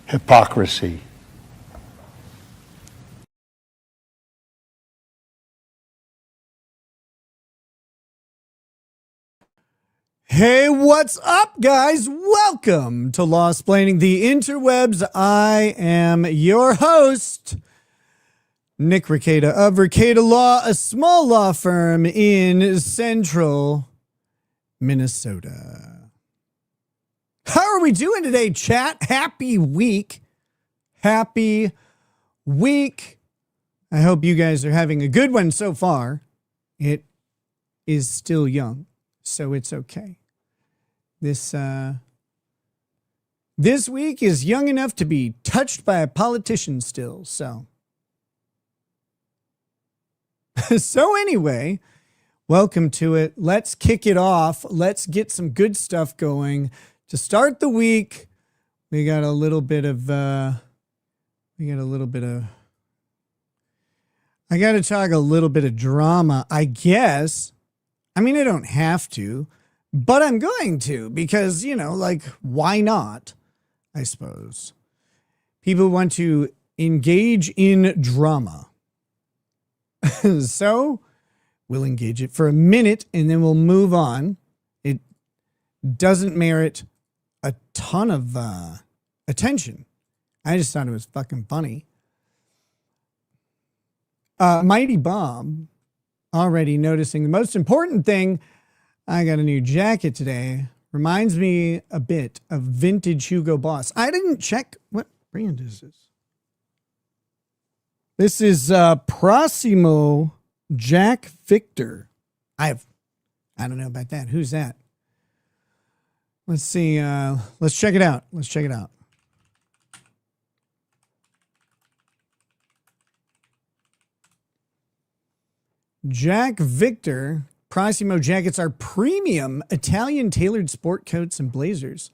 Hypocrisy. Hey, what's up, guys? Welcome to Law-Splaining the Interwebs. I am your host, Nick Rekieta of Rekieta Law, a small law firm in central Minnesota. How are we doing today, chat? Happy week. Happy week. I hope you guys are having a good one so far. It is still young, so it's okay. This week is young enough to be touched by a politician still, so. So anyway, welcome to it. Let's kick it off. Let's get some good stuff going. To start the week, we got a little bit of, I got to talk a little bit of drama, I guess. I mean, I don't have to. But I'm going to because, you know, like, why not? I suppose. People want to engage in drama. So we'll engage it for a minute and then we'll move on. It doesn't merit a ton of attention. I just thought it was fucking funny. Mighty Bob already noticing the most important thing. I got a new jacket today. Reminds me a bit of vintage Hugo Boss. I didn't check. What brand is this? This is Prossimo Jack Victor. I don't know about that. Who's that? Let's see. Let's check it out. Let's check it out. Jack Victor. Prossimo jackets are premium Italian tailored sport coats and blazers,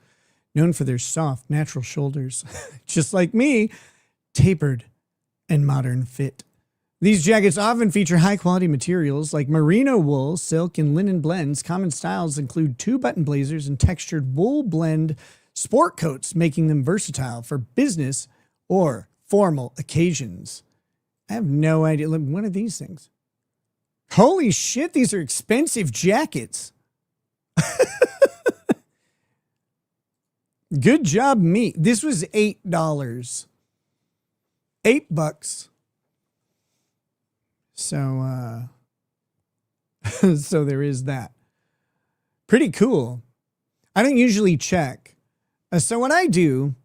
known for their soft, natural shoulders, just like me, tapered and modern fit. These jackets often feature high-quality materials like merino wool, silk, and linen blends. Common styles include two-button blazers and textured wool blend sport coats, making them versatile for business or formal occasions. I have no idea. What are these things? Holy shit, these are expensive jackets. Good job, me. This was $8. $8. So, so there is that. Pretty cool. I don't usually check. So what I do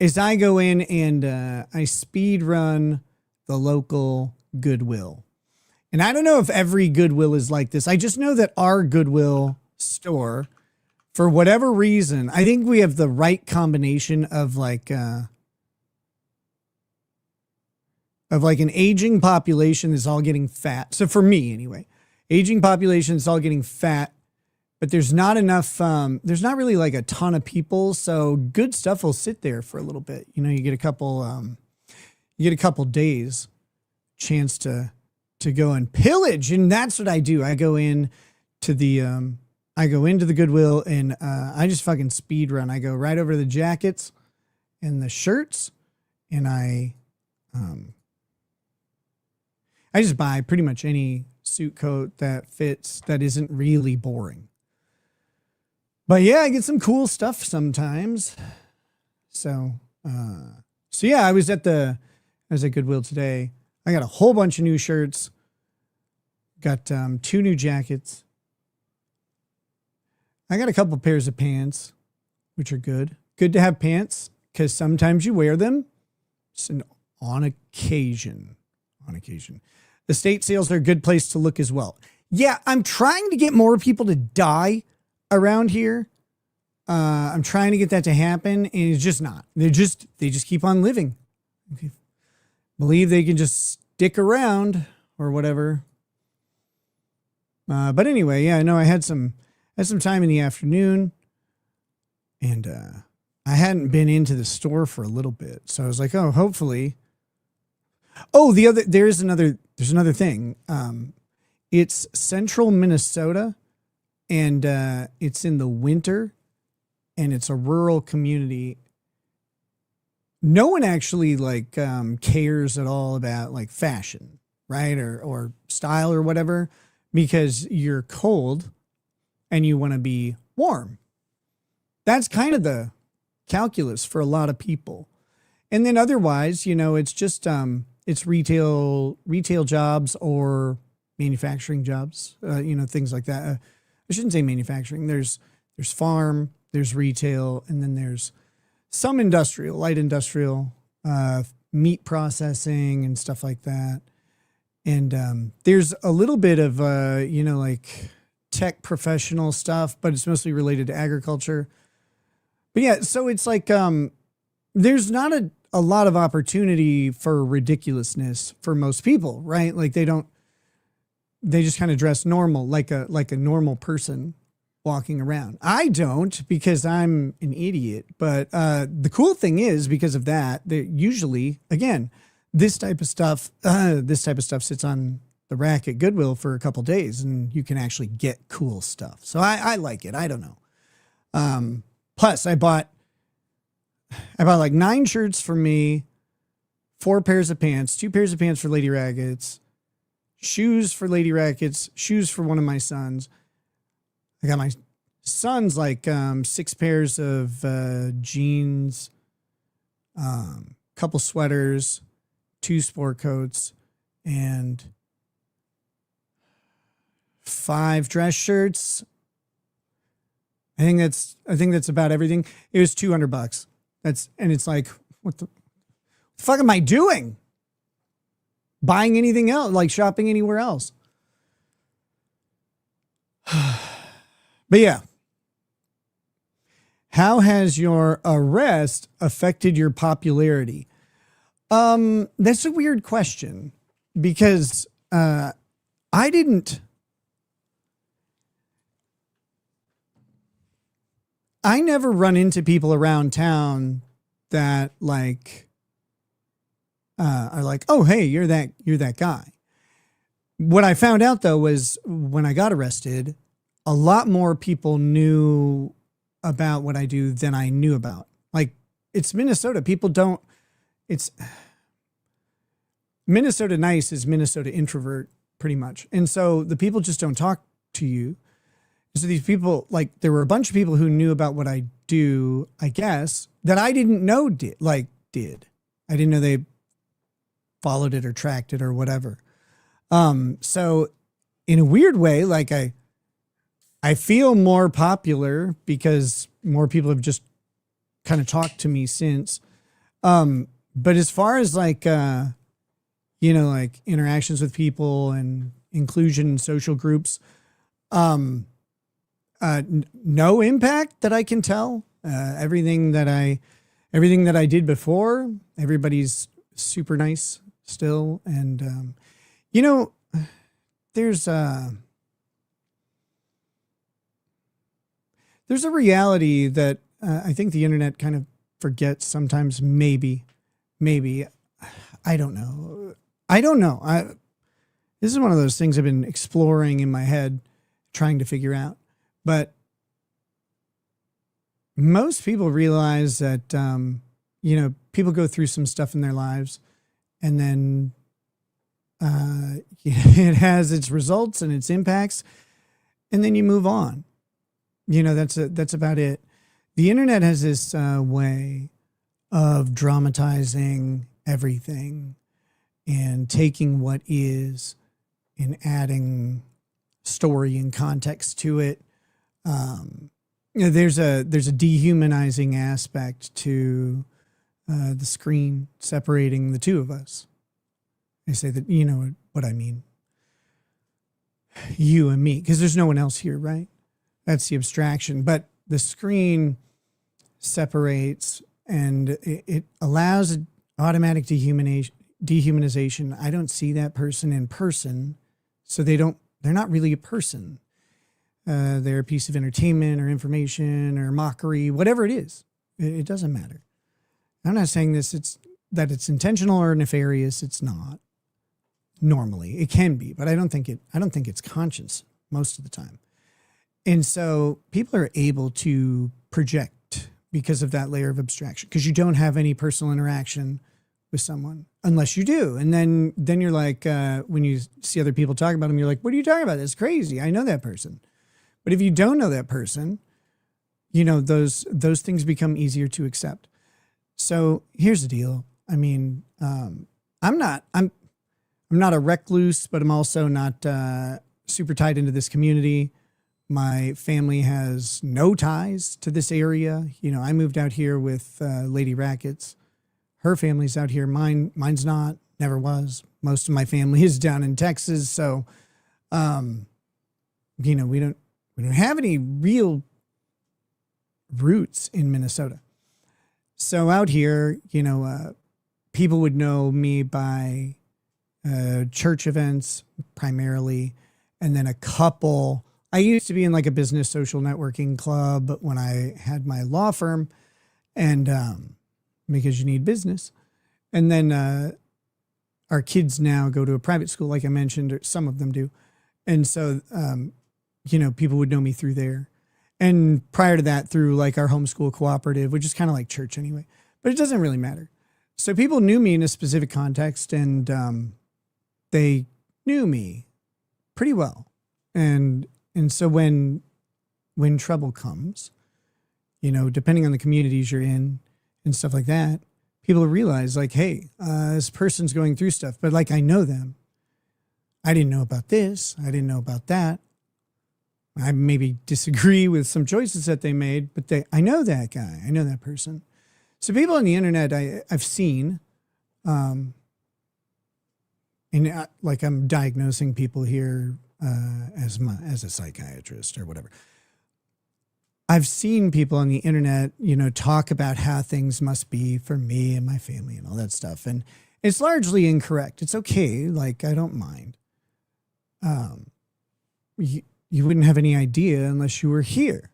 is I go in and I speed run the local Goodwill. And I don't know if every Goodwill is like this. I just know that our Goodwill store, for whatever reason, I think we have the right combination of like an aging population that's all getting fat. So for me anyway, aging population is all getting fat, but there's not enough, there's not really like a ton of people. So good stuff will sit there for a little bit. You know, you get a couple days chance to go and pillage. And that's what I do. I go into the Goodwill and I just fucking speed run. I go right over the jackets and the shirts and I just buy pretty much any suit coat that fits that isn't really boring. But yeah, I get some cool stuff sometimes. So yeah, I was at Goodwill today. I got a whole bunch of new shirts. Got 2 new jackets. I got a couple pairs of pants, which are good. Good to have pants because sometimes you wear them. Just on occasion. Estate sales are a good place to look as well. Yeah, I'm trying to get more people to die around here. I'm trying to get that to happen, and it's just not. They just keep on living. Believe they can just stick around or whatever. But anyway, yeah, no, I had some time in the afternoon and I hadn't been into the store for a little bit. So I was like, oh, hopefully. Oh, there's another thing. It's central Minnesota. and it's in the winter, and it's a rural community. No one actually like cares at all about like fashion, right? Or style or whatever, because you're cold and you want to be warm. That's kind of the calculus for a lot of people. And then otherwise, it's just it's retail jobs or manufacturing jobs, things like that. I shouldn't say manufacturing. There's farm, there's retail, and then there's some industrial, light industrial, meat processing and stuff like that. And there's a little bit of, like tech professional stuff, but it's mostly related to agriculture. But yeah, so it's like there's not a lot of opportunity for ridiculousness for most people, right? Like they just kind of dress normal, like a normal person walking around. I don't, because I'm an idiot. But the cool thing is, because of that, usually, again, this type of stuff sits on the rack at Goodwill for a couple days, and you can actually get cool stuff. So I like it. I don't know. Plus, I bought like 9 shirts for me, 4 pairs of pants, 2 pairs of pants for Lady Rackets, shoes for Lady Rackets, shoes for one of my sons. I got my son's like 6 pairs of jeans, couple sweaters, 2 sport coats, and 5 dress shirts. I think that's about everything. It was $200. And it's like, what the fuck am I doing? Buying anything else, like shopping anywhere else? But yeah. How has your arrest affected your popularity? That's a weird question, because I never run into people around town that like are like, oh, hey, you're that guy. What I found out though was when I got arrested, a lot more people knew about what I do than I knew about. Like, it's Minnesota. It's Minnesota nice is Minnesota introvert pretty much. And so the people just don't talk to you. So these people, like, there were a bunch of people who knew about what I do, I guess, that I didn't know did. I didn't know they followed it or tracked it or whatever. So in a weird way, like I feel more popular because more people have just kind of talked to me since. But as far as like interactions with people and inclusion in social groups, no impact that I can tell. Everything that I did before, everybody's super nice still. And, there's a reality that I think the internet kind of forgets sometimes. Maybe, I don't know. This is one of those things I've been exploring in my head, trying to figure out. But most people realize that, people go through some stuff in their lives, and then it has its results and its impacts, and then you move on. That's about it. The internet has this way of dramatizing everything and taking what is and adding story and context to it. There's a dehumanizing aspect to the screen separating the two of us. I say that, you know what I mean. You and me, because there's no one else here, right? That's the abstraction. But the screen separates, and it allows automatic dehumanization. I don't see that person in person, so they're not really a person. They're a piece of entertainment or information or mockery, whatever it is. It doesn't matter. I'm not saying that it's intentional or nefarious. It's not. Normally, it can be, but I don't think it's conscious most of the time. And so people are able to project because of that layer of abstraction, because you don't have any personal interaction with someone unless you do. And then you're like, when you see other people talk about them, you're like, what are you talking about? That's crazy. I know that person. But if you don't know that person, you know, those things become easier to accept. So here's the deal. I mean, I'm not a recluse, but I'm also not super tied into this community. My family has no ties to this area. You know, I moved out here with Lady Rackets. Her family's out here. Mine's not. Never was. Most of my family is down in Texas. So, you know, we don't have any real roots in Minnesota. So out here, you know, people would know me by church events primarily, and then a couple. I used to be in like a business social networking club when I had my law firm, and because you need business. And then our kids now go to a private school, like I mentioned, or some of them do. And so, you know, people would know me through there. And prior to that, through like our homeschool cooperative, which is kind of like church anyway, but it doesn't really matter. So people knew me in a specific context, and they knew me pretty well. And so when trouble comes, you know, depending on the communities you're in and stuff like that, people realize like, hey, this person's going through stuff, but like, I know them. I didn't know about this. I didn't know about that. I maybe disagree with some choices that they made, but I know that guy. I know that person. So people on the internet I've seen, and like I'm diagnosing people here as a psychiatrist or whatever. I've seen people on the internet, you know, talk about how things must be for me and my family and all that stuff. And it's largely incorrect. It's okay. Like, I don't mind. You wouldn't have any idea unless you were here.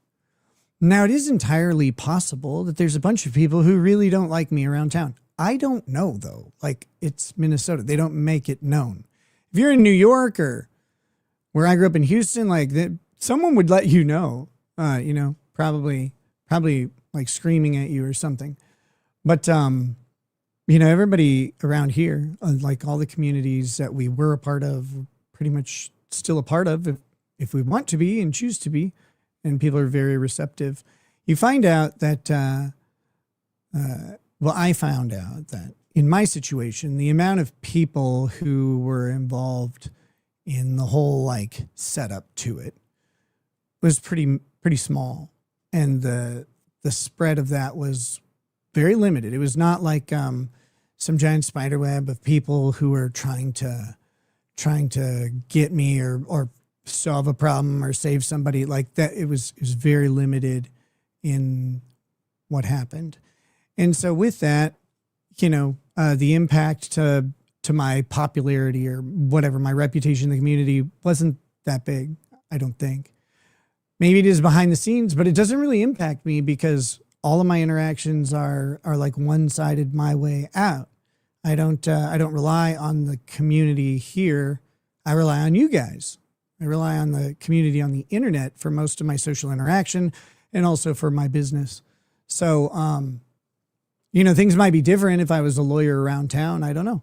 Now, it is entirely possible that there's a bunch of people who really don't like me around town. I don't know, though. Like, it's Minnesota. They don't make it known. If you're in New York or where I grew up in Houston, like someone would let you know, you know, probably like screaming at you or something. But, you know, everybody around here, like all the communities that we were a part of, pretty much still a part of, if we want to be and choose to be, and people are very receptive. You find out that, well, I found out that in my situation, the amount of people who were involved in the whole like setup to it was pretty small, and the spread of that was very limited. It was not like some giant spider web of people who were trying to get me or solve a problem or save somebody like that. It was very limited in what happened. And so with that, you know, the impact to my popularity or whatever, my reputation in the community wasn't that big, I don't think. Maybe it is behind the scenes, but it doesn't really impact me because all of my interactions are like one-sided my way out. I don't rely on the community here. I rely on you guys. I rely on the community on the internet for most of my social interaction and also for my business. So, you know, things might be different if I was a lawyer around town. I don't know.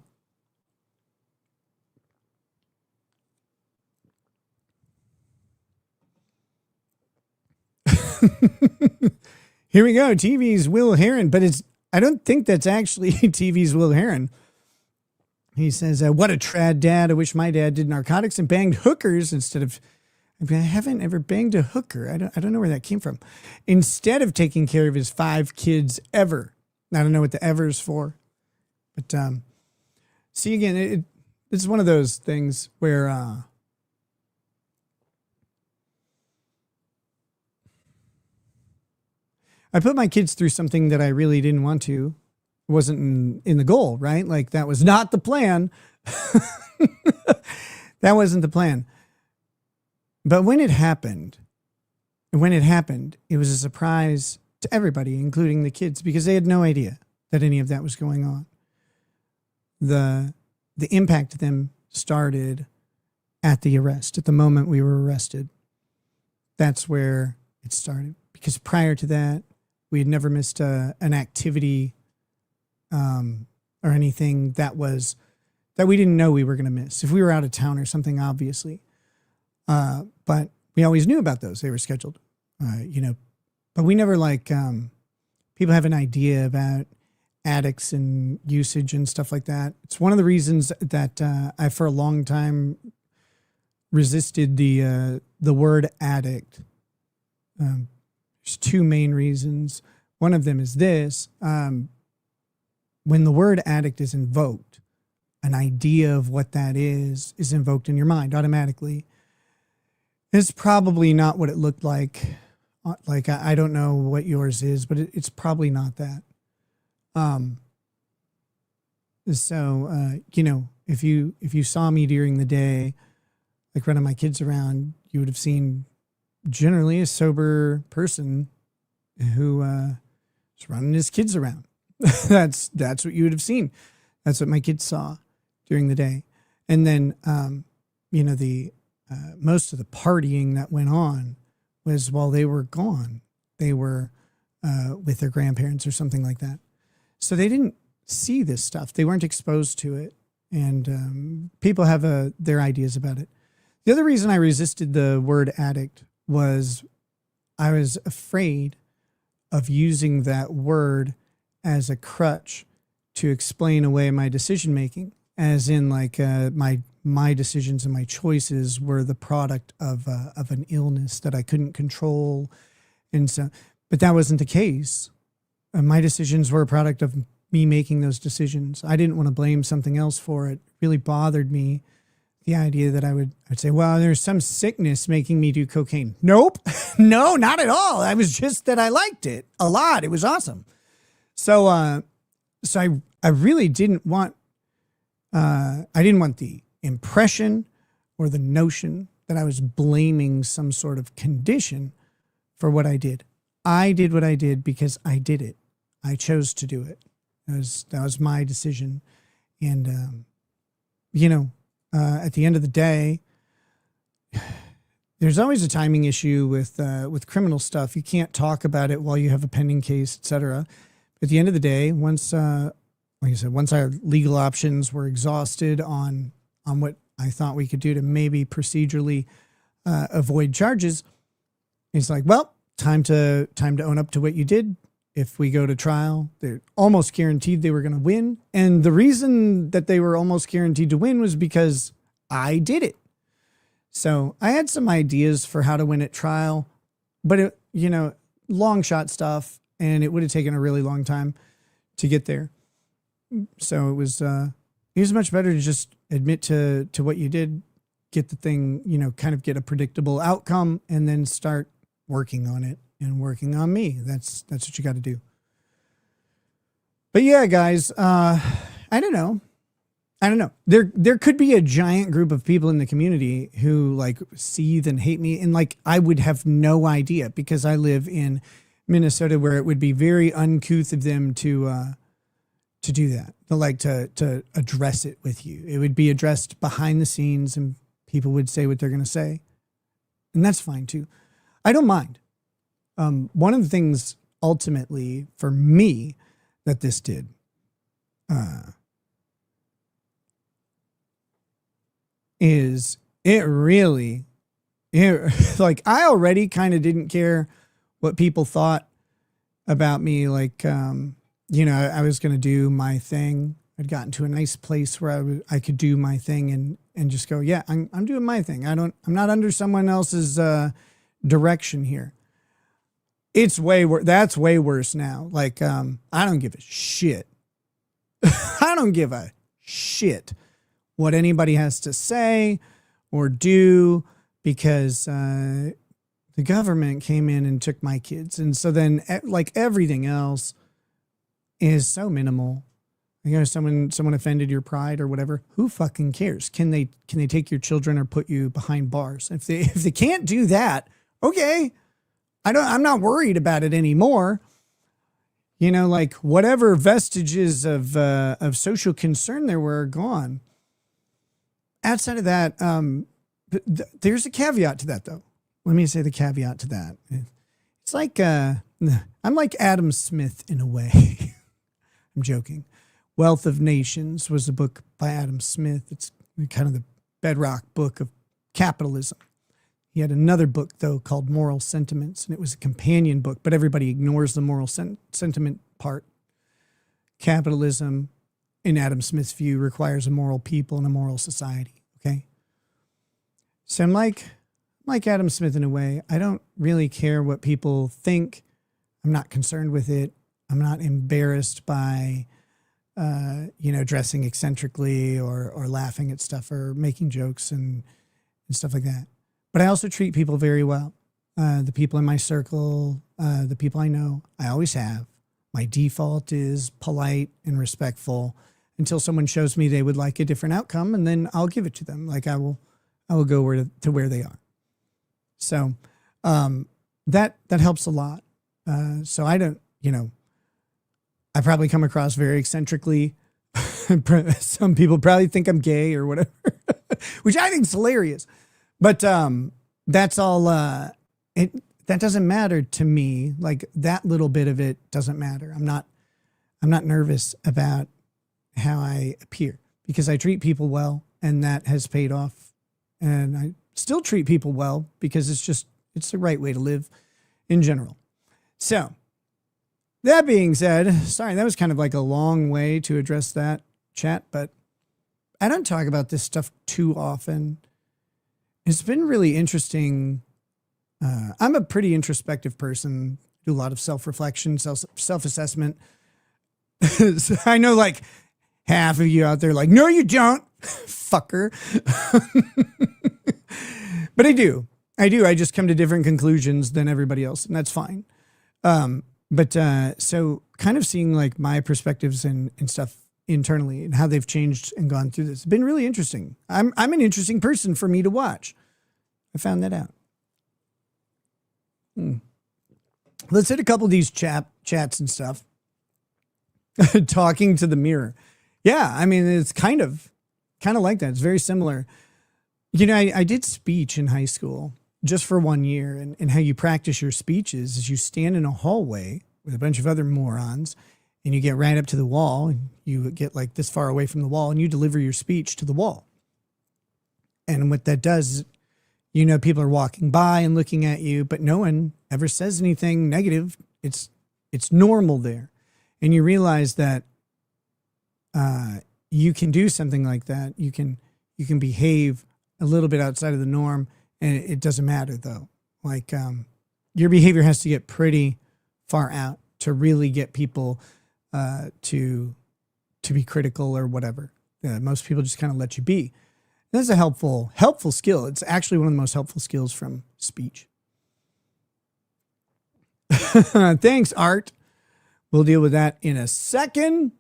Here we go. TV's Will Heron, but I don't think that's actually TV's Will Heron. He says, what a trad dad. I wish my dad did narcotics and banged hookers instead of, I haven't ever banged a hooker. I don't know where that came from. Instead of taking care of his 5 kids ever. I don't know what the ever is for. But see, again, it's one of those things where I put my kids through something that I really didn't want to. It wasn't in the goal, right? Like that was not the plan. That wasn't the plan. But when it happened, it was a surprise to everybody, including the kids, because they had no idea that any of that was going on. The impact to them started at the arrest, at the moment we were arrested. that's where it started. Because prior to that, we had never missed an activity or anything that we didn't know we were going to miss. If we were out of town or something, obviously. But we always knew about those. They were scheduled, but we never people have an idea about addicts and usage and stuff like that. It's one of the reasons that I, for a long time, resisted the word addict. There's two main reasons. One of them is this. When the word addict is invoked, an idea of what that is invoked in your mind automatically. It's probably not what it looked like. Like, I don't know what yours is, but it's probably not that. So, if you saw me during the day, like running my kids around, you would have seen generally a sober person who is running his kids around. That's what you would have seen. That's what my kids saw during the day. And then, the most of the partying that went on was while they were gone. They were with their grandparents or something like that. So they didn't see this stuff. They weren't exposed to it. And people have their ideas about it. The other reason I resisted the word addict was I was afraid of using that word as a crutch to explain away my decision making, as in my decisions and my choices were the product of an illness that I couldn't control. And so, but that wasn't the case. My decisions were a product of me making those decisions. I didn't want to blame something else for it. It really bothered me, the idea that I'd say, well, there's some sickness making me do cocaine. Nope. No, not at all. I was just that I liked it a lot. It was awesome. So I really didn't want, the impression or the notion that I was blaming some sort of condition for what I did. I did what I did because I did it. I chose to do it. That was my decision. And, at the end of the day, there's always a timing issue with criminal stuff. You can't talk about it while you have a pending case, etc. At the end of the day, once, like I said, once our legal options were exhausted on what I thought we could do to maybe procedurally avoid charges, it's like, well, time to own up to what you did. If we go to trial, they're almost guaranteed they were going to win. And the reason that they were almost guaranteed to win was because I did it. So I had some ideas for how to win at trial, but long shot stuff, and it would have taken a really long time to get there. So it was much better to just admit to what you did, get the thing, kind of get a predictable outcome, and then start working on it and working on me. That's what you got to do. But yeah, guys, I don't know. There could be a giant group of people in the community who seethe and hate me, and I would have no idea because I live in Minnesota, where it would be very uncouth of them to do that. To address it with you. It would be addressed behind the scenes, and people would say what they're going to say, and that's fine too. I don't mind. One of the things ultimately for me that this did, is I already kind of didn't care what people thought about me. I was going to do my thing. I'd gotten to a nice place where I could do my thing and just go, yeah, I'm doing my thing. I'm not under someone else's direction here. It's that's way worse now. I don't give a shit. I don't give a shit what anybody has to say or do, because the government came in and took my kids. And so then everything else is so minimal. Someone offended your pride or whatever. Who fucking cares? Can they take your children or put you behind bars? If they can't do that, okay. I'm not worried about it anymore. Whatever vestiges of social concern there were are gone. Outside of that, there's a caveat to that though. let me say the caveat to that. It's like, I'm like Adam Smith in a way. I'm joking. Wealth of Nations was a book by Adam Smith. It's kind of the bedrock book of capitalism. He had another book, though, called Moral Sentiments, and it was a companion book, but everybody ignores the moral sentiment part. Capitalism, in Adam Smith's view, requires a moral people and a moral society, okay? So I'm like Adam Smith in a way. I don't really care what people think. I'm not concerned with it. I'm not embarrassed by, dressing eccentrically or laughing at stuff or making jokes and stuff like that. But I also treat people very well. The people in my circle, the people I know, I always have. My default is polite and respectful until someone shows me they would like a different outcome, and then I'll give it to them. Like I will go to where they are. So that helps a lot. So I don't, I probably come across very eccentrically. Some people probably think I'm gay or whatever, which I think is hilarious. But that's all. That doesn't matter to me. Like that little bit of it doesn't matter. I'm not nervous about how I appear because I treat people well, and that has paid off. And I still treat people well because it's the right way to live in general. So that being said, sorry, that was kind of like a long way to address that chat, but I don't talk about this stuff too often. It's been really interesting. I'm a pretty introspective person, do a lot of self-reflection, self-assessment. So I know like half of you out there like, no, you don't, fucker. But I do. I just come to different conclusions than everybody else, and that's fine. So kind of seeing like my perspectives and stuff internally and how they've changed and gone through this. It's been really interesting. I'm an interesting person for me to watch. I found that out. Let's hit a couple of these chats and stuff. Talking to the mirror. Yeah, I mean, it's kind of like that. It's very similar. I did speech in high school just for 1 year, and how you practice your speeches is you stand in a hallway with a bunch of other morons, and you get right up to the wall, and you get like this far away from the wall, and you deliver your speech to the wall. And what that does, people are walking by and looking at you, but no one ever says anything negative. It's normal there. And you realize that you can do something like that. You can behave a little bit outside of the norm, and it doesn't matter though. Like your behavior has to get pretty far out to really get people to be critical or whatever. Most people just kind of let you be. That's a helpful skill. It's actually one of the most helpful skills from speech. Thanks, Art. We'll deal with that in a second.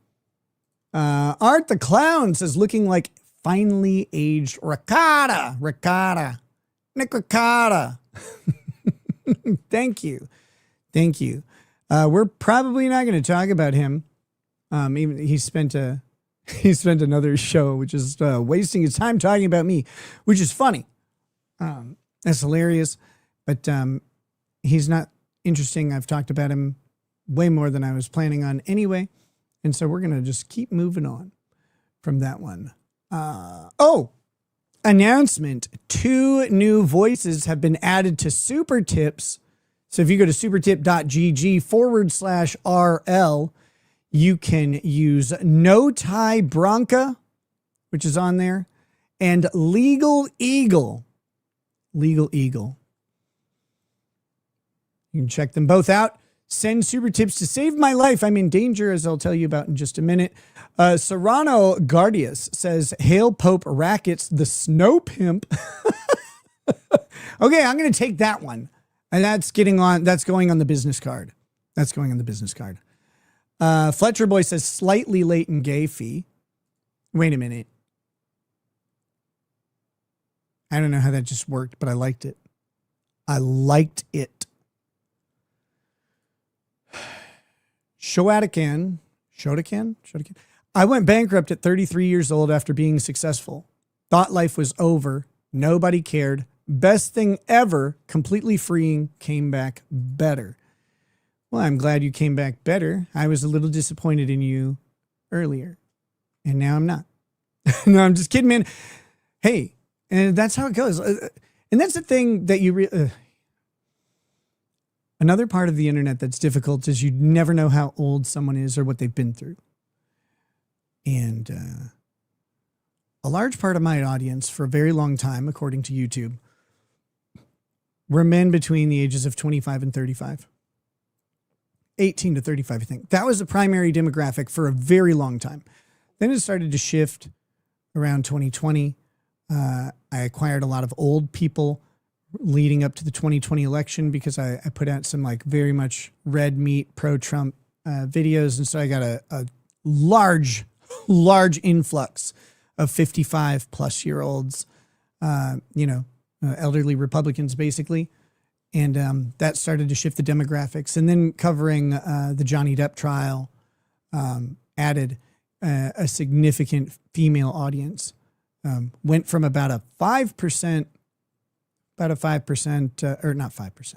Art the Clown says, looking like finely aged ricotta. Nick Ricotta. Thank you. We're probably not going to talk about him. Even he spent another show, which is wasting his time talking about me, which is funny. That's hilarious, but he's not interesting. I've talked about him way more than I was planning on anyway, and so we're gonna just keep moving on from that one. Announcement: 2 new voices have been added to Super Tips. So if you go to supertip.gg/RL, you can use No Tie Bronca, which is on there, and Legal Eagle. You can check them both out. Send super tips to save my life. I'm in danger, as I'll tell you about in just a minute. Serrano Guardius says, Hail Pope Rackets, the Snow Pimp. Okay, I'm going to take that one. And that's going on the business card. Fletcher Boy says, slightly late and gay fee. Wait a minute. I don't know how that just worked, but I liked it. Shodakan. I went bankrupt at 33 years old after being successful. Thought life was over. Nobody cared. Best thing ever, completely freeing, came back better. Well, I'm glad you came back better. I was a little disappointed in you earlier, and now I'm not. No, I'm just kidding, man. Hey, and that's how it goes. And that's the thing that another part of the internet that's difficult is you never know how old someone is or what they've been through. And a large part of my audience for a very long time, according to YouTube, were men between the ages of 25 and 35. 18 to 35, I think. That was the primary demographic for a very long time. Then it started to shift around 2020. I acquired a lot of old people leading up to the 2020 election because I put out some like very much red meat pro-Trump videos. And so I got a large influx of 55 plus year olds, elderly Republicans basically. And that started to shift the demographics. And then covering the Johnny Depp trial added a significant female audience. Went from about a 5%, or not 5%.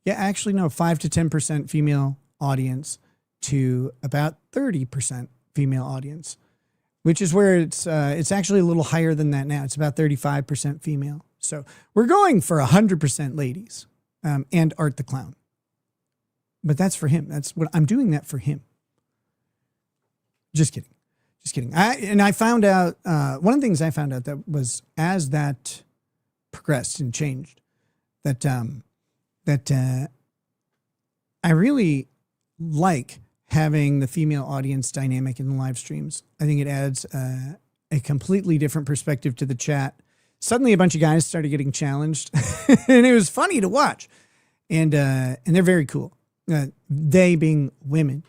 Yeah, actually, no, 5 to 10% female audience to about 30% female audience, which is where it's actually a little higher than that now. It's about 35% female. So we're going for 100% ladies and Art the Clown. But that's for him. That's what I'm doing that for him. Just kidding. I found out, one of the things I found out that was as that progressed and changed, that I really like having the female audience dynamic in the live streams. I think it adds a completely different perspective to the chat. Suddenly a bunch of guys started getting challenged and it was funny to watch. And they're very cool. They being women,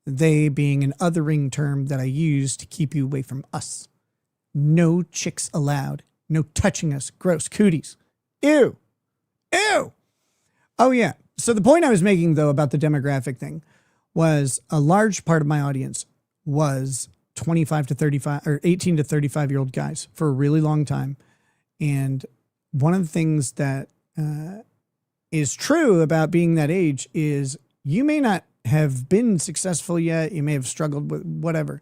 they being an othering term that I use to keep you away from us. No chicks allowed. No touching us. Gross cooties. Ew. Oh yeah. So the point I was making though about the demographic thing was a large part of my audience was 25 to 35 or 18 to 35 year old guys for a really long time. And one of the things that is true about being that age is you may not have been successful yet. You may have struggled with whatever,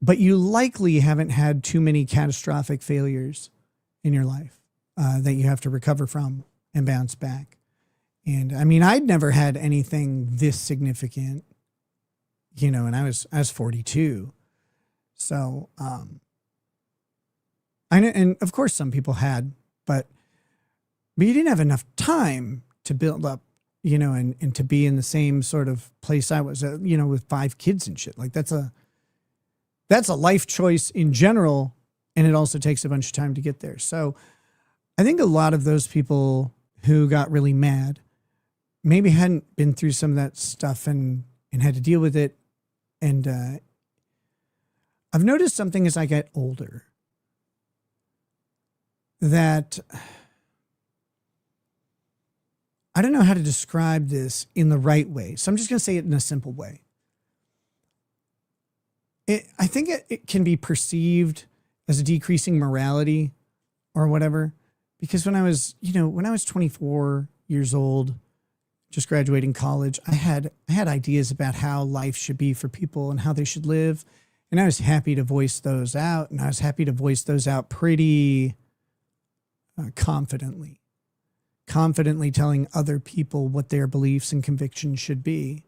but you likely haven't had too many catastrophic failures in your life that you have to recover from and bounce back. And I mean, I'd never had anything this significant, and I was 42. So, and of course some people had, but you didn't have enough time to build up, and to be in the same sort of place I was, with 5 kids and shit. Like that's a life choice in general. And it also takes a bunch of time to get there. So I think a lot of those people who got really mad maybe hadn't been through some of that stuff and had to deal with it. And I've noticed something as I get older that I don't know how to describe this in the right way. So I'm just going to say it in a simple way. I think it can be perceived as a decreasing morality or whatever, because when I was 24 years old, just graduating college, I had ideas about how life should be for people and how they should live. And I was happy to voice those out. And I was happy to voice those out pretty confidently telling other people what their beliefs and convictions should be.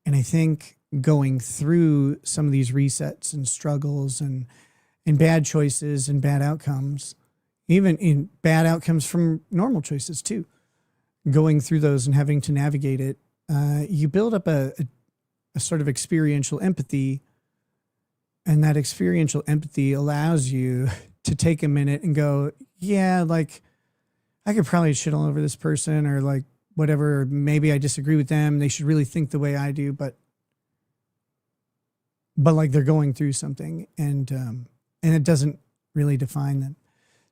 And I think going through some of these resets and struggles and bad choices and bad outcomes, even in bad outcomes from normal choices too, going through those and having to navigate it, you build up a sort of experiential empathy. And that experiential empathy allows you to take a minute and go, yeah, like I could probably shit all over this person or like whatever. Maybe I disagree with them. They should really think the way I do, but like they're going through something and it doesn't really define them.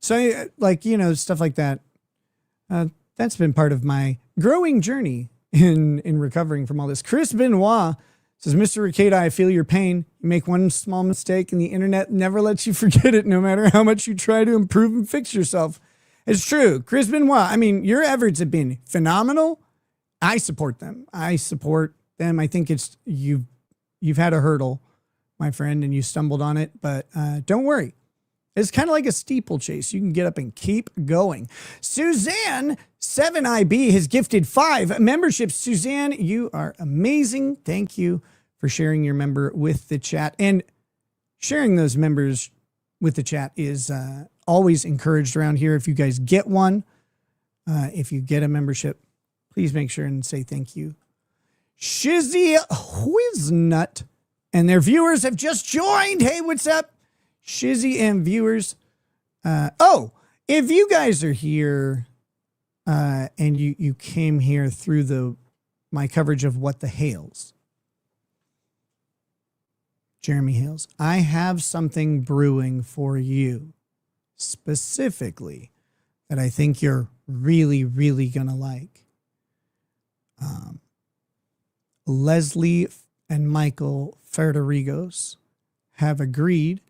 So like, stuff like that, that's been part of my growing journey in recovering from all this. Chris Benoit Says, Mr. Ricada, I feel your pain. You make one small mistake and the internet never lets you forget it, no matter how much you try to improve and fix yourself. It's true. Chris Benoit, I mean, your efforts have been phenomenal. I support them. I think it's you've had a hurdle, my friend, and you stumbled on it, but don't worry. It's kind of like a steeplechase. You can get up and keep going. Suzanne, 7IB, has gifted 5 memberships. Suzanne, you are amazing. Thank you for sharing your member with the chat. And sharing those members with the chat is always encouraged around here. If you guys get one, if you get a membership, please make sure and say thank you. Shizzy Whiznut and their viewers have just joined. Hey, what's up? Shizzy and viewers. If you guys are here and you came here through my coverage of What the Hales, Jeremy Hales, I have something brewing for you specifically that I think you're really, really going to like. Leslie and Michael Federigos have agreed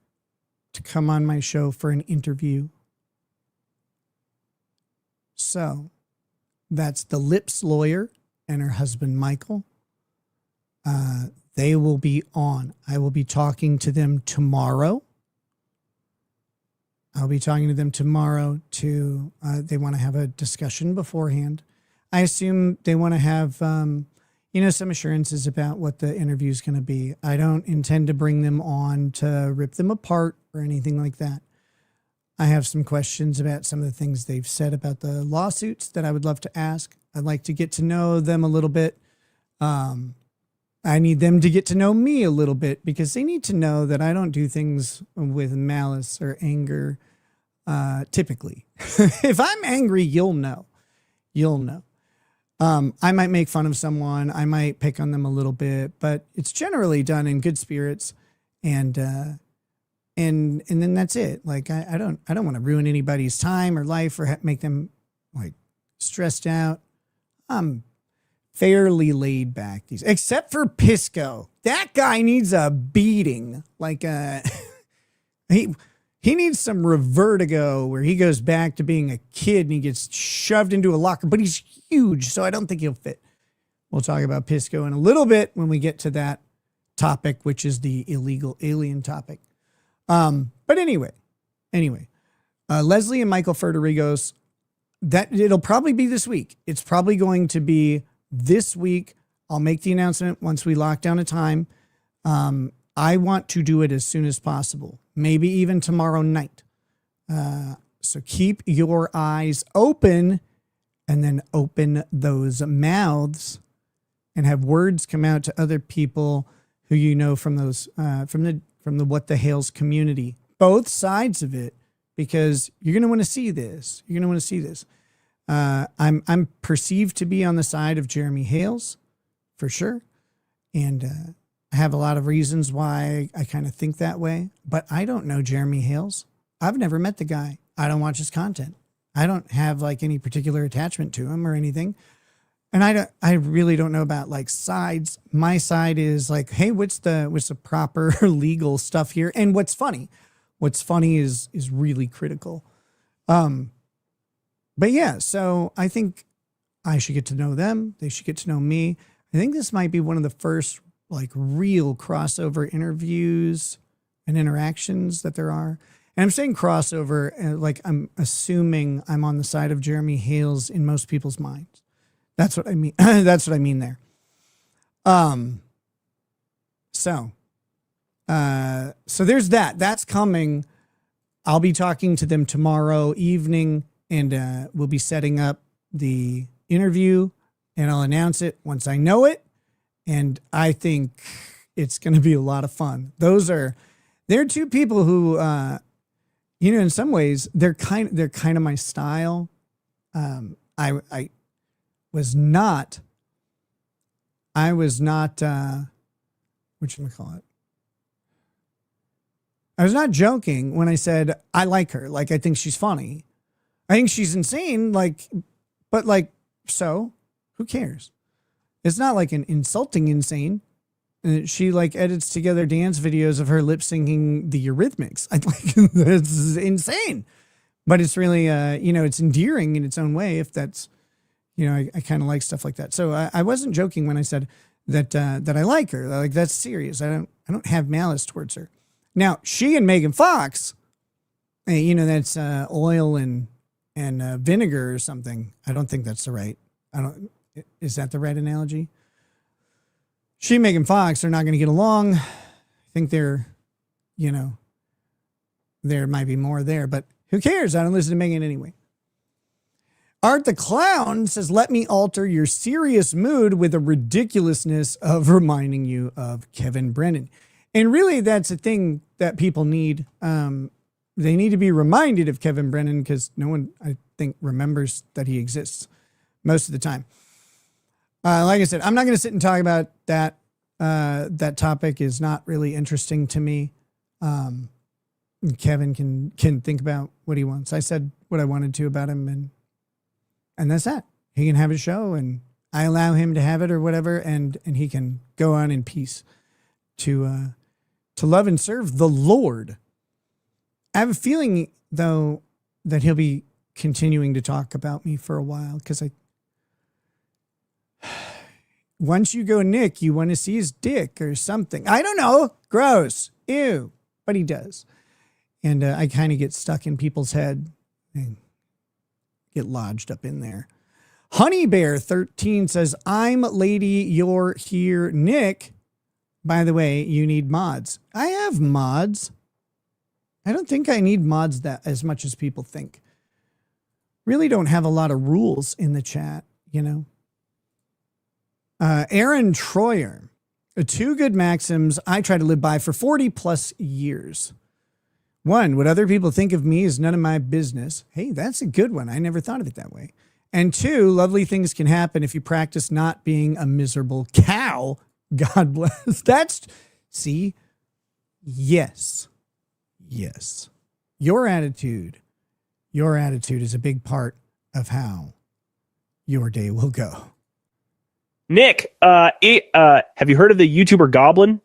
to come on my show for an interview. So that's the Lips lawyer and her husband, Michael. They will be on. I will be talking to them tomorrow. They want to have a discussion beforehand. I assume they want to have, some assurances about what the interview is going to be. I don't intend to bring them on to rip them apart or anything like that. I have some questions about some of the things they've said about the lawsuits that I would love to ask. I'd like to get to know them a little bit. I need them to get to know me a little bit because they need to know that I don't do things with malice or anger. Typically, if I'm angry, you'll know. I might make fun of someone. I might pick on them a little bit, but it's generally done in good spirits. And then that's it. Like, I don't want to ruin anybody's time or life or make them like stressed out. I'm fairly laid back except for Pisco. That guy needs a beating. Like, he needs some revertigo where he goes back to being a kid and he gets shoved into a locker, but he's huge, so I don't think he'll fit. We'll talk about Pisco in a little bit when we get to that topic, which is the illegal alien topic. But anyway, Leslie and Michael Federigos, that it'll probably be this week. It's probably going to be this week. I'll make the announcement once we lock down a time. I want to do it as soon as possible, maybe even tomorrow night. So keep your eyes open and then open those mouths and have words come out to other people who you know from those from the What the Hales community. Both sides of it, because you're going to want to see this. I'm perceived to be on the side of Jeremy Hales, for sure. And I have a lot of reasons why I kind of think that way. But I don't know Jeremy Hales. I've never met the guy. I don't watch his content. I don't have like any particular attachment to him or anything. And I really don't know about like sides. My side is like, hey, what's the proper legal stuff here? And what's funny is really critical. But yeah, so I think I should get to know them. They should get to know me. I think this might be one of the first like real crossover interviews and interactions that there are. And I'm saying crossover, like I'm assuming I'm on the side of Jeremy Hales in most people's minds. That's what I mean. That's what I mean there. So there's that. That's coming. I'll be talking to them tomorrow evening, and we'll be setting up the interview, and I'll announce it once I know it. And I think it's going to be a lot of fun. They're two people who, in some ways they're kind of my style. I was not, whatchamacallit? I was not joking when I said, I like her. Like, I think she's funny. I think she's insane. So who cares? It's not like an insulting insane. She like edits together dance videos of her lip syncing the Eurythmics. I like that's insane, but it's really it's endearing in its own way. If that's I kind of like stuff like that. So I wasn't joking when I said that I like her. Like that's serious. I don't have malice towards her. Now she and Megan Fox, that's oil and vinegar or something. I don't think that's the right. Is that the right analogy? She and Megan Fox are not going to get along. I think there might be more there, but who cares? I don't listen to Megan anyway. Art the Clown says, let me alter your serious mood with the ridiculousness of reminding you of Kevin Brennan. And really, that's a thing that people need. They need to be reminded of Kevin Brennan because no one, I think, remembers that he exists most of the time. Like I said, I'm not going to sit and talk about that. That topic is not really interesting to me. Kevin can think about what he wants. I said what I wanted to about him, and that's that. He can have his show, and I allow him to have it or whatever, and he can go on in peace to love and serve the Lord. I have a feeling, though, that he'll be continuing to talk about me for a while because once you go Nick, you want to see his dick or something. I don't know. Gross. Ew. But he does. And I kind of get stuck in people's head and get lodged up in there. Honey Bear 13 says, I'm lady, you're here. Nick, by the way, you need mods. I have mods. I don't think I need mods that as much as people think. Really don't have a lot of rules in the chat, Aaron Troyer, two good maxims I try to live by for 40 plus years. One, what other people think of me is none of my business. Hey, that's a good one. I never thought of it that way. And two, lovely things can happen if you practice not being a miserable cow. God bless. See? Yes. Your attitude is a big part of how your day will go. Nick, have you heard of the YouTuber Goblin?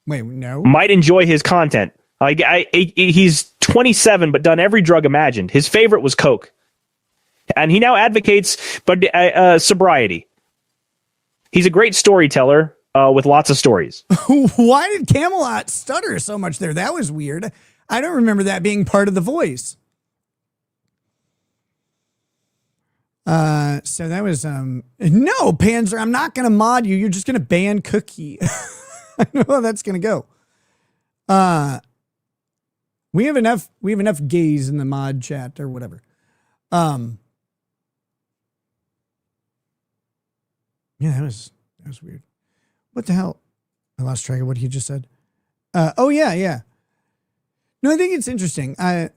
Wait, no. Might enjoy his content. He's 27, but done every drug imagined. His favorite was Coke. And he now advocates sobriety. He's a great storyteller with lots of stories. Why did Camelot stutter so much there? That was weird. I don't remember that being part of the voice. So that was, no, Panzer, I'm not going to mod you. You're just going to ban Cookie. I know how that's going to go. We have enough gays in the mod chat or whatever. Yeah, that was weird. What the hell? I lost track of what he just said. Oh yeah. No, I think it's interesting. Like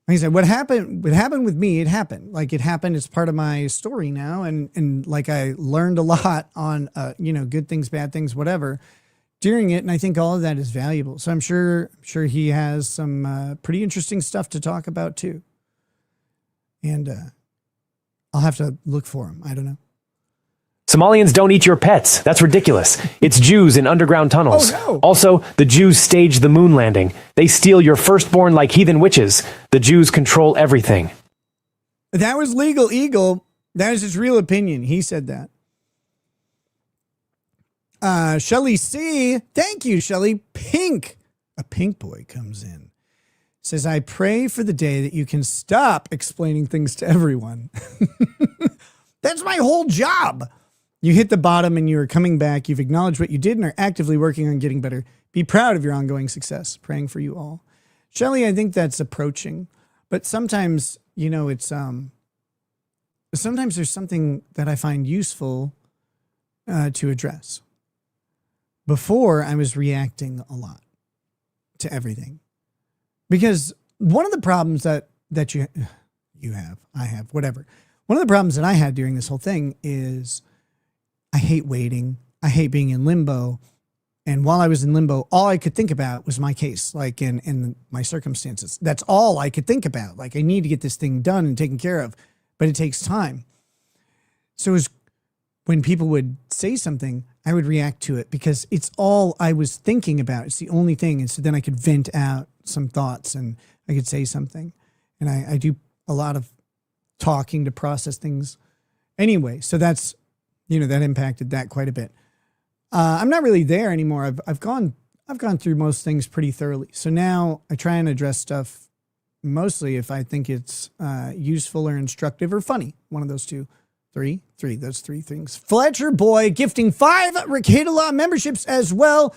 I said, what happened with me, it happened. Like it happened. It's part of my story now. And like I learned a lot on, good things, bad things, whatever during it. And I think all of that is valuable. So I'm sure he has some pretty interesting stuff to talk about too. And I'll have to look for him. I don't know. Somalians don't eat your pets. That's ridiculous. It's Jews in underground tunnels. Oh, no. Also, the Jews staged the moon landing. They steal your firstborn like heathen witches. The Jews control everything. That was Legal Eagle. That is his real opinion. He said that. Shelly C. Thank you, Shelly. Pink. A pink boy comes in. Says, I pray for the day that you can stop explaining things to everyone. That's my whole job. You hit the bottom and you are coming back. You've acknowledged what you did and are actively working on getting better. Be proud of your ongoing success. Praying for you all. Shelly, I think that's approaching. But sometimes, it's sometimes there's something that I find useful to address. Before, I was reacting a lot to everything. Because one of the problems that you have, I have, whatever. One of the problems that I had during this whole thing is I hate waiting. I hate being in limbo. And while I was in limbo, all I could think about was my case, like in my circumstances. That's all I could think about. Like I need to get this thing done and taken care of, but it takes time. So when people would say something, I would react to it because it's all I was thinking about. It's the only thing. And so then I could vent out some thoughts and I could say something. And I do a lot of talking to process things anyway. So that's, that impacted that quite a bit. I'm not really there anymore. I've gone through most things pretty thoroughly. So now I try and address stuff mostly if I think it's useful or instructive or funny. One of those two. Those three things. Fletcher Boy gifting 5 Ricada Law memberships as well.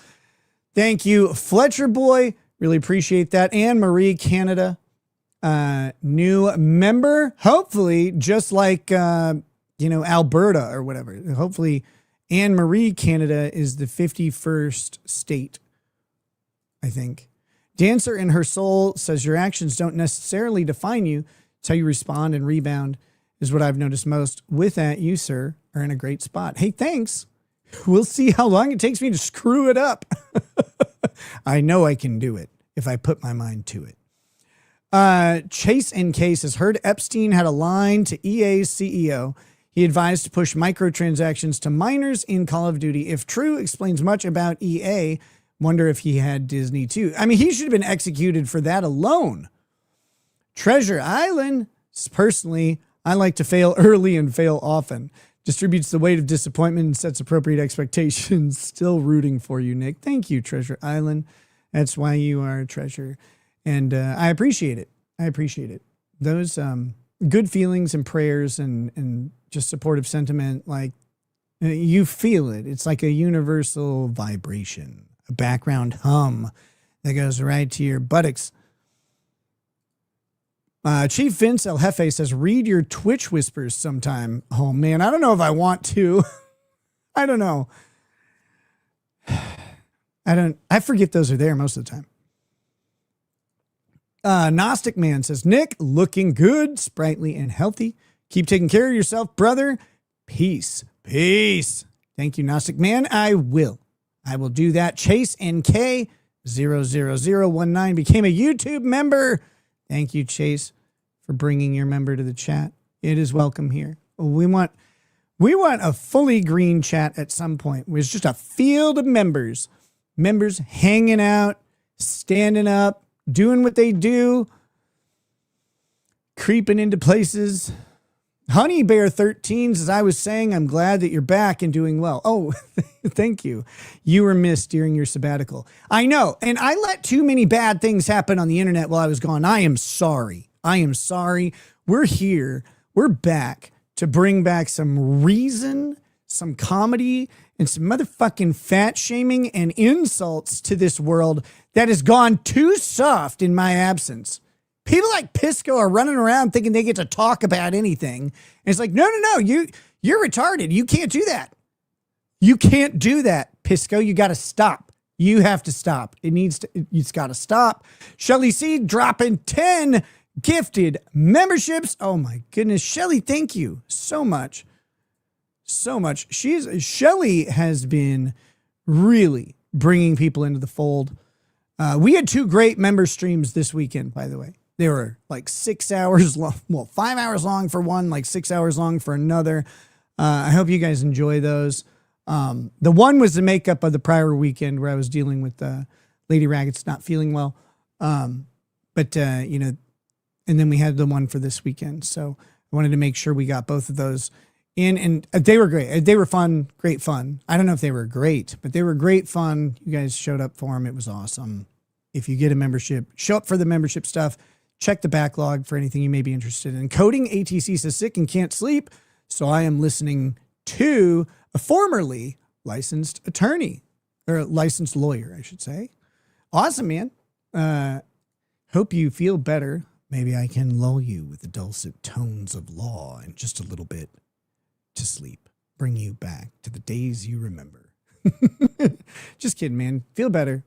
Thank you, Fletcher Boy. Really appreciate that. Anne Marie Canada, new member. Hopefully, just like, Alberta or whatever. Hopefully, Anne Marie Canada is the 51st state, I think. Dancer in Her Soul says your actions don't necessarily define you. It's how you respond and rebound is what I've noticed most. With that, you, sir, are in a great spot. Hey, thanks. We'll see how long it takes me to screw it up. I know I can do it if I put my mind to it. Chase NK says, heard Epstein had a line to EA's CEO. He advised to push microtransactions to minors in Call of Duty. If true, explains much about EA. Wonder if he had Disney too. I mean, he should have been executed for that alone. Treasure Island, personally, I like to fail early and fail often. Distributes the weight of disappointment and sets appropriate expectations. Still rooting for you, Nick. Thank you, Treasure Island. That's why you are a treasure. And I appreciate it. Those good feelings and prayers and just supportive sentiment, like you feel it. It's like a universal vibration, a background hum that goes right to your buttocks. Chief Vince El Jefe says, read your Twitch whispers sometime. Oh, man, I don't know if I want to. I don't know. I forget those are there most of the time. Gnostic Man says, Nick, looking good, sprightly, and healthy. Keep taking care of yourself, brother. Peace. Thank you, Gnostic Man. I will do that. Chase NK 00019 became a YouTube member. Thank you, Chase, for bringing your member to the chat. It is welcome here. We want a fully green chat at some point. It's just a field of members hanging out, standing up, doing what they do, creeping into places. Honey Bear 13, as I was saying, I'm glad that you're back and doing well. Oh, thank you. You were missed during your sabbatical. I know. And I let too many bad things happen on the internet while I was gone. I am sorry. We're here. We're back to bring back some reason, some comedy, and some motherfucking fat shaming and insults to this world that has gone too soft in my absence. People like Pisco are running around thinking they get to talk about anything. And it's like, no, you're retarded. You can't do that. You can't do that, Pisco. You got to stop. You have to stop. It's got to stop. Shelly C dropping 10 gifted memberships. Oh my goodness. Shelly, thank you so much. Shelly has been really bringing people into the fold. We had 2 great member streams this weekend, by the way. They were like 6 hours long. Well, 5 hours long for one, like 6 hours long for another. I hope you guys enjoy those. The one was the makeup of the prior weekend where I was dealing with Lady Raggets not feeling well. And then we had the one for this weekend. So I wanted to make sure we got both of those in, and they were great. They were fun, great fun. I don't know if they were great, but they were great fun. You guys showed up for them. It was awesome. If you get a membership, show up for the membership stuff. Check the backlog for anything you may be interested in. Coding ATC says sick and can't sleep. So I am listening to a formerly licensed attorney or licensed lawyer, I should say. Awesome, man. Hope you feel better. Maybe I can lull you with the dulcet tones of law and just a little bit to sleep. Bring you back to the days you remember. Just kidding, man. Feel better.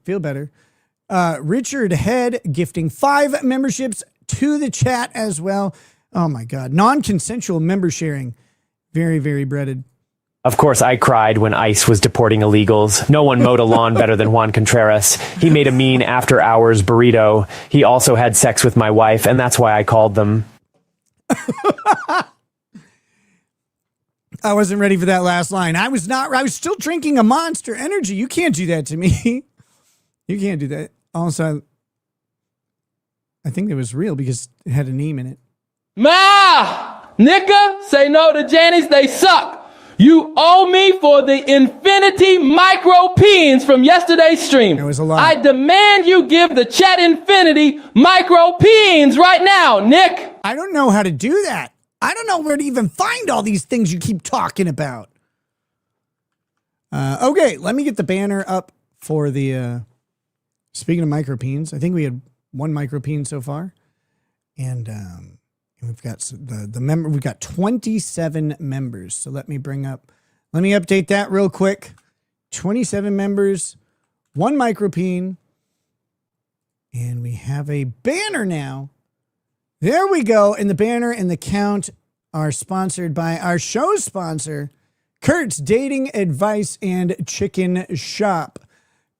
Richard Head gifting 5 memberships to the chat as well. Oh my God. Non-consensual member sharing. Very, very breaded. Of course, I cried when ICE was deporting illegals. No one mowed a lawn better than Juan Contreras. He made a mean after-hours burrito. He also had sex with my wife, and that's why I called them. I wasn't ready for that last line. I was still drinking a Monster Energy. You can't do that to me. You can't do that. Also, I think it was real because it had a name in it. Ma! Nika, say no to Janice, they suck. You owe me for the infinity micro peens from yesterday's stream. There was a lot. I demand you give the chat infinity micro peens right now, Nick. I don't know how to do that. I don't know where to even find all these things you keep talking about. Okay, let me get the banner up for the, speaking of micropeens, I think we had one micropeen so far. And we've got the member, we've got 27 members. So let me update that real quick. 27 members, one micropeen. And we have a banner now. There we go. And the banner and the count are sponsored by our show sponsor, Kurt's Dating Advice and Chicken Shop.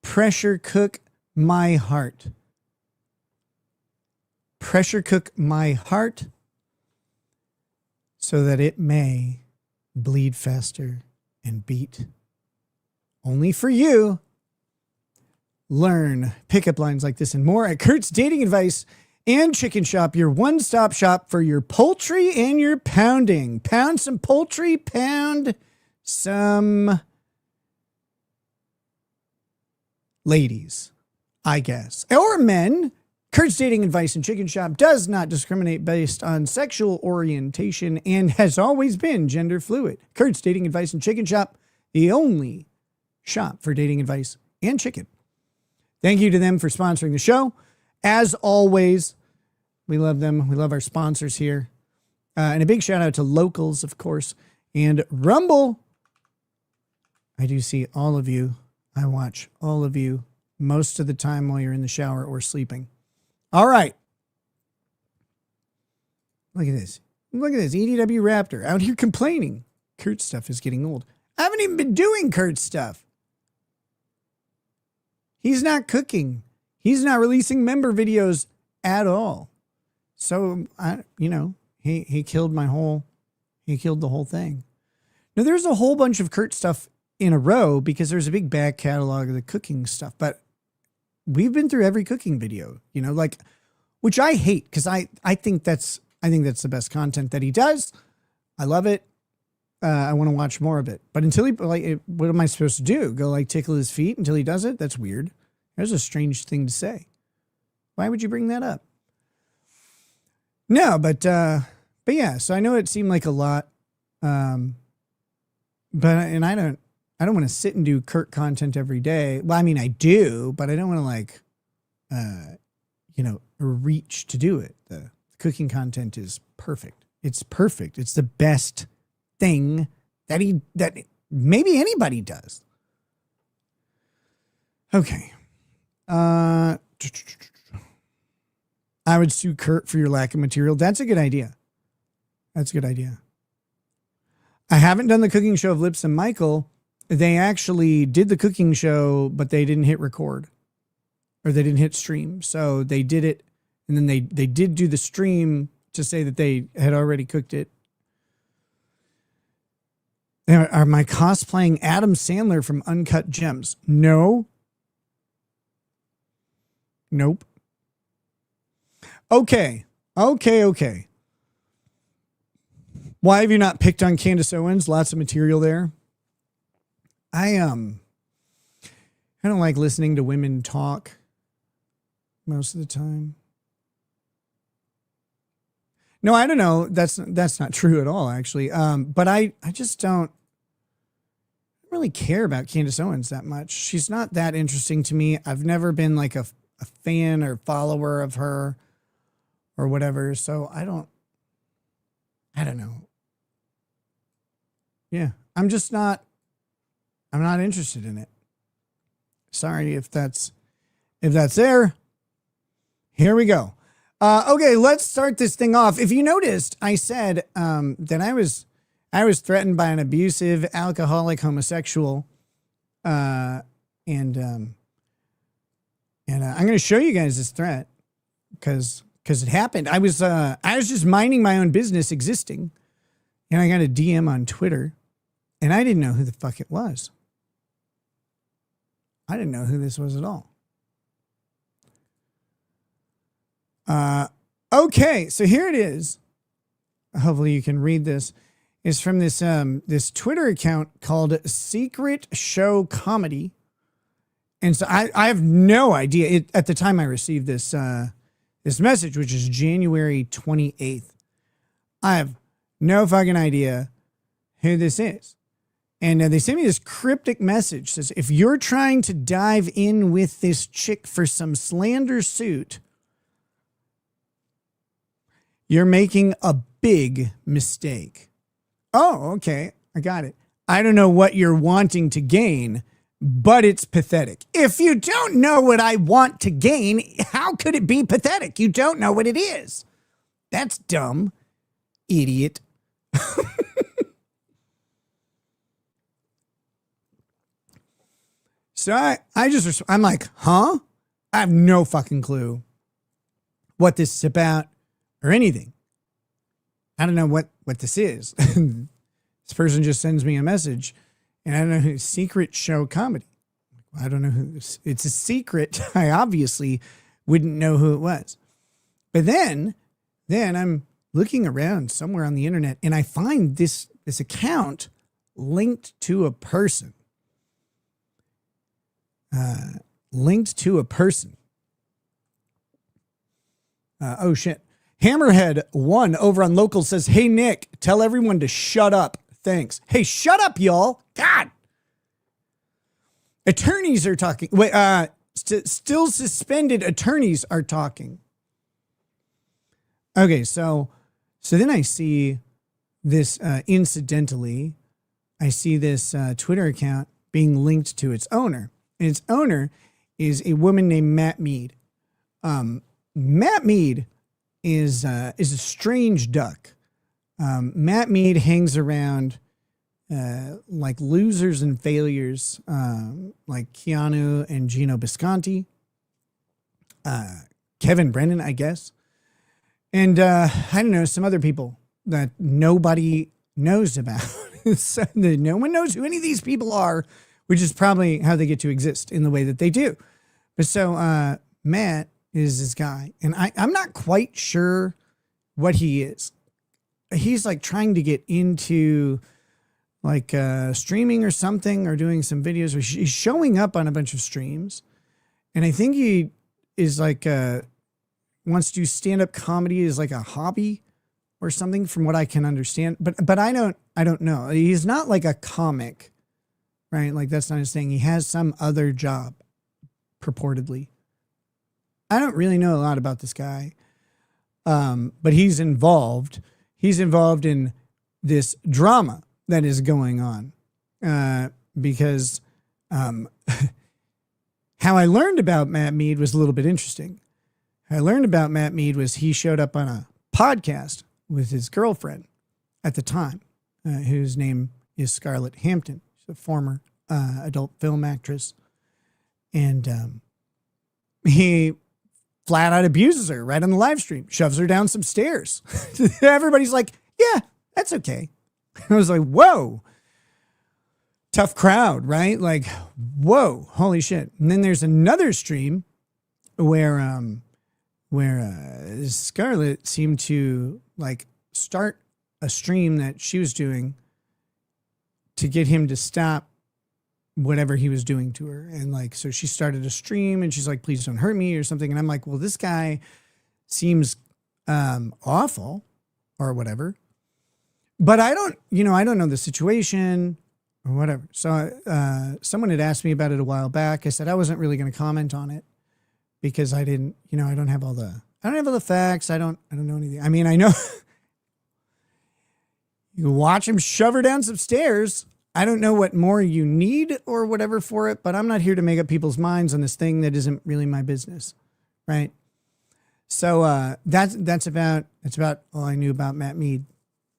Pressure cook my heart. Pressure cook my heart so that it may bleed faster and beat only for you. Learn pickup lines like this and more at Kurt's Dating Advice and Chicken Shop, your one-stop shop for your poultry and your pounding. Pound some poultry, pound some ladies, I guess, or men. Kurt's Dating Advice and Chicken Shop does not discriminate based on sexual orientation and has always been gender fluid. Kurt's Dating Advice and Chicken Shop, the only shop for dating advice and chicken. Thank you to them for sponsoring the show. As always, we love them. We love our sponsors here. And a big shout out to Locals, of course, and Rumble. I do see all of you. I watch all of you most of the time while you're in the shower or sleeping. All right. Look at this. Look at this. EDW Raptor out here complaining. Kurt's stuff is getting old. I haven't even been doing Kurt's stuff. He's not cooking. He's not releasing member videos at all. So, he killed he killed the whole thing. Now, there's a whole bunch of Kurt stuff in a row because there's a big back catalog of the cooking stuff, but we've been through every cooking video, which I hate because I think that's the best content that he does. I love it. I want to watch more of it, but until what am I supposed to do? Go tickle his feet until he does it? That's weird. That's a strange thing to say. Why would you bring that up? No, but yeah, so I know it seemed like a lot. I don't want to sit and do Kurt content every day. Well, I mean, I do, but I don't want to reach to do it. The cooking content is perfect. It's perfect. It's the best thing that maybe anybody does. Okay. I would sue Kurt for your lack of material. That's a good idea. That's a good idea. I haven't done the cooking show of Lips and Michael. They actually did the cooking show, but they didn't hit record or they didn't hit stream. So they did it. And then they did do the stream to say that they had already cooked it. Am I cosplaying Adam Sandler from Uncut Gems? No. Nope. Okay. Why have you not picked on Candace Owens? Lots of material there. I don't like listening to women talk most of the time. No, I don't know. That's not true at all, actually. But I just don't really care about Candace Owens that much. She's not that interesting to me. I've never been like a fan or follower of her or whatever. So I don't know. Yeah, I'm not interested in it. Sorry if that's there. Here we go. Okay, let's start this thing off. If you noticed, I said that I was threatened by an abusive, alcoholic homosexual, and I'm going to show you guys this threat because it happened. I was just minding my own business, existing, and I got a DM on Twitter And I didn't know who the fuck it was. I didn't know who this was at all. Okay, so here it is. Hopefully you can read this. It's from this this Twitter account called Secret Show Comedy. And so I have no idea. At the time I received this this message, which is January 28th, I have no fucking idea who this is. And they sent me this cryptic message. Says, if you're trying to dive in with this chick for some slander suit, you're making a big mistake. Oh, okay. I got it. I don't know what you're wanting to gain, but it's pathetic. If you don't know what I want to gain, how could it be pathetic? You don't know what it is. That's dumb, idiot. So I'm like, huh? I have no fucking clue what this is about or anything. I don't know what this is. This person just sends me a message, and I don't know who. Secret Show Comedy. I don't know who this. It's a secret. I obviously wouldn't know who it was. But then I'm looking around somewhere on the internet, and I find this account linked to a person. Linked to a person. Oh shit. Hammerhead1 over on Local says, hey Nick, tell everyone to shut up. Thanks. Hey, shut up, y'all. God. Attorneys are talking. Wait, still suspended attorneys are talking. Okay, so then I see this, incidentally, I see this Twitter account being linked to its owner. And its owner is a woman named Matt Mead. Matt Mead is a strange duck. Matt Mead hangs around like losers and failures, like Keanu and Gino Bisconti, Kevin Brennan, I guess, and I don't know, some other people that nobody knows about. So no one knows who any of these people are, which is probably how they get to exist in the way that they do. But so Matt is this guy, and I'm not quite sure what he is. He's like trying to get into like streaming or something, or doing some videos. Or he's showing up on a bunch of streams, and I think he is like wants to do stand-up comedy as like a hobby or something, from what I can understand. But I don't know. He's not like a comic, right? Like that's not his thing. He has some other job, purportedly. I don't really know a lot about this guy, but he's involved. He's involved in this drama that is going on because how I learned about Matt Mead was a little bit interesting. How I learned about Matt Mead was he showed up on a podcast with his girlfriend at the time, whose name is Scarlett Hampton. She's a former adult film actress. And he flat out abuses her right on the live stream, shoves her down some stairs. Everybody's like, yeah, that's okay. I was like, whoa, tough crowd, right? Like, whoa, holy shit. And then there's another stream where Scarlett seemed to like start a stream that she was doing to get him to stop whatever he was doing to her. And like, so she started a stream and she's like, please don't hurt me or something. And I'm like, well, this guy seems awful or whatever, but I don't know the situation or whatever. So someone had asked me about it a while back. I said I wasn't really going to comment on it because I didn't, I don't have all the facts. I don't know anything. I mean, I know you can watch him shove her down some stairs. I don't know what more you need or whatever for it, but I'm not here to make up people's minds on this thing that isn't really my business, right? So that's about all I knew about Matt Mead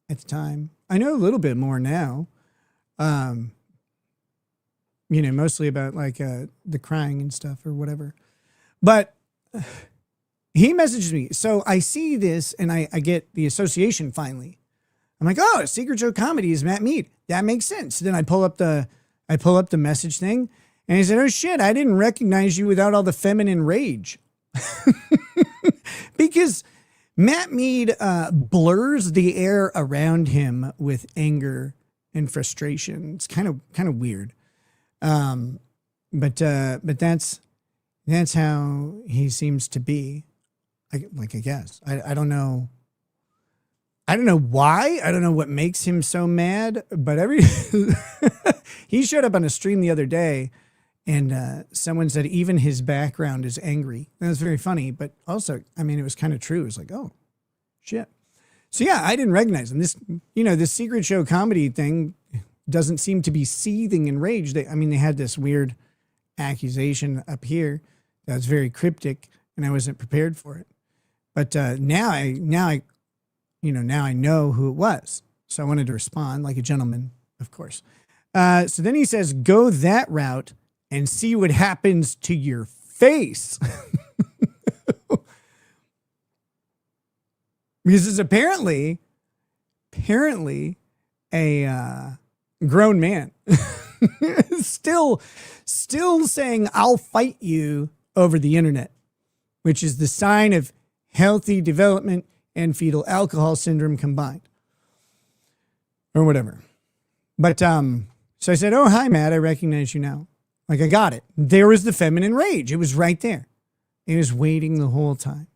at the time. I know a little bit more now, mostly about like the crying and stuff or whatever. But he messages me, so I see this and I get the association finally. I'm like, oh, Secret Show Comedy is Matt Mead. That makes sense. Then I pull up the message thing, and he said, oh shit, I didn't recognize you without all the feminine rage. Because Matt Mead blurs the air around him with anger and frustration. It's kind of weird. But that's how he seems to be. I guess. I don't know. I don't know why. I don't know what makes him so mad, but he showed up on a stream the other day, and someone said even his background is angry. That was very funny, but also, I mean, it was kind of true. It was like, oh, shit. So yeah, I didn't recognize him. This Secret Show Comedy thing doesn't seem to be seething in rage. They had this weird accusation up here that was very cryptic, and I wasn't prepared for it. But now I know who it was. So I wanted to respond like a gentleman, of course. So then he says, go that route and see what happens to your face. Because it's apparently a grown man still saying, I'll fight you over the internet, which is the sign of healthy development and fetal alcohol syndrome combined, or whatever. But so I said, oh, hi, Matt. I recognize you now. Like, I got it. There was the feminine rage. It was right there. It was waiting the whole time.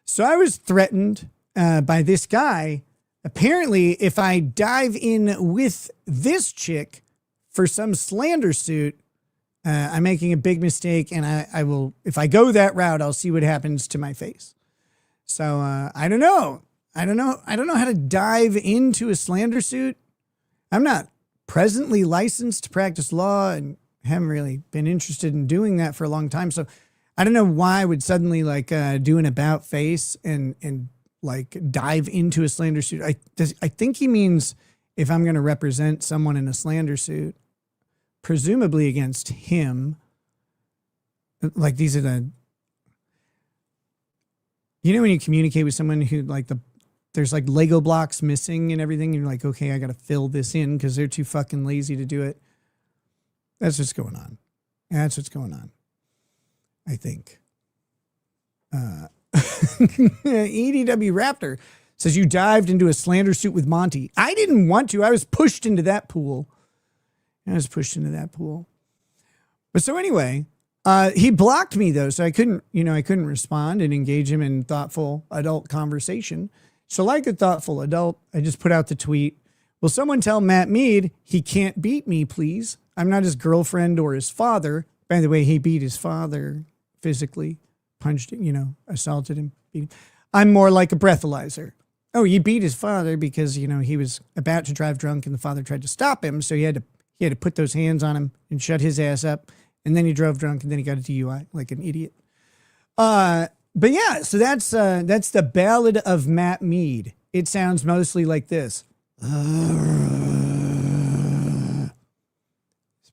So I was threatened by this guy. Apparently, if I dive in with this chick for some slander suit, I'm making a big mistake, and I will, if I go that route, I'll see what happens to my face. So I don't know. I don't know how to dive into a slander suit. I'm not presently licensed to practice law and haven't really been interested in doing that for a long time. So I don't know why I would suddenly do an about face and dive into a slander suit. I think he means if I'm going to represent someone in a slander suit, presumably against him. Like, these are the, when you communicate with someone who there's Lego blocks missing and everything, and you're like, okay, I got to fill this in because they're too fucking lazy to do it. That's what's going on. That's what's going on, I think. EDW Raptor says you dived into a slander suit with Monty. I didn't want to. I was pushed into that pool. But so anyway, he blocked me though, so I couldn't respond and engage him in thoughtful adult conversation. So like a thoughtful adult, I just put out the tweet. Will someone tell Matt Mead he can't beat me, please? I'm not his girlfriend or his father. By the way, he beat his father physically, punched him, assaulted him, beat him. I'm more like a breathalyzer. Oh, he beat his father because, he was about to drive drunk and the father tried to stop him. So he had to put those hands on him and shut his ass up. And then he drove drunk and then he got a DUI like an idiot. But yeah, so that's the Ballad of Matt Mead. It sounds mostly like this. It's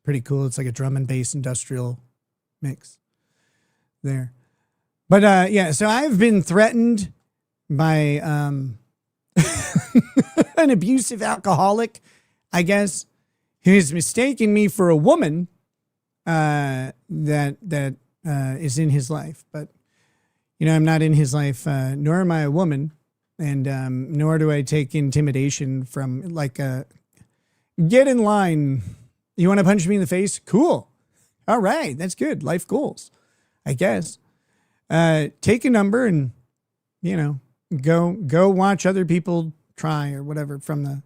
pretty cool. It's like a drum and bass industrial mix there. But yeah, so I've been threatened by an abusive alcoholic, I guess, who's mistaken me for a woman that is in his life. But, I'm not in his life, nor am I a woman. And nor do I take intimidation from get in line. You want to punch me in the face? Cool. All right. That's good. Life goals, I guess. Take a number and, go watch other people try or whatever from the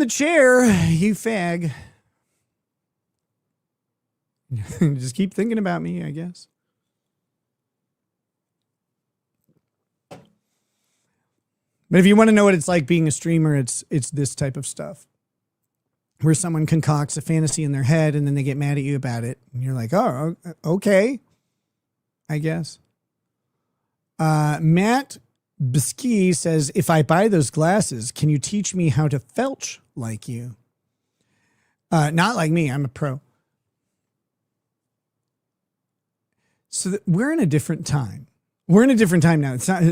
chair, you fag. Just keep thinking about me, I guess. But if you want to know what it's like being a streamer, it's this type of stuff where someone concocts a fantasy in their head and then they get mad at you about it. And you're like, oh, okay, I guess. Matt Bisky says, if I buy those glasses, can you teach me how to felch like you? Not like me. I'm a pro. So we're in a different time. We're in a different time now. It's not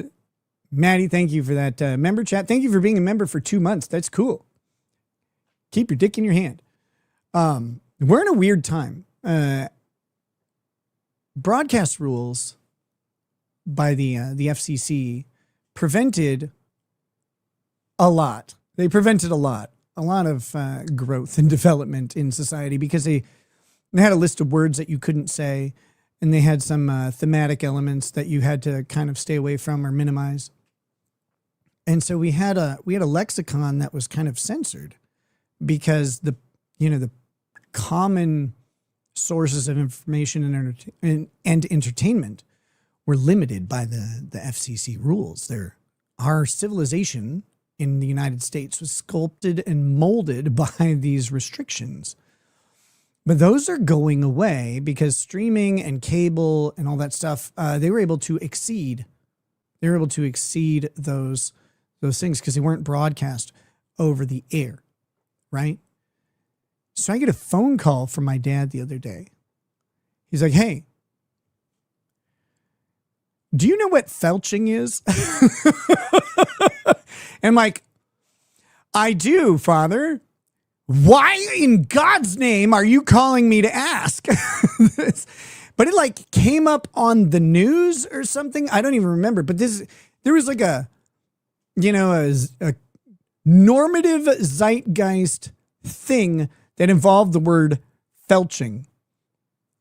Maddie, thank you for that member chat. Thank you for being a member for 2 months. That's cool. Keep your dick in your hand. We're in a weird time. Broadcast rules by the FCC prevented a lot. They prevented a lot of growth and development in society because they had a list of words that you couldn't say, and they had some thematic elements that you had to kind of stay away from or minimize. And so we had a lexicon that was kind of censored because the common sources of information and entertainment were limited by the FCC rules. Our civilization in the United States was sculpted and molded by these restrictions. But those are going away because streaming and cable and all that stuff, they were able to exceed those things because they weren't broadcast over the air, right? So I get a phone call from my dad the other day. He's like, hey, do you know what felching is? And I'm like, I do, Father. Why in God's name are you calling me to ask? But it like came up on the news or something. I don't even remember. But there was like a normative zeitgeist thing that involved the word felching.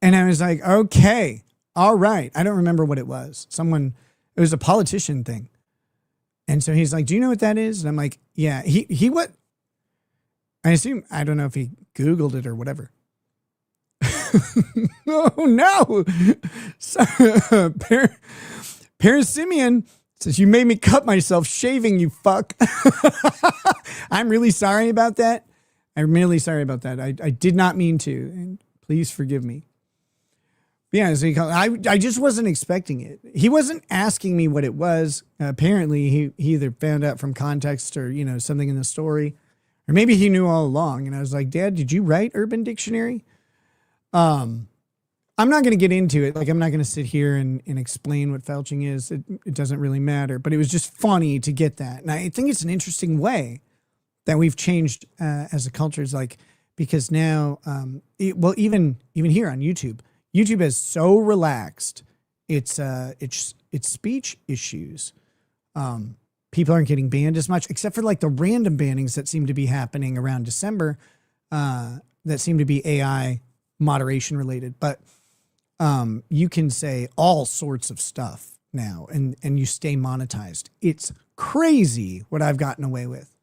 And I was like, okay, all right. I don't remember what it was. It was a politician thing. And so he's like, do you know what that is? And I'm like, yeah, he what? I assume, I don't know if he Googled it or whatever. Oh no. So, Paris Simeon says, you made me cut myself shaving, you fuck. I'm really sorry about that. I'm really sorry about that. I did not mean to, and please forgive me. Yeah, so I just wasn't expecting it. He wasn't asking me what it was. Apparently, he either found out from context or, something in the story. Or maybe he knew all along. And I was like, Dad, did you write Urban Dictionary? I'm not going to get into it. Like, I'm not going to sit here and explain what felching is. It doesn't really matter. But it was just funny to get that. And I think it's an interesting way that we've changed as a culture. Is like, because now, even here on YouTube has so relaxed its speech issues. People aren't getting banned as much, except for like the random bannings that seem to be happening around December, that seem to be AI moderation related. But you can say all sorts of stuff now, and you stay monetized. It's crazy what I've gotten away with.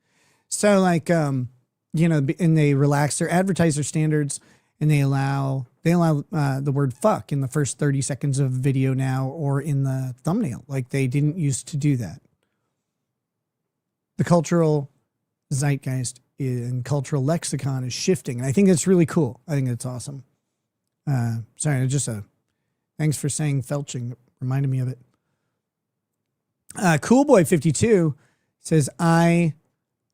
So like, and they relax their advertiser standards, and they allow the word fuck in the first 30 seconds of video now, or in the thumbnail. Like they didn't used to do that. The cultural zeitgeist and cultural lexicon is shifting. And I think that's really cool. I think that's awesome. Sorry, thanks for saying felching. Reminded me of it. Coolboy52 says, I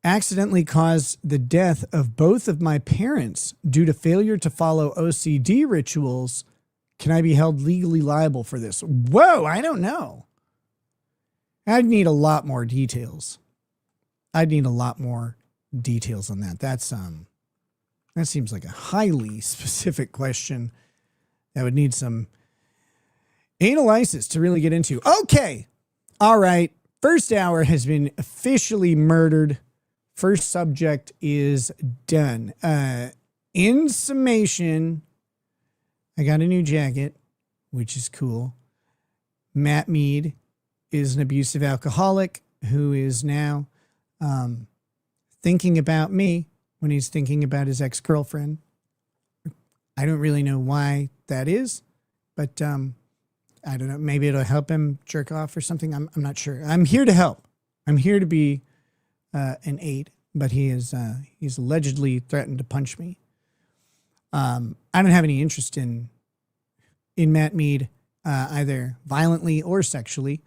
accidentally caused the death of both of my parents due to failure to follow OCD rituals. Can I be held legally liable for this? Whoa, I don't know. I'd need a lot more details. On that. That seems like a highly specific question that would need some analysis to really get into. Okay. All right. First hour has been officially murdered. First subject is done. In summation, I got a new jacket, which is cool. Matt Mead is an abusive alcoholic who is now thinking about me when he's thinking about his ex-girlfriend. I don't really know why that is, but I don't know. Maybe it'll help him jerk off or something. I'm not sure. I'm here to help. I'm here to be an aid, but he's allegedly threatened to punch me. I don't have any interest in Matt Mead, either violently or sexually.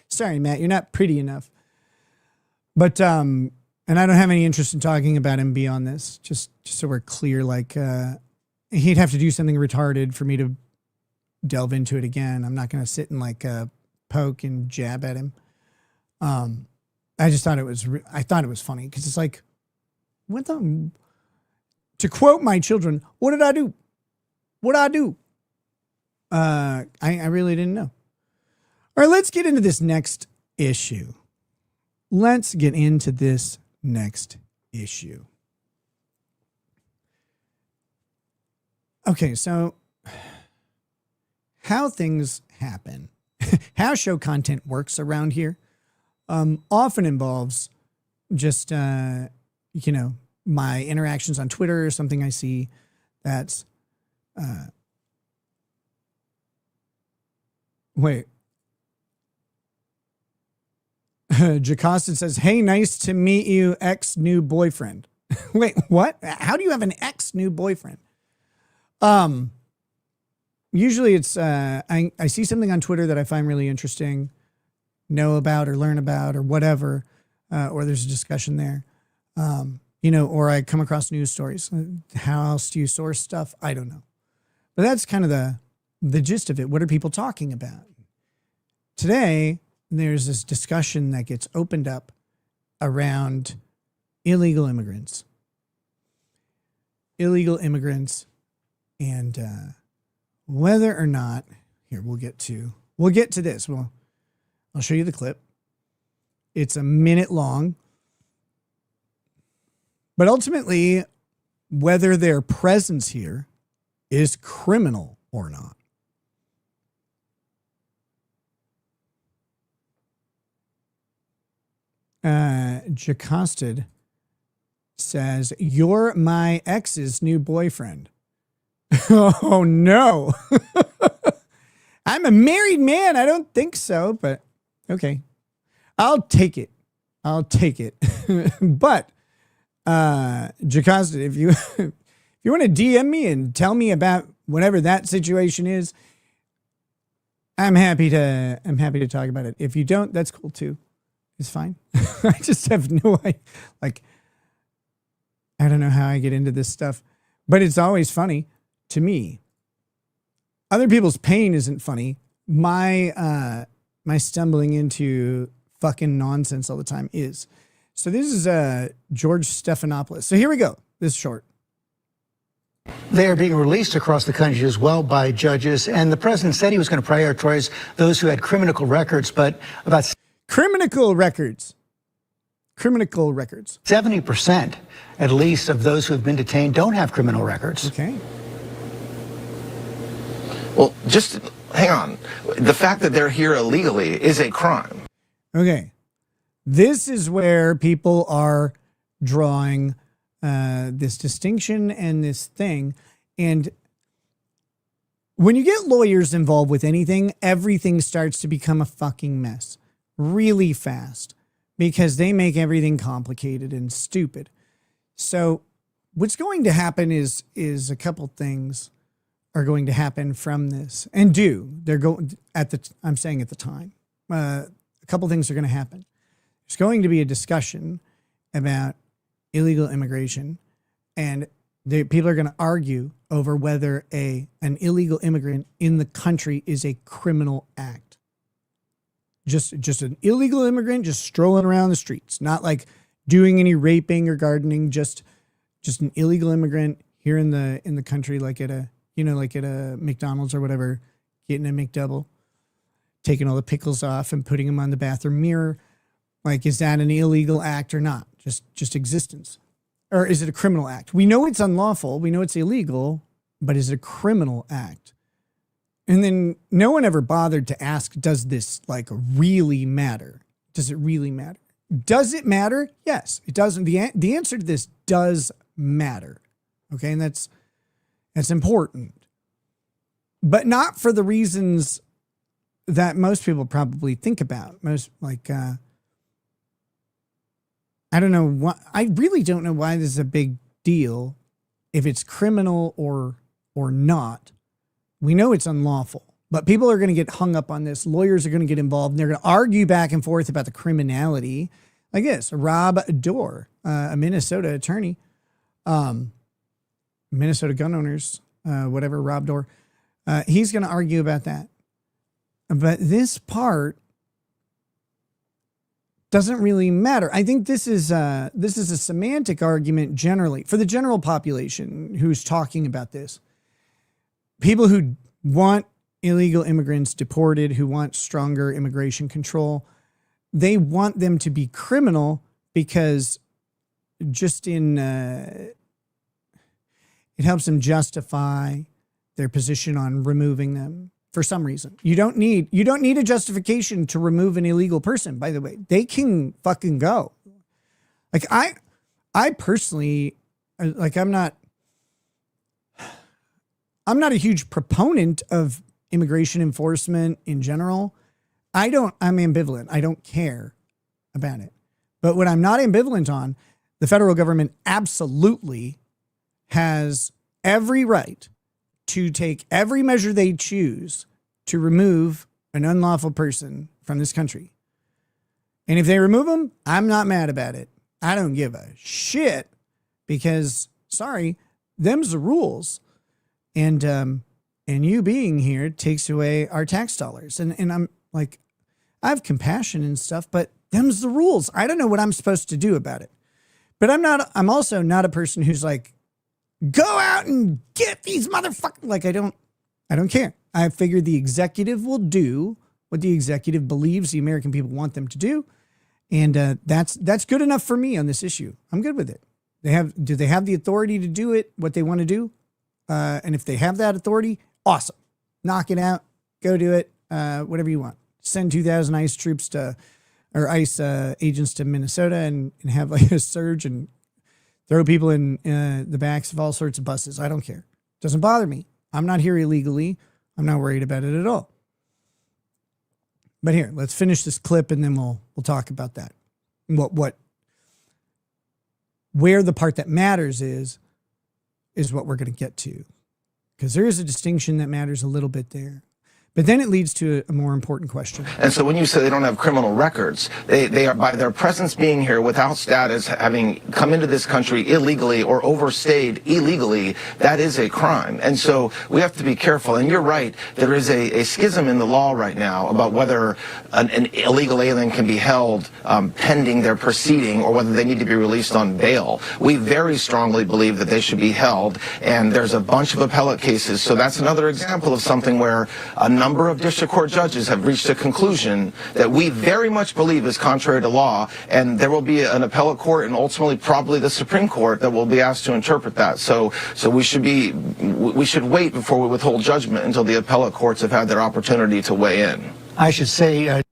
Sorry, Matt, you're not pretty enough. But and I don't have any interest in talking about him beyond this. Just so we're clear, like he'd have to do something retarded for me to delve into it again. I'm not going to sit and like poke and jab at him. I just thought it was, I thought it was funny because it's like, what the, to quote my children, what did I do? What I do? I really didn't know. All right, let's get into this next issue. Let's get into this next issue. Okay, so how things happen, how show content works around here, often involves just, you know, my interactions on Twitter or something I see that's, wait. Jacostin says, hey, nice to meet you, ex-new boyfriend. Wait, what? How do you have an ex-new boyfriend? Usually it's, I see something on Twitter that I find really interesting, know about or learn about or whatever, or there's a discussion there, you know, or I come across news stories. How else do you source stuff? I don't know. But that's kind of the gist of it. What are people talking about? Today, there's this discussion that gets opened up around illegal immigrants. Illegal immigrants and whether or not, here, we'll get to this. Well, I'll show you the clip. It's a minute long. But ultimately, whether their presence here is criminal or not. Jacosted says, you're my ex's new boyfriend. Oh, no. I'm a married man. I don't think so, but okay. I'll take it. But, Jacosted, if you want to DM me and tell me about whatever that situation is, I'm happy to talk about it. If you don't, that's cool too. It's fine. I just have no idea. Like, I don't know how I get into this stuff, but it's always funny to me. Other people's pain isn't funny. My stumbling into fucking nonsense all the time is. So this is George Stephanopoulos. So here we go. This is short. They are being released across the country as well by judges. And the president said he was going to prioritize those who had criminal records, but about criminal records. 70%, at least, of those who have been detained don't have criminal records. Okay. Well, just hang on. The fact that they're here illegally is a crime. Okay. This is where people are drawing this distinction and this thing. And when you get lawyers involved with anything, everything starts to become a fucking mess really fast because they make everything complicated and stupid. So what's going to happen is a couple things are going to happen from this and they're going I'm saying at the time, a couple things are going to happen. There's going to be a discussion about illegal immigration and people are going to argue over whether an illegal immigrant in the country is a criminal act. Just an illegal immigrant just strolling around the streets, not like doing any raping or gardening, just an illegal immigrant here in the country, like at a McDonald's or whatever, getting a McDouble, taking all the pickles off and putting them on the bathroom mirror. Like, is that an illegal act or not? Just existence. Or is it a criminal act? We know it's unlawful. We know it's illegal, but is it a criminal act? And then no one ever bothered to ask, does this like really matter? Does it really matter? Does it matter? Yes, it doesn't. The answer to this does matter. Okay. And that's important, but not for the reasons that most people probably think about. Most like, I don't know what, I really don't know why this is a big deal. If it's criminal or not. We know it's unlawful, but people are going to get hung up on this. Lawyers are going to get involved and they're going to argue back and forth about the criminality. Like this, Rob Dorr, a Minnesota attorney, Minnesota gun owners, whatever, Rob Dorr, he's going to argue about that. But this part doesn't really matter. I think this is a semantic argument generally for the general population who's talking about this. People who want illegal immigrants deported, who want stronger immigration control, they want them to be criminal because just it helps them justify their position on removing them for some reason. You don't need a justification to remove an illegal person, by the way. They can fucking go. Like I personally, like I'm not a huge proponent of immigration enforcement in general. I'm ambivalent. I don't care about it. But what I'm not ambivalent on, the federal government absolutely has every right to take every measure they choose to remove an unlawful person from this country. And if they remove them, I'm not mad about it. I don't give a shit because, sorry, them's the rules. And you being here takes away our tax dollars. And I'm like, I have compassion and stuff, but them's the rules. I don't know what I'm supposed to do about it. But I'm also not a person who's like, go out and get these motherfuckers. Like, I don't care. I figured the executive will do what the executive believes the American people want them to do. And that's good enough for me on this issue. I'm good with it. Do they have the authority to do it, what they want to do? And if they have that authority, awesome. Knock it out. Go do it. Whatever you want. Send 2,000 ICE troops ICE agents to Minnesota and have like a surge and throw people in the backs of all sorts of buses. I don't care. Doesn't bother me. I'm not here illegally. I'm not worried about it at all. But here, let's finish this clip and then we'll talk about that. Where the part that matters is what we're going to get to. Because there is a distinction that matters a little bit there. But then it leads to a more important question. And so when you say they don't have criminal records, they are, by their presence being here without status, having come into this country illegally or overstayed illegally, that is a crime. And so we have to be careful. And you're right, there is a schism in the law right now about whether an illegal alien can be held pending their proceeding or whether they need to be released on bail. We very strongly believe that they should be held. And there's a bunch of appellate cases. So that's another example of something where a number of district court judges have reached a conclusion that we very much believe is contrary to law, and there will be an appellate court and ultimately probably the Supreme Court that will be asked to interpret that. So we should wait before we withhold judgment until the appellate courts have had their opportunity to weigh in. I should say.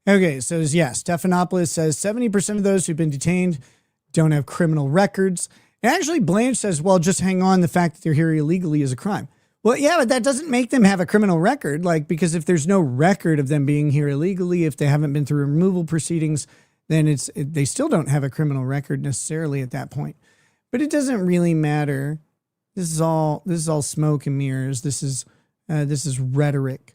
Okay, so Stephanopoulos says 70% of those who've been detained don't have criminal records. And actually, Blanche says, well, just hang on. The fact that they're here illegally is a crime. Well, yeah, but that doesn't make them have a criminal record. Like, because if there's no record of them being here illegally, if they haven't been through removal proceedings, then they still don't have a criminal record necessarily at that point. But it doesn't really matter. This is all smoke and mirrors. This is rhetoric.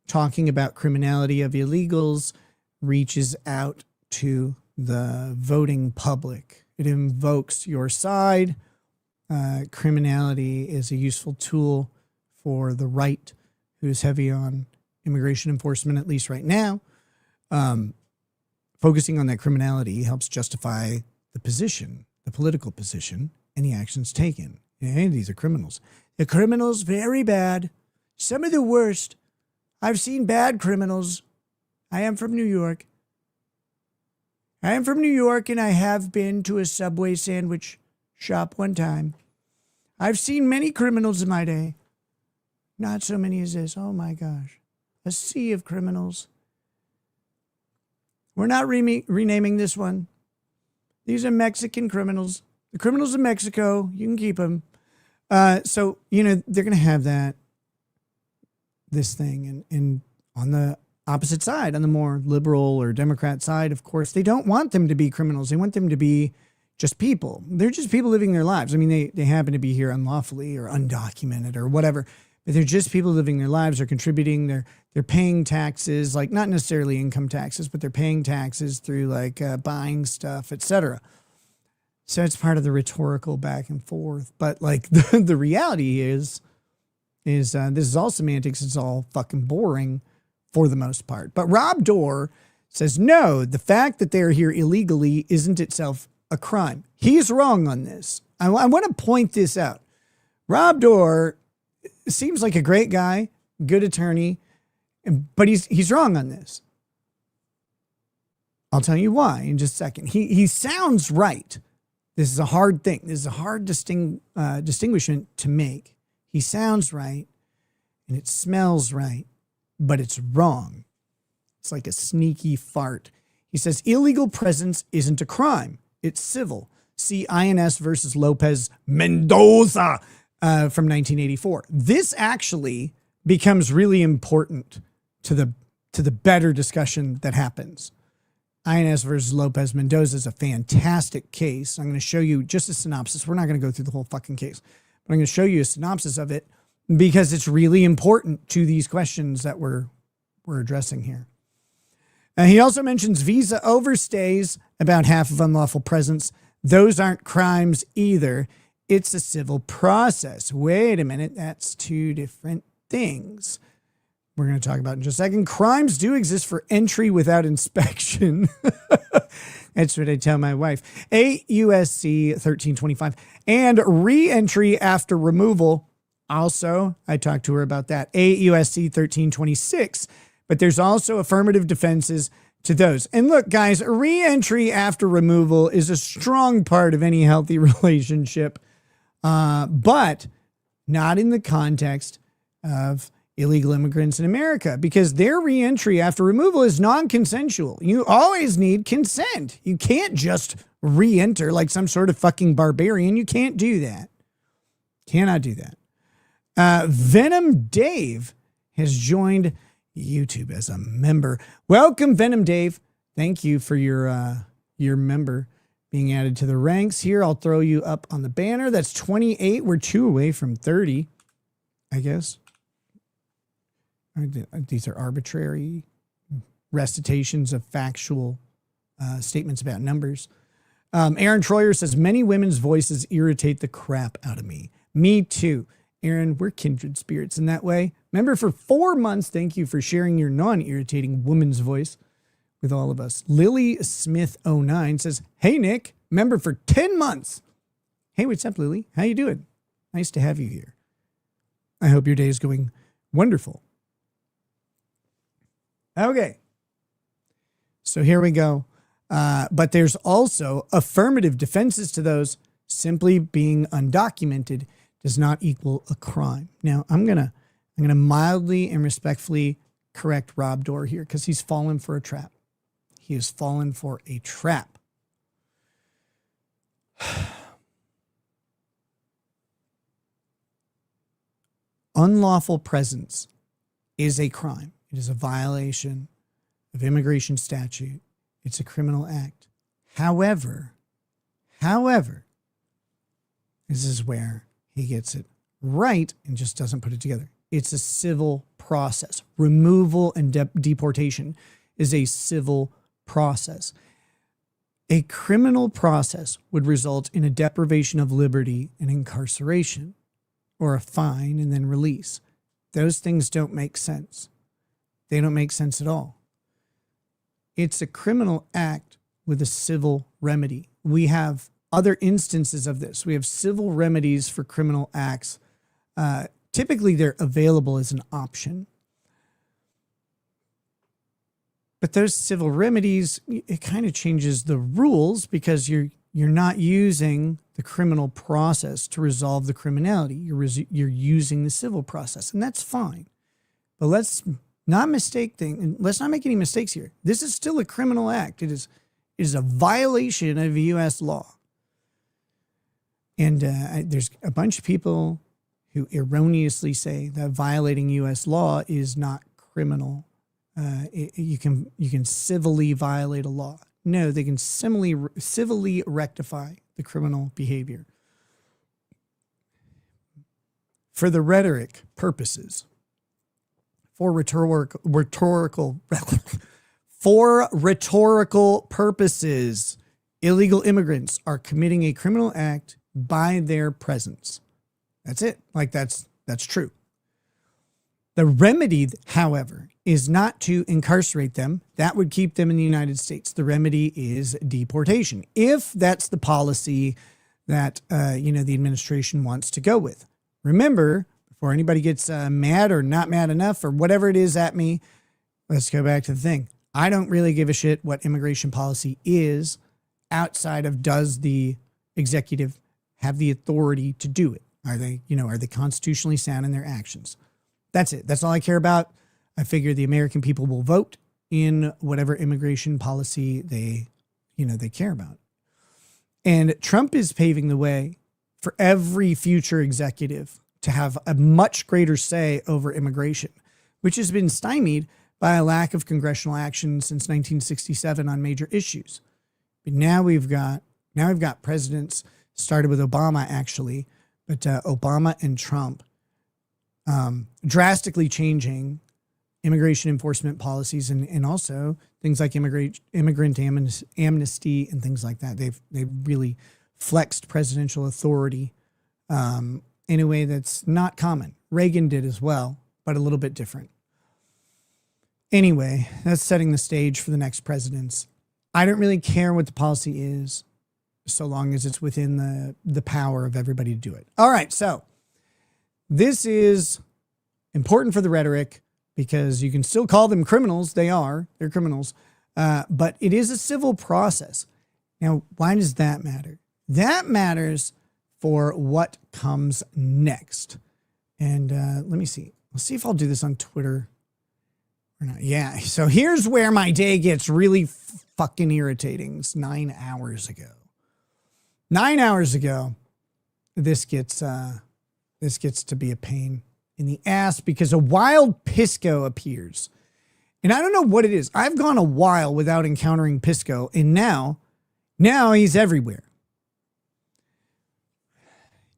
Talking about criminality of illegals reaches out to the voting public. It invokes your side. Criminality is a useful tool for the right, who is heavy on immigration enforcement, at least right now. Focusing on that criminality helps justify the position, the political position, and the actions taken. Hey, these are criminals. The criminals, very bad. Some of the worst. I've seen bad criminals. I am from New York. And I have been to a Subway sandwich shop one time. I've seen many criminals in my day. Not so many as this. Oh my gosh. A sea of criminals. We're not renaming this one. These are Mexican criminals. The criminals of Mexico. You can keep them. So, they're going to have this thing. And on the opposite side, on the more liberal or Democrat side, of course, they don't want them to be criminals. They want them to be just people. They're just people living their lives. I mean, they happen to be here unlawfully or undocumented or whatever, but they're just people living their lives. They're contributing. They're paying taxes, like not necessarily income taxes, but they're paying taxes through like buying stuff, etc. So it's part of the rhetorical back and forth. But like the reality is this is all semantics. It's all fucking boring for the most part. But Rob Dorr says, no, the fact that they are here illegally isn't itself a crime. He's wrong on this. I want to point this out. Rob Dorr seems like a great guy, good attorney, but he's wrong on this. I'll tell you why in just a second. He sounds right. This is a hard thing. This is a hard distinguishment to make. He sounds right, and it smells right, but it's wrong. It's like a sneaky fart. He says, illegal presence isn't a crime. It's civil. See INS versus Lopez Mendoza from 1984. This actually becomes really important to the better discussion that happens. INS versus Lopez Mendoza is a fantastic case. I'm going to show you just a synopsis. We're not going to go through the whole fucking case, but I'm going to show you a synopsis of it because it's really important to these questions that we're addressing here. He also mentions visa overstays, about half of unlawful presence. Those aren't crimes either. It's a civil process. Wait a minute. That's two different things. We're going to talk about in just a second. Crimes do exist for entry without inspection. That's what I tell my wife. 8 USC 1325. And re-entry after removal. Also, I talked to her about that. 8 USC 1326. But there's also affirmative defenses to those. And look, guys, re-entry after removal is a strong part of any healthy relationship, but not in the context of illegal immigrants in America, because their re-entry after removal is non-consensual. You always need consent. You can't just re-enter like some sort of fucking barbarian. You can't do that. Cannot do that. Venom Dave has joined YouTube as a member. Welcome, Venom Dave. Thank you for your member being added to the ranks here. I'll throw you up on the banner. That's 28. We're 2 away from 30, I guess. These are arbitrary recitations of factual statements about numbers. Aaron Troyer says, many women's voices irritate the crap out of me. Me too. Aaron, we're kindred spirits in that way. Member for 4 months. Thank you for sharing your non-irritating woman's voice with all of us. Lily Smith 09 says, hey, Nick, member for 10 months. Hey, what's up, Lily? How you doing? Nice to have you here. I hope your day is going wonderful. Okay. So here we go. But there's also affirmative defenses to those. Simply being undocumented does not equal a crime. Now, I'm gonna mildly and respectfully correct Rob Dorr here because he's fallen for a trap. He has fallen for a trap. Unlawful presence is a crime. It is a violation of immigration statute. It's a criminal act. However, this is where he gets it right and just doesn't put it together. It's a civil process. Removal and deportation is a civil process. A criminal process would result in a deprivation of liberty and incarceration, or a fine and then release. Those things don't make sense. They don't make sense at all. It's a criminal act with a civil remedy. We have other instances of this. We have civil remedies for criminal acts. Typically, they're available as an option. But those civil remedies, it kind of changes the rules because you're not using the criminal process to resolve the criminality. You're using the civil process, and that's fine. But let's not mistake things. Let's not make any mistakes here. This is still a criminal act. It is a violation of U.S. law. And there's a bunch of people who erroneously say that violating U.S. law is not criminal. You can civilly violate a law. No, they can civilly rectify the criminal behavior. For the rhetoric purposes, for rhetorical purposes, illegal immigrants are committing a criminal act by their presence. That's it. Like that's true. The remedy, however, is not to incarcerate them. That would keep them in the United States. The remedy is deportation, if that's the policy that the administration wants to go with. Remember, before anybody gets mad or not mad enough or whatever it is at me, let's go back to the thing. I don't really give a shit what immigration policy is outside of, does the executive have the authority to do it? Are they constitutionally sound in their actions? That's it. That's all I care about. I figure the American people will vote in whatever immigration policy they care about. And Trump is paving the way for every future executive to have a much greater say over immigration, which has been stymied by a lack of congressional action since 1967 on major issues. But now we've got presidents, started with Obama actually, but Obama and Trump drastically changing immigration enforcement policies and also things like immigrant amnesty and things like that. They've really flexed presidential authority in a way that's not common. Reagan did as well, but a little bit different. Anyway, that's setting the stage for the next presidents. I don't really care what the policy is, so long as it's within the power of everybody to do it. All right, so this is important for the rhetoric because you can still call them criminals. They're criminals, but it is a civil process. Now, why does that matter? That matters for what comes next. And let me see. Let's see if I'll do this on Twitter or not. Yeah, so here's where my day gets really fucking irritating. It's 9 hours ago. 9 hours ago, this gets to be a pain in the ass because a wild Pisco appears. And I don't know what it is. I've gone a while without encountering Pisco, and now he's everywhere.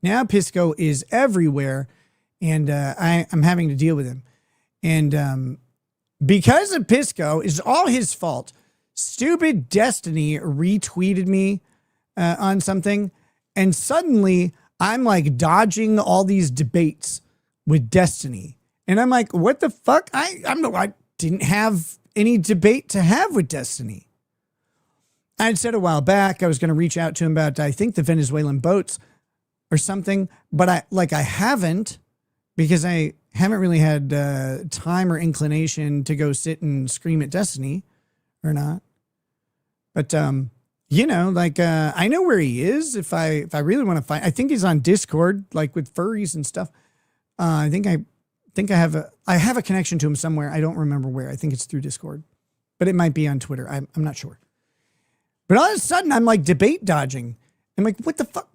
Now Pisco is everywhere, and I'm having to deal with him. And because of Pisco, it's all his fault. Stupid Destiny retweeted me on something, and suddenly I'm like dodging all these debates with Destiny. And I'm like, what the fuck? I didn't have any debate to have with Destiny. I'd said a while back I was going to reach out to him about, I think, the Venezuelan boats or something, but I haven't, because I haven't really had time or inclination to go sit and scream at Destiny or not. But, I know where he is if I really want to find. I think he's on Discord, like with furries and stuff. I think I have a connection to him somewhere. I don't remember where. I think it's through Discord, but it might be on Twitter. I'm not sure. But all of a sudden I'm like debate dodging. I'm like, what the fuck?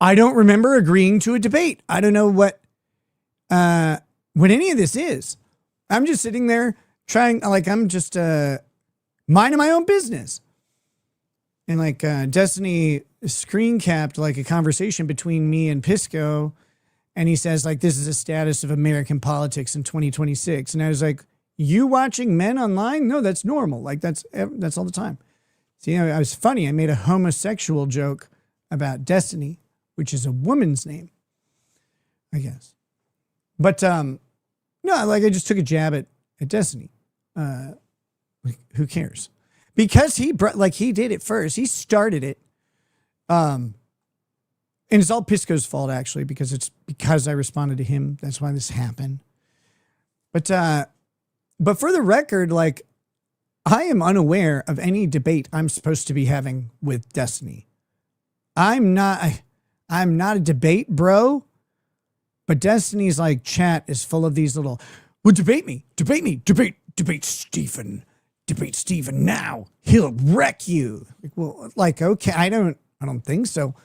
I don't remember agreeing to a debate. I don't know what any of this is. I'm just sitting there trying, like, I'm just minding my own business. And like Destiny screen capped like a conversation between me and Pisco. And he says, like, this is the status of American politics in 2026. And I was like, you watching men online? No, that's normal. Like, that's all the time. See, I was funny. I made a homosexual joke about Destiny, which is a woman's name, I guess. But no, like, I just took a jab at Destiny. Who cares? Because he did it first. He started it. And it's all Pisco's fault, actually, because I responded to him. That's why this happened. But for the record, like, I am unaware of any debate I'm supposed to be having with Destiny. I'm not a debate bro, but Destiny's like chat is full of these little, well, debate Stephen now. He'll wreck you. Like, well, like, okay, I don't think so.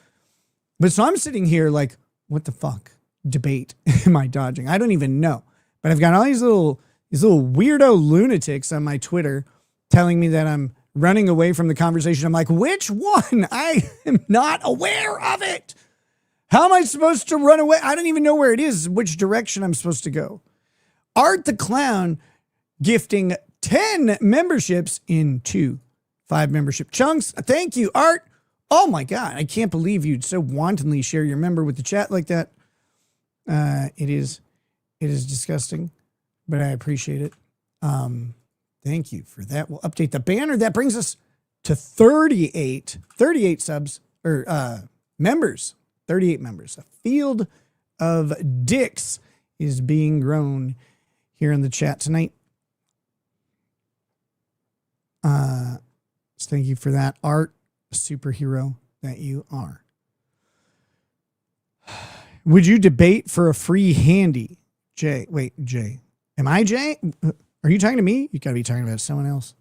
But so I'm sitting here like, what the fuck debate am I dodging? I don't even know. But I've got all these little weirdo lunatics on my Twitter telling me that I'm running away from the conversation. I'm like, which one? I am not aware of it. How am I supposed to run away? I don't even know where it is, which direction I'm supposed to go. Art the Clown gifting 10 memberships in 2 5-membership chunks. Thank you, Art. Oh my God, I can't believe you'd so wantonly share your member with the chat like that. It It is disgusting, but I appreciate it. Thank you for that. We'll update the banner. That brings us to 38 subs or members, 38 members. A field of dicks is being grown here in the chat tonight. So thank you for that, Art, superhero that you are. Would you debate for a free handy? Jay, wait, Jay. Am I Jay? Are you talking to me? You gotta be talking about someone else.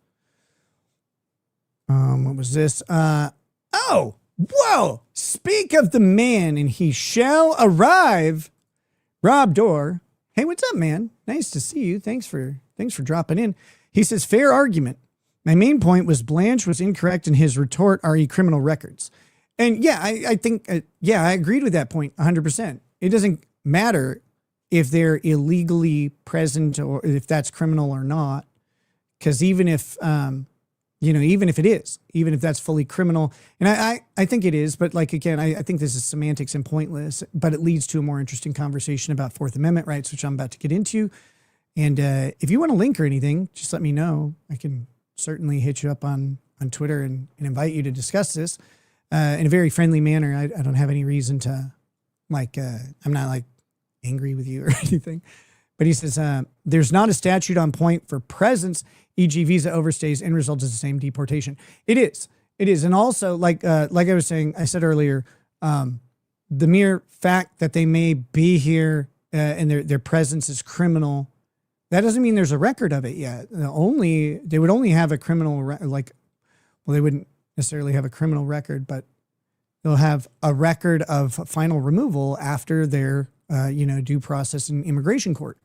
What was this? Oh, whoa! Speak of the man, and he shall arrive. Rob Dorr. Hey, what's up, man? Nice to see you. Thanks for dropping in. He says, fair argument. My main point was Blanche was incorrect in his retort, re criminal records. And yeah, I think, I agreed with that point 100%. It doesn't matter if they're illegally present or if that's criminal or not. Because even if, even if that's fully criminal, and I think it is, but like, again, I think this is semantics and pointless, but it leads to a more interesting conversation about Fourth Amendment rights, which I'm about to get into. And if you want a link or anything, just let me know. I can certainly hit you up on Twitter and invite you to discuss this in a very friendly manner. I don't have any reason to I'm not like angry with you or anything, but he says, there's not a statute on point for presence, e.g. visa overstays and results in the same deportation. It is. And also like I was saying, I said earlier, the mere fact that they may be here and their presence is criminal, that doesn't mean there's a record of it yet. They would only have a criminal they wouldn't necessarily have a criminal record, but they'll have a record of final removal after their due process in immigration court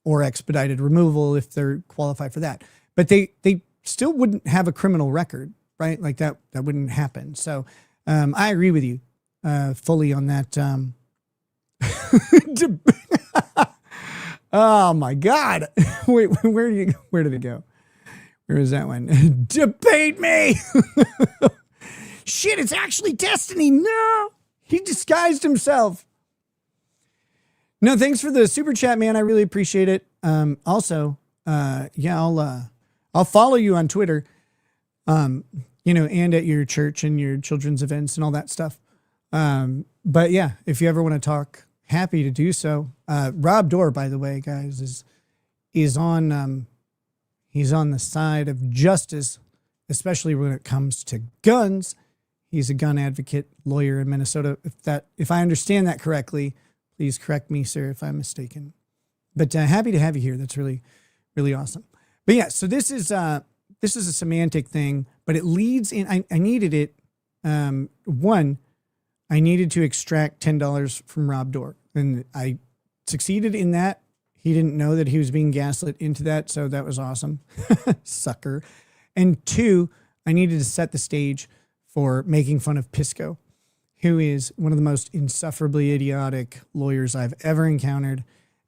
or expedited removal if they're qualified for that. But they still wouldn't have a criminal record, right? Like that wouldn't happen. So I agree with you fully on that. Oh my God. Wait, where did it go? Where is that one? Debate me. Shit, it's actually Destiny. No, he disguised himself. No, thanks for the super chat, man. I really appreciate it. Also, I'll follow you on Twitter, and at your church and your children's events and all that stuff. But yeah, if you ever want to talk, happy to do so. Rob Dorr, by the way, guys, is on he's on the side of justice, especially when it comes to guns. He's a gun advocate lawyer in Minnesota. If I understand that correctly, please correct me, sir, if I'm mistaken. But happy to have you here. That's really, really awesome. But yeah, so this is a semantic thing, but it leads in. I needed it. One, I needed to extract $10 from Rob Dorr, and I succeeded in that. He didn't know that he was being gaslit into that, so that was awesome. Sucker. And two, I needed to set the stage for making fun of Pisco, who is one of the most insufferably idiotic lawyers I've ever encountered.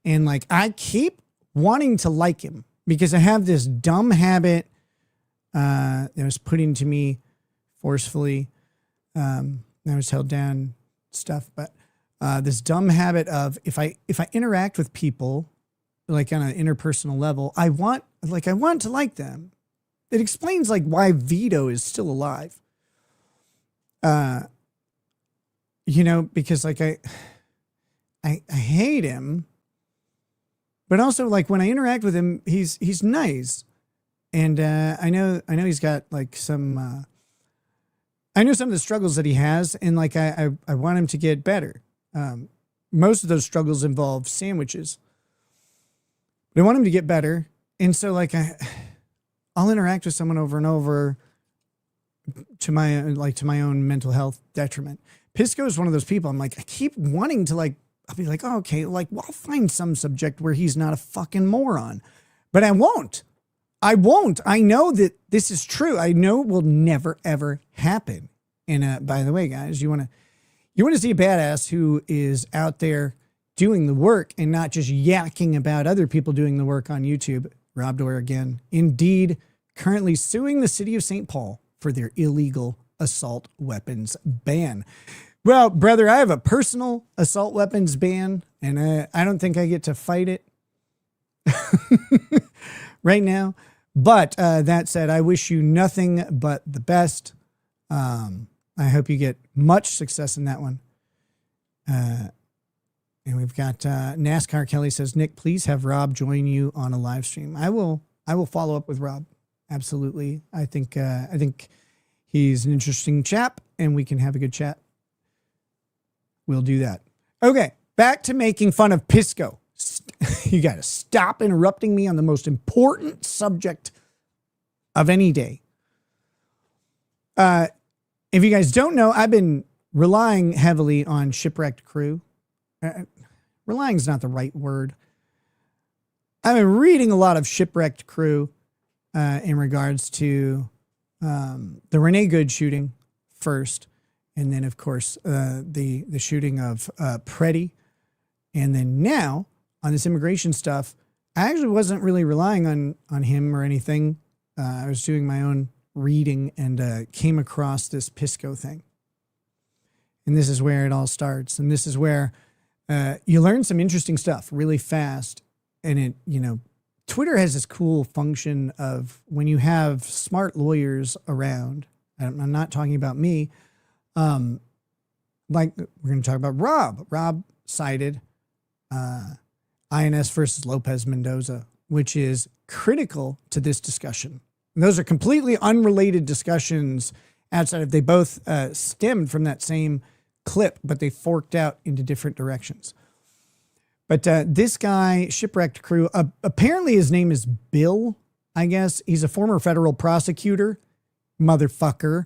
And I keep wanting to like him because I have this dumb habit that was put into me forcefully. I was held down stuff, but this dumb habit of if I interact with people on an interpersonal level, I want to like them. It explains why Vito is still alive. Because I hate him, but also when I interact with him, he's nice. And I know he's got some I know some of the struggles that he has, and I want him to get better. Most of those struggles involve sandwiches. But I want him to get better. And so I'll interact with someone over and over to my own mental health detriment. Pisco is one of those people. I'm I keep wanting to I'll be oh, okay, I'll find some subject where he's not a fucking moron, but I won't. I know that this is true. I know it will never, ever happen. And by the way, guys, you want to see a badass who is out there doing the work and not just yakking about other people doing the work on YouTube. Rob Dorr again. Indeed, currently suing the city of St. Paul for their illegal assault weapons ban. Well, brother, I have a personal assault weapons ban, and I don't think I get to fight it right now. But that said, I wish you nothing but the best. I hope you get much success in that one. And we've got NASCAR Kelly says, Nick, please have Rob join you on a live stream. I will follow up with Rob. Absolutely. I think he's an interesting chap, and we can have a good chat. We'll do that. Okay, back to making fun of Pisco. You got to stop interrupting me on the most important subject of any day. If you guys don't know, I've been relying heavily on Shipwrecked Crew. Relying is not the right word. I've been reading a lot of Shipwrecked Crew in regards to the Renee Good shooting first. And then, of course, the shooting of Preddy. And then now, on this immigration stuff, I actually wasn't really relying on him or anything. I was doing my own reading and came across this Pisco thing. And this is where it all starts. And this is where you learn some interesting stuff really fast. And it, Twitter has this cool function of when you have smart lawyers around, I'm not talking about me, like we're going to talk about Rob. Rob cited INS versus Lopez Mendoza, which is critical to this discussion. And those are completely unrelated discussions outside of they both stemmed from that same clip, but they forked out into different directions. But this guy, Shipwrecked Crew, apparently his name is Bill, I guess. He's a former federal prosecutor, motherfucker,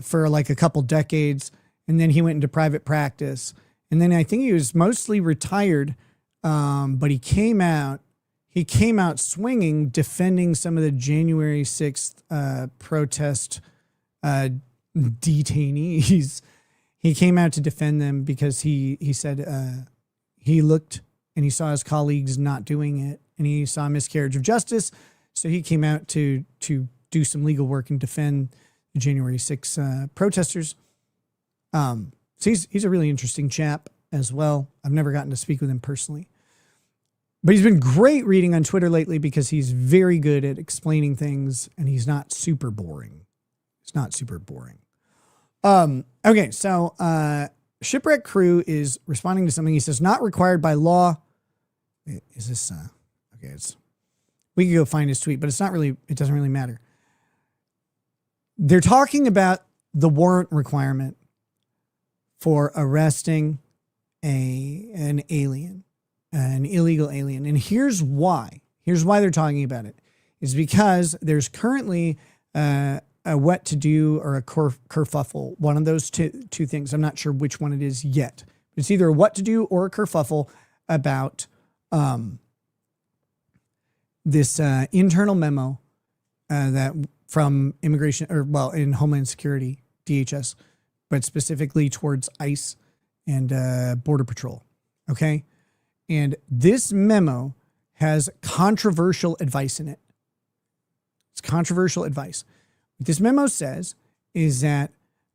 for like a couple decades. And then he went into private practice. And then I think he was mostly retired, but he came out swinging, defending some of the January 6th protest detainees. He came out to defend them because he said he looked and he saw his colleagues not doing it, and he saw a miscarriage of justice. So he came out to do some legal work and defend the January 6th protesters. So he's a really interesting chap as well. I've never gotten to speak with him personally, but he's been great reading on Twitter lately because he's very good at explaining things, and he's not super boring. It's not super boring. Okay, so Shipwreck Crew is responding to something. He says, not required by law. Is this, okay, we can go find his tweet, but it doesn't really matter. They're talking about the warrant requirement for arresting an alien, an illegal alien. And here's why. Here's why they're talking about it. Is because there's currently a what to do or a kerfuffle, one of those two things. I'm not sure which one it is yet. It's either a what to do or a kerfuffle about this internal memo that from immigration in Homeland Security, DHS, but specifically towards ICE and Border Patrol. Okay. And this memo has controversial advice in it. It's controversial advice. What this memo says is that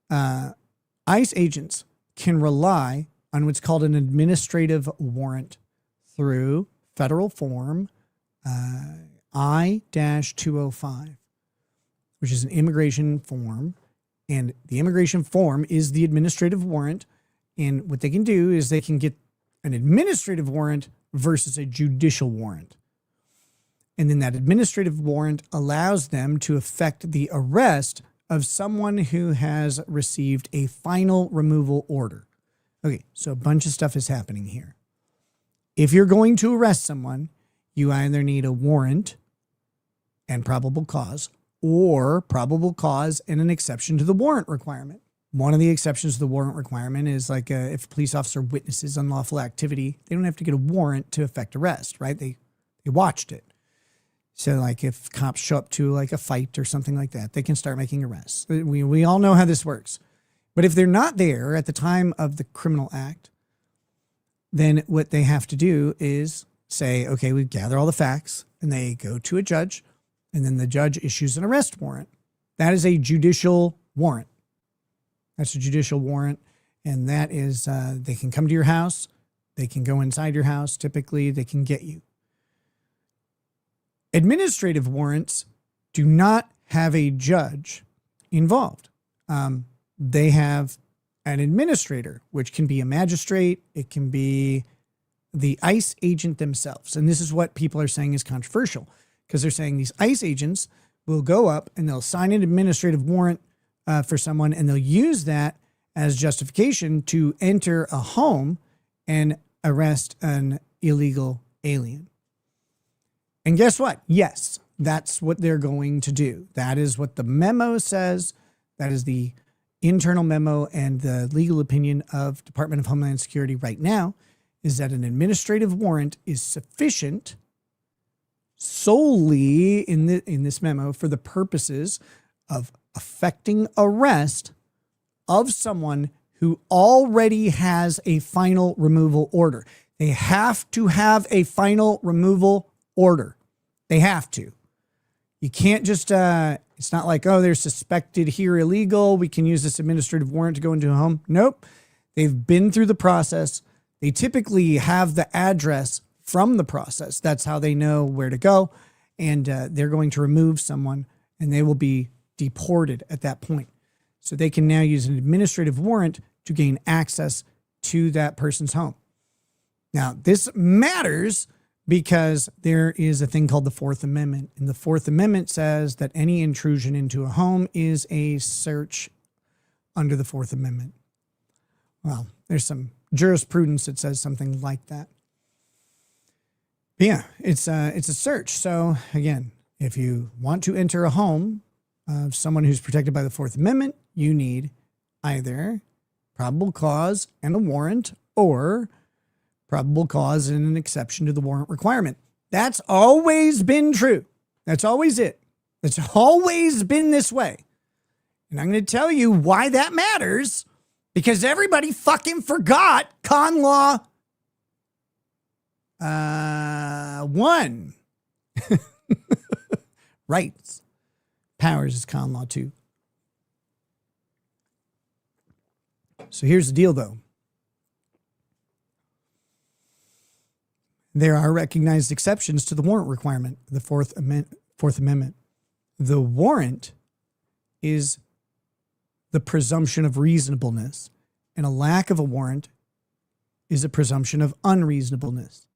ICE agents can rely on what's called an administrative warrant through federal form I-205, which is an immigration form. And the immigration form is the administrative warrant. And what they can do is they can get an administrative warrant versus a judicial warrant. And then that administrative warrant allows them to effect the arrest of someone who has received a final removal order. Okay, so a bunch of stuff is happening here. If you're going to arrest someone, you either need a warrant and probable cause, or probable cause and an exception to the warrant requirement. One of the exceptions to the warrant requirement is like if a police officer witnesses unlawful activity, they don't have to get a warrant to effect arrest, right? They watched it. So like if cops show up to like a fight or something like that, they can start making arrests. We all know how this works. But if they're not there at the time of the criminal act, then what they have to do is say, okay, we gather all the facts, and they go to a judge, and then the judge issues an arrest warrant. That is a judicial warrant. That's a judicial warrant. And that is they can come to your house. They can go inside your house. Typically, they can get you. Administrative warrants do not have a judge involved. They have an administrator, which can be a magistrate. It can be the ICE agent themselves. And this is what people are saying is controversial, because they're saying these ICE agents will go up and they'll sign an administrative warrant for someone, and they'll use that as justification to enter a home and arrest an illegal alien. And guess what? Yes, that's what they're going to do. That is what the memo says. That is the internal memo and the legal opinion of Department of Homeland Security right now, is that an administrative warrant is sufficient solely in this memo for the purposes of effecting arrest of someone who already has a final removal order. They have to have a final removal order. They have to. You can't just, it's not like, oh, they're suspected here illegal, we can use this administrative warrant to go into a home. Nope. They've been through the process. They typically have the address from the process. That's how they know where to go. And they're going to remove someone, and they will be deported at that point. So they can now use an administrative warrant to gain access to that person's home. Now, this matters because there is a thing called the Fourth Amendment. And the Fourth Amendment says that any intrusion into a home is a search under the Fourth Amendment. Well, there's some jurisprudence that says something like that. But yeah, it's a search. So again, if you want to enter a home of someone who's protected by the Fourth Amendment, you need either probable cause and a warrant, or probable cause and an exception to the warrant requirement. That's always been true. That's always it. It's always been this way. And I'm going to tell you why that matters, because everybody fucking forgot con law 1. Rights. Powers is con law 2. So here's the deal, though. There are recognized exceptions to the warrant requirement, the Fourth Amendment. The warrant is the presumption of reasonableness, and a lack of a warrant is a presumption of unreasonableness.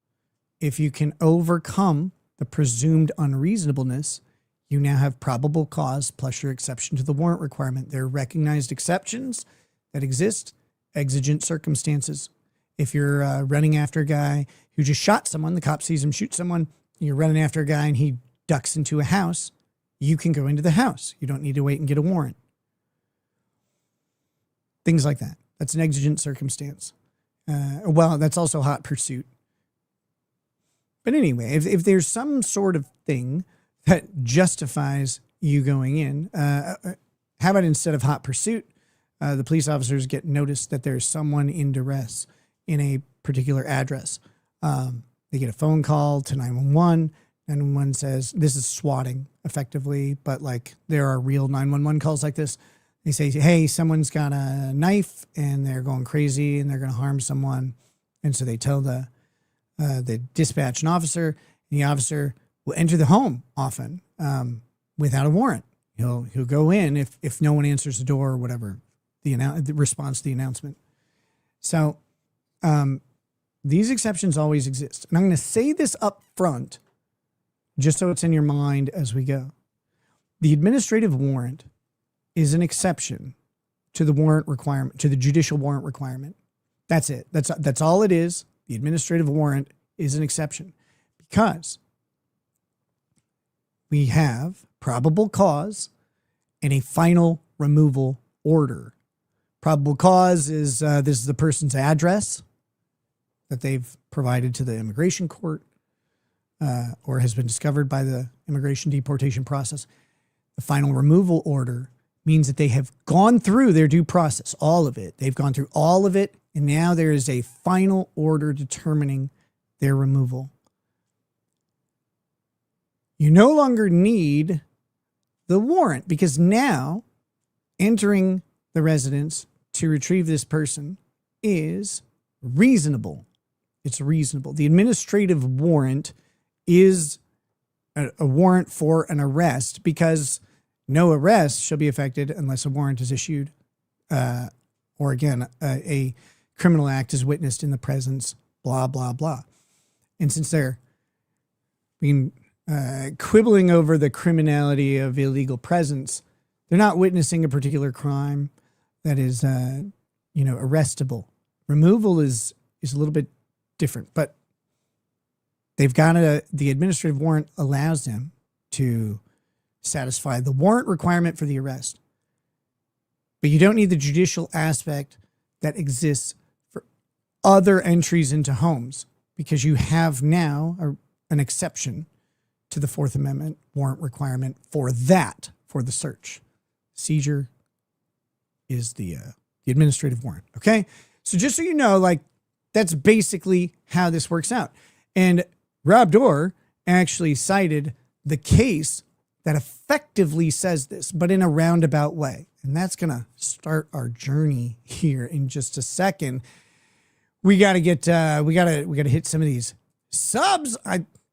If you can overcome the presumed unreasonableness, you now have probable cause plus your exception to the warrant requirement. There are recognized exceptions that exist, exigent circumstances. If you're running after a guy who just shot someone, the cop sees him shoot someone, you're running after a guy and he ducks into a house, you can go into the house. You don't need to wait and get a warrant. Things like that. That's an exigent circumstance. Well, that's also hot pursuit. But anyway, if there's some sort of thing that justifies you going in, how about instead of hot pursuit, the police officers get notice that there's someone in duress in a particular address. They get a phone call to 911. 911 says, this is swatting effectively, but like there are real 911 calls like this. They say, hey, someone's got a knife and they're going crazy and they're going to harm someone. And so they tell the dispatch an officer, and the officer will enter the home often without a warrant. He'll go in if no one answers the door or whatever, the response to the announcement. So these exceptions always exist. And I'm going to say this up front, just so it's in your mind as we go. The administrative warrant is an exception to the warrant requirement, to the judicial warrant requirement. That's it. That's all it is. The administrative warrant is an exception because we have probable cause and a final removal order. Probable cause is this is the person's address that they've provided to the immigration court or has been discovered by the immigration deportation process. The final removal order means that they have gone through their due process, all of it. They've gone through all of it, and now there is a final order determining their removal. You no longer need the warrant because now entering the residence to retrieve this person is reasonable. It's reasonable. The administrative warrant is a warrant for an arrest because no arrest shall be effected unless a warrant is issued, or again, a criminal act is witnessed in the presence, blah, blah, blah. And since they're being quibbling over the criminality of illegal presence, they're not witnessing a particular crime that is, arrestable. Removal is a little bit different, but they've got the administrative warrant allows them to satisfy the warrant requirement for the arrest. But you don't need the judicial aspect that exists for other entries into homes because you have now an exception to the Fourth Amendment warrant requirement for that, for the search. Seizure is the administrative warrant. Okay. So just so you know, like that's basically how this works out. And Rob Dorr actually cited the case that effectively says this, but in a roundabout way. And that's going to start our journey here in just a second. We got to get, we got to hit some of these subs.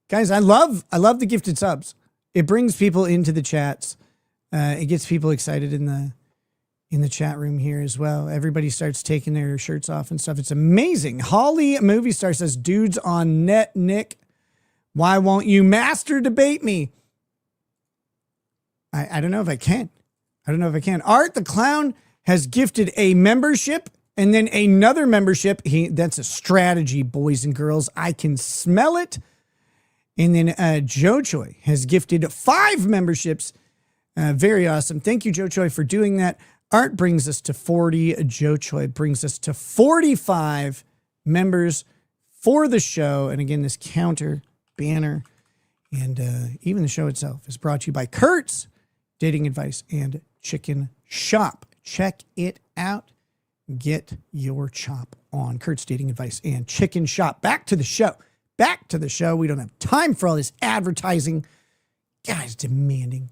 Guys, I love the gifted subs. It brings people into the chats. It gets people excited in the chat room here as well. Everybody starts taking their shirts off and stuff. It's amazing. Holly Movie Star says, dudes on net, Nick, why won't you master debate me? I don't know if I can. Art the Clown has gifted a membership and then another membership. That's a strategy, boys and girls. I can smell it. And then Joe Choi has gifted 5 memberships. Very awesome. Thank you, Joe Choi, for doing that. Art brings us to 40. Joe Choi brings us to 45 members for the show. And again, this counter banner and even the show itself is brought to you by Kurt's Dating Advice and Chicken Shop. Check it out. Get your chop on. Kurt's Dating Advice and Chicken Shop. Back to the show. We don't have time for all this advertising. Guys, demanding.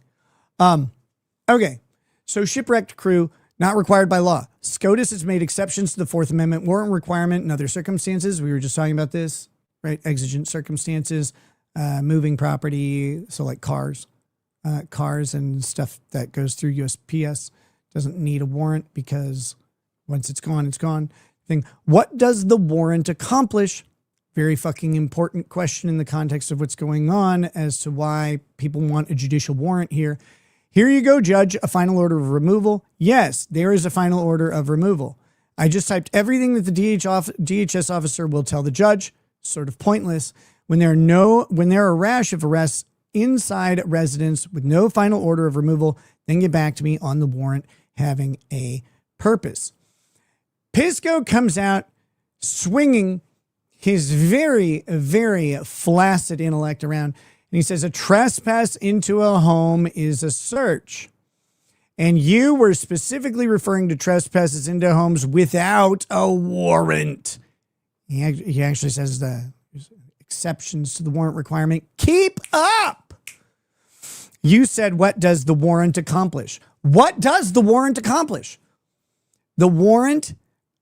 Okay. So shipwrecked crew, not required by law. SCOTUS has made exceptions to the Fourth Amendment warrant requirement in other circumstances. We were just talking about this, right? Exigent circumstances, moving property. So like cars and stuff that goes through USPS doesn't need a warrant because once it's gone, it's gone. What does the warrant accomplish? Very fucking important question in the context of what's going on as to why people want a judicial warrant here. Here you go, Judge, a final order of removal. Yes, there is a final order of removal. I just typed everything that the DHS officer will tell the judge. Sort of pointless. When there are a rash of arrests inside residence with no final order of removal, then get back to me on the warrant having a purpose. Pisco comes out swinging his very, very flaccid intellect around, and he says a trespass into a home is a search. And you were specifically referring to trespasses into homes without a warrant. He actually says the exceptions to the warrant requirement. Keep up. You said, what does the warrant accomplish? What does the warrant accomplish? The warrant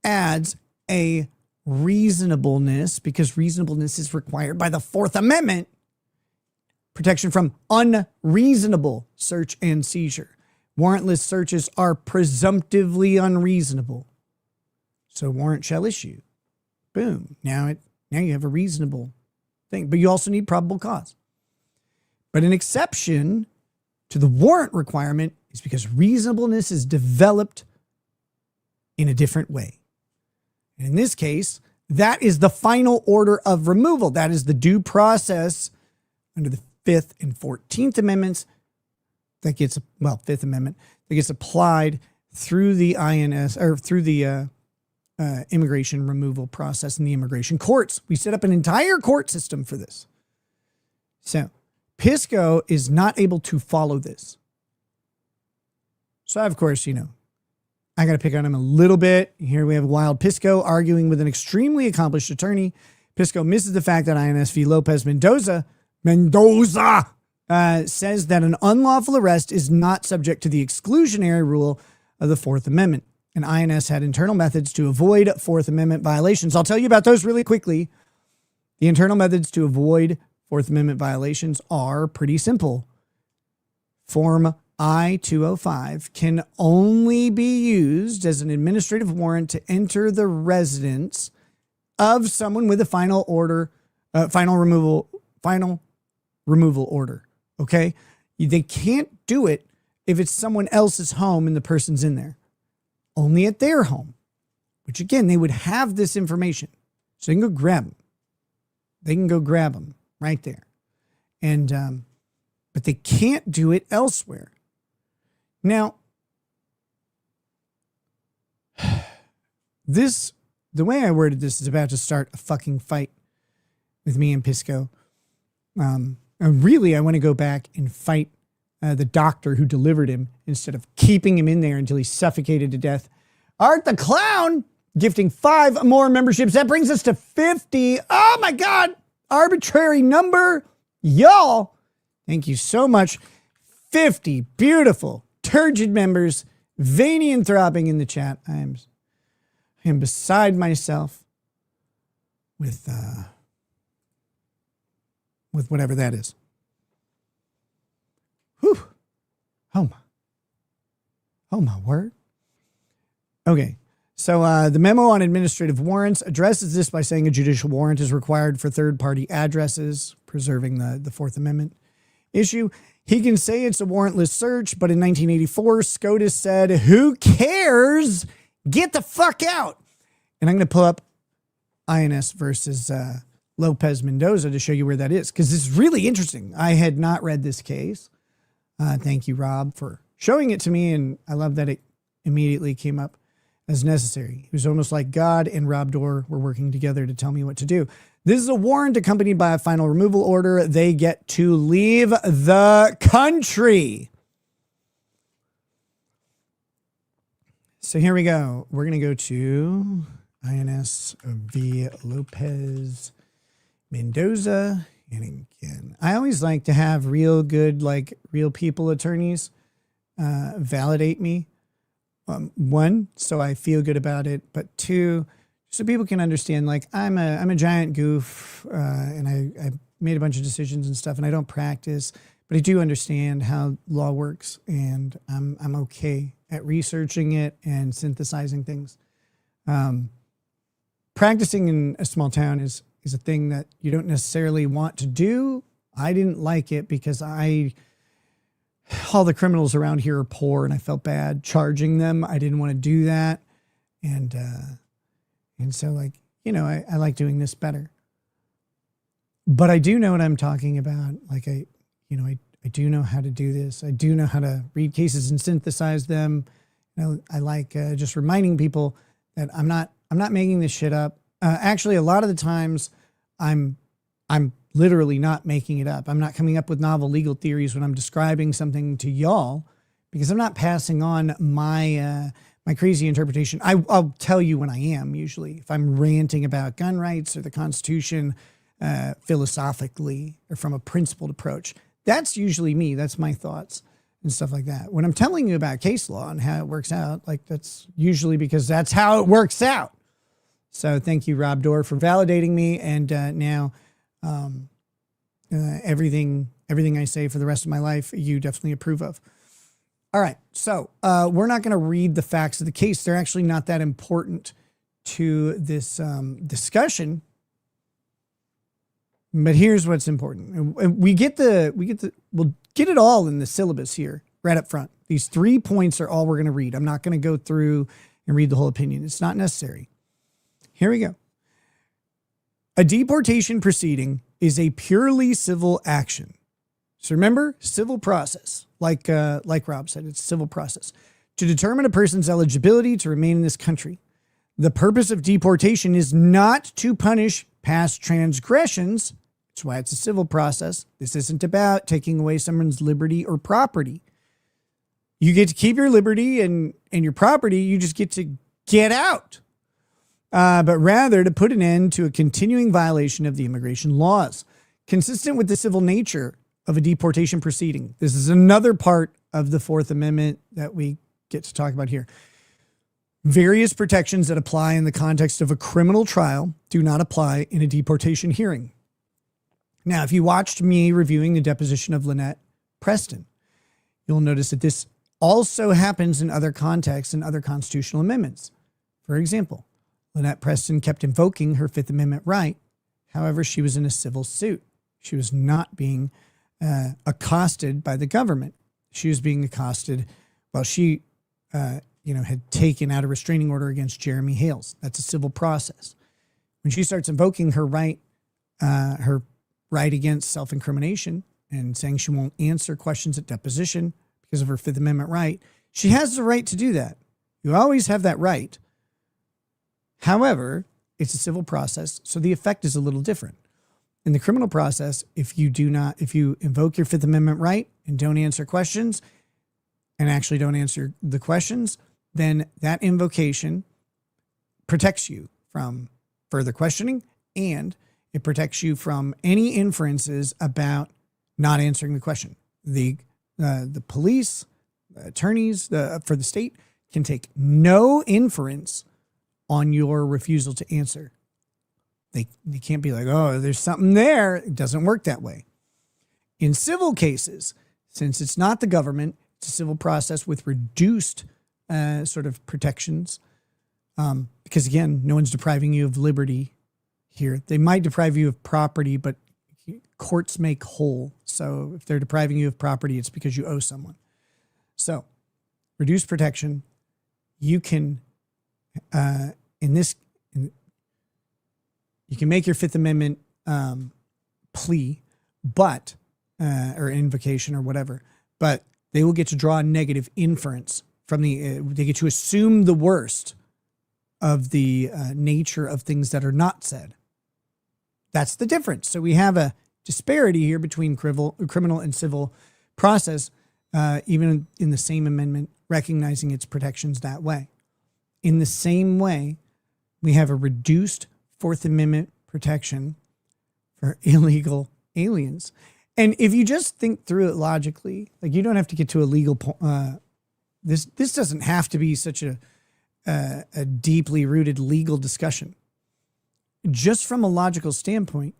adds a reasonableness, because reasonableness is required by the Fourth Amendment, protection from unreasonable search and seizure. Warrantless searches are presumptively unreasonable. So warrant shall issue. Boom. Now you have a reasonable thing, but you also need probable cause. But an exception to the warrant requirement is because reasonableness is developed in a different way. And in this case, that is the final order of removal. That is the due process under the 5th and 14th Amendments that gets, Fifth Amendment, that gets applied through the INS or through the immigration removal process in the immigration courts. We set up an entire court system for this. So Pisco is not able to follow this. So of course, I got to pick on him a little bit. Here we have Wild Pisco arguing with an extremely accomplished attorney. Pisco misses the fact that INS v. Lopez Mendoza says that an unlawful arrest is not subject to the exclusionary rule of the Fourth Amendment. And INS had internal methods to avoid Fourth Amendment violations. I'll tell you about those really quickly. The internal methods to avoid Fourth Amendment violations are pretty simple. Form I-205 can only be used as an administrative warrant to enter the residence of someone with a final removal order. Okay? They can't do it if it's someone else's home and the person's in there. Only at their home, which again, they would have this information. So they can go grab them. They can go grab them right there. And, but they can't do it elsewhere. Now, the way I worded this is about to start a fucking fight with me and Pisco. Really, I want to go back and fight the doctor who delivered him instead of keeping him in there until he suffocated to death. Art the Clown gifting 5 more memberships. That brings us to 50. Oh my God. Arbitrary number. Y'all, thank you so much. 50 beautiful, turgid members, veiny and throbbing in the chat. I am beside myself with whatever that is. Whew. Oh my word. Okay. So the memo on administrative warrants addresses this by saying a judicial warrant is required for third-party addresses, preserving the Fourth Amendment issue. He can say it's a warrantless search, but in 1984, SCOTUS said, who cares? Get the fuck out. And I'm going to pull up INS versus Lopez Mendoza to show you where that is, because it's really interesting. I had not read this case. Thank you, Rob, for showing it to me, and I love that it immediately came up as necessary. It was almost like God and Rob Dorr were working together to tell me what to do. This is a warrant accompanied by a final removal order. They get to leave the country. So here we go. We're going to go to INS v. Lopez Mendoza. And again, I always like to have real good, like real people attorneys validate me. One, so I feel good about it, but two, so people can understand, like I'm a giant goof, and I made a bunch of decisions and stuff, and I don't practice, but I do understand how law works, and I'm okay at researching it and synthesizing things. Practicing in a small town is a thing that you don't necessarily want to do. I didn't like it because all the criminals around here are poor, and I felt bad charging them. I didn't want to do that. And so, like, you know, I like doing this better. But I do know what I'm talking about. Like, I do know how to do this. I do know how to read cases and synthesize them. You know, I like just reminding people that I'm not making this shit up. Actually, a lot of the times I'm literally not making it up. I'm not coming up with novel legal theories when I'm describing something to y'all, because I'm not passing on my crazy interpretation. I'll tell you when I am, usually. If I'm ranting about gun rights or the Constitution philosophically or from a principled approach, that's usually me. That's my thoughts and stuff like that. When I'm telling you about case law and how it works out, like, that's usually because that's how it works out. So thank you, Rob Dorr, for validating me. And now everything I say for the rest of my life, you definitely approve of. All right. So we're not going to read the facts of the case. They're actually not that important to this discussion. But here's what's important. We'll get it all in the syllabus here right up front. These 3 points are all we're going to read. I'm not going to go through and read the whole opinion. It's not necessary. Here we go. A deportation proceeding is a purely civil action. So remember, civil process, like Rob said, it's civil process to determine a person's eligibility to remain in this country. The purpose of deportation is not to punish past transgressions. That's why it's a civil process. This isn't about taking away someone's liberty or property. You get to keep your liberty and your property. You just get to get out. But rather to put an end to a continuing violation of the immigration laws, consistent with the civil nature of a deportation proceeding. This is another part of the Fourth Amendment that we get to talk about here. Various protections that apply in the context of a criminal trial do not apply in a deportation hearing. Now, if you watched me reviewing the deposition of Lynette Preston, you'll notice that this also happens in other contexts and other constitutional amendments. For example, Lynette Preston kept invoking her Fifth Amendment right. However, she was in a civil suit. She was not being accosted by the government. She was being accosted while she had taken out a restraining order against Jeremy Hales. That's a civil process. When she starts invoking her right against self-incrimination and saying she won't answer questions at deposition because of her Fifth Amendment right, she has the right to do that. You always have that right. However, it's a civil process, so the effect is a little different. In the criminal process, if you invoke your Fifth Amendment right and don't answer questions, and actually don't answer the questions, then that invocation protects you from further questioning, and it protects you from any inferences about not answering the question. The police, attorneys for the state can take no inference on your refusal to answer. They can't be like, oh, there's something there. It doesn't work that way. In civil cases, since it's not the government, it's a civil process with reduced sort of protections. Because again, no one's depriving you of liberty here. They might deprive you of property, but courts make whole. So if they're depriving you of property, it's because you owe someone. So reduced protection. You can, you can make your Fifth Amendment plea, but or invocation or whatever, but they will get to draw a negative inference from they get to assume the worst of the nature of things that are not said. That's the difference. So we have a disparity here between criminal and civil process, even in the same amendment, recognizing its protections that way. In the same way, we have a reduced Fourth Amendment protection for illegal aliens. And if you just think through it logically, like you don't have to get to a legal this doesn't have to be such a deeply rooted legal discussion. Just from a logical standpoint,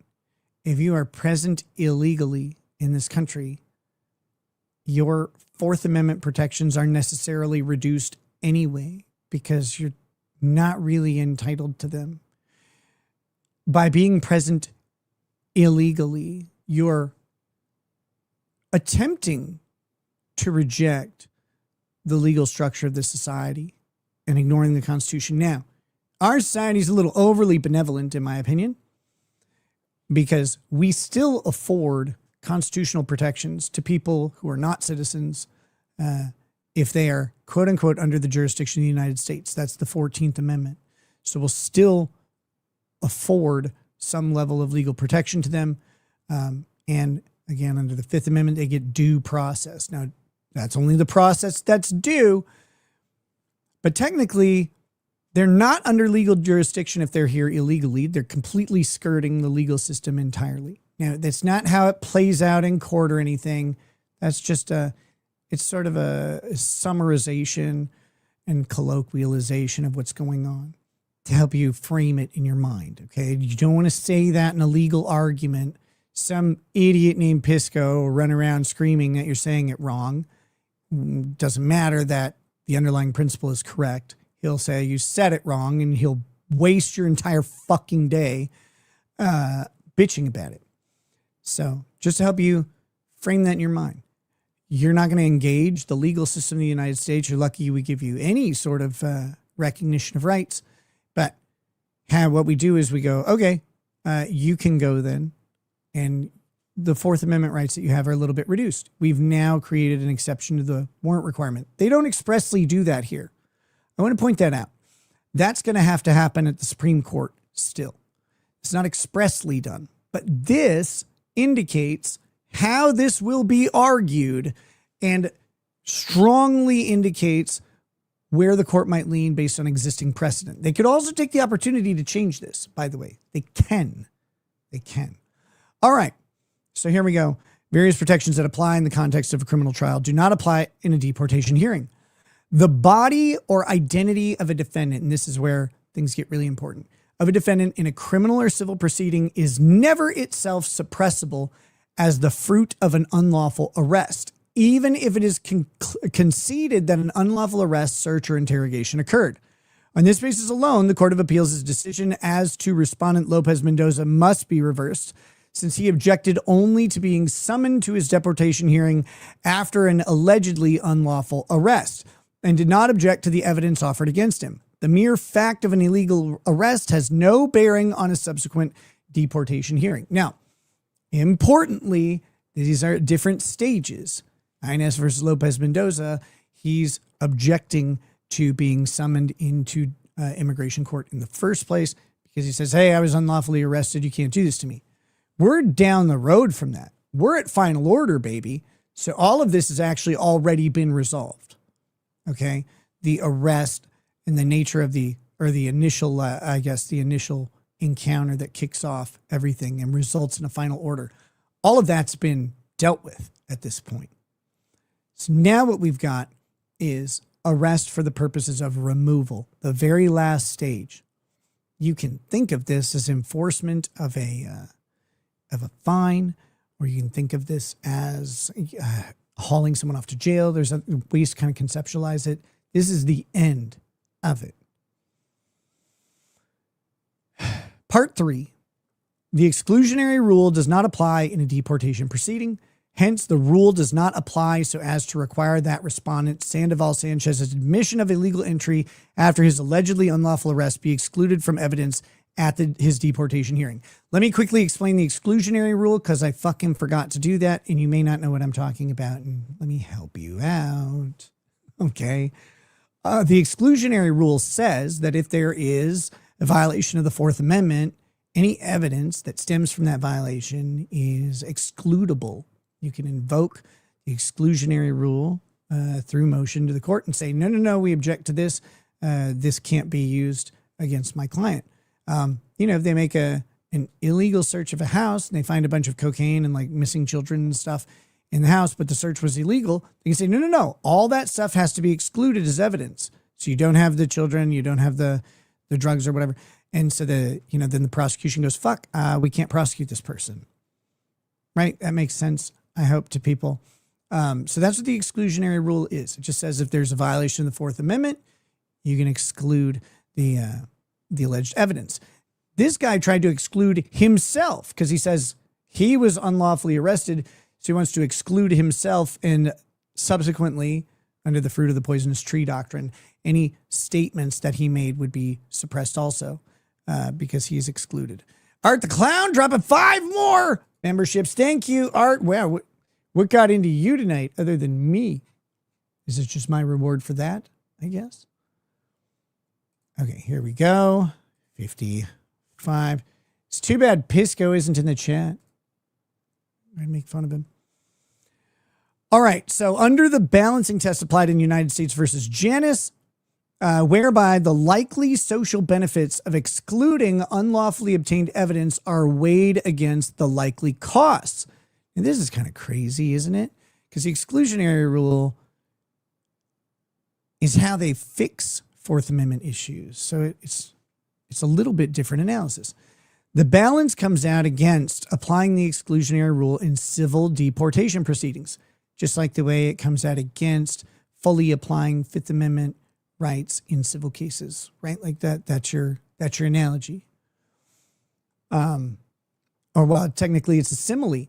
if you are present illegally in this country, your Fourth Amendment protections are necessarily reduced anyway because you're not really entitled to them. By being present illegally, you're attempting to reject the legal structure of the society and ignoring the Constitution. Now, our society is a little overly benevolent, in my opinion, because we still afford constitutional protections to people who are not citizens if they are, quote unquote, under the jurisdiction of the United States. That's the 14th Amendment. So we'll still afford some level of legal protection to them. And again, under the Fifth Amendment, they get due process. Now, that's only the process that's due. But technically, they're not under legal jurisdiction if they're here illegally. They're completely skirting the legal system entirely. Now, that's not how it plays out in court or anything. That's just it's sort of a summarization and colloquialization of what's going on to help you frame it in your mind, okay? You don't want to say that in a legal argument. Some idiot named Pisco will run around screaming that you're saying it wrong. Doesn't matter that the underlying principle is correct. He'll say you said it wrong, and he'll waste your entire fucking day bitching about it. So just to help you frame that in your mind, you're not going to engage the legal system of the United States. You're lucky we give you any sort of recognition of rights. But what we do is we go, okay, you can go then. And the Fourth Amendment rights that you have are a little bit reduced. We've now created an exception to the warrant requirement. They don't expressly do that here. I want to point that out. That's going to have to happen at the Supreme Court still. It's not expressly done. But this indicates how this will be argued and strongly indicates where the court might lean based on existing precedent. They could also take the opportunity to change this, by the way. They can. They can. All right. So here we go. Various protections that apply in the context of a criminal trial do not apply in a deportation hearing. The body or identity of a defendant, and this is where things get really important, of a defendant in a criminal or civil proceeding is never itself suppressible as the fruit of an unlawful arrest, even if it is conceded that an unlawful arrest, search, or interrogation occurred. On this basis alone, the Court of Appeals' decision as to Respondent Lopez Mendoza must be reversed, since he objected only to being summoned to his deportation hearing after an allegedly unlawful arrest, and did not object to the evidence offered against him. The mere fact of an illegal arrest has no bearing on a subsequent deportation hearing. Now, importantly, these are different stages. INS versus Lopez Mendoza, he's objecting to being summoned into immigration court in the first place because he says, hey, I was unlawfully arrested. You can't do this to me. We're down the road from that. We're at final order, baby. So all of this has actually already been resolved. Okay. The arrest and the nature of the initial, the initial encounter that kicks off everything and results in a final order. All of that's been dealt with at this point. So now what we've got is arrest for the purposes of removal, the very last stage. You can think of this as enforcement of a fine, or you can think of this as hauling someone off to jail. There's ways to kind of conceptualize it. This is the end of it. Part 3. The exclusionary rule does not apply in a deportation proceeding. Hence, the rule does not apply so as to require that respondent Sandoval Sanchez's admission of illegal entry after his allegedly unlawful arrest be excluded from evidence at his deportation hearing. Let me quickly explain the exclusionary rule because I fucking forgot to do that, and you may not know what I'm talking about, and let me help you out. Okay. The exclusionary rule says that if there is a violation of the Fourth Amendment, any evidence that stems from that violation is excludable. You can invoke the exclusionary rule through motion to the court and say, no, we object to this. This can't be used against my client. If they make an illegal search of a house and they find a bunch of cocaine and like missing children and stuff in the house, but the search was illegal, they can say, no, all that stuff has to be excluded as evidence. So you don't have the children, you don't have the drugs or whatever. And so then the prosecution goes, fuck, we can't prosecute this person. Right? That makes sense, I hope, to people. So that's what the exclusionary rule is. It just says if there's a violation of the Fourth Amendment, you can exclude the alleged evidence. This guy tried to exclude himself because he says he was unlawfully arrested. So he wants to exclude himself, and subsequently, under the fruit of the poisonous tree doctrine, any statements that he made would be suppressed also because he is excluded. Art the Clown dropping 5 more memberships. Thank you, Art. Wow, what got into you tonight other than me? Is it just my reward for that, I guess? Okay, here we go. 55. It's too bad Pisco isn't in the chat. I'd make fun of him. All right, so under the balancing test applied in United States versus Janus, whereby the likely social benefits of excluding unlawfully obtained evidence are weighed against the likely costs. And this is kind of crazy, isn't it? Because the exclusionary rule is how they fix Fourth Amendment issues. So it's a little bit different analysis. The balance comes out against applying the exclusionary rule in civil deportation proceedings, just like the way it comes out against fully applying Fifth Amendment rights in civil cases, right? Like that's your analogy. Technically it's a simile.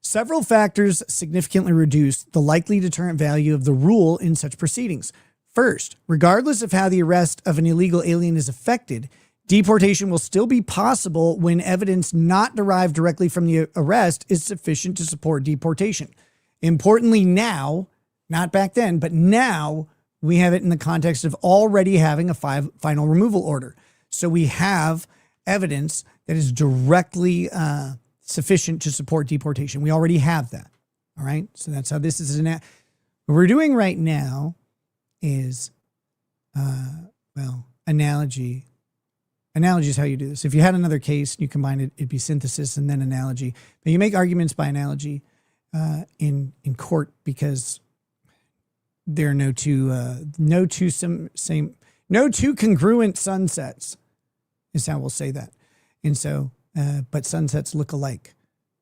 Several factors significantly reduce the likely deterrent value of the rule in such proceedings. First, regardless of how the arrest of an illegal alien is affected, deportation will still be possible when evidence not derived directly from the arrest is sufficient to support deportation. Importantly now, not back then, but now we have it in the context of already having a final removal order. So we have evidence that is directly sufficient to support deportation. We already have that. All right. So that's how this is. What we're doing right now is, analogy. Analogy is how you do this. If you had another case and you combine it, it'd be synthesis and then analogy. But you make arguments by analogy in court because there are no two congruent sunsets, is how we'll say that. And so, but sunsets look alike,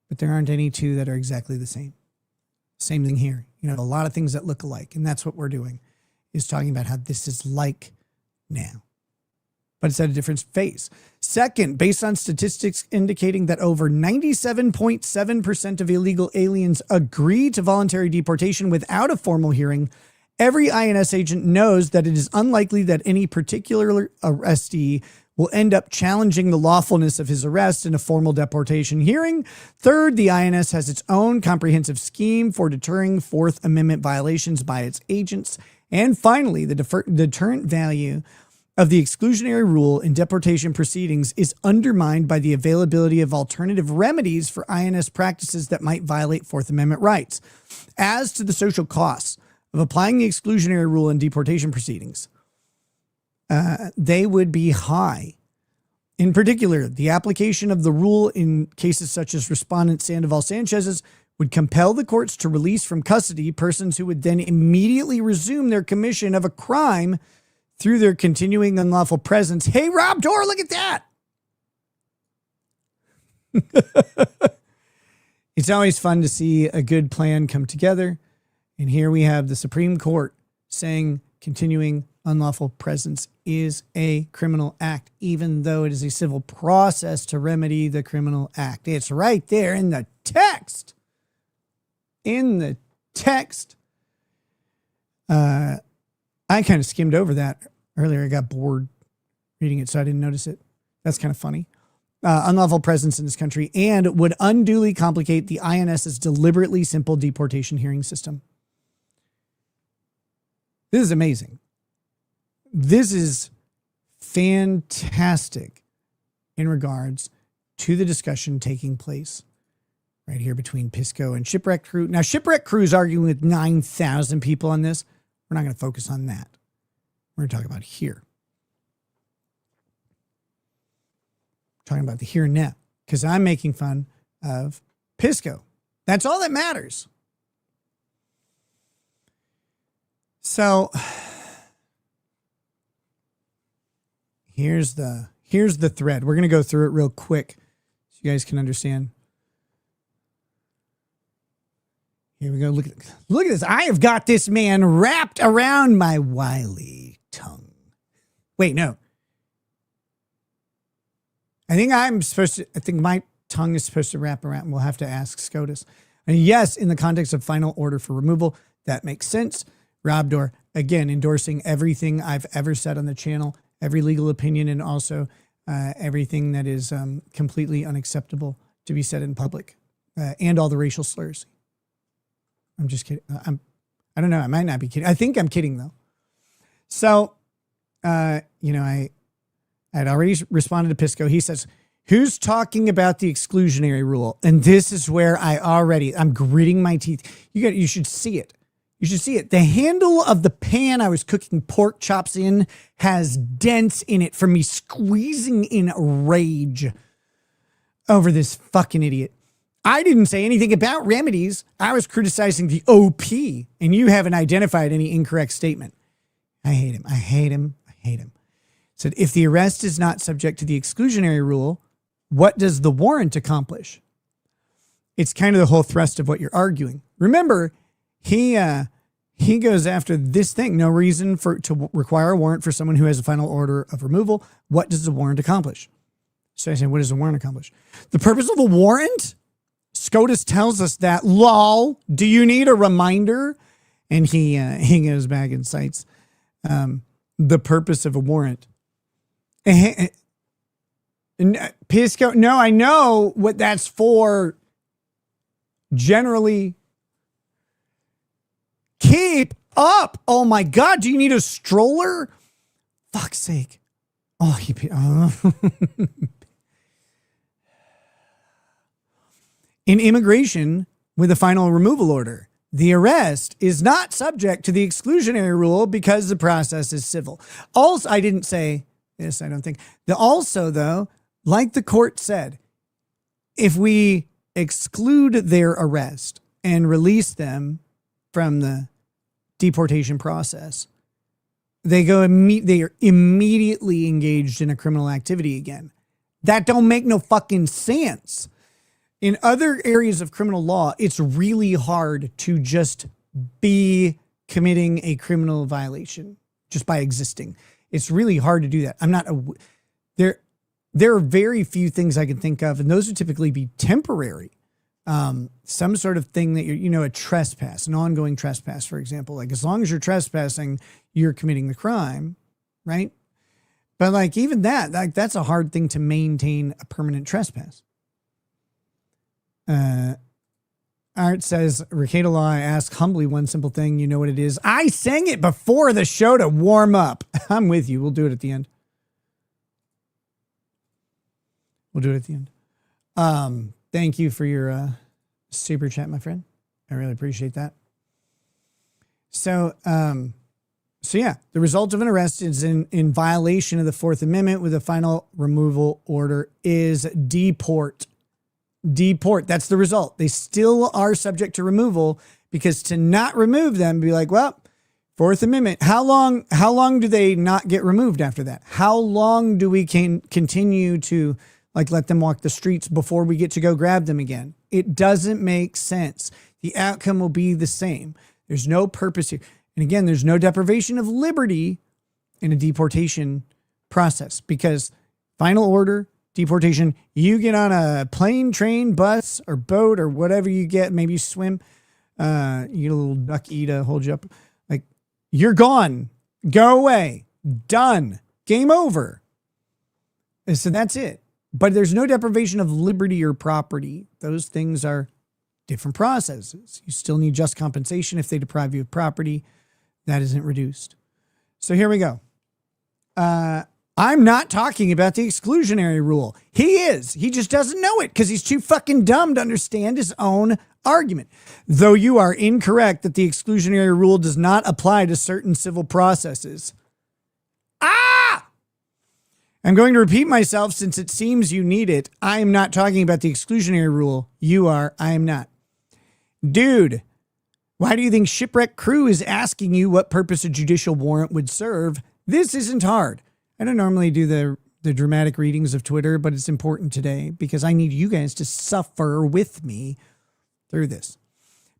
but there aren't any two that are exactly the same. Same thing here. You know, a lot of things that look alike, and that's what we're doing, is talking about how this is like now, but it's at a different phase. Second, based on statistics indicating that over 97.7% of illegal aliens agree to voluntary deportation without a formal hearing, every INS agent knows that it is unlikely that any particular arrestee will end up challenging the lawfulness of his arrest in a formal deportation hearing. Third, the INS has its own comprehensive scheme for deterring Fourth Amendment violations by its agents. And finally, the deterrent value of the exclusionary rule in deportation proceedings is undermined by the availability of alternative remedies for INS practices that might violate Fourth Amendment rights. As to the social costs of applying the exclusionary rule in deportation proceedings, they would be high. In particular, the application of the rule in cases such as Respondent Sandoval Sanchez's would compel the courts to release from custody persons who would then immediately resume their commission of a crime through their continuing unlawful presence. Hey, Rob Dorr, look at that. It's always fun to see a good plan come together. And here we have the Supreme Court saying continuing unlawful presence is a criminal act, even though it is a civil process to remedy the criminal act. It's right there in the text. In the text. I kind of skimmed over that earlier. I got bored reading it, so I didn't notice it. That's kind of funny. Unlawful presence in this country and would unduly complicate the INS's deliberately simple deportation hearing system. This is amazing. This is fantastic in regards to the discussion taking place right here between Pisco and Shipwreck Crew. Now, Shipwreck Crew is arguing with 9,000 people on this. We're not going to focus on that. We're going to talk about here. Talking about the here and now, because I'm making fun of Pisco. That's all that matters. So here's the thread. We're going to go through it real quick so you guys can understand. Here we go. Look at this. I have got this man wrapped around my wily tongue. Wait, no. I think my tongue is supposed to wrap around. We'll have to ask SCOTUS. And yes, in the context of final order for removal, that makes sense. Rob Dorr, again, endorsing everything I've ever said on the channel, every legal opinion, and also everything that is completely unacceptable to be said in public, and all the racial slurs. I'm just kidding. I don't know. I might not be kidding. I think I'm kidding though. So, I had already responded to Pisco. He says, who's talking about the exclusionary rule? And this is where I'm gritting my teeth. You should see it. You should see it. The handle of the pan I was cooking pork chops in has dents in it from me squeezing in rage over this fucking idiot. I didn't say anything about remedies. I was criticizing the OP, and you haven't identified any incorrect statement. I hate him. Said, if the arrest is not subject to the exclusionary rule, what does the warrant accomplish? It's kind of the whole thrust of what you're arguing. Remember, he goes after this thing. No reason to require a warrant for someone who has a final order of removal. What does the warrant accomplish? So I said, what does the warrant accomplish? The purpose of the warrant? SCOTUS tells us that. Lol. Do you need a reminder? And he goes back and cites the purpose of a warrant. Pisco, no, I know what that's for. Generally, keep up. Oh my God, do you need a stroller? Fuck's sake. Oh, In immigration with a final removal order, the arrest is not subject to the exclusionary rule because the process is civil. Also, I didn't say this, I don't think. Also, though, like the court said, if we exclude their arrest and release them from the deportation process. They they are immediately engaged in a criminal activity again. That don't make no fucking sense. In other areas of criminal law, it's really hard to just be committing a criminal violation just by existing. It's really hard to do that. There are very few things I can think of, and those would typically be temporary. Some sort of thing that a trespass, an ongoing trespass, for example. Like, as long as you're trespassing, you're committing the crime, right? But like, even that, like, that's a hard thing to maintain a permanent trespass. Art says, Ricada Law, I ask humbly one simple thing. You know what it is? I sang it before the show to warm up. I'm with you. We'll do it at the end. Thank you for your super chat, my friend. I really appreciate that. So yeah, the result of an arrest is in violation of the Fourth Amendment with a final removal order is deport. Deport. That's the result. They still are subject to removal, because to not remove them, be like, well, Fourth Amendment. How long do they not get removed after that? How long do we continue to like let them walk the streets before we get to go grab them again? It doesn't make sense. The outcome will be the same. There's no purpose here. And again, there's no deprivation of liberty in a deportation process, because final order, deportation, you get on a plane, train, bus, or boat, or whatever you get, maybe you swim, you get a little ducky to hold you up. Like, you're gone. Go away. Done. Game over. And so that's it. But there's no deprivation of liberty or property. Those things are different processes. You still need just compensation if they deprive you of property. That isn't reduced. So here we go. I'm not talking about the exclusionary rule. He is. He just doesn't know it because he's too fucking dumb to understand his own argument. Though you are incorrect that the exclusionary rule does not apply to certain civil processes. I'm going to repeat myself since it seems you need it. I am not talking about the exclusionary rule. You are. I am not. Dude, why do you think Shipwreck Crew is asking you what purpose a judicial warrant would serve? This isn't hard. I don't normally do the dramatic readings of Twitter, but it's important today because I need you guys to suffer with me through this.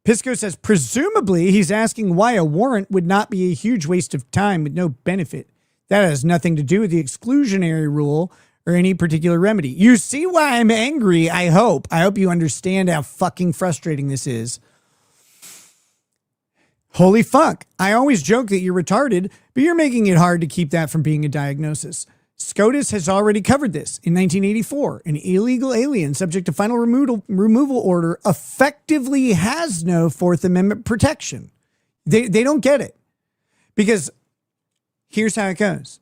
Pisco says, presumably he's asking why a warrant would not be a huge waste of time with no benefit. That has nothing to do with the exclusionary rule or any particular remedy. You see why I'm angry, I hope. I hope you understand how fucking frustrating this is. Holy fuck. I always joke that you're retarded, but you're making it hard to keep that from being a diagnosis. SCOTUS has already covered this. In 1984, an illegal alien subject to final removal order effectively has no Fourth Amendment protection. They don't get it. Because here's how it goes.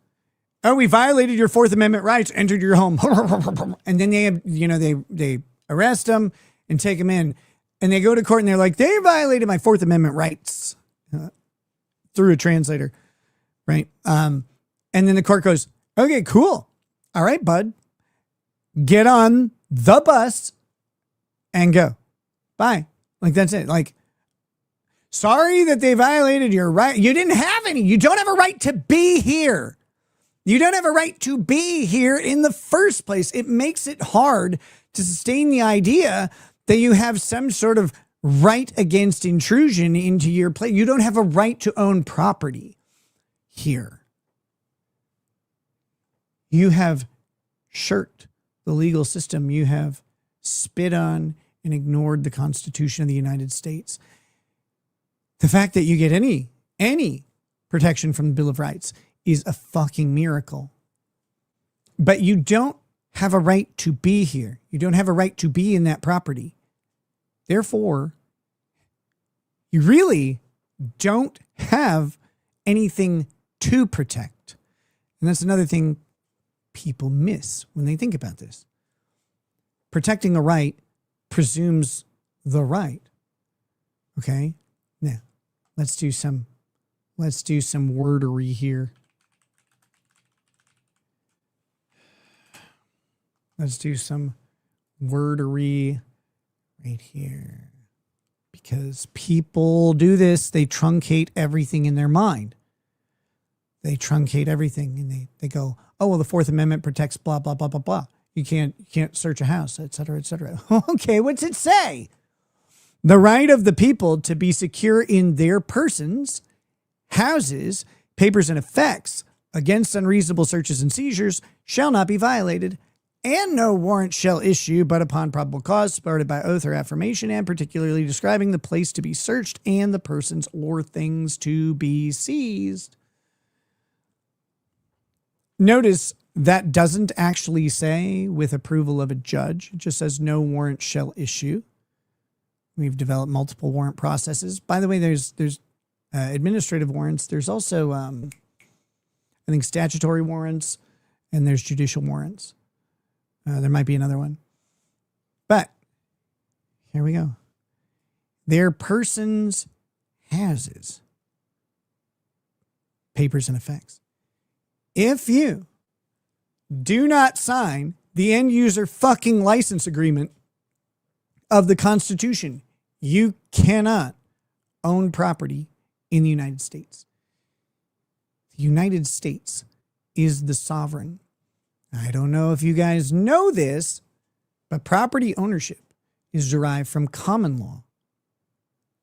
Oh, we violated your Fourth Amendment rights, entered your home. And then they arrest them and take them in. And they go to court and they're like, they violated my Fourth Amendment rights through a translator. Right. And then the court goes, okay, cool. All right, bud. Get on the bus and go. Bye. Like, that's it. Like, sorry that they violated your right. You didn't have any. You don't have a right to be here. You don't have a right to be here in the first place. It makes it hard to sustain the idea that you have some sort of right against intrusion into your place. You don't have a right to own property here. You have shirked the legal system. You have spit on and ignored the Constitution of the United States. The fact that you get any protection from the Bill of Rights is a fucking miracle. But you don't have a right to be here. You don't have a right to be in that property. Therefore, you really don't have anything to protect. And that's another thing people miss when they think about this. Protecting a right presumes the right. Okay? Now, let's do some wordery here. Let's do some wordery right here. because people do this. They truncate everything in their mind. They truncate everything, and they go, oh, well, the Fourth Amendment protects blah, blah, blah, blah, blah. You can't search a house, et cetera, et cetera. Okay, what's it say? The right of the people to be secure in their persons, houses, papers, and effects against unreasonable searches and seizures shall not be violated, and no warrant shall issue but upon probable cause, supported by oath or affirmation, and particularly describing the place to be searched and the persons or things to be seized. Notice that doesn't actually say with approval of a judge. It just says no warrant shall issue. We've developed multiple warrant processes. By the way, there's administrative warrants. There's also, I think, statutory warrants, and there's judicial warrants. There might be another one. But here we go. Their persons, houses, papers, and effects. If you do not sign the end user fucking license agreement of the Constitution, you cannot own property in the United States. The United States is the sovereign. I don't know if you guys know this, but property ownership is derived from common law.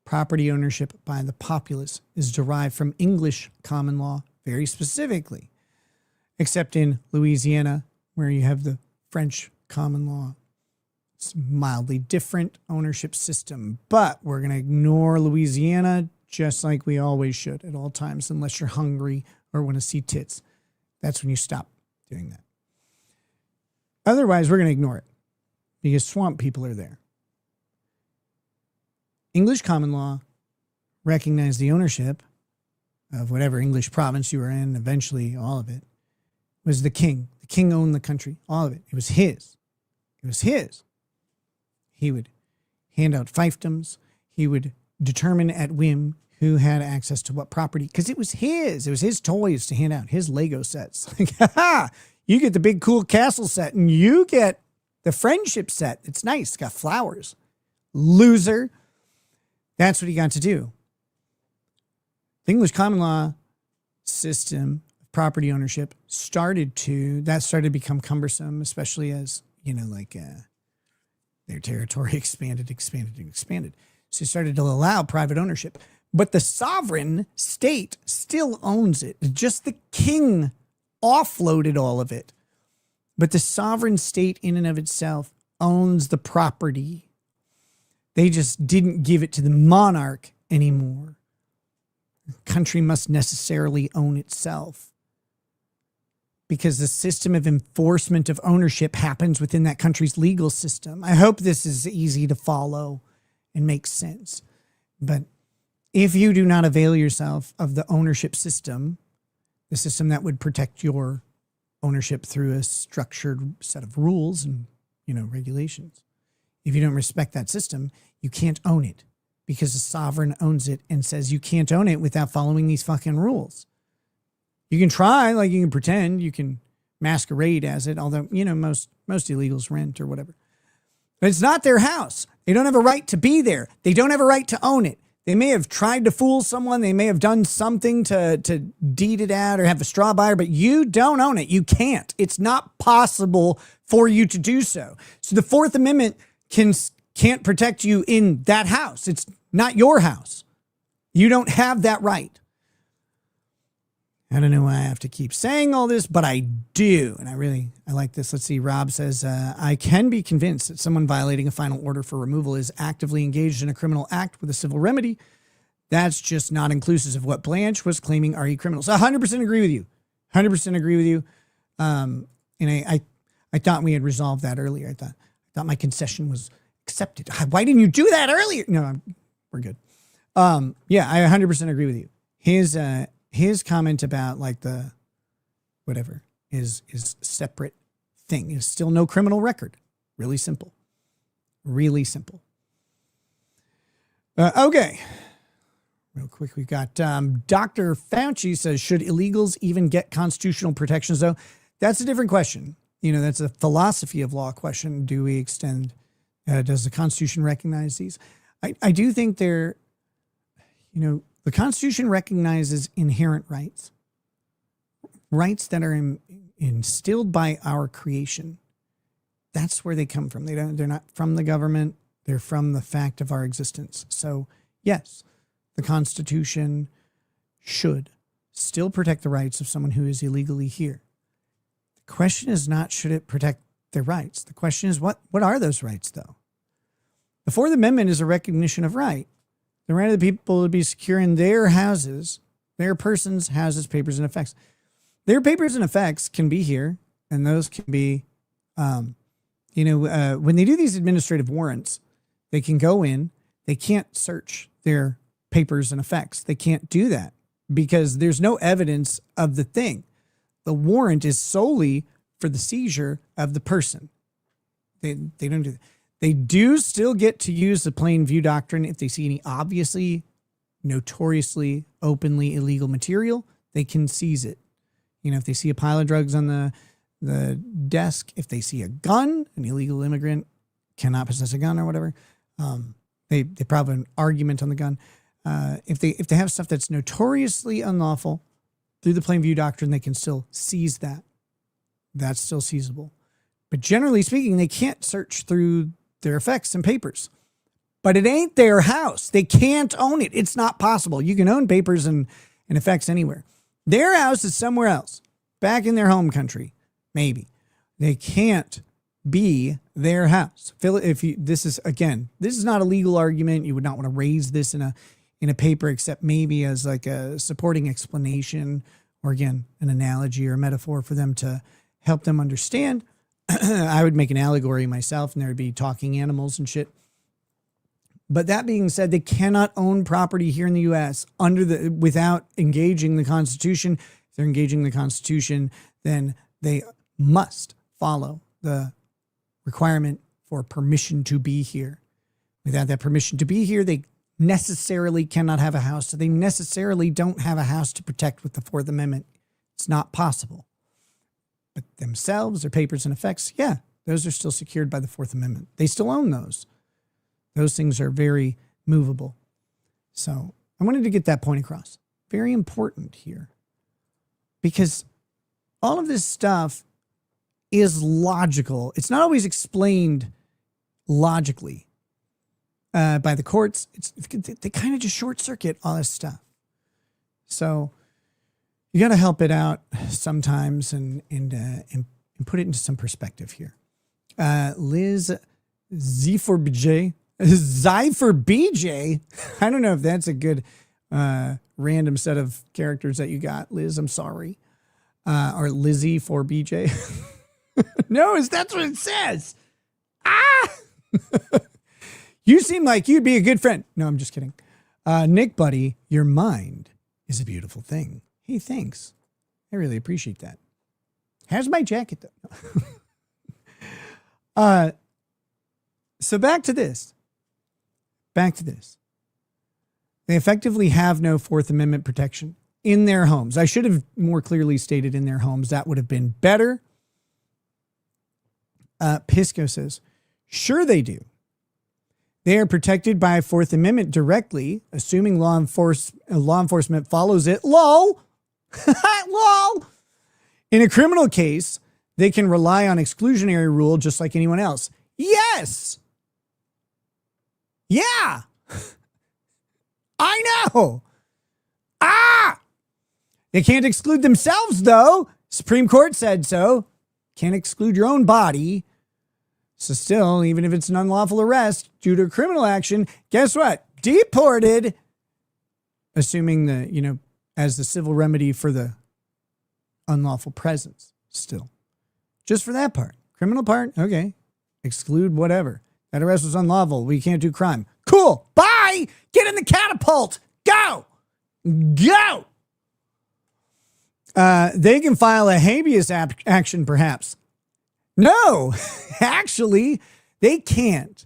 Property ownership by the populace is derived from English common law, very specifically, except in Louisiana, where you have the French common law. It's a mildly different ownership system, but we're going to ignore Louisiana just like we always should at all times, unless you're hungry or want to see tits. That's when you stop doing that. Otherwise, we're going to ignore it because swamp people are there. English common law recognized the ownership of whatever English province you were in, eventually all of it, was the king. The king owned the country, all of it. It was his. It was his. He would hand out fiefdoms. He would determine at whim who had access to what property, because it was his. It was his toys to hand out, his Lego sets. Like, ha! You get the big cool castle set, and you get the friendship set. It's nice. It's got flowers. Loser. That's what he got to do. The English common law system of property ownership started to become cumbersome, especially as, their territory expanded. So they started to allow private ownership. But the sovereign state still owns it. Just the king offloaded all of it. But the sovereign state in and of itself owns the property. They just didn't give it to the monarch anymore. The country must necessarily own itself, because the system of enforcement of ownership happens within that country's legal system. I hope this is easy to follow and makes sense. But if you do not avail yourself of the ownership system, the system that would protect your ownership through a structured set of rules and, regulations, if you don't respect that system, you can't own it, because the sovereign owns it and says you can't own it without following these fucking rules. You can try, you can pretend, you can masquerade as it, although, most illegals rent or whatever. But it's not their house. They don't have a right to be there. They don't have a right to own it. They may have tried to fool someone. They may have done something to deed it out or have a straw buyer, but you don't own it. You can't. It's not possible for you to do so. So the Fourth Amendment can't protect you in that house. It's not your house. You don't have that right. I don't know why I have to keep saying all this, but I do. And I like this. Let's see. Rob says, I can be convinced that someone violating a final order for removal is actively engaged in a criminal act with a civil remedy. That's just not inclusive of what Blanche was claiming are criminals. 100% agree with you. 100% agree with you. And I thought we had resolved that earlier. I thought my concession was accepted. Why didn't you do that earlier? No, we're good. Yeah, I 100% agree with you. His comment about the whatever is separate thing is still no criminal record. Really simple. Really simple. Okay. Real quick, we've got Dr. Fauci says, should illegals even get constitutional protections, though? That's a different question. That's a philosophy of law question. Do we extend, does the Constitution recognize these? I do think the Constitution recognizes inherent rights, rights that are instilled by our creation. That's where they come from. They're not from the government. They're from the fact of our existence. So yes, the Constitution should still protect the rights of someone who is illegally here. The question is not, should it protect their rights? The question is, what are those rights, though? The Fourth Amendment is a recognition of right. The right of the people to be secure in their houses, their persons, houses, papers, and effects. Their papers and effects can be here, and those can be, when they do these administrative warrants, they can go in, they can't search their papers and effects. They can't do that because there's no evidence of the thing. The warrant is solely for the seizure of the person. They don't do that. They do still get to use the plain view doctrine if they see any obviously, notoriously, openly illegal material. They can seize it. If they see a pile of drugs on the desk, if they see a gun, an illegal immigrant cannot possess a gun or whatever. They probably have an argument on the gun. If they have stuff that's notoriously unlawful, through the plain view doctrine, they can still seize that. That's still seizable. But generally speaking, they can't search through their effects and papers. But it ain't their house. They can't own it. It's not possible. You can own papers and effects anywhere. Their house is somewhere else, back in their home country, maybe. They can't be their house. This is not a legal argument. You would not want to raise this in a paper, except maybe as like a supporting explanation, or again, an analogy or a metaphor for them to help them understand. I would make an allegory myself, and there would be talking animals and shit. But that being said, they cannot own property here in the U.S. without engaging the Constitution. If they're engaging the Constitution, then they must follow the requirement for permission to be here. Without that permission to be here, they necessarily cannot have a house. So they necessarily don't have a house to protect with the Fourth Amendment. It's not possible. But themselves, their papers and effects, yeah, those are still secured by the Fourth Amendment. They still own those. Those things are very movable. So I wanted to get that point across. Very important here. Because all of this stuff is logical. It's not always explained logically by the courts. They kind of just short circuit all this stuff. So you got to help it out sometimes and put it into some perspective here. Liz Zyfor BJ. I don't know if that's a good random set of characters that you got, Liz. I'm sorry. Or Lizzie for BJ. No, that's what it says. You seem like you'd be a good friend. No, I'm just kidding. Nick, buddy, your mind is a beautiful thing. Hey, thanks. I really appreciate that. How's my jacket, though? So back to this. They effectively have no Fourth Amendment protection in their homes. I should have more clearly stated in their homes. That would have been better. Pisco says, sure they do. They are protected by Fourth Amendment directly, assuming law enforcement follows it. LOL. LOL. In a criminal case, they can rely on exclusionary rule just like anyone else. Yes. Yeah. I know. They can't exclude themselves, though. Supreme Court said so. Can't exclude your own body. So still, even if it's an unlawful arrest due to criminal action, guess what? Deported. Assuming as the civil remedy for the unlawful presence still. Just for that part. Criminal part, okay. Exclude whatever. That arrest was unlawful. We can't do crime. Cool. Bye. Get in the catapult. Go. Go. They can file a habeas action, perhaps. No, actually, they can't.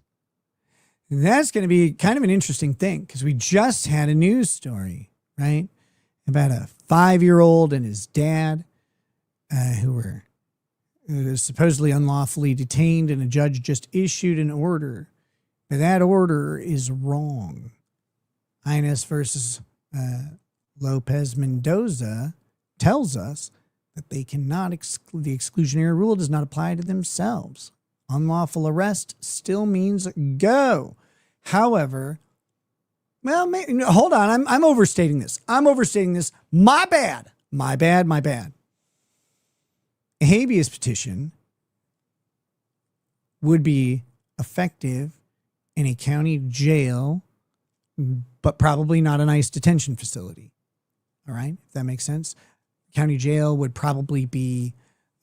That's going to be kind of an interesting thing because we just had a news story, right, about a 5-year-old and his dad who were supposedly unlawfully detained, and a judge just issued an order But that order is wrong. Ines versus Lopez Mendoza tells us that they cannot the exclusionary rule does not apply to themselves. Unlawful arrest still means go. However, well, hold on. I'm overstating this. My bad. A habeas petition would be effective in a county jail, but probably not an ICE detention facility. All right, if that makes sense. County jail would probably be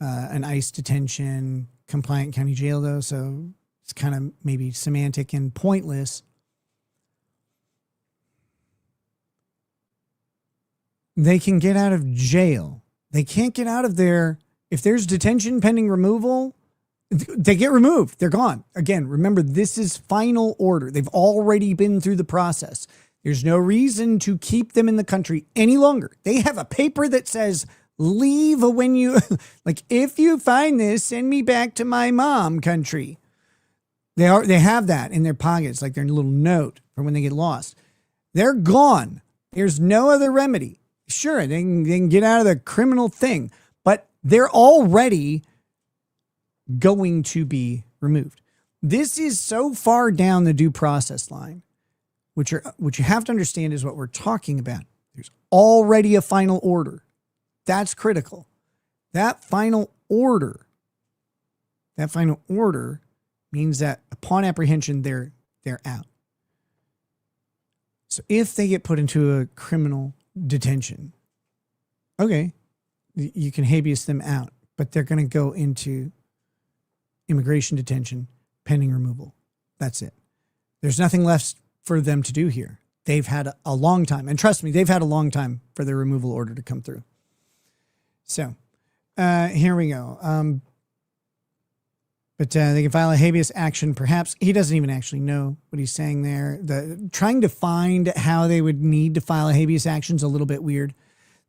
an ICE detention compliant county jail, though, so it's kind of maybe semantic and pointless. They can get out of jail. They can't get out of there. If there's detention pending removal, they get removed. They're gone. Again, remember, this is final order. They've already been through the process. There's no reason to keep them in the country any longer. They have a paper that says, leave when you, like, if you find this, send me back to my mom country. They have that in their pockets, like their little note for when they get lost. They're gone. There's no other remedy. Sure, they can get out of the criminal thing, but they're already going to be removed. This is so far down the due process line, which you have to understand is what we're talking about. There's already a final order. That's critical. That final order means that upon apprehension, they're out. So if they get put into a criminal detention, okay, you can habeas them out, but they're going to go into immigration detention pending removal. That's it. There's nothing left for them to do here. They've had a long time, and trust me, they've had a long time for their removal order to come through. So here we go. But they can file a habeas action. Perhaps he doesn't even actually know what he's saying there. Trying to find how they would need to file a habeas action is a little bit weird.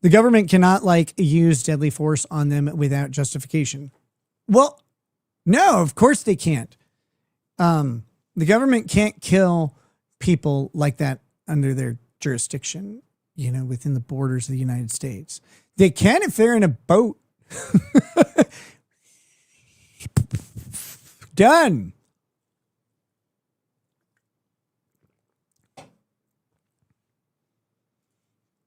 The government cannot use deadly force on them without justification. Well, no, of course they can't. The government can't kill people like that under their jurisdiction, within the borders of the United States. They can if they're in a boat. Done.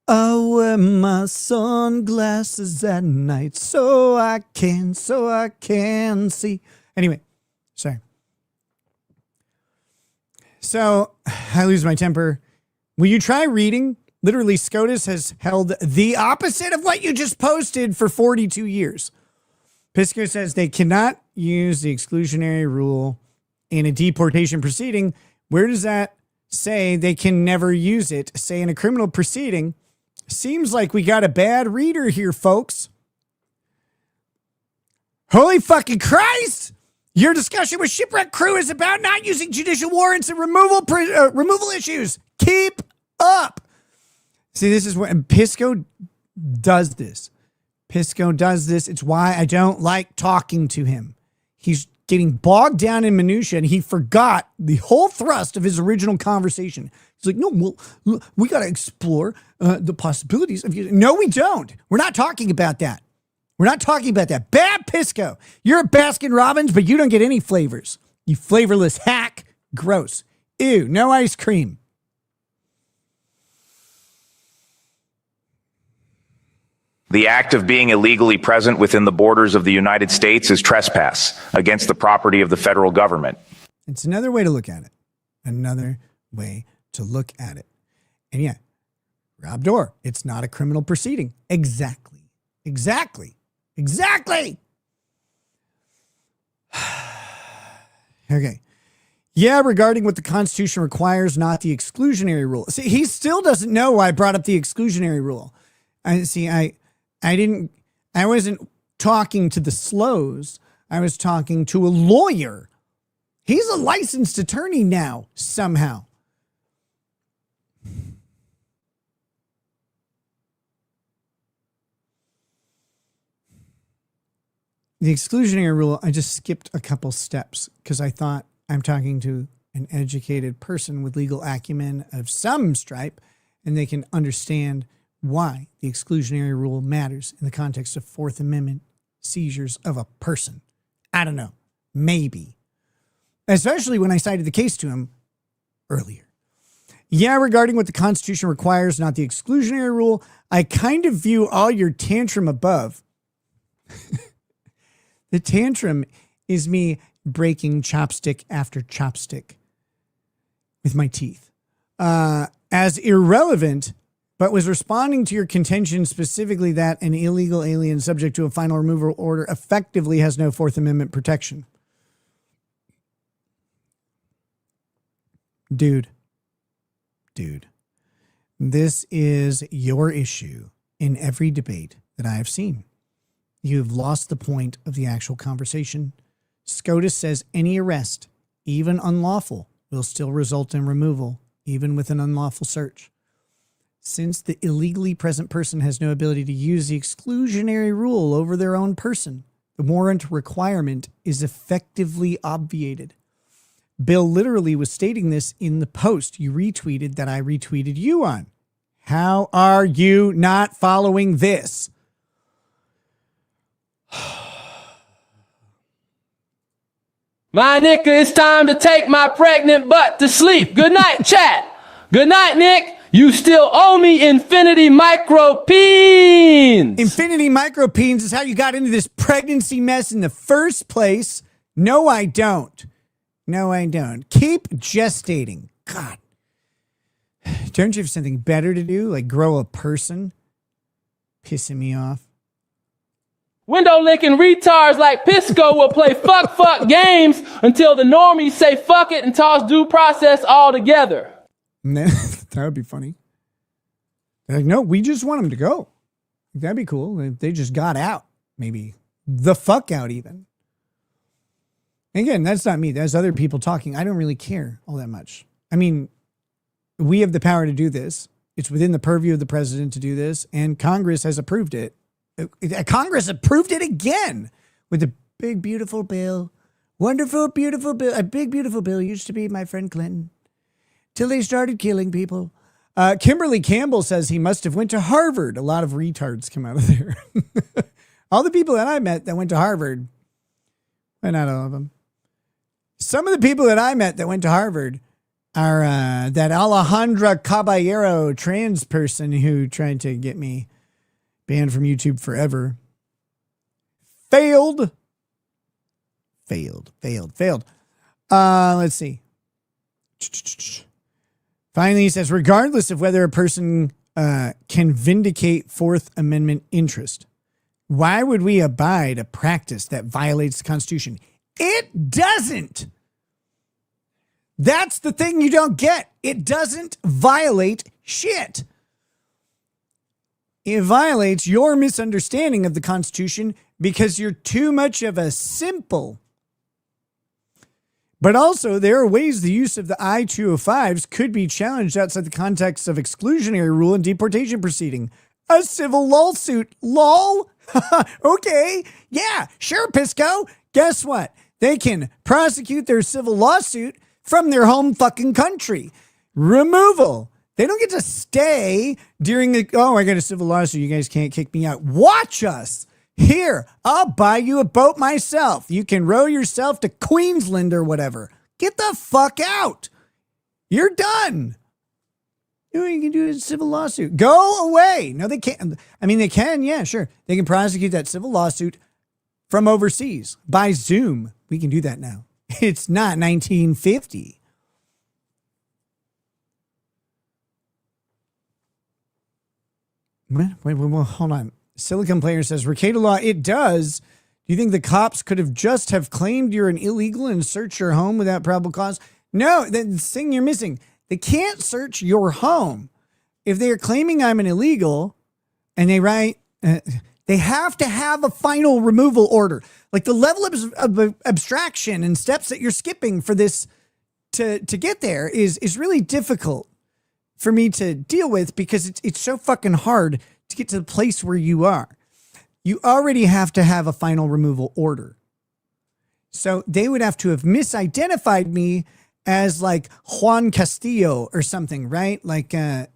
I wear my sunglasses at night so I can see. Anyway, sorry. So I lose my temper. Will you try reading? Literally, SCOTUS has held the opposite of what you just posted for 42 years. Pisco says they cannot use the exclusionary rule in a deportation proceeding. Where does that say they can never use it? Say in a criminal proceeding. Seems like we got a bad reader here, folks. Holy fucking Christ! Your discussion with Shipwreck Crew is about not using judicial warrants and removal issues. Keep up. See, this is what Pisco does this. It's why I don't like talking to him. He's getting bogged down in minutia, and he forgot the whole thrust of his original conversation. He's like, no, well, we got to explore the possibilities of using. No, we don't. We're not talking about that. Bad Pisco. You're a Baskin Robbins, but you don't get any flavors. You flavorless hack. Gross. Ew, no ice cream. The act of being illegally present within the borders of the United States is trespass against the property of the federal government. It's another way to look at it. And yeah, Rob Dorr, it's not a criminal proceeding. Exactly. Okay. Yeah, regarding what the Constitution requires, not the exclusionary rule. See, he still doesn't know why I brought up the exclusionary rule. I wasn't talking to the slows. I was talking to a lawyer. He's a licensed attorney now, somehow. The exclusionary rule, I just skipped a couple steps because I thought I'm talking to an educated person with legal acumen of some stripe, and they can understand why the exclusionary rule matters in the context of Fourth Amendment seizures of a person. I don't know. Maybe. Especially when I cited the case to him earlier. Yeah, regarding what the Constitution requires, not the exclusionary rule, I kind of view all your tantrum above. The tantrum is me breaking chopstick after chopstick with my teeth as irrelevant, but was responding to your contention specifically that an illegal alien subject to a final removal order effectively has no Fourth Amendment protection. Dude, this is your issue in every debate that I have seen. You've lost the point of the actual conversation. SCOTUS says any arrest, even unlawful, will still result in removal, even with an unlawful search. Since the illegally present person has no ability to use the exclusionary rule over their own person, the warrant requirement is effectively obviated. Bill literally was stating this in the post you retweeted that I retweeted you on. How are you not following this? My nigga, it's time to take my pregnant butt to sleep. Good night, chat. Good night, Nick. You still owe me infinity micropeens. Infinity micropeens is how you got into this pregnancy mess in the first place. No, I don't. No, I don't. Keep gestating. God. Don't you have something better to do? Like grow a person? Pissing me off. Window licking retards like Pisco will play fuck games until the normies say fuck it and toss due process altogether. That would be funny. They're like, no, we just want them to go. That'd be cool. If they just got out. Maybe the fuck out even. Again, that's not me. That's other people talking. I don't really care all that much. I mean, we have the power to do this. It's within the purview of the president to do this, and Congress has approved it. Congress approved it again with a big, beautiful bill. Wonderful, beautiful bill. A big, beautiful bill used to be my friend Clinton. Till they started killing people. Kimberly Campbell says he must have went to Harvard. A lot of retards come out of there. All the people that I met that went to Harvard, well, not all of them. Some of the people that I met that went to Harvard are that Alejandra Caballero trans person who tried to get me banned from YouTube forever. Failed. Let's see. Finally, he says, regardless of whether a person can vindicate Fourth Amendment interest, why would we abide a practice that violates the Constitution? It doesn't. That's the thing you don't get. It doesn't violate shit. It violates your misunderstanding of the Constitution because you're too much of a simple. But also, there are ways the use of the I-205s could be challenged outside the context of exclusionary rule and deportation proceeding. A civil lawsuit. Lol? Okay. Yeah, sure, Pisco. Guess what? They can prosecute their civil lawsuit from their home fucking country. Removal. They don't get to stay during the, oh, I got a civil lawsuit. You guys can't kick me out. Watch us. Here, I'll buy you a boat myself. You can row yourself to Queensland or whatever. Get the fuck out. You're done. You can do a civil lawsuit. Go away. No, they can't. I mean, they can. Yeah, sure. They can prosecute that civil lawsuit from overseas by Zoom. We can do that now. It's not 1950. Wait, hold on. Silicon Player says, Ricada Law, it does. Do you think the cops could have just have claimed you're an illegal and searched your home without probable cause? No, the thing you're missing. They can't search your home. If they're claiming I'm an illegal and they write, they have to have a final removal order. Like the level of abstraction and steps that you're skipping for this to get there is really difficult for me to deal with because it's so fucking hard to get to the place where you are. You already have to have a final removal order. So they would have to have misidentified me as like Juan Castillo or something, right? Like, and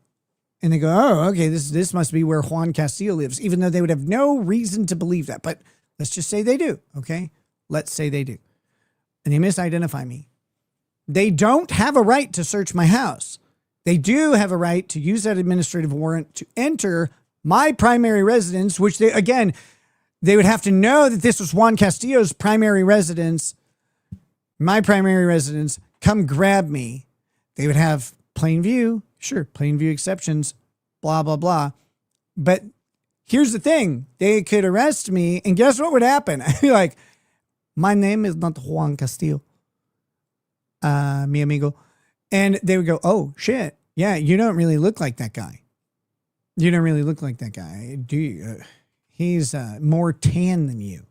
they go, oh, okay, this must be where Juan Castillo lives, even though they would have no reason to believe that. But let's just say they do, okay? Let's say they do. And they misidentify me. They don't have a right to search my house. They do have a right to use that administrative warrant to enter my primary residence, which they would have to know that this was Juan Castillo's primary residence, my primary residence, come grab me. They would have plain view, sure, plain view exceptions, blah, blah, blah. But here's the thing. They could arrest me, and guess what would happen? I'd be like, my name is not Juan Castillo, mi amigo. And they would go, oh, shit. Yeah, you don't really look like that guy. You don't really look like that guy, do you? He's more tan than you.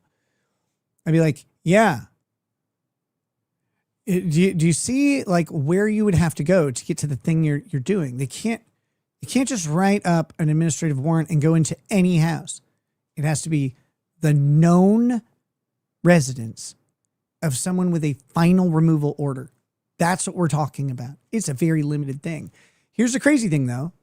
I'd be like, yeah. Do you see like where you would have to go to get to the thing you're doing? You can't just write up an administrative warrant and go into any house. It has to be the known residence of someone with a final removal order. That's what we're talking about. It's a very limited thing. Here's the crazy thing, though.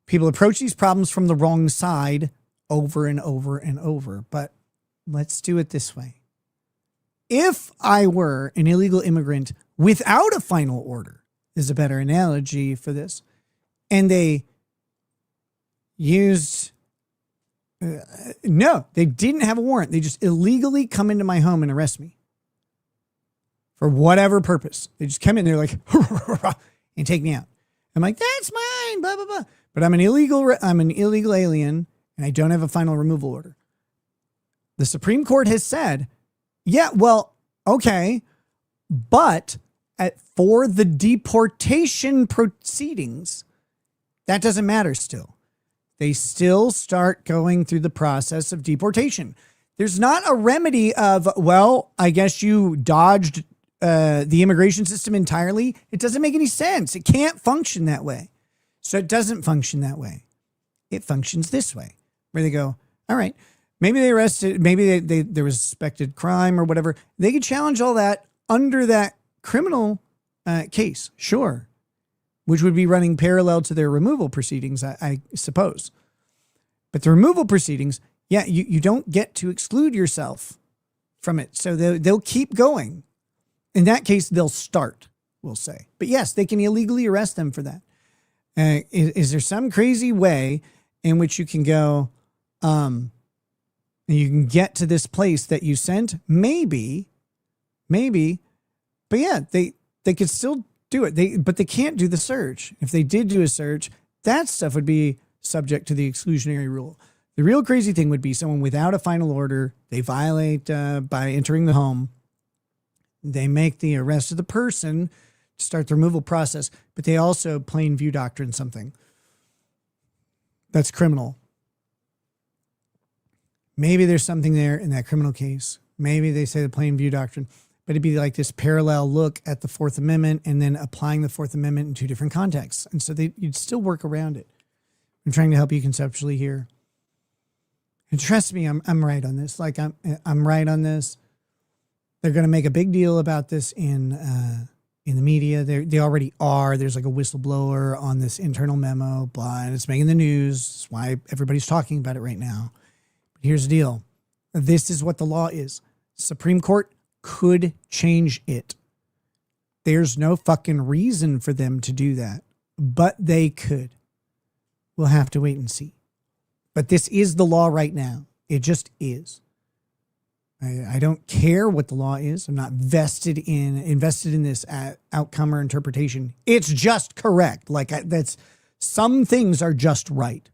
People approach these problems from the wrong side over and over and over. But let's do it this way. If I were an illegal immigrant without a final order, is a better analogy for this, and they used... no, they didn't have a warrant. They just illegally come into my home and arrest me for whatever purpose. They just come in there like and take me out. I'm like, that's mine, blah, blah, blah. But I'm an illegal alien and I don't have a final removal order. The Supreme Court has said, yeah, well, okay, but for the deportation proceedings, that doesn't matter still. They still start going through the process of deportation. There's not a remedy of, well, I guess you dodged the immigration system entirely. It doesn't make any sense. It can't function that way. So it doesn't function that way. It functions this way, where they go, all right, maybe they arrested, maybe there was suspected crime or whatever. They could challenge all that under that criminal case, sure, which would be running parallel to their removal proceedings, I suppose. But the removal proceedings, yeah, you don't get to exclude yourself from it. So they'll keep going. In that case, they'll start, we'll say. But yes, they can illegally arrest them for that. Is there some crazy way in which you can go, and you can get to this place that you sent? Maybe. But yeah, they could still do it. But they can't do the search. If they did do a search, that stuff would be subject to the exclusionary rule. The real crazy thing would be someone without a final order. They violate by entering the home. They make the arrest of the person to start the removal process, but they also plain view doctrine something. That's criminal. Maybe there's something there in that criminal case. Maybe they say the plain view doctrine, but it'd be like this parallel look at the Fourth Amendment and then applying the Fourth Amendment in two different contexts. And so you'd still work around it. I'm trying to help you conceptually here. And trust me, I'm right on this. Like I'm right on this. They're going to make a big deal about this in the media. They already are. There's like a whistleblower on this internal memo, blah, and it's making the news. That's why everybody's talking about it right now. But here's the deal. This is what the law is. Supreme Court could change it. There's no fucking reason for them to do that, but they could. We'll have to wait and see. But this is the law right now. It just is. I don't care what the law is. I'm not invested in this outcome or interpretation. It's just correct. That's some things are just right.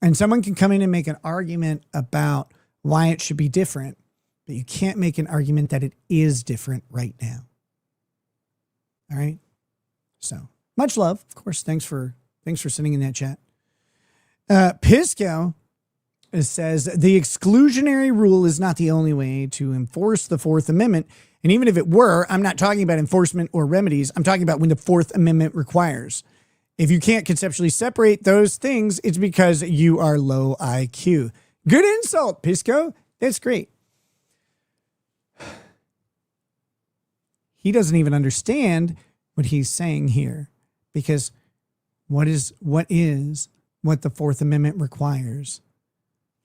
And someone can come in and make an argument about why it should be different, but you can't make an argument that it is different right now. All right. So much love, of course. Thanks for sending in that chat. Pisco says the exclusionary rule is not the only way to enforce the Fourth Amendment. And even if it were, I'm not talking about enforcement or remedies. I'm talking about when the Fourth Amendment requires. If you can't conceptually separate those things, it's because you are low IQ. Good insult, Pisco. That's great. he doesn't even understand what he's saying here, because what the Fourth Amendment requires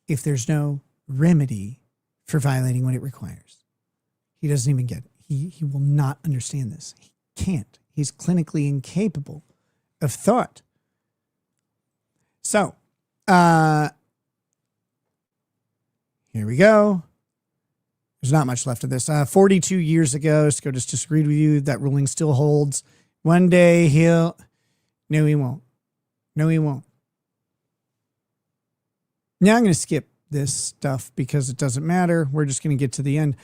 if there's no remedy for violating what it requires? He doesn't even get it. He will not understand this. He can't. He's clinically incapable of thought. So, here we go. There's not much left of this. 42 years ago, SCOTUS disagreed with you. That ruling still holds. One day he'll... No, he won't. No, he won't. Now I'm going to skip this stuff because it doesn't matter. We're just going to get to the end.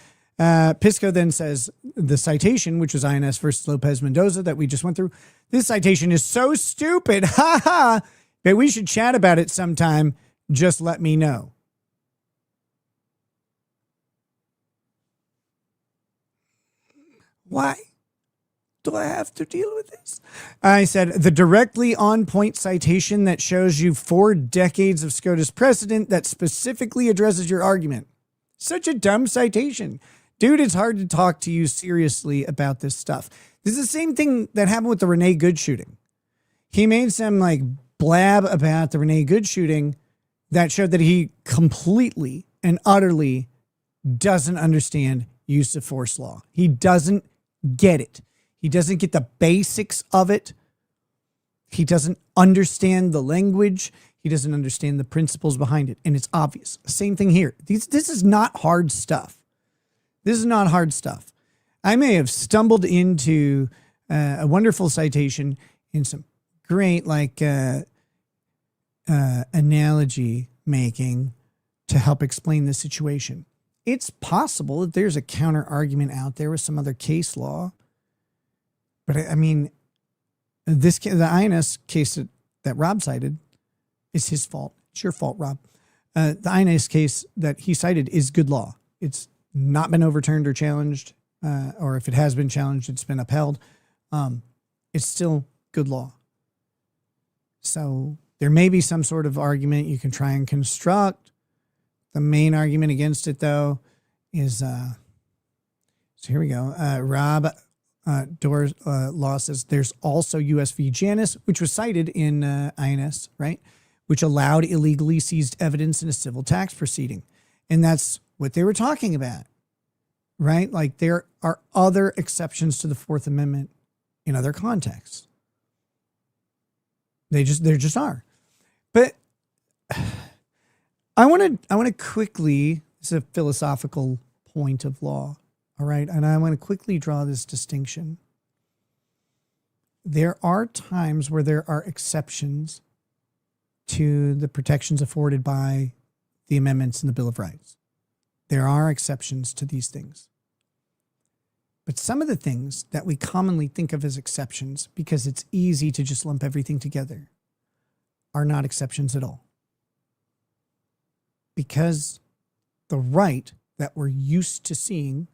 Pisco then says the citation, which was INS versus Lopez Mendoza that we just went through, this citation is so stupid. Ha ha. But we should chat about it sometime. Just let me know. Why do I have to deal with this? I said the directly on point citation that shows you 4 decades of SCOTUS precedent that specifically addresses your argument. Such a dumb citation. Dude, it's hard to talk to you seriously about this stuff. This is the same thing that happened with the Renee Good shooting. He made some like blab about the Renee Good shooting that showed that he completely and utterly doesn't understand use of force law. He doesn't get it. He doesn't get the basics of it. He doesn't understand the language. He doesn't understand the principles behind it. And it's obvious. Same thing here. This is not hard stuff. This is not hard stuff. I may have stumbled into a wonderful citation in some great analogy making to help explain the situation. It's possible that there's a counter argument out there with some other case law. But I mean, the INS case that Rob cited is his fault. It's your fault, Rob. The INS case that he cited is good law. It's not been overturned or challenged, or if it has been challenged, it's been upheld. It's still good law. So there may be some sort of argument you can try and construct. The main argument against it, though, is, so here we go. Rob Doors Law says there's also U.S. v. Janus, which was cited in INS, right? Which allowed illegally seized evidence in a civil tax proceeding. And that's what they were talking about, right? Like there are other exceptions to the Fourth Amendment in other contexts. There just are. But I want to quickly, this is a philosophical point of law, all right? And I want to quickly draw this distinction. There are times where there are exceptions to the protections afforded by the amendments in the Bill of Rights. There are exceptions to these things. But some of the things that we commonly think of as exceptions, because it's easy to just lump everything together, are not exceptions at all. Because the right that we're used to seeing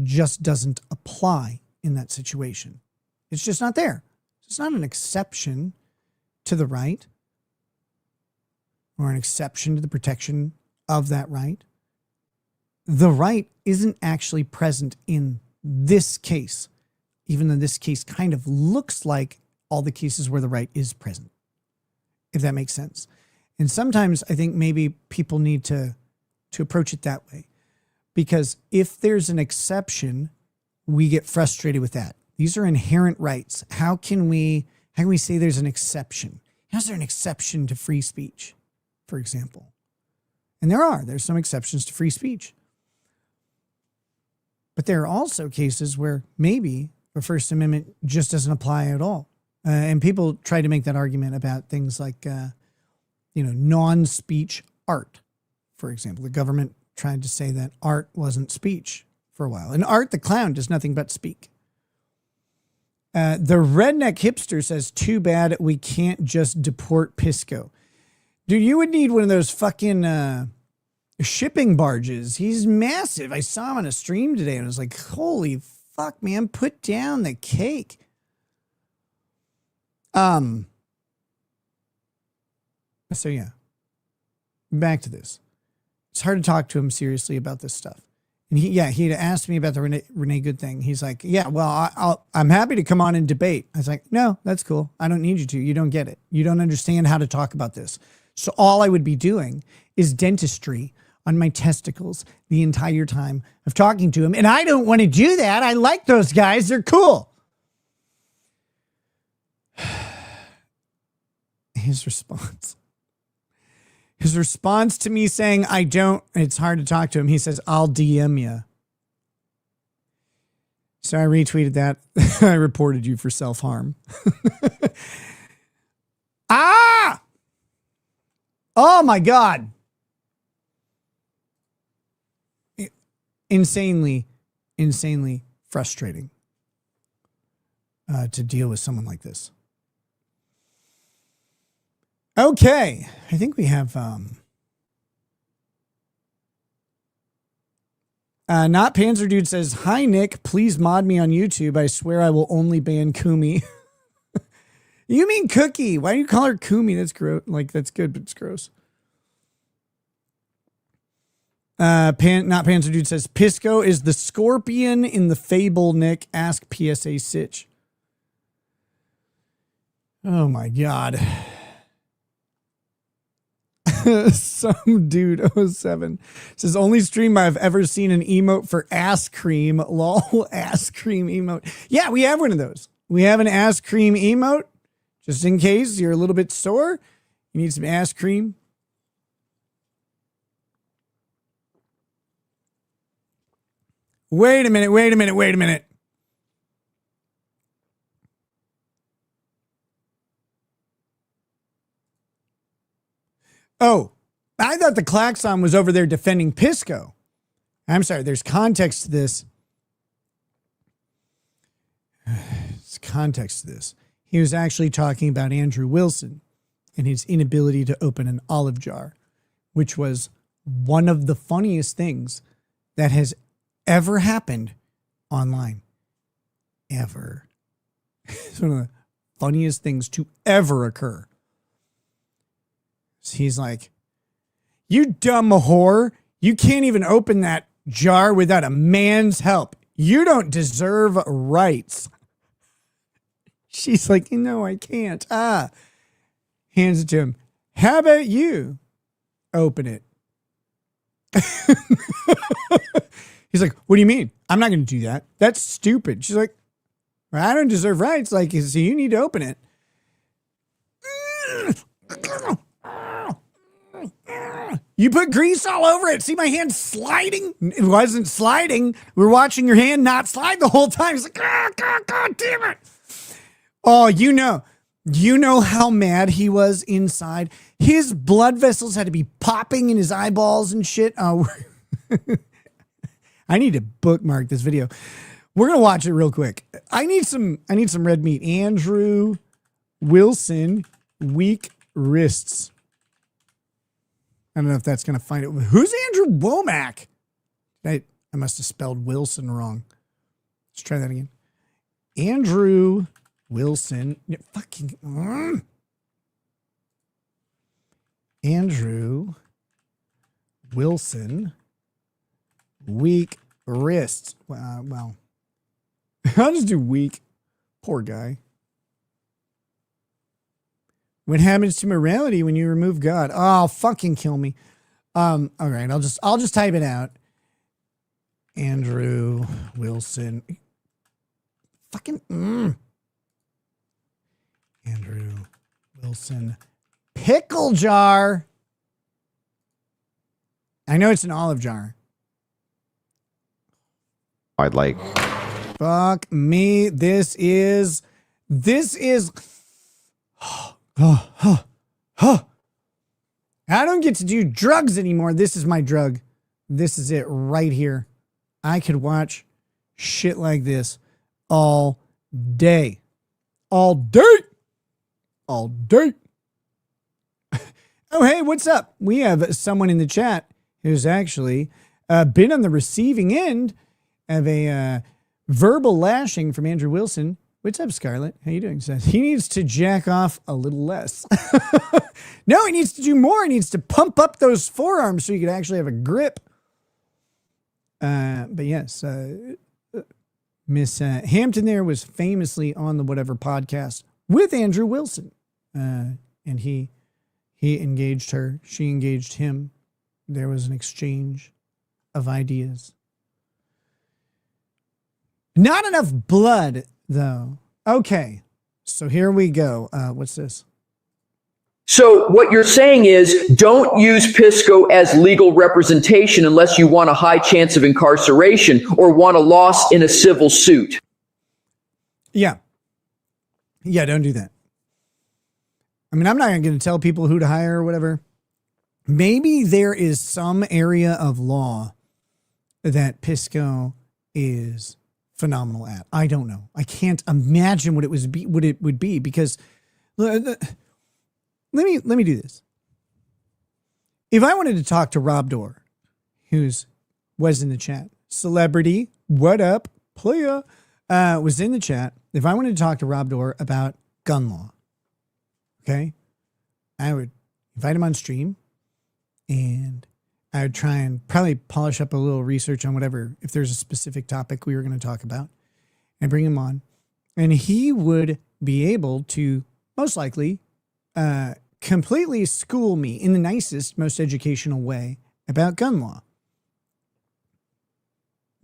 just doesn't apply in that situation. It's just not there. It's not an exception to the right or an exception to the protection of that right. The right isn't actually present in this case, even though this case kind of looks like all the cases where the right is present, if that makes sense. And sometimes I think maybe people need to approach it that way, because if there's an exception, we get frustrated with that. These are inherent rights. How can we say there's an exception? How's there an exception to free speech, for example? And there's some exceptions to free speech. But there are also cases where maybe the First Amendment just doesn't apply at all. And people try to make that argument about things like, non-speech art, for example. The government tried to say that art wasn't speech for a while. And Art the Clown does nothing but speak. The redneck hipster says, too bad we can't just deport Pisco. Dude, you would need one of those fucking shipping barges. He's massive. I saw him on a stream today and I was like, holy fuck, man, put down the cake. So yeah, back to this. It's hard to talk to him seriously about this stuff. And he had asked me about the Renee Good thing. He's like, yeah, well, I'm happy to come on and debate. I was like, no, that's cool. I don't need you to. You don't get it. You don't understand how to talk about this. So all I would be doing is dentistry on my testicles the entire time of talking to him. And I don't want to do that. I like those guys. They're cool. His response to me saying, it's hard to talk to him. He says, I'll DM you. So I retweeted that. I reported you for self-harm. Ah! Oh my God. Insanely frustrating to deal with someone like this. Okay, I think we have Not Panzer Dude says, hi Nick, please mod me on YouTube. I swear I will only ban Kumi. You mean Cookie? Why do you call her Kumi? That's gross. Like, that's good, but it's gross. Not Panzer Dude says, Pisco is the scorpion in the fable, Nick. Ask PSA Sitch. Oh my God. Some dude 07 says, only stream I've ever seen an emote for ass cream. Lol, ass cream emote. Yeah, we have one of those. We have an ass cream emote. Just in case you're a little bit sore, you need some ass cream. Wait a minute. Oh, I thought the klaxon was over there defending Pisco. I'm sorry, there's context to this. There's context to this. He was actually talking about Andrew Wilson and his inability to open an olive jar, which was one of the funniest things that has ever happened online. Ever. It's one of the funniest things to ever occur. He's like, you dumb whore. You can't even open that jar without a man's help. You don't deserve rights. She's like, no, I can't. Hands it to him. How about you open it? He's like, what do you mean? I'm not going to do that. That's stupid. She's like, well, I don't deserve rights. Like, so you need to open it. You put grease all over it. See my hand sliding? It wasn't sliding. We were watching your hand not slide the whole time. He's like, God damn it. Oh, you know how mad he was inside. His blood vessels had to be popping in his eyeballs and shit. Oh, I need to bookmark this video. We're going to watch it real quick. I need some red meat. Andrew Wilson, weak wrists. I don't know if that's going to find it. Who's Andrew Womack? I must have spelled Wilson wrong. Let's try that again. Andrew Wilson. Andrew Wilson. Weak wrists. Well, I'll just do weak. Poor guy. What happens to morality when you remove God? Oh, fucking kill me. All right, I'll just type it out. Andrew Wilson. Fucking Andrew Wilson. Pickle jar. I know it's an olive jar. I'd like. Fuck me. This is. I don't get to do drugs anymore. This is my drug. This is it right here. I could watch shit like this all day. All day. All day. Oh, hey, what's up? We have someone in the chat who's actually been on the receiving end of a verbal lashing from Andrew Wilson. What's up, Scarlett? How you doing? Says he needs to jack off a little less. No, he needs to do more. He needs to pump up those forearms so he could actually have a grip. But yes, Miss Hampton there was famously on the whatever podcast with Andrew Wilson, and he engaged her, she engaged him. There was an exchange of ideas. Not enough blood, though. Okay, so here we go. What's this? So what you're saying is don't use Pisco as legal representation unless you want a high chance of incarceration or want a loss in a civil suit. Yeah. Yeah, don't do that. I mean, I'm not going to tell people who to hire or whatever. Maybe there is some area of law that Pisco is phenomenal at. I don't know. I can't imagine what it would be because let me do this. If I wanted to talk to Rob Dorr, was in the chat, celebrity, what up, playa, was in the chat. If I wanted to talk to Rob Dorr about gun law, okay, I would invite him on stream and I would try and probably polish up a little research on whatever, if there's a specific topic we were going to talk about, and bring him on. And he would be able to most likely completely school me in the nicest, most educational way about gun law.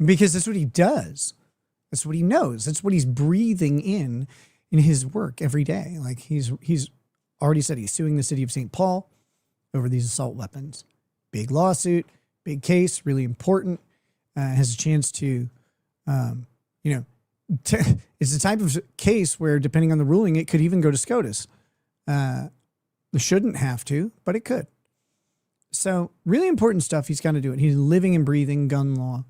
Because that's what he does. That's what he knows. That's what he's breathing in his work every day. Like he's already said he's suing the city of St. Paul over these assault weapons. Big lawsuit, big case, really important. Has a chance to, it's the type of case where, depending on the ruling, it could even go to SCOTUS. It shouldn't have to, but it could. So really important stuff. He's got to do it. He's living and breathing gun law.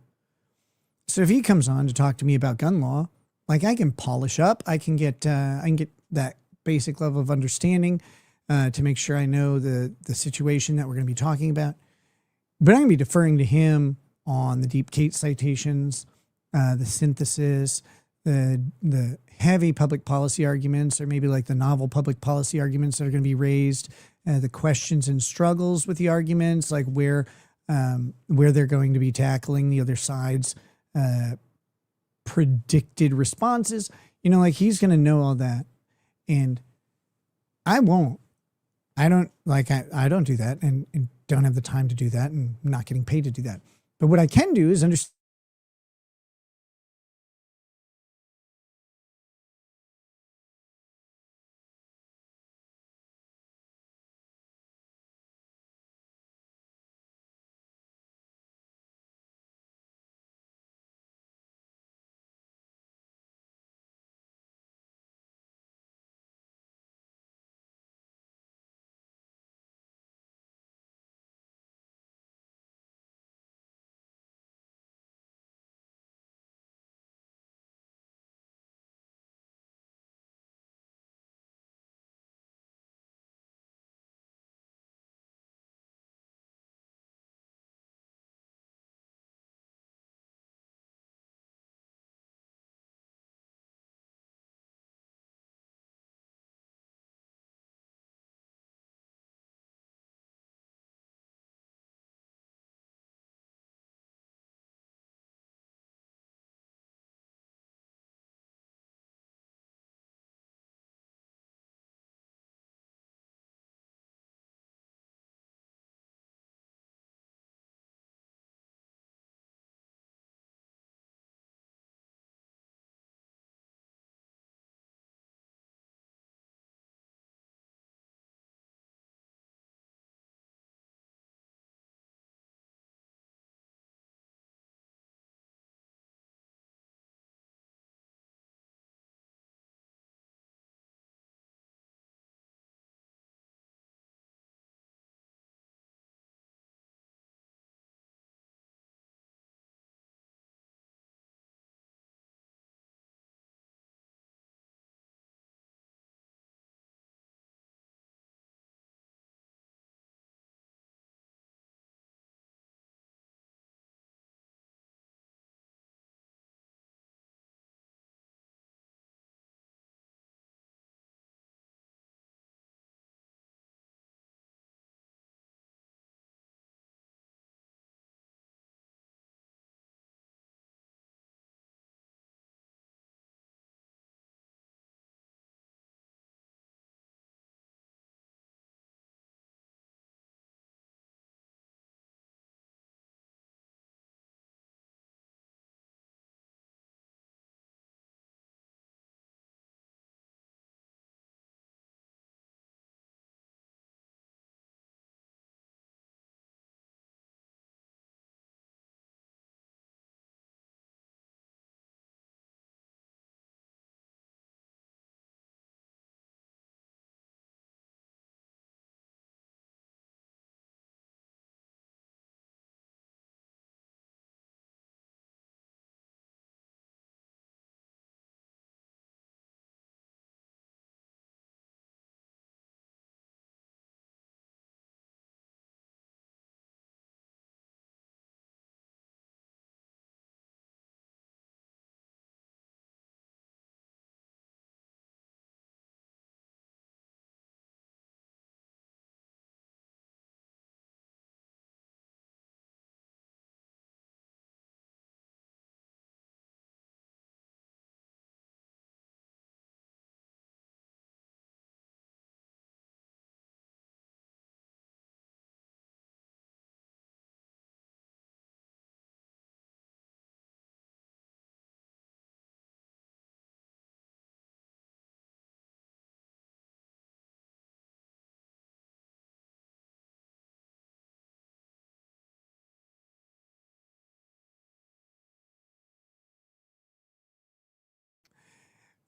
So if he comes on to talk to me about gun law, like I can polish up, I can get that basic level of understanding to make sure I know the situation that we're going to be talking about. But I'm going to be deferring to him on the deep case citations, the synthesis, the heavy public policy arguments, or maybe like the novel public policy arguments that are going to be raised, the questions and struggles with the arguments, like where they're going to be tackling the other side's predicted responses. Like he's going to know all that, and I won't. I don't do that, and don't have the time to do that, and I'm not getting paid to do that. But what I can do is understand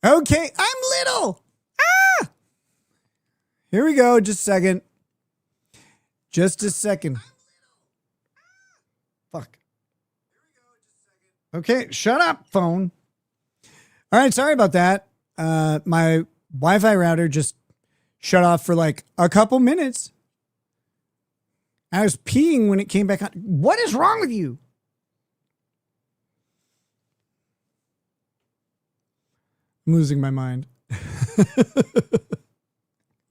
Okay, I'm little. Ah! Here we go. Just a second. Just a second. Fuck. Okay, shut up, phone. All right, sorry about that. My Wi-Fi router just shut off for like a couple minutes. I was peeing when it came back on. What is wrong with you? I'm losing my mind.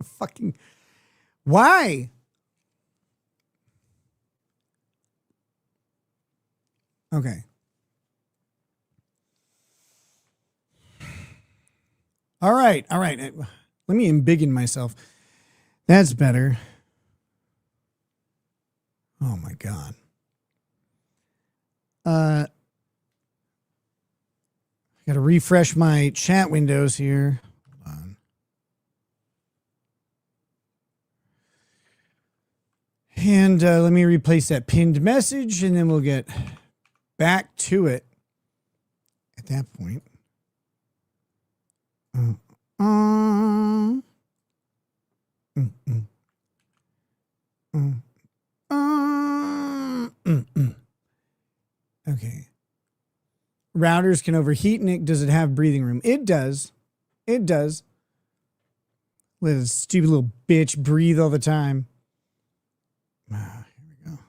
Fucking. Why? Okay. All right. Let me embiggen myself. That's better. Oh my God. I got to refresh my chat windows here. Hold on. And let me replace that pinned message, and then we'll get back to it at that point. Okay. Routers can overheat, Nick. Does it have breathing room? It does. It does. Let a stupid little bitch breathe all the time. Here we go.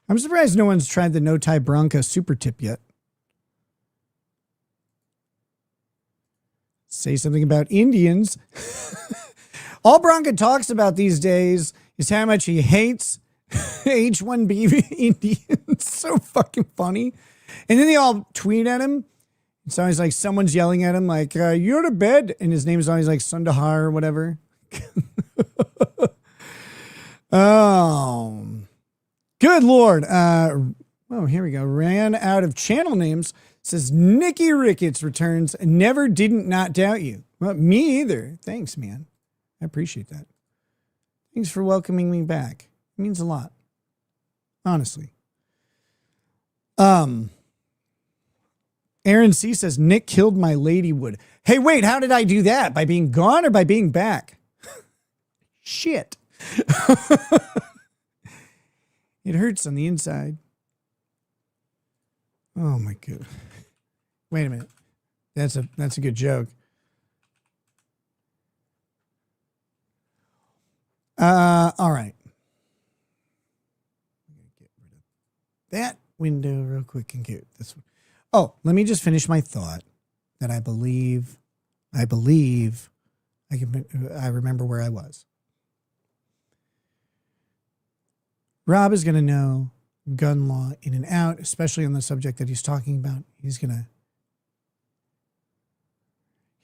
I'm surprised no one's tried the No Tie Bronca super tip yet. Say something about Indians. All Bronca talks about these days is how much he hates H-1B Indians. So fucking funny. And then they all tweet at him. It's always like someone's yelling at him like, you're to bed. And his name is always like Sundahar or whatever. Oh, good Lord. Oh, here we go. Ran out of channel names. Says Nikki Ricketts returns. Never didn't not doubt you. Well, me either. Thanks, man. I appreciate that. Thanks for welcoming me back. It means a lot. Honestly. Aaron C says Nick killed my ladywood. Hey, wait, how did I do that? By being gone or by being back? Shit. It hurts on the inside. Oh my God. Wait a minute. That's a good joke. All right. Get rid of that window real quick and get this one. Oh, let me just finish my thought that I believe I remember where I was. Rob is going to know gun law in and out, especially on the subject that he's talking about. He's going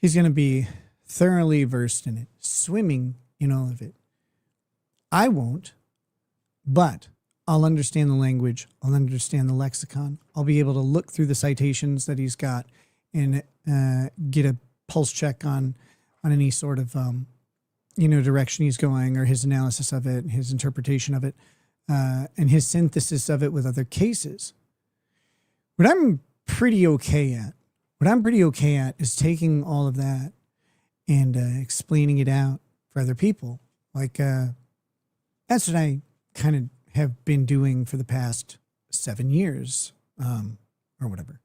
to be thoroughly versed in it, swimming in all of it. I won't, but I'll understand the language. I'll understand the lexicon. I'll be able to look through the citations that he's got and get a pulse check on any sort of direction he's going, or his analysis of it, his interpretation of it, and his synthesis of it with other cases. What I'm pretty okay at is taking all of that and explaining it out for other people. Like that's what I kind of have been doing for the past 7 years, or whatever.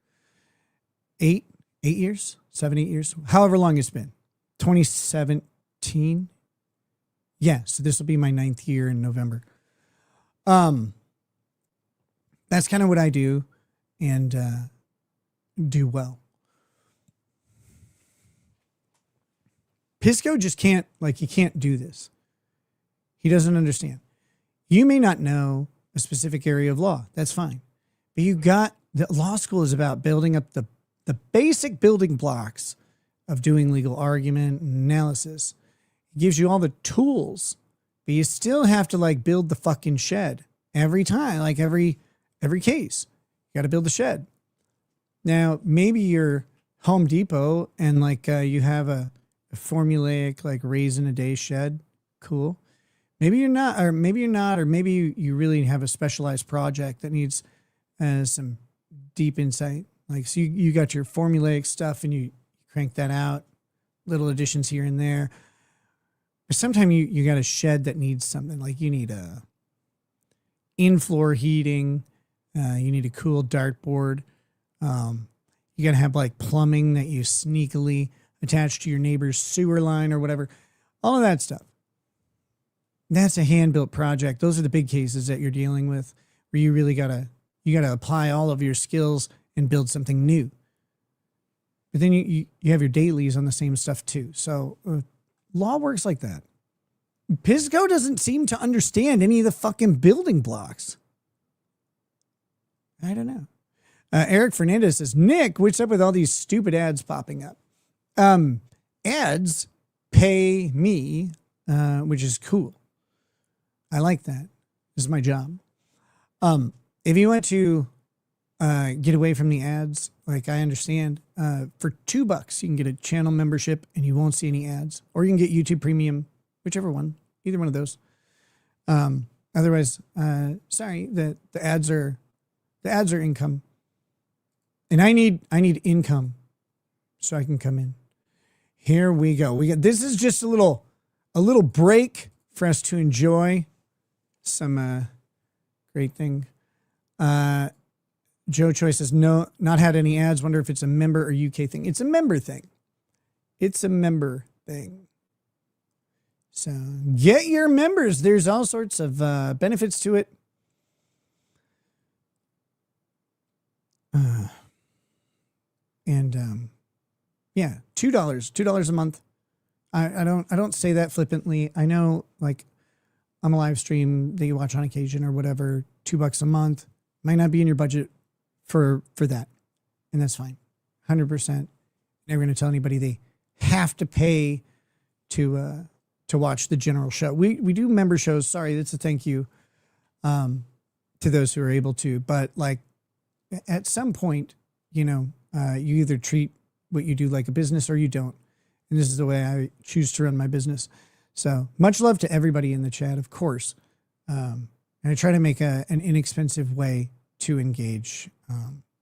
8 years, 7, 8 years, however long it's been. 2017. Yeah, so this will be my 9th year in November. That's kind of what I do and do well. Pisco just can't, he can't do this. He doesn't understand. You may not know a specific area of law. That's fine. But the law school is about building up the basic building blocks of doing legal argument and analysis. It gives you all the tools, but you still have to build the fucking shed every time, every case. You got to build the shed. Now, maybe you're Home Depot and you have a formulaic raisin a day shed. Cool. Maybe you're not, or maybe you really have a specialized project that needs some deep insight. Like, so you got your formulaic stuff and you crank that out, little additions here and there. But sometimes you got a shed that needs something, like you need a in-floor heating, you need a cool dartboard. You got to have like plumbing that you sneakily attach to your neighbor's sewer line or whatever. All of that stuff. That's a hand-built project. Those are the big cases that you're dealing with, where you really gotta apply all of your skills and build something new. But then you have your dailies on the same stuff too. So law works like that. Pisco doesn't seem to understand any of the fucking building blocks. I don't know. Eric Fernandez says, Nick, what's up with all these stupid ads popping up? Ads pay me, which is cool. I like that. This is my job. If you want to get away from the ads, like I understand, for $2 you can get a channel membership and you won't see any ads, or you can get YouTube Premium, whichever one, either one of those. Otherwise, sorry, the ads are income, and I need income so I can come in. Here we go. This is just a little break for us to enjoy some great thing. Joe Choi says, no, not had any ads. Wonder if it's a member or UK thing. It's a member thing. So get your members. There's all sorts of benefits to it. Yeah, $2 a month. I don't say that flippantly. I know, like, I'm a live stream that you watch on occasion or whatever. $2 a month might not be in your budget for that, and that's fine. 100%. Never going to tell anybody they have to pay to watch the general show. We do member shows. Sorry, that's a thank you to those who are able to. But like at some point, you either treat what you do like a business or you don't. And this is the way I choose to run my business. So much love to everybody in the chat, of course. And I try to make an inexpensive way to engage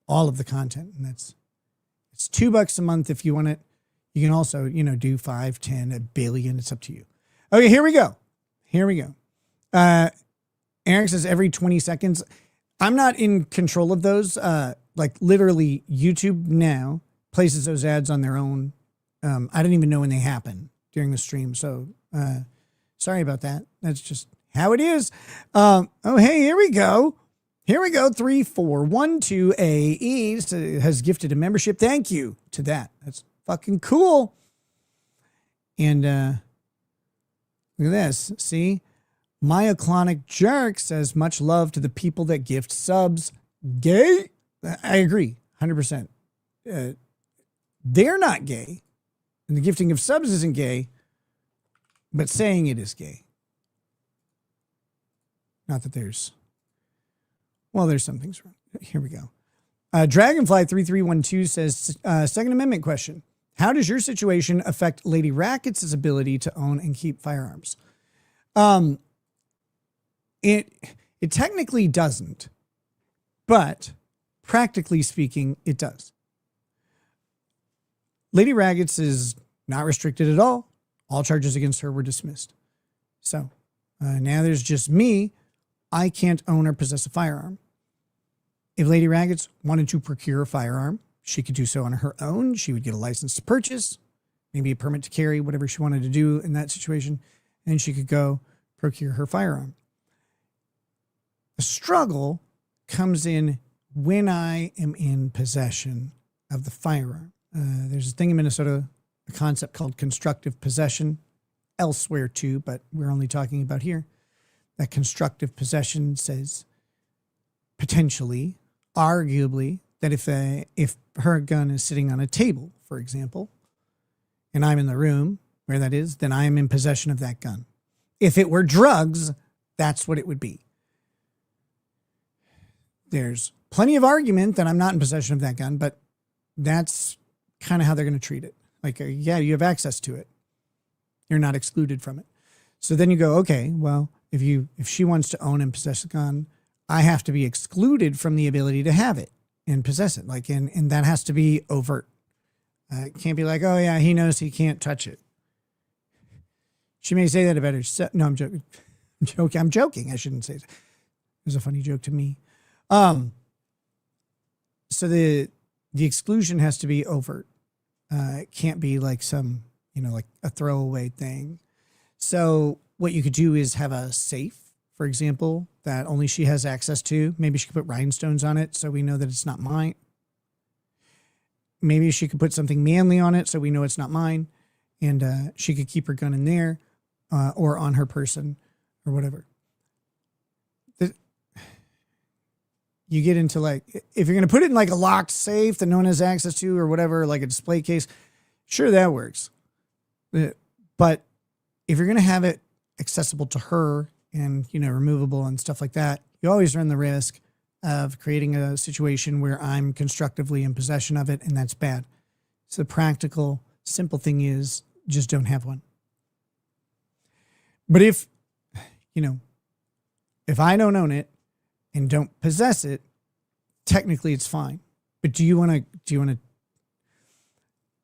all of the content. And it's $2 a month if you want it. You can also, do 5, 10, a billion. It's up to you. Okay, here we go. Eric says every 20 seconds. I'm not in control of those. Like literally YouTube now places those ads on their own. I don't even know when they happen during the stream. So sorry about that. That's just how it is. Oh, hey, here we go. 3412AE has gifted a membership. Thank you to that. That's fucking cool. And look at this. See? Myoclonic Jerk says, much love to the people that gift subs. Gay? I agree. 100%. They're not gay. And the gifting of subs isn't gay. But saying it is gay. Not that there's some things wrong. Here we go. Dragonfly3312 says, Second Amendment question. How does your situation affect Lady Rackets' ability to own and keep firearms? It technically doesn't, but practically speaking, it does. Lady Raggets is not restricted at all. All charges against her were dismissed. So now there's just me. I can't own or possess a firearm. If Lady Raggets wanted to procure a firearm, she could do so on her own. She would get a license to purchase, maybe a permit to carry, whatever she wanted to do in that situation, and she could go procure her firearm. The struggle comes in when I am in possession of the firearm. There's a thing in Minnesota, a concept called constructive possession, elsewhere too, but we're only talking about here. That constructive possession says potentially, arguably, that if her gun is sitting on a table, for example, and I'm in the room where that is, then I am in possession of that gun. If it were drugs, that's what it would be. There's plenty of argument that I'm not in possession of that gun, but that's kind of how they're going to treat it. Like, yeah, you have access to it. You're not excluded from it. So then you go, okay, well, if she wants to own and possess a gun, I have to be excluded from the ability to have it. and possess it. Like, and that has to be overt. It can't be like, oh yeah, he knows he can't touch it. She may say that about herself. No, I'm joking. I'm joking. I shouldn't say that. It was a funny joke to me. So the exclusion has to be overt. It can't be like some, like a throwaway thing. So what you could do is have a safe, for example, that only she has access to. Maybe she could put rhinestones on it so we know that it's not mine. Maybe she could put something manly on it so we know it's not mine. And she could keep her gun in there or on her person or whatever. You get into like, if you're going to put it in like a locked safe that no one has access to or whatever, like a display case, sure, that works. But if you're going to have it accessible to her and, removable and stuff like that, you always run the risk of creating a situation where I'm constructively in possession of it, and that's bad. So the practical, simple thing is just don't have one. But if I don't own it and don't possess it, technically it's fine. But do you want to,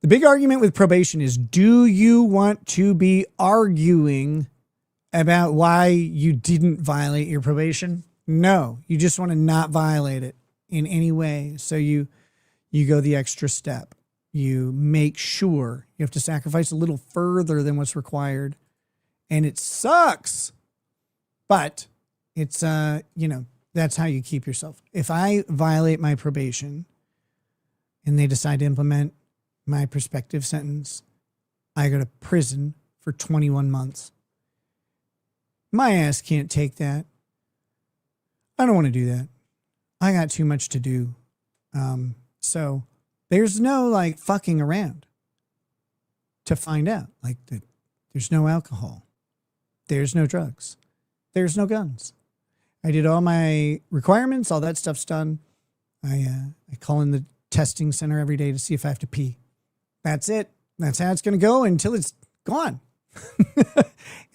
the big argument with probation is, do you want to be arguing about why you didn't violate your probation? No, you just want to not violate it in any way. So you go the extra step. You make sure you have to sacrifice a little further than what's required. And it sucks, but it's, that's how you keep yourself. If I violate my probation and they decide to implement my prospective sentence, I go to prison for 21 months. My ass can't take that. I don't want to do that. I got too much to do. So there's no like fucking around to find out. Like there's no alcohol. There's no drugs. There's no guns. I did all my requirements. All that stuff's done. I call in the testing center every day to see if I have to pee. That's it. That's how it's going to go until it's gone. And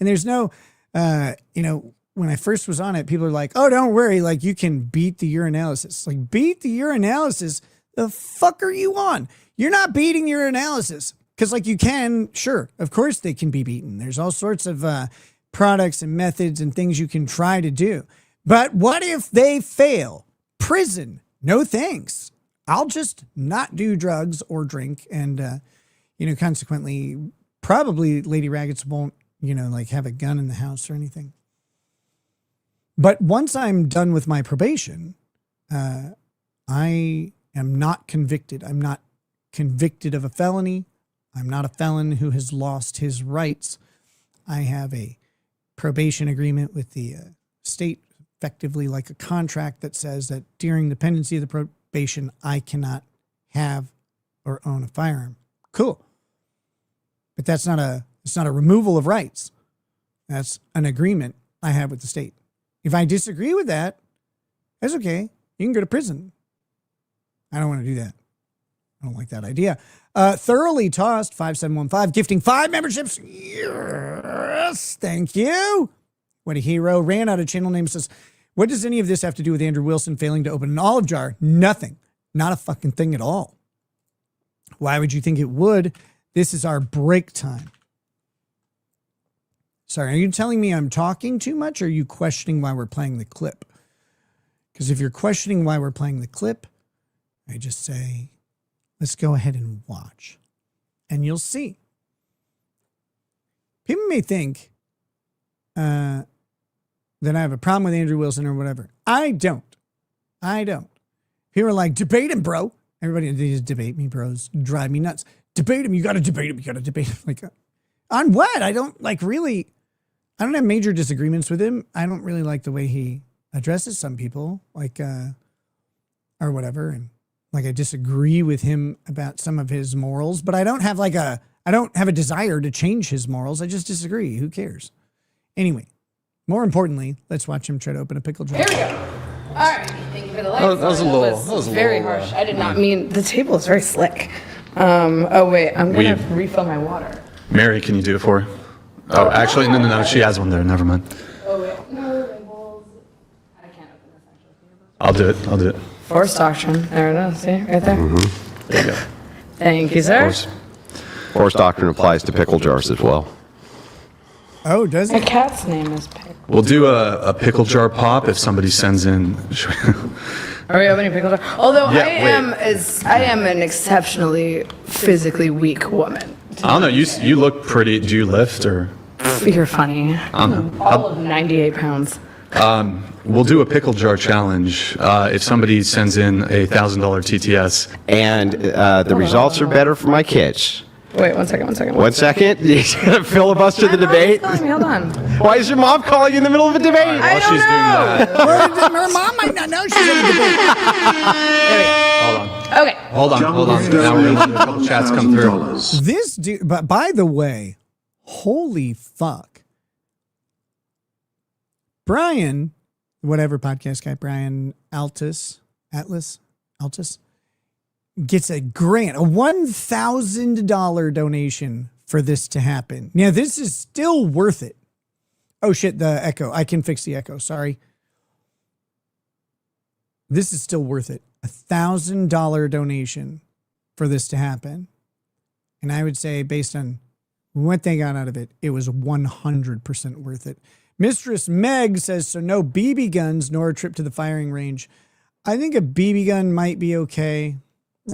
there's no, when I first was on it, people are like, oh, don't worry. Like you can beat the urinalysis. Like beat the urinalysis. The fuck are you on? You're not beating urinalysis. Because like you can, sure, of course they can be beaten. There's all sorts of products and methods and things you can try to do. But what if they fail? Prison. No thanks. I'll just not do drugs or drink. And, consequently, probably Lady Raggets won't, like have a gun in the house or anything. But once I'm done with my probation, I am not convicted. I'm not convicted of a felony. I'm not a felon who has lost his rights. I have a probation agreement with the state, effectively like a contract that says that during the pendency of the probation, I cannot have or own a firearm. Cool. But it's not a removal of rights. That's an agreement I have with the state. If I disagree with that, that's okay. You can go to prison. I don't want to do that. I don't like that idea. Thoroughly Tossed 5715 gifting 5 memberships. Yes, thank you. What a hero. Ran out of channel name. Says, what does any of this have to do with Andrew Wilson failing to open an olive jar? Nothing. Not a fucking thing at all. Why would you think it would? This is our break time. Sorry, are you telling me I'm talking too much, or are you questioning why we're playing the clip? Because if you're questioning why we're playing the clip, I just say, let's go ahead and watch. And you'll see. People may think that I have a problem with Andrew Wilson or whatever. I don't. People are like, debate him, bro. Everybody, they just debate me, bros. Drive me nuts. Debate him. You got to debate him. You got to debate him. Like, on what? I don't have major disagreements with him. I don't really like the way he addresses some people, like, or whatever. And like, I disagree with him about some of his morals, but I don't have a desire to change his morals. I just disagree. Who cares? Anyway, more importantly, let's watch him try to open a pickle jar. Here we go. All right. Thank you for the light. That was very harsh. I did not mean, the table is very slick. Oh wait, I'm gonna refill my water. Mary, can you do it for her? Oh, actually, no, she has one there. Never mind. Oh wait, no, my bowls. I can't open this actually. I'll do it. Force doctrine. There it is. See, right there. There you go. Thank you, sir. Force doctrine applies to pickle jars as well. Oh, does My it? cat's name is Pickle. We'll do a pickle jar pop if somebody sends in. Are we opening pickle jar? Although Yeah, I am an exceptionally physically weak woman. I don't know. You look pretty. Do you lift or? You're funny. I don't know. All of 98 pounds. We'll do a pickle jar challenge if somebody sends in a $1,000 TTS. And the results are better for my kids. Wait, 1 second. 1 second. You gonna filibuster the debate? Hold on. Why is your mom calling in the middle of a debate? I don't know. Her mom might not know she's in the debate. There we go. Okay. Hold on. Now we're going to let a couple chats come through. This dude, but by the way, holy fuck. Brian, whatever podcast guy, Brian Atlas, gets a grant, a $1,000 donation for this to happen. Now, this is still worth it. Oh shit, the echo. I can fix the echo. Sorry. This is still worth it. $1,000 donation for this to happen. And I would say, based on what they got out of it, it was 100% worth it. Mistress Meg says, so no BB guns nor a trip to the firing range. I think a BB gun might be okay.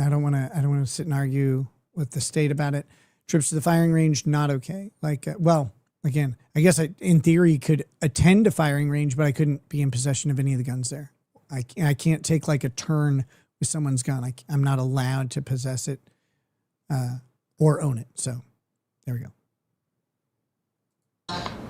I don't want to sit and argue with the state about it. Trips to the firing range, not okay. Like, well, again, I guess I, in theory, could attend a firing range, but I couldn't be in possession of any of the guns there. I can't take like a turn with someone's gun. I'm not allowed to possess it or own it. So there we go.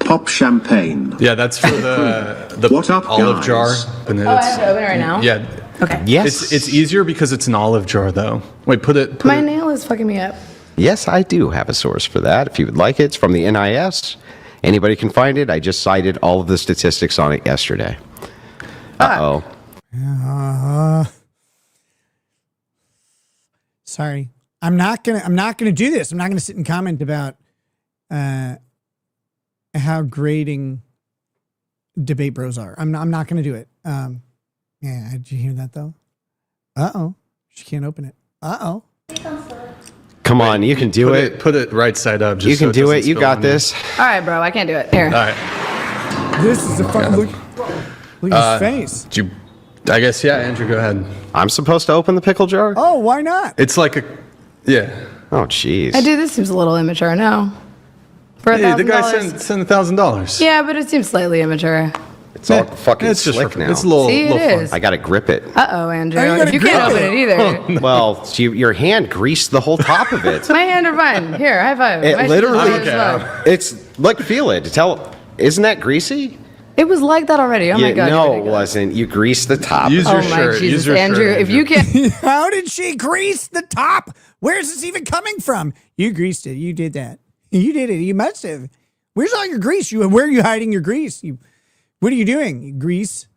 Pop champagne. Yeah, that's for the What up, olive guys? jar. And Oh, I have to open it right now? Yeah. Okay. Yes. It's easier because it's an olive jar, though. Wait, put it. My nail is fucking me up. Yes, I do have a source for that. If you would like it, it's from the NIS. Anybody can find it. I just cited all of the statistics on it yesterday. Uh-oh. Sorry. I'm not gonna do this. I'm not gonna sit and comment about how grading debate bros are. I'm not gonna do it. Yeah, did you hear that though? Uh-oh. She can't open it. Uh-oh. Come on, you can do it. Put it right side up. Just You can so do doesn't it. You spill got on this. All right, bro. I can't do it. Here. All right. This is a fucking look at his face. Do you, I guess, yeah, Andrew, go ahead. I'm supposed to open the pickle jar? Oh, why not? It's like a, yeah. Oh, jeez. I do. This seems a little immature. No. For $1,000. Hey, the guy sent $1,000. Yeah, but it seems slightly immature. It's all fucking It's just slick now. It's a little, See, it little is. I got to grip it. Uh-oh, Andrew. Oh, you gotta You can't grip open it. it either. Well, your hand greased the whole top of it. My hand are fine. Here, high five. It My literally- shit is fine as well. It's like, feel it. Isn't that greasy? It was like that already. Oh my god. No, you're it ridiculous. wasn't. You greased the top. Use Oh your my shirt. Jesus, Use your Andrew. shirt, If you can't. How did she grease the top? Where's this even coming from? You greased it. You did that. You did it. You must have. Where's all your grease? Where are you hiding your grease? What are you doing? You grease?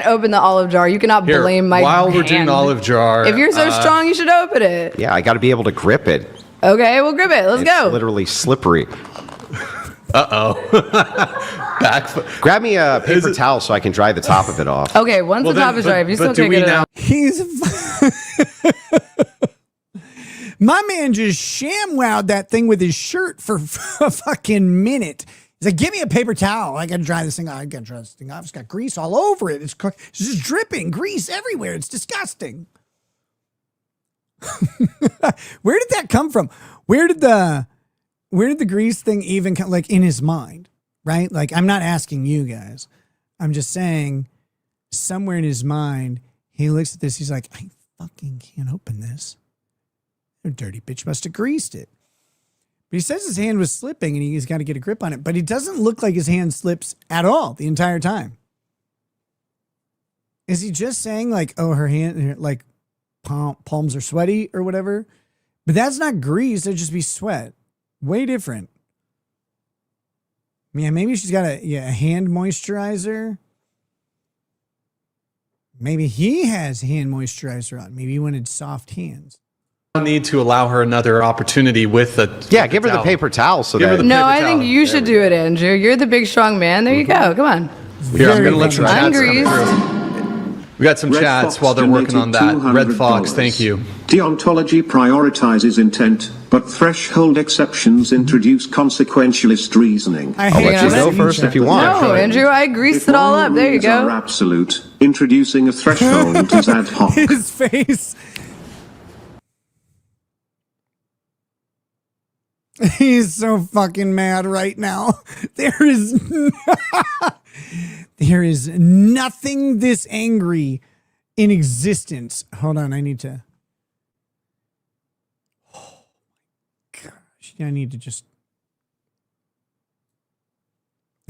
Open the olive jar. You cannot Here, blame my while we're hand. doing olive jar. If you're so strong, you should open it. Yeah, I got to be able to grip it. Okay, we'll grip it. Let's It's go. literally slippery. Back. Grab me a paper towel so I can dry the top of it off. Okay, once the top is dry, if you still can't get it out. He's my man just sham-wowed that thing with his shirt for a fucking minute. He's like, give me a paper towel. I got to dry this thing off. I got to dry this thing off. It's got grease all over it. It's just dripping grease everywhere. It's disgusting. Where did that come from? Where did the grease thing even come, like, in his mind, right? Like, I'm not asking you guys. I'm just saying somewhere in his mind, he looks at this. He's like, I fucking can't open this. A dirty bitch must have greased it. But he says his hand was slipping and he's got to get a grip on it. But it doesn't look like his hand slips at all the entire time. Is he just saying like, oh, her hand, like palms are sweaty or whatever? But that's not grease. That'd just be sweat. Way different. Yeah, maybe she's got a hand moisturizer. Maybe he has hand moisturizer on. Maybe he wanted soft hands. Need to allow her another opportunity with the give her the paper towel so Give her that the No, paper I towel. think you should do it, Andrew. You're the big, strong man. There you go. Come on. Here, I'm gonna let some I'm chats come greased. through. We got some chats while they're working on that. Red Fox, thank you. Deontology prioritizes intent, but threshold exceptions introduce consequentialist reasoning. I'll let you go first if you want. No, Andrew, I greased it all up. There you go. Are absolute. Introducing a threshold is ad hoc. His face. He's so fucking mad right now. There is nothing this angry in existence. Hold on, I need to. Oh my gosh, I need to just.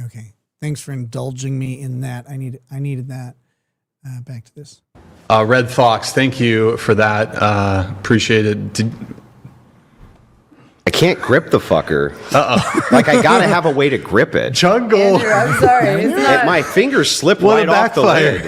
Okay, thanks for indulging me in that. I needed that. Back to this. Red Fox, thank you for that. Appreciate it. I can't grip the fucker. Like, I gotta have a way to grip it. Jungle. Andrew, I'm sorry. It's not. My fingers slip right off the lid.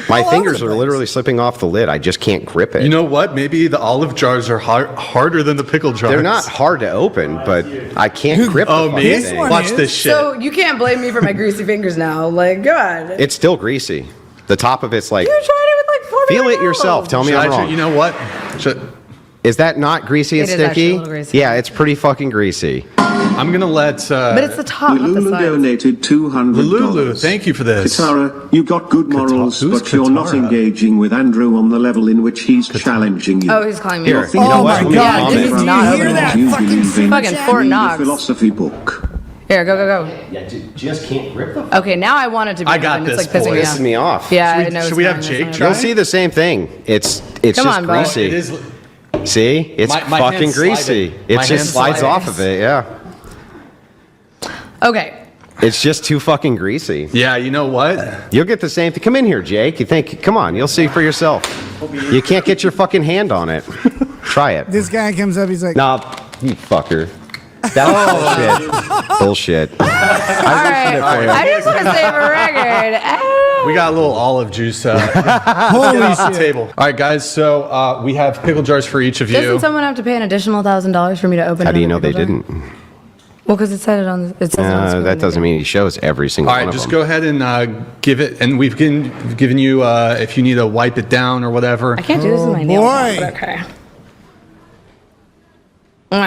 My fingers are literally slipping off the lid. I just can't grip it. You know what? Maybe the olive jars are harder than the pickle jars. They're not hard to open, but I can't grip the fucking thing. Watch this shit. So you can't blame me for my greasy fingers now. Like, God. It's still greasy. The top of it's like... You tried it with like 4 Feel minutes it yourself. Tell me I'm wrong. You know what? Is that not greasy and It is actually a sticky? little greasy. Yeah, it's pretty fucking greasy. I'm going to let... But it's the top, not the Lulu sides. donated $200. Lulu, thank you for this. Katara, you got good morals, but you're not engaging with Andrew on the level in which he's challenging you. Oh, he's calling me. Here, you Oh know my what? God, this is not hear open. that You fucking believe in Fucking Fort read a Knox. philosophy book. Here, go. Yeah, just can't grip them. Okay, now I want it to be I got open. this, It's like pissing me Pisses off. me off. Yeah, I know. Should it's we have fine, Jake it's try? fine. You'll see the same thing. It's Come just on, bud. greasy. It is... See? It's My fucking hands slide greasy. it. It My just hands slides slide off of it, yeah. Okay. It's just too fucking greasy. Yeah, you know what? You'll get the same thing. Come in here, Jake. Come on, you'll see for yourself. You can't get your fucking hand on it. Try it. This guy comes up, he's like, Nah, you fucker. That was bullshit. All right. I just want to say for record. We got a little olive juice holy off the shit. table. All right, guys, so we have pickle jars for each of you. Doesn't someone have to pay an additional $1,000 for me to open? How do you know another they pickle jar? didn't? Well, because it said it on. It says it on the screen. That doesn't mean he shows every single All one right, of just them. go ahead and give it, and we've given you, if you need to wipe it down or whatever. I can't do this with my nails. boy. But okay. All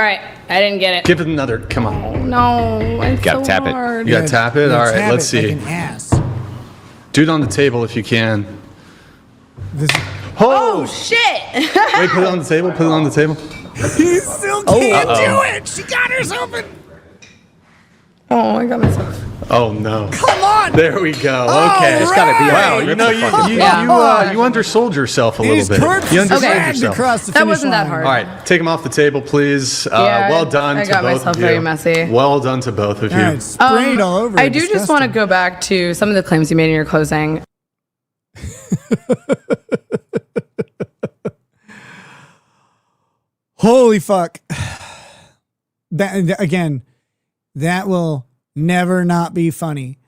right, I didn't get it. Give it another, come on. No, it's Gotta so tap it. hard. You gotta tap it? Yeah, All right, tap let's it see. like an ass. Do it on the table if you can. This, Oh shit! Wait, put it on the table, put it on the table. he still can't do it. She got herself in. Oh, I got myself. Oh, no. Come on. There we go. All Okay. It's gotta be Wow, like, you know, you undersold yourself a His little bit. corpse You is undersold dragged yourself. across the That finish wasn't that line. hard. All right, take them off the table, please. Yeah, well done I to got both myself of you. very messy. Well done to both of you. All right, sprayed all over. I it. do just Disgusting. want to go back to some of the claims you made in your closing. Holy fuck. That again, that will never not be funny.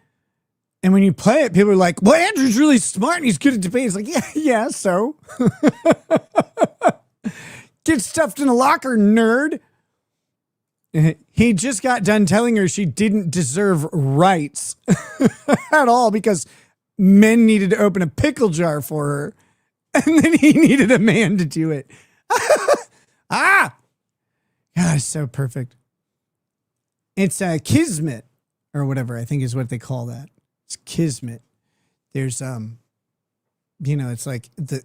And when you play it, people are like, well, Andrew's really smart and he's good at debate. It's like, yeah, so. Get stuffed in a locker, nerd. He just got done telling her she didn't deserve rights at all because men needed to open a pickle jar for her. And then he needed a man to do it. God, it's so perfect. It's a kismet or whatever, I think is what they call that. It's kismet. There's, it's like the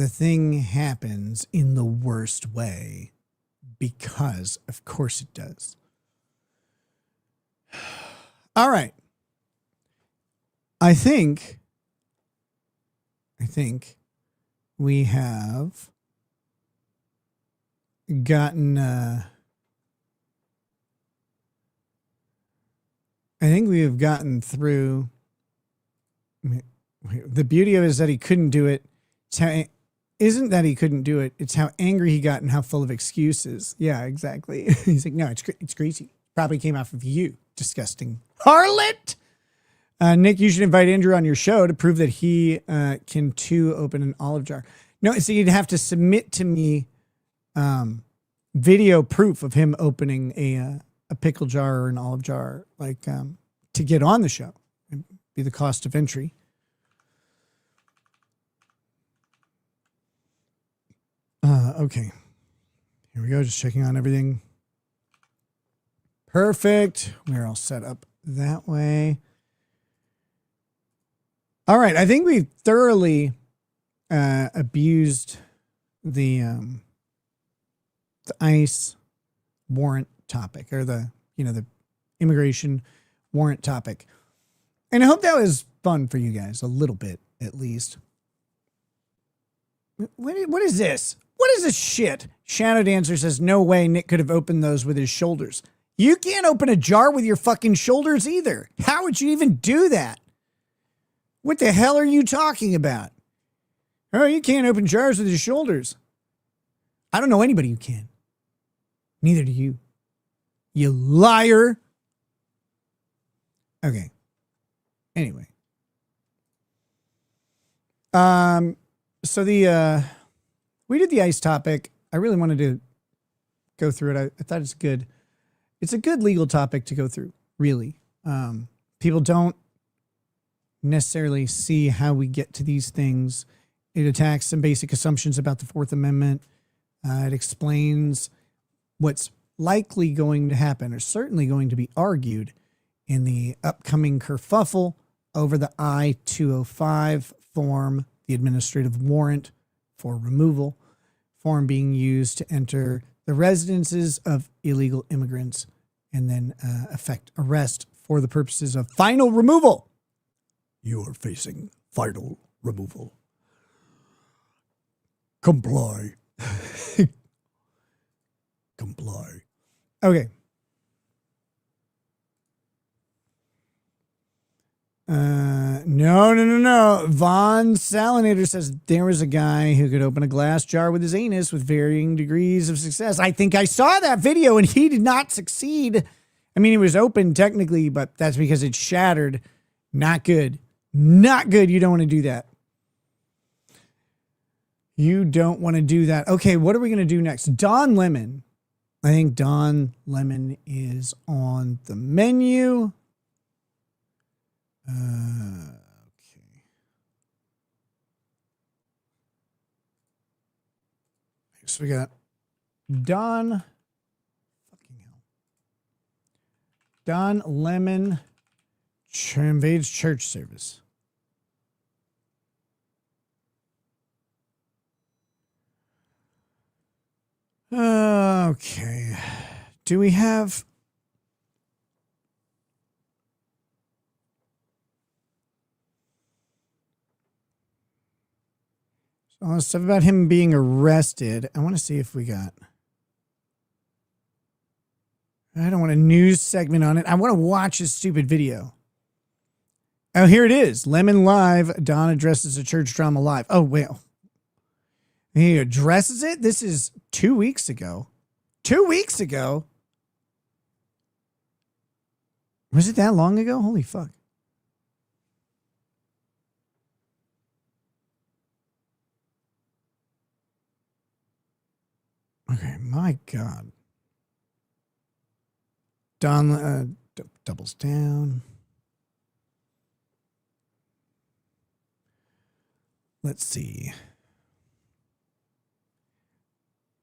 thing happens in the worst way because of course it does. All right. I think we have gotten through. The beauty of it is that he couldn't do it. Isn't that he couldn't do it? It's how angry he got and how full of excuses. Yeah, exactly. He's like, no, it's greasy. Probably came off of you, disgusting harlot. Nick, you should invite Andrew on your show to prove that he can too open an olive jar. No, so you'd have to submit to me video proof of him opening a pickle jar or an olive jar, like to get on the show. It'd be the cost of entry. Okay. Here we go. Just checking on everything. Perfect. We're all set up that way. All right. I think we've thoroughly abused the ICE warrant topic, or the immigration warrant topic. And I hope that was fun for you guys, a little bit at least. What is this? What is this shit? Shadow Dancer says, no way Nick could have opened those with his shoulders. You can't open a jar with your fucking shoulders either. How would you even do that? What the hell are you talking about? Oh, you can't open jars with your shoulders. I don't know anybody who can. Neither do you. You liar. Okay. Anyway. So we did the ICE topic. I really wanted to go through it. I thought it's good. It's a good legal topic to go through, really. People don't necessarily see how we get to these things. It attacks some basic assumptions about the Fourth Amendment. It explains what's likely going to happen, or certainly going to be argued, in the upcoming kerfuffle over the I-205 form, the administrative warrant for removal, form being used to enter the residences of illegal immigrants and then effect arrest for the purposes of final removal. You are facing final removal. Comply. Comply. Okay. No. Von Salinator says there was a guy who could open a glass jar with his anus with varying degrees of success. I think I saw that video and he did not succeed. I mean, it was open technically, but that's because it shattered. Not good. Not good. You don't want to do that. You don't want to do that. Okay, what are we going to do next? Don Lemon. I think Don Lemon is on the menu. Okay. So we got Don. Fucking hell. Don Lemon invades church service. Okay. Do we have... all the stuff about him being arrested. I want to see if we got... I don't want a news segment on it. I want to watch his stupid video. Oh, here it is. Lemon Live. Don addresses a church drama live. Oh, well. He addresses it? This is 2 weeks ago. 2 weeks ago? Was it that long ago? Holy fuck. Okay, my God. Don doubles down. Let's see.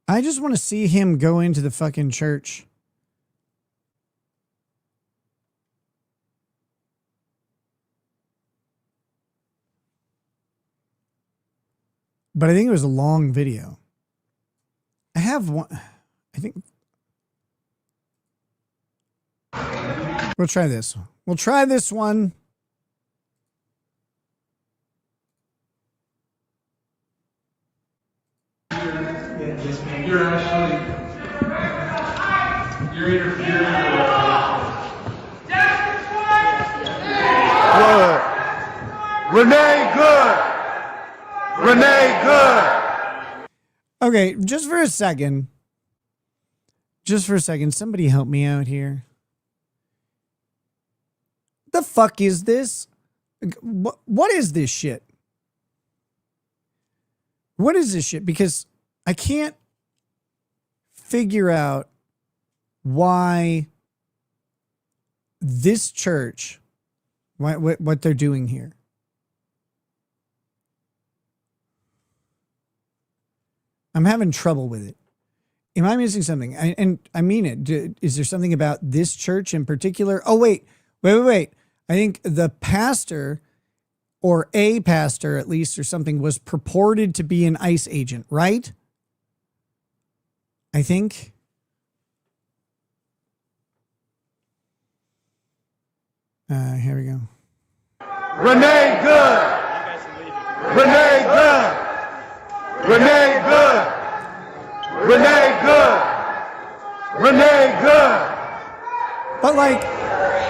I just want to see him go into the fucking church. But I think it was a long video. I have one. I think. We'll try this. We'll try this one. You're actually, you're interfering with Renee, good. Renee, good. Okay, just for a second. Just for a second. Somebody help me out here. The fuck is this? What is this shit? What is this shit? Because I can't figure out why this church, what they're doing here. I'm having trouble with it. Am I missing something? And I mean it. Is there something about this church in particular? Oh, wait. I think the pastor, or a pastor at least, or something, was purported to be an ICE agent, right? I think. Here we go. Renee Good. Renee Good. Renee Good. Renee Good. Renee Good. But like,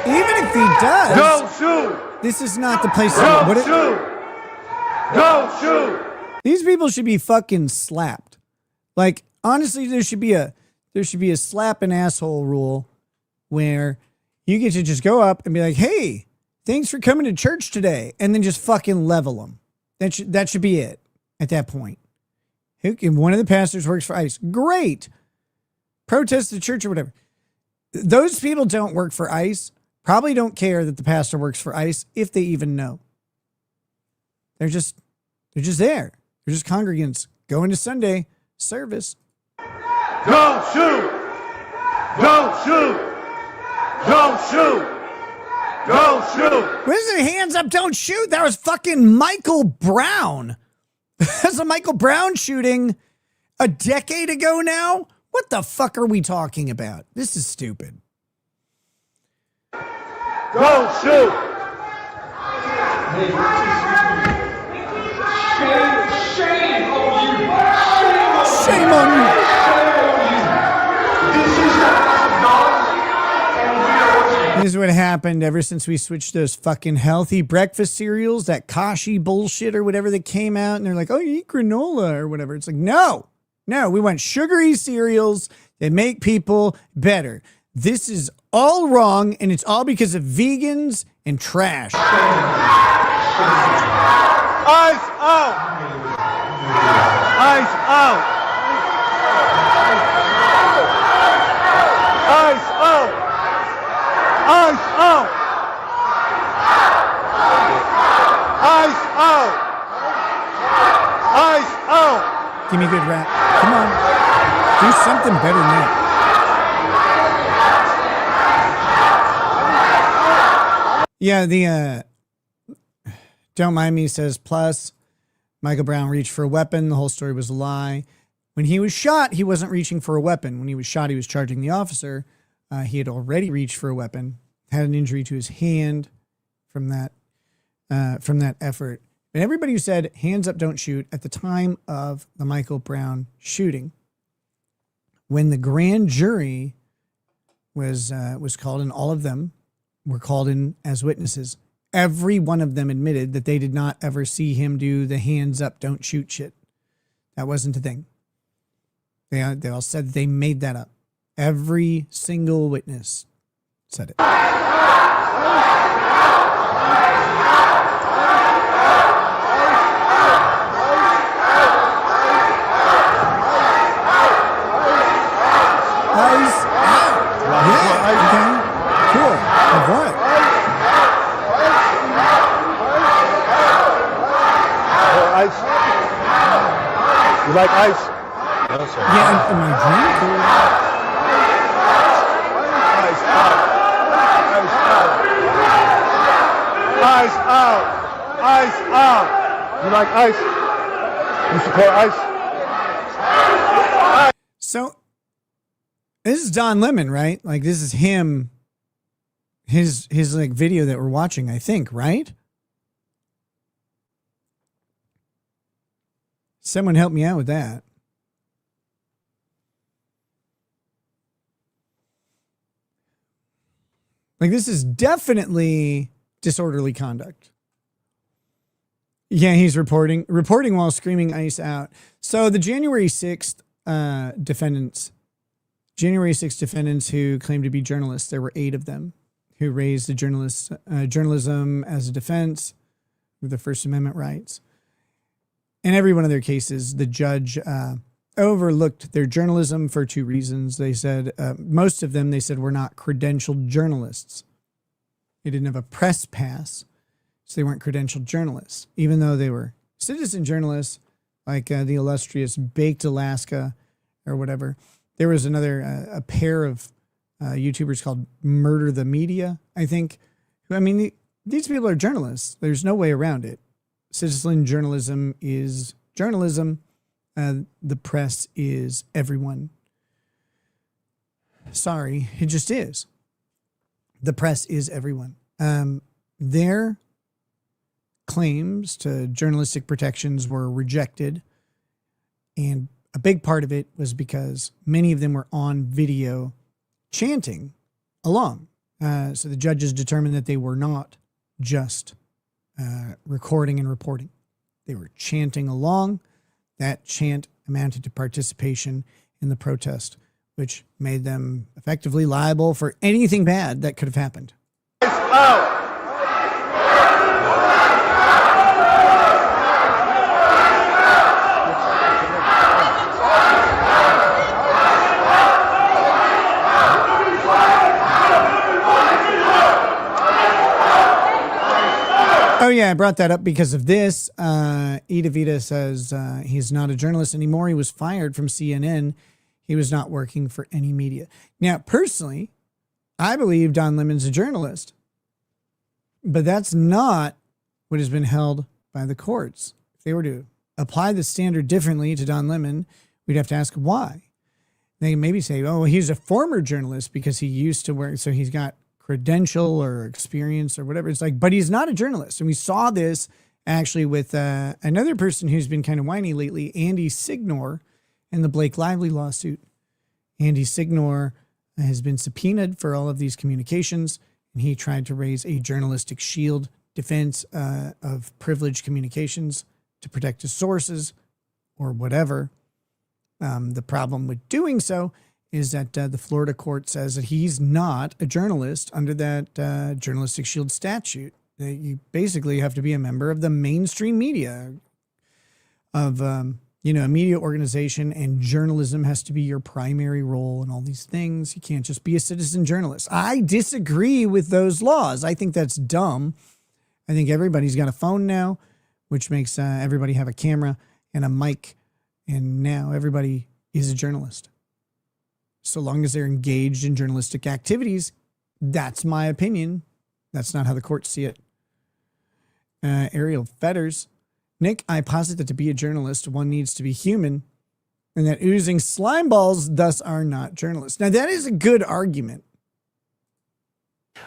even if he does, don't shoot. This is not the place to Don't do it. shoot. Don't shoot. These people should be fucking slapped. Like, honestly, there should be a slap an asshole rule where you get to just go up and be like, hey, thanks for coming to church today, and then just fucking level them. That should be it at that point. One of the pastors works for ICE. Great. Protest the church or whatever. Those people don't work for ICE. Probably don't care that the pastor works for ICE, if they even know. They're just there. They're just congregants going to Sunday service. Don't shoot. Don't shoot. Don't shoot. Don't shoot. What is it? Hands up, don't shoot. That was fucking Michael Brown. That's a Michael Brown shooting a decade ago now. What the fuck are we talking about? This is stupid. Don't shoot. Shame on you. This is what happened ever since we switched those fucking healthy breakfast cereals, that Kashi bullshit or whatever that came out, and they're like, oh, you eat granola or whatever. It's like, no, we want sugary cereals that make people better. This is all wrong, and it's all because of vegans and trash. Ice out. Ice out. Ice out. Ice out. Ice out. Ice out. Give me a good rap. Come on. Do something better than that. Yeah, the Don't Mind Me says, plus, Michael Brown reached for a weapon. The whole story was a lie. When he was shot, he wasn't reaching for a weapon. When he was shot, he was charging the officer. He had already reached for a weapon, had an injury to his hand from that effort. And everybody who said, hands up, don't shoot, at the time of the Michael Brown shooting, when the grand jury was called in, all of them were called in as witnesses. Every one of them admitted that they did not ever see him do the hands up, don't shoot shit. That wasn't a thing. They all said that they made that up. Every single witness said it. Ice out. Yeah, okay. Cool. Of what? Ice. You like ice? No, sir. Yeah, am I drunk? Ice out. Ice out. Ice out. You like ice? You support ice? So, this is Don Lemon, right? Like, this is him, his like video that we're watching, I think, right? Someone help me out with that. Like, this is definitely disorderly conduct. Yeah, he's reporting while screaming ICE out. So the January 6th defendants who claimed to be journalists, there were 8 of them who raised the journalism as a defense of the First Amendment rights. In every one of their cases, the judge overlooked their journalism for 2 reasons. They said, most of them, they said, were not credentialed journalists. They didn't have a press pass, so they weren't credentialed journalists. Even though they were citizen journalists, like the illustrious Baked Alaska or whatever. There was another, a pair of YouTubers called Murder the Media, I think. I mean, these people are journalists. There's no way around it. Citizen journalism is journalism. The press is everyone. Sorry, it just is. The press is everyone. Their claims to journalistic protections were rejected. And a big part of it was because many of them were on video chanting along. So the judges determined that they were not just recording and reporting. They were chanting along. That chant amounted to participation in the protest, which made them effectively liable for anything bad that could have happened. Out. Oh, yeah, I brought that up because of this. Ida Vita says he's not a journalist anymore. He was fired from CNN. He was not working for any media. Now, personally, I believe Don Lemon's a journalist, but that's not what has been held by the courts. If they were to apply the standard differently to Don Lemon, we'd have to ask why. They maybe say, oh, he's a former journalist because he used to work, so he's got credential or experience or whatever. It's like, but he's not a journalist. And we saw this actually with another person who's been kind of whiny lately, Andy Signor, in the Blake Lively lawsuit. Andy Signor has been subpoenaed for all of these communications, and he tried to raise a journalistic shield defense of privileged communications to protect his sources or whatever. The problem with doing so is that the Florida court says that he's not a journalist under that journalistic shield statute. You basically have to be a member of the mainstream media of, a media organization, and journalism has to be your primary role and all these things. You can't just be a citizen journalist. I disagree with those laws. I think that's dumb. I think everybody's got a phone now, which makes everybody have a camera and a mic. And now everybody is a journalist. So long as they're engaged in journalistic activities, that's my opinion. That's not how the courts see it. Ariel Fetters. Nick, I posit that to be a journalist, one needs to be human, and that oozing slime balls thus are not journalists. Now, that is a good argument.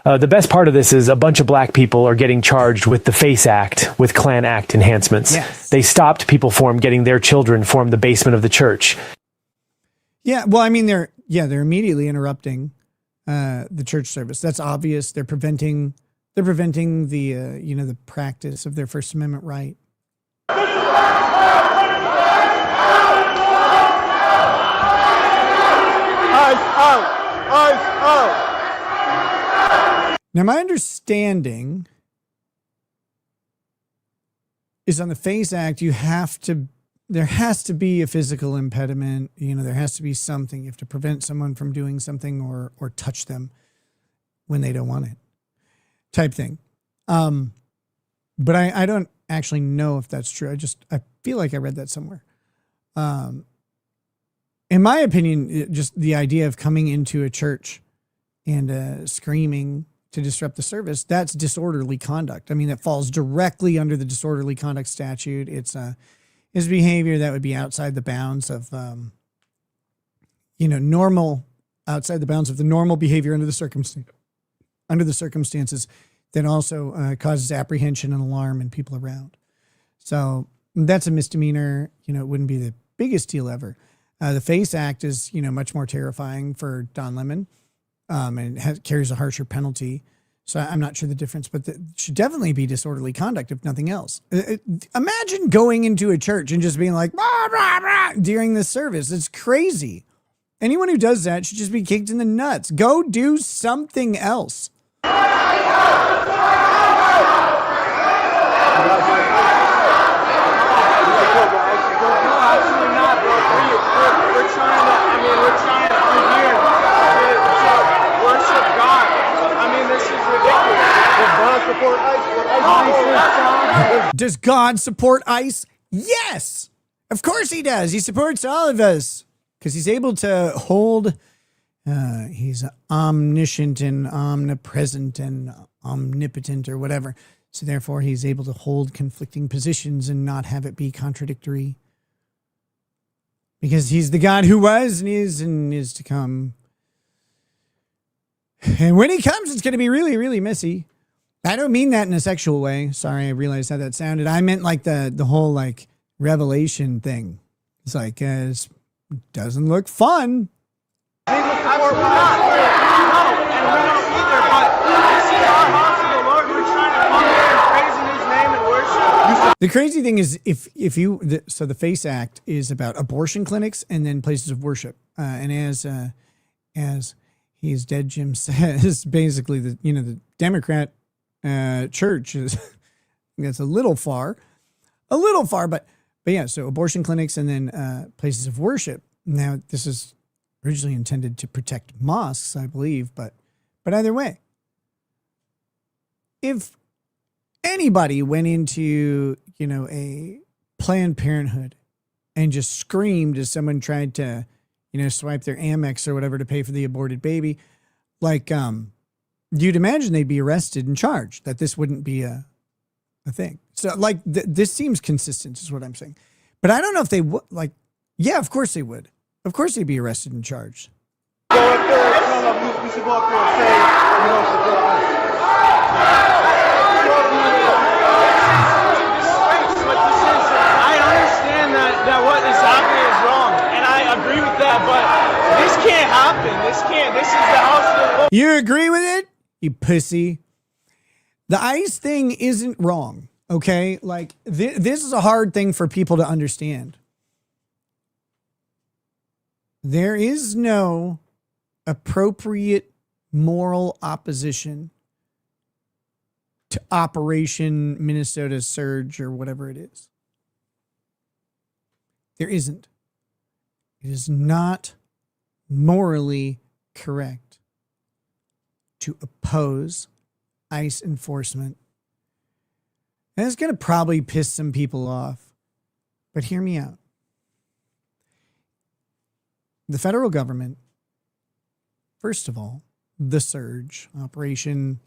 The best part of this is a bunch of black people are getting charged with the FACE Act, with Klan Act enhancements. Yes. They stopped people from getting their children from the basement of the church. Yeah, well, I mean, they're immediately interrupting the church service. That's obvious. They're preventing the the practice of their First Amendment right. Eyes out. Eyes out. Now, my understanding is on the FACE Act, there has to be a physical impediment. There has to be something. You have to prevent someone from doing something or touch them when they don't want it, type thing. But I don't actually know if that's true. I feel like I read that somewhere. In my opinion, just the idea of coming into a church and screaming to disrupt the service, that's disorderly conduct. I mean, it falls directly under the disorderly conduct statute. It's behavior that would be outside the bounds of, outside the bounds of the normal behavior under the circumstances that also causes apprehension and alarm in people around. So that's a misdemeanor. It wouldn't be the biggest deal ever. The FACE Act is, much more terrifying for Don Lemon, and carries a harsher penalty. So I'm not sure the difference, but it should definitely be disorderly conduct, if nothing else. Imagine going into a church and just being like, rah, rah, rah, during this service. It's crazy. Anyone who does that should just be kicked in the nuts. Go do something else. Does God support ICE? Yes. Of course he does. He supports all of us because he's able to hold. He's omniscient and omnipresent and omnipotent or whatever. So therefore, he's able to hold conflicting positions and not have it be contradictory. Because he's the God who was and is to come. And when he comes, it's going to be really, really messy. I don't mean that in a sexual way. Sorry, I realized how that sounded. I meant like the whole like revelation thing. It's like, it doesn't look fun. Absolutely not. No, and we don't either, but this is our house of the Lord. We're trying to come here and praise in his name and worship. The crazy thing is if you, so the FACE Act is about abortion clinics and then places of worship. And as he's dead, Jim says, basically the Democrat church is, that's a little far, but yeah, so abortion clinics and then places of worship. Now, this is originally intended to protect mosques, I believe, but either way, if anybody went into, a Planned Parenthood and just screamed as someone tried to, swipe their Amex or whatever to pay for the aborted baby, like, you'd imagine they'd be arrested and charged, that this wouldn't be a thing. So, like, this seems consistent is what I'm saying. But I don't know if they would, like, yeah, of course they would. Of course they'd be arrested and charged. Go up there. We should go up there and say, I understand that what is happening is wrong, and I agree with that, but this can't happen. This is the house of the Lord. You agree with it? You pussy. The ICE thing isn't wrong, okay? Like, this is a hard thing for people to understand. There is no appropriate moral opposition to Operation Minnesota Surge or whatever it is. There isn't. It is not morally correct to oppose ICE enforcement. And it's going to probably piss some people off, but hear me out. The federal government, first of all, the surge, Operation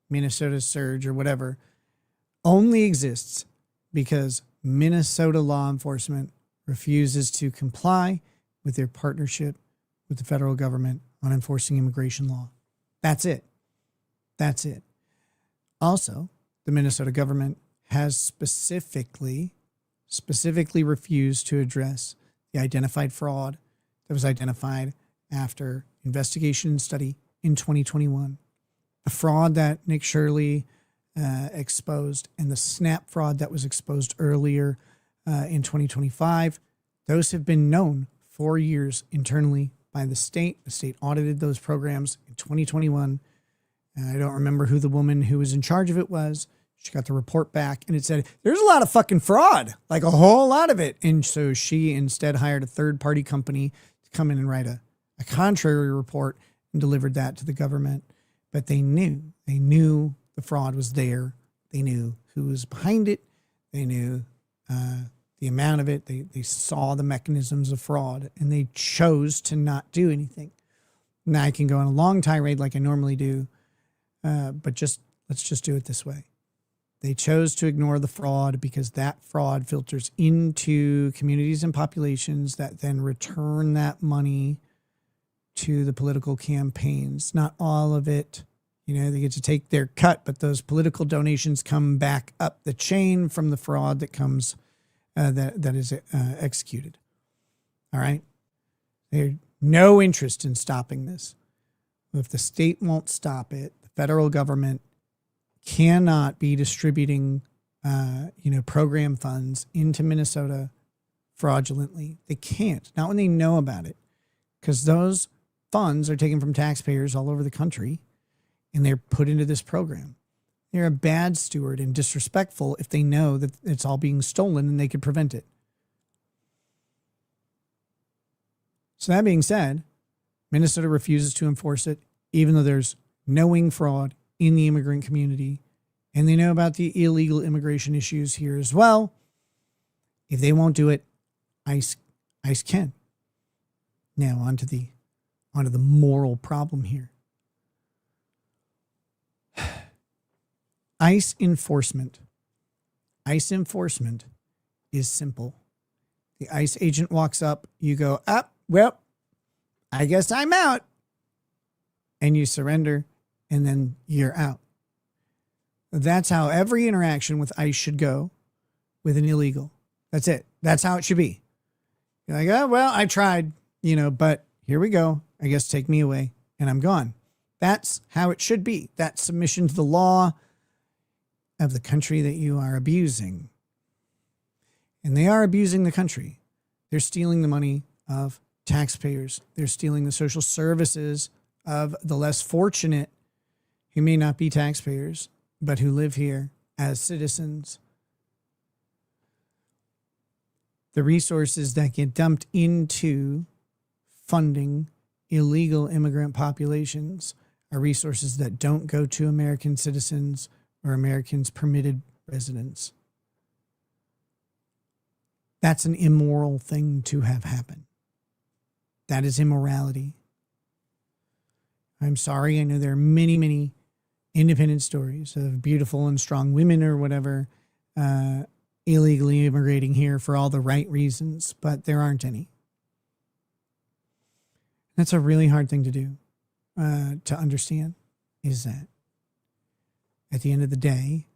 Minnesota Surge or whatever, only exists because Minnesota law enforcement refuses to comply with their partnership with the federal government on enforcing immigration law. That's it. That's it. Also, the Minnesota government has specifically refused to address the identified fraud that was identified after investigation and study in 2021. The fraud that Nick Shirley exposed and the SNAP fraud that was exposed earlier in 2025, those have been known for years internally by the state. The state audited those programs in 2021. I don't remember who the woman who was in charge of it was. She got the report back and it said, there's a lot of fucking fraud, like a whole lot of it. And so she instead hired a third-party company come in and write a contrary report and delivered that to the government. But they knew the fraud was there. They knew who was behind it. They knew the amount of it. They saw the mechanisms of fraud and they chose to not do anything. Now I can go on a long tirade like I normally do, but let's just do it this way. They chose to ignore the fraud because that fraud filters into communities and populations that then return that money to the political campaigns. Not all of it. They get to take their cut, but those political donations come back up the chain from the fraud that comes, that is executed. All right? There's no interest in stopping this. If the state won't stop it, the federal government cannot be distributing, program funds into Minnesota fraudulently. They can't, not when they know about it, because those funds are taken from taxpayers all over the country and they're put into this program. They're a bad steward and disrespectful if they know that it's all being stolen and they could prevent it. So that being said, Minnesota refuses to enforce it, even though there's knowing fraud in the immigrant community, and they know about the illegal immigration issues here as well. If they won't do it, ICE can. Now onto the moral problem here. ICE enforcement is simple. The ICE agent walks up, you go, well, I guess I'm out. And you surrender, and then you're out. That's how every interaction with ICE should go with an illegal. That's it. That's how it should be. You're like, oh, well, I tried, but here we go. I guess take me away, and I'm gone. That's how it should be. That's submission to the law of the country that you are abusing. And they are abusing the country. They're stealing the money of taxpayers. They're stealing the social services of the less fortunate who may not be taxpayers, but who live here as citizens. The resources that get dumped into funding illegal immigrant populations are resources that don't go to American citizens or Americans' permitted residents. That's an immoral thing to have happen. That is immorality. I'm sorry. I know there are many, many independent stories of beautiful and strong women or whatever illegally immigrating here for all the right reasons, but there aren't any. That's a really hard thing to do, to understand, is that at the end of the day,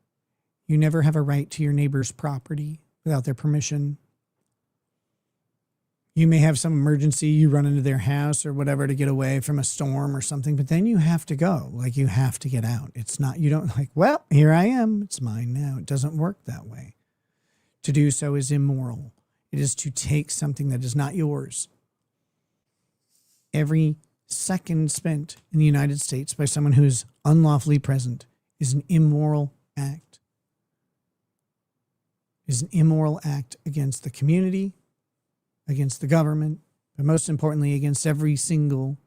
you never have a right to your neighbor's property without their permission. You may have some emergency, you run into their house or whatever to get away from a storm or something, but then you have to go. Like, you have to get out. It's not, you don't like, well, here I am. It's mine now. It doesn't work that way. To do so is immoral. It is to take something that is not yours. Every second spent in the United States by someone who is unlawfully present is an immoral act. It is an immoral act against the community, against the government, but most importantly, against every single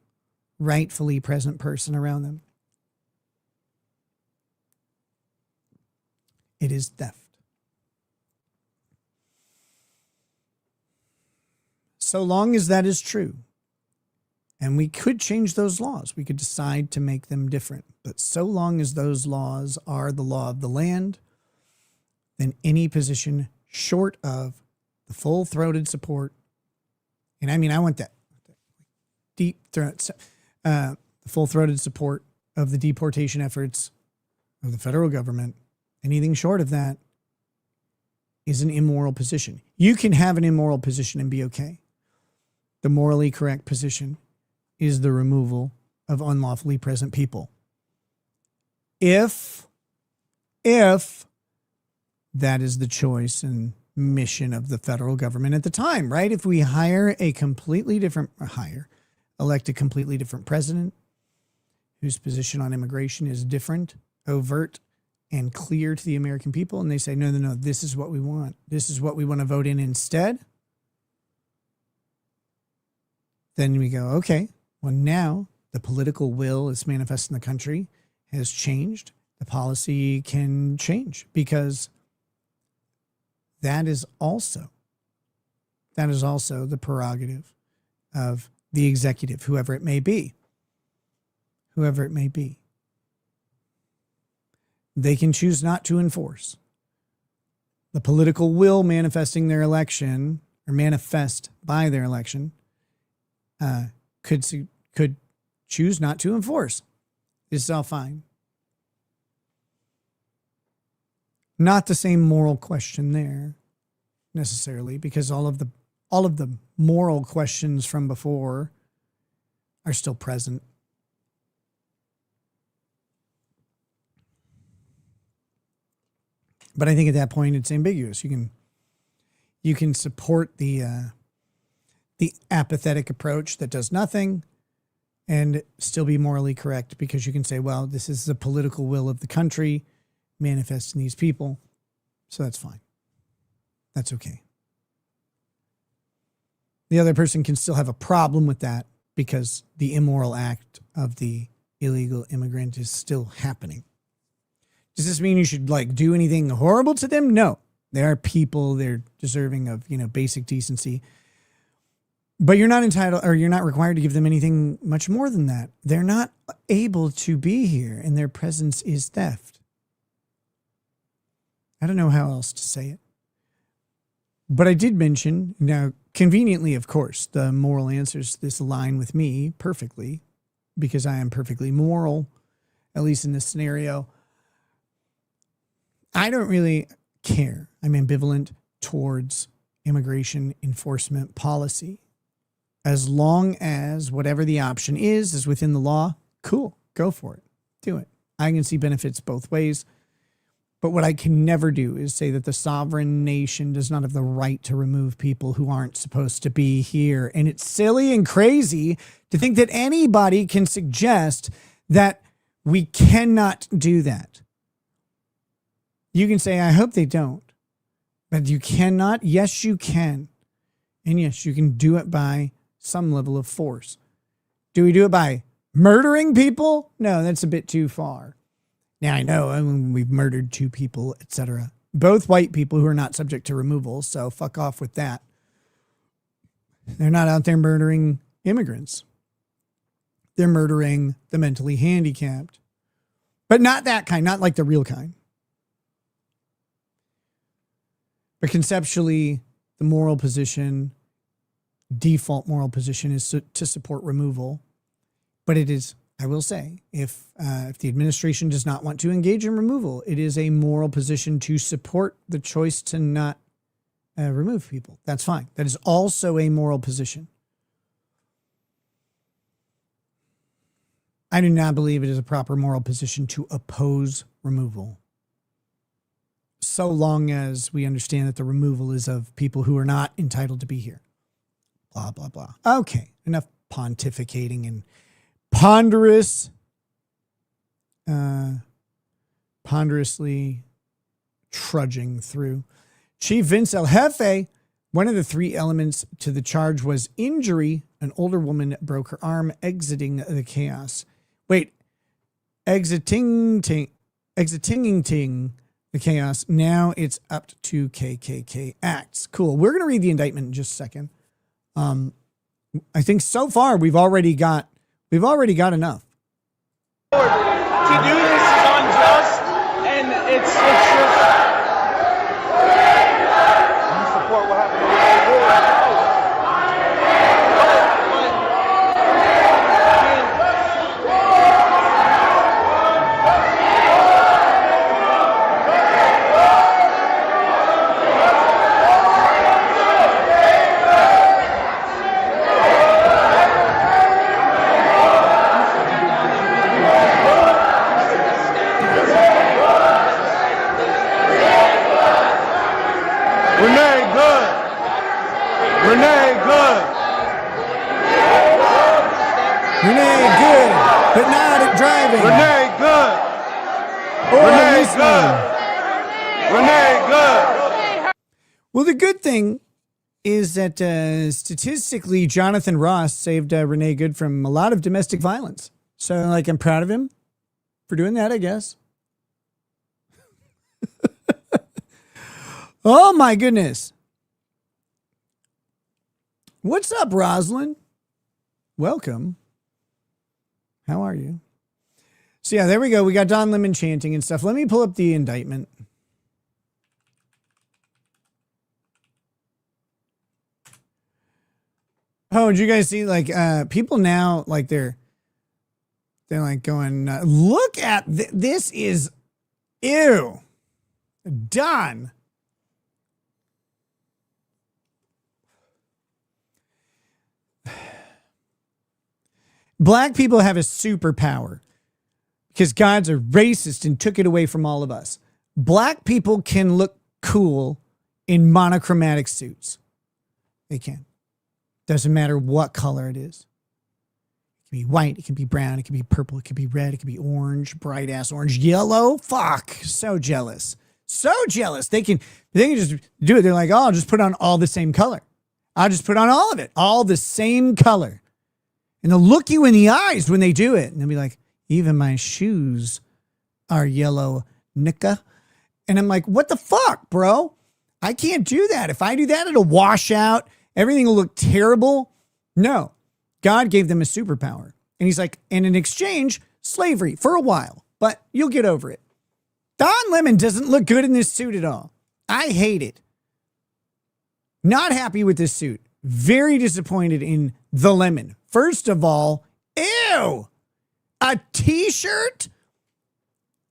rightfully present person around them. It is theft. So long as that is true, and we could change those laws, we could decide to make them different, but so long as those laws are the law of the land, then any position short of the full-throated support, and I mean, I want that deep throat, the full-throated support of the deportation efforts of the federal government, anything short of that is an immoral position. You can have an immoral position and be okay. The morally correct position is the removal of unlawfully present people. If that is the choice and mission of the federal government at the time, right? If we elect a completely different president whose position on immigration is different, overt, and clear to the American people, and they say, no, this is what we want. This is what we want to vote in instead. Then we go, okay, well, now the political will is manifest in the country has changed. The policy can change because that is also the prerogative of the executive, whoever it may be. They can choose not to enforce. The political will manifesting their election or manifest by their election could choose not to enforce. This is all fine. Not the same moral question there necessarily, because all of the moral questions from before are still present. But I think at that point it's ambiguous. You can support the apathetic approach that does nothing and still be morally correct, because you can say, well, this is the political will of the country manifest in these people. So that's fine. That's okay. The other person can still have a problem with that because the immoral act of the illegal immigrant is still happening. Does this mean you should do anything horrible to them? No. There are people, they're deserving of, basic decency. But you're not entitled, or you're not required to give them anything much more than that. They're not able to be here, and their presence is theft. I don't know how else to say it. But I did mention, now, conveniently, of course, the moral answers this align with me perfectly, because I am perfectly moral, at least in this scenario. I don't really care. I'm ambivalent towards immigration enforcement policy. As long as whatever the option is within the law, cool, go for it. Do it. I can see benefits both ways. But what I can never do is say that the sovereign nation does not have the right to remove people who aren't supposed to be here. And it's silly and crazy to think that anybody can suggest that we cannot do that. You can say, I hope they don't. But you cannot. Yes, you can. And yes, you can do it by some level of force. Do we do it by murdering people? No, that's a bit too far. Now, I know we've murdered 2 people, etc. Both white people who are not subject to removal, so fuck off with that. They're not out there murdering immigrants. They're murdering the mentally handicapped. But not that kind, not like the real kind. But conceptually, the moral position, default moral position, is to support removal. But it is, I will say, if the administration does not want to engage in removal, it is a moral position to support the choice to not remove people. That's fine. That is also a moral position. I do not believe it is a proper moral position to oppose removal, so long as we understand that the removal is of people who are not entitled to be here. Blah, blah, blah. Okay, enough pontificating and ponderously trudging through. Chief Vince El Jefe, one of the 3 elements to the charge was injury. An older woman broke her arm exiting the chaos. Wait, exiting the chaos. Now it's up to KKK acts. Cool. We're going to read the indictment in just a second. I think so far we've already got enough. To do this is unjust, and it's just. You support what happened over Well, the good thing is that statistically, Jonathan Ross saved Renee Good from a lot of domestic violence. So, I'm proud of him for doing that, I guess. Oh, my goodness. What's up, Rosalind? Welcome. How are you? So, yeah, there we go. We got Don Lemon chanting and stuff. Let me pull up the indictment. Oh, did you guys see, people now, they're going, look at this is, ew, done. Black people have a superpower because God's a racist and took it away from all of us. Black people can look cool in monochromatic suits. They can. Doesn't matter what color it is. It can be white, it can be brown, it can be purple, it can be red, it can be orange, bright ass orange, yellow. Fuck. So jealous. So jealous. They can just do it. They're like, oh, I'll just put on all the same color. I'll just put on all of it. All the same color. And they'll look you in the eyes when they do it. And they'll be like, even my shoes are yellow, nicka. And I'm like, what the fuck, bro? I can't do that. If I do that, it'll wash out. Everything will look terrible. No, God gave them a superpower. And he's like, and in exchange, slavery for a while, but you'll get over it. Don Lemon doesn't look good in this suit at all. I hate it. Not happy with this suit. Very disappointed in the Lemon. First of all, ew, a t-shirt?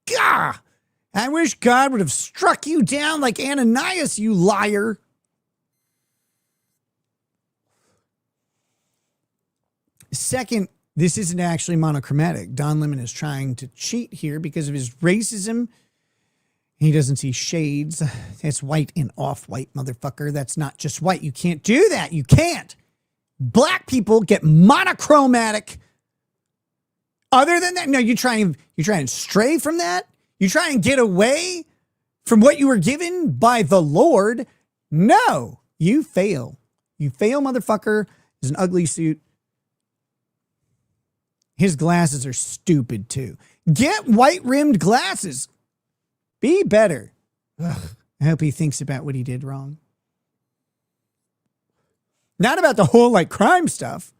Gah! I wish God would have struck you down like Ananias, you liar. Second, this isn't actually monochromatic. Don Lemon is trying to cheat here because of his racism. He doesn't see shades. That's white and off-white, motherfucker. That's not just white. You can't do that. You can't. Black people get monochromatic. Other than that, no, you try and stray from that. You try and get away from what you were given by the Lord. No, you fail. You fail, motherfucker. It's an ugly suit. His glasses are stupid, too. Get white-rimmed glasses. Be better. Ugh, I hope he thinks about what he did wrong. Not about the whole, crime stuff.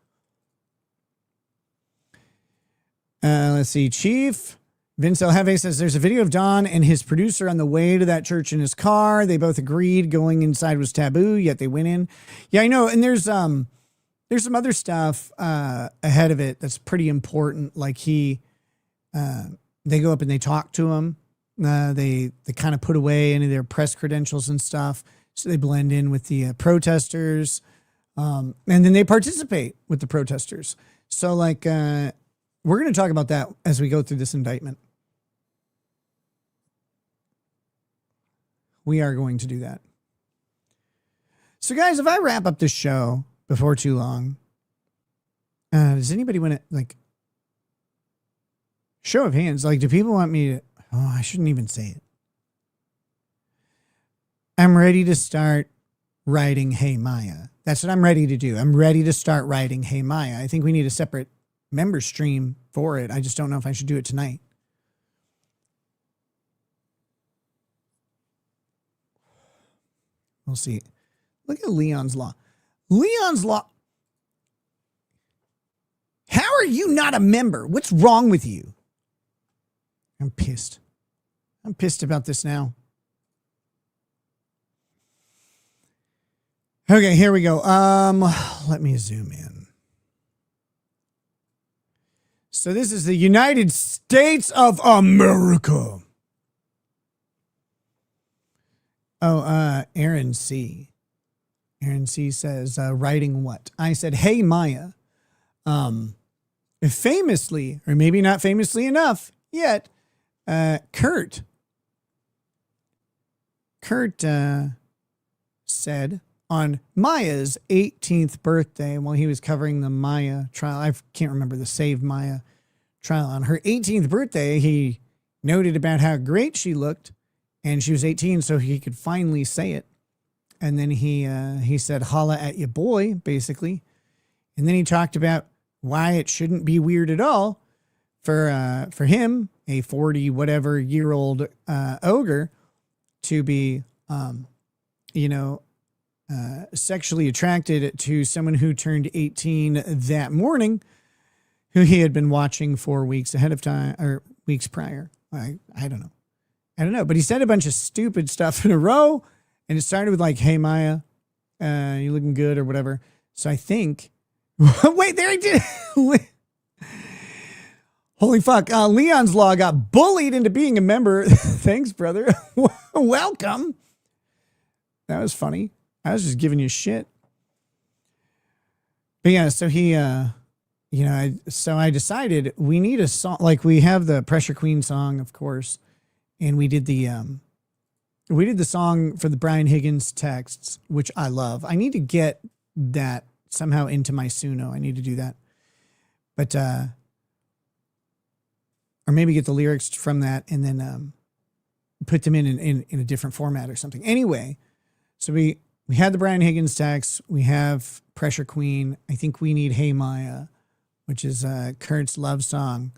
Let's see. Chief Vince El Jefe says there's a video of Don and his producer on the way to that church in his car. They both agreed going inside was taboo, yet they went in. Yeah, I know. And there's some other stuff ahead of it that's pretty important. Like they go up and they talk to him. They kind of put away any of their press credentials and stuff. So they blend in with the protesters. And then they participate with the protesters. So we're going to talk about that as we go through this indictment. We are going to do that. So guys, if I wrap up this show before too long, does anybody want to show of hands? Do people want me to, I shouldn't even say it. I'm ready to start writing Hey Maya. That's what I'm ready to do. I'm ready to start writing Hey Maya. I think we need a separate member stream for it. I just don't know if I should do it tonight. We'll see. Look at Leon's Law. Leon's Law. How are you not a member? What's wrong with you? I'm pissed. I'm pissed about this now. Okay, here we go. Let me zoom in. So this is the United States of America. Oh, Aaron C. Aaron C says, writing what? I said, hey, Maya. Famously, or maybe not famously enough yet, Kurt said on Maya's 18th birthday, while he was covering the Maya trial, I can't remember the Save Maya trial, on her 18th birthday, he noted about how great she looked, and she was 18, so he could finally say it. And then he said, holla at your boy, basically. And then he talked about why it shouldn't be weird at all for him, a 40-whatever-year-old ogre, to be, sexually attracted to someone who turned 18 that morning, who he had been watching for weeks ahead of time, or weeks prior. I don't know. I don't know. But he said a bunch of stupid stuff in a row, and it started with hey, Maya, you looking good or whatever. So I think, wait, there he did. Holy fuck. Leon's Law got bullied into being a member. Thanks, brother. Welcome. That was funny. I was just giving you shit. But yeah, so he, so I decided we need a song. We have the Pressure Queen song, of course. And we did the song for the Brian Higgins texts, which I love. I need to get that somehow into my Suno. I need to do that. But, or maybe get the lyrics from that and then put them in a different format or something. Anyway, so we had the Brian Higgins text. We have Pressure Queen. I think we need Hey Maya, which is Kurt's love song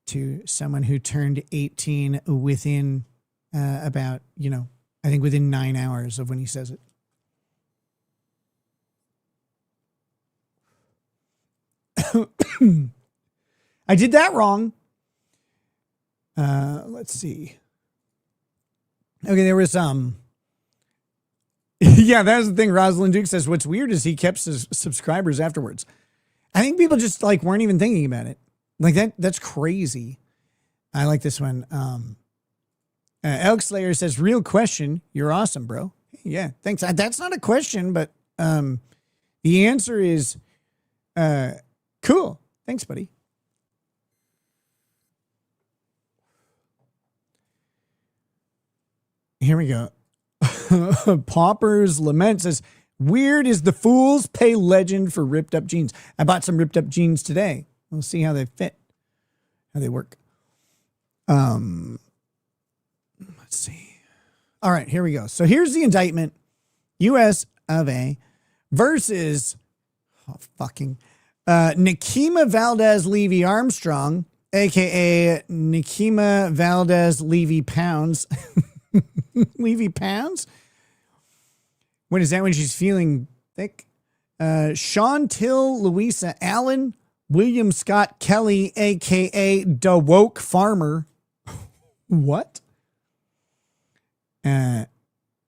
to someone who turned 18 within about, I think within 9 hours of when he says it. I did that wrong. Let's see. Okay, there was yeah, that's the thing. Rosalind Duke says what's weird is he kept his subscribers afterwards. I think people just like weren't even thinking about it. Like that's crazy. I like this one. Elk Slayer says, real question. You're awesome, bro. Yeah, thanks. That's not a question, but the answer is cool. Thanks, buddy. Here we go. Pauper's Lament says, weird is the fools pay legend for ripped up jeans. I bought some ripped up jeans today. We'll see how they fit, how they work. Let's see. All right, here we go. So here's the indictment. U.S. of A versus Nikema Valdez Levy Armstrong, a.k.a. Nikema Valdez Levy Pounds. Levy Pounds? When is that when she's feeling thick? Chantil Louisa Allen, William Scott Kelly, a.k.a. DeWoke Farmer. What? Eda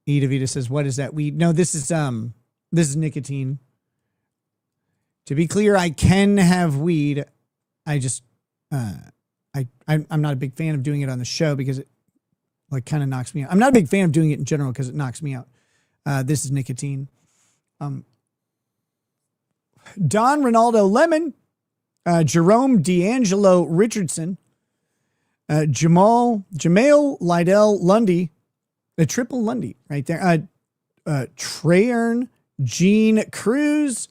Vita says, what is that weed? No, this is nicotine. To be clear, I can have weed. I just, I'm not a big fan of doing it on the show because it like kind of knocks me out. I'm not a big fan of doing it in general because it knocks me out. This is nicotine. Don Ronaldo Lemon, Jerome D'Angelo Richardson, Jamal Lydell Lundy, the triple Lundy right there. Trayern Gene Cruz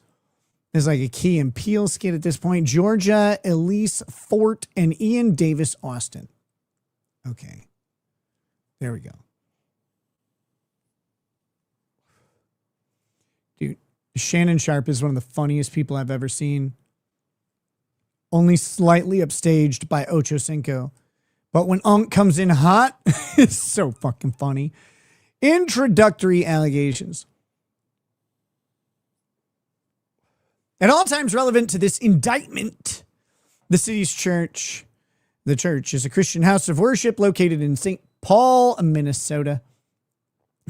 is like a Key and Peele skit at this point. Georgia Elise Fort and Ian Davis Austin. Okay. There we go. Dude, Shannon Sharp is one of the funniest people I've ever seen. Only slightly upstaged by Ocho Cinco. But when Unk comes in hot, it's so fucking funny. Introductory allegations. At all times relevant to this indictment, the city's church. The church is a Christian house of worship located in St. Paul, Minnesota.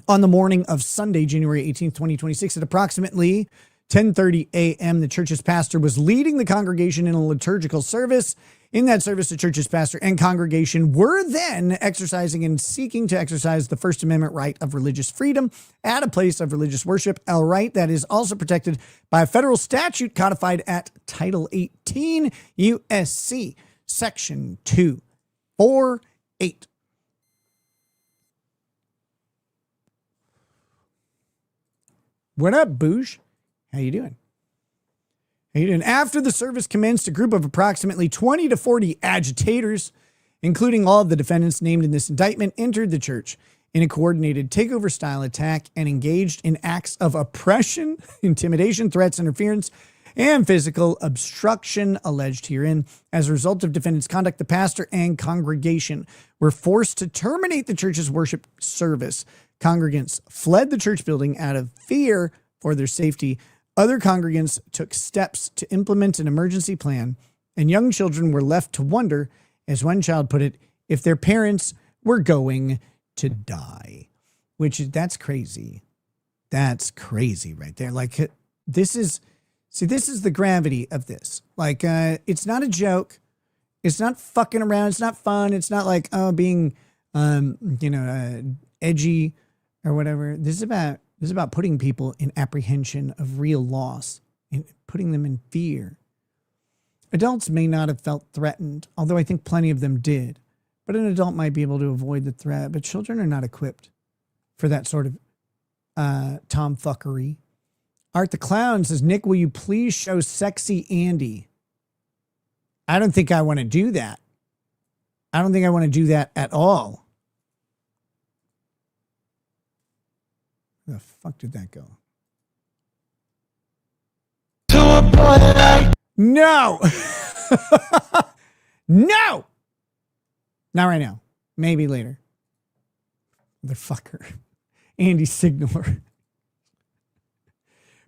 On the morning of Sunday, January 18th, 2026, at approximately 10:30 a.m., the church's pastor was leading the congregation in a liturgical service. In that service, the church's pastor and congregation were then exercising and seeking to exercise the First Amendment right of religious freedom at a place of religious worship, a right that is also protected by a federal statute codified at Title 18 USC, Section 248. What up, Boosh? How you doing? How you doing? After the service commenced, a group of approximately 20 to 40 agitators, including all of the defendants named in this indictment, entered the church in a coordinated takeover-style attack and engaged in acts of oppression, intimidation, threats, interference, and physical obstruction alleged herein. As a result of defendants' conduct, the pastor and congregation were forced to terminate the church's worship service. Congregants fled the church building out of fear for their safety. Other congregants took steps to implement an emergency plan, and young children were left to wonder, as one child put it, if their parents were going to die. That's crazy. That's crazy right there. Like, this is the gravity of this. Like, it's not a joke. It's not fucking around. It's not fun. It's not like, being, edgy or whatever. This is about putting people in apprehension of real loss and putting them in fear. Adults may not have felt threatened, although I think plenty of them did. But an adult might be able to avoid the threat. But children are not equipped for that sort of tomfuckery. Art the Clown says, Nick, will you please show sexy Andy? I don't think I want to do that. I don't think I want to do that at all. Where the fuck did that go? No! No! Not right now. Maybe later. Motherfucker. Andy Signor.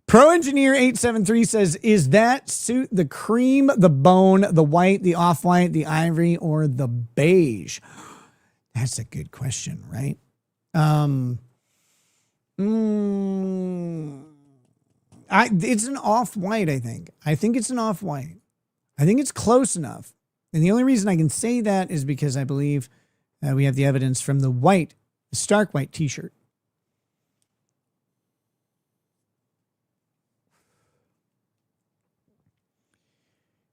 Pro Engineer 873 says, is that suit the cream, the bone, the white, the off-white, the ivory, or the beige? That's a good question, right? It's an off-white, I think. I think it's an off-white. I think it's close enough. And the only reason I can say that is because I believe we have the evidence from the white, the stark white t-shirt.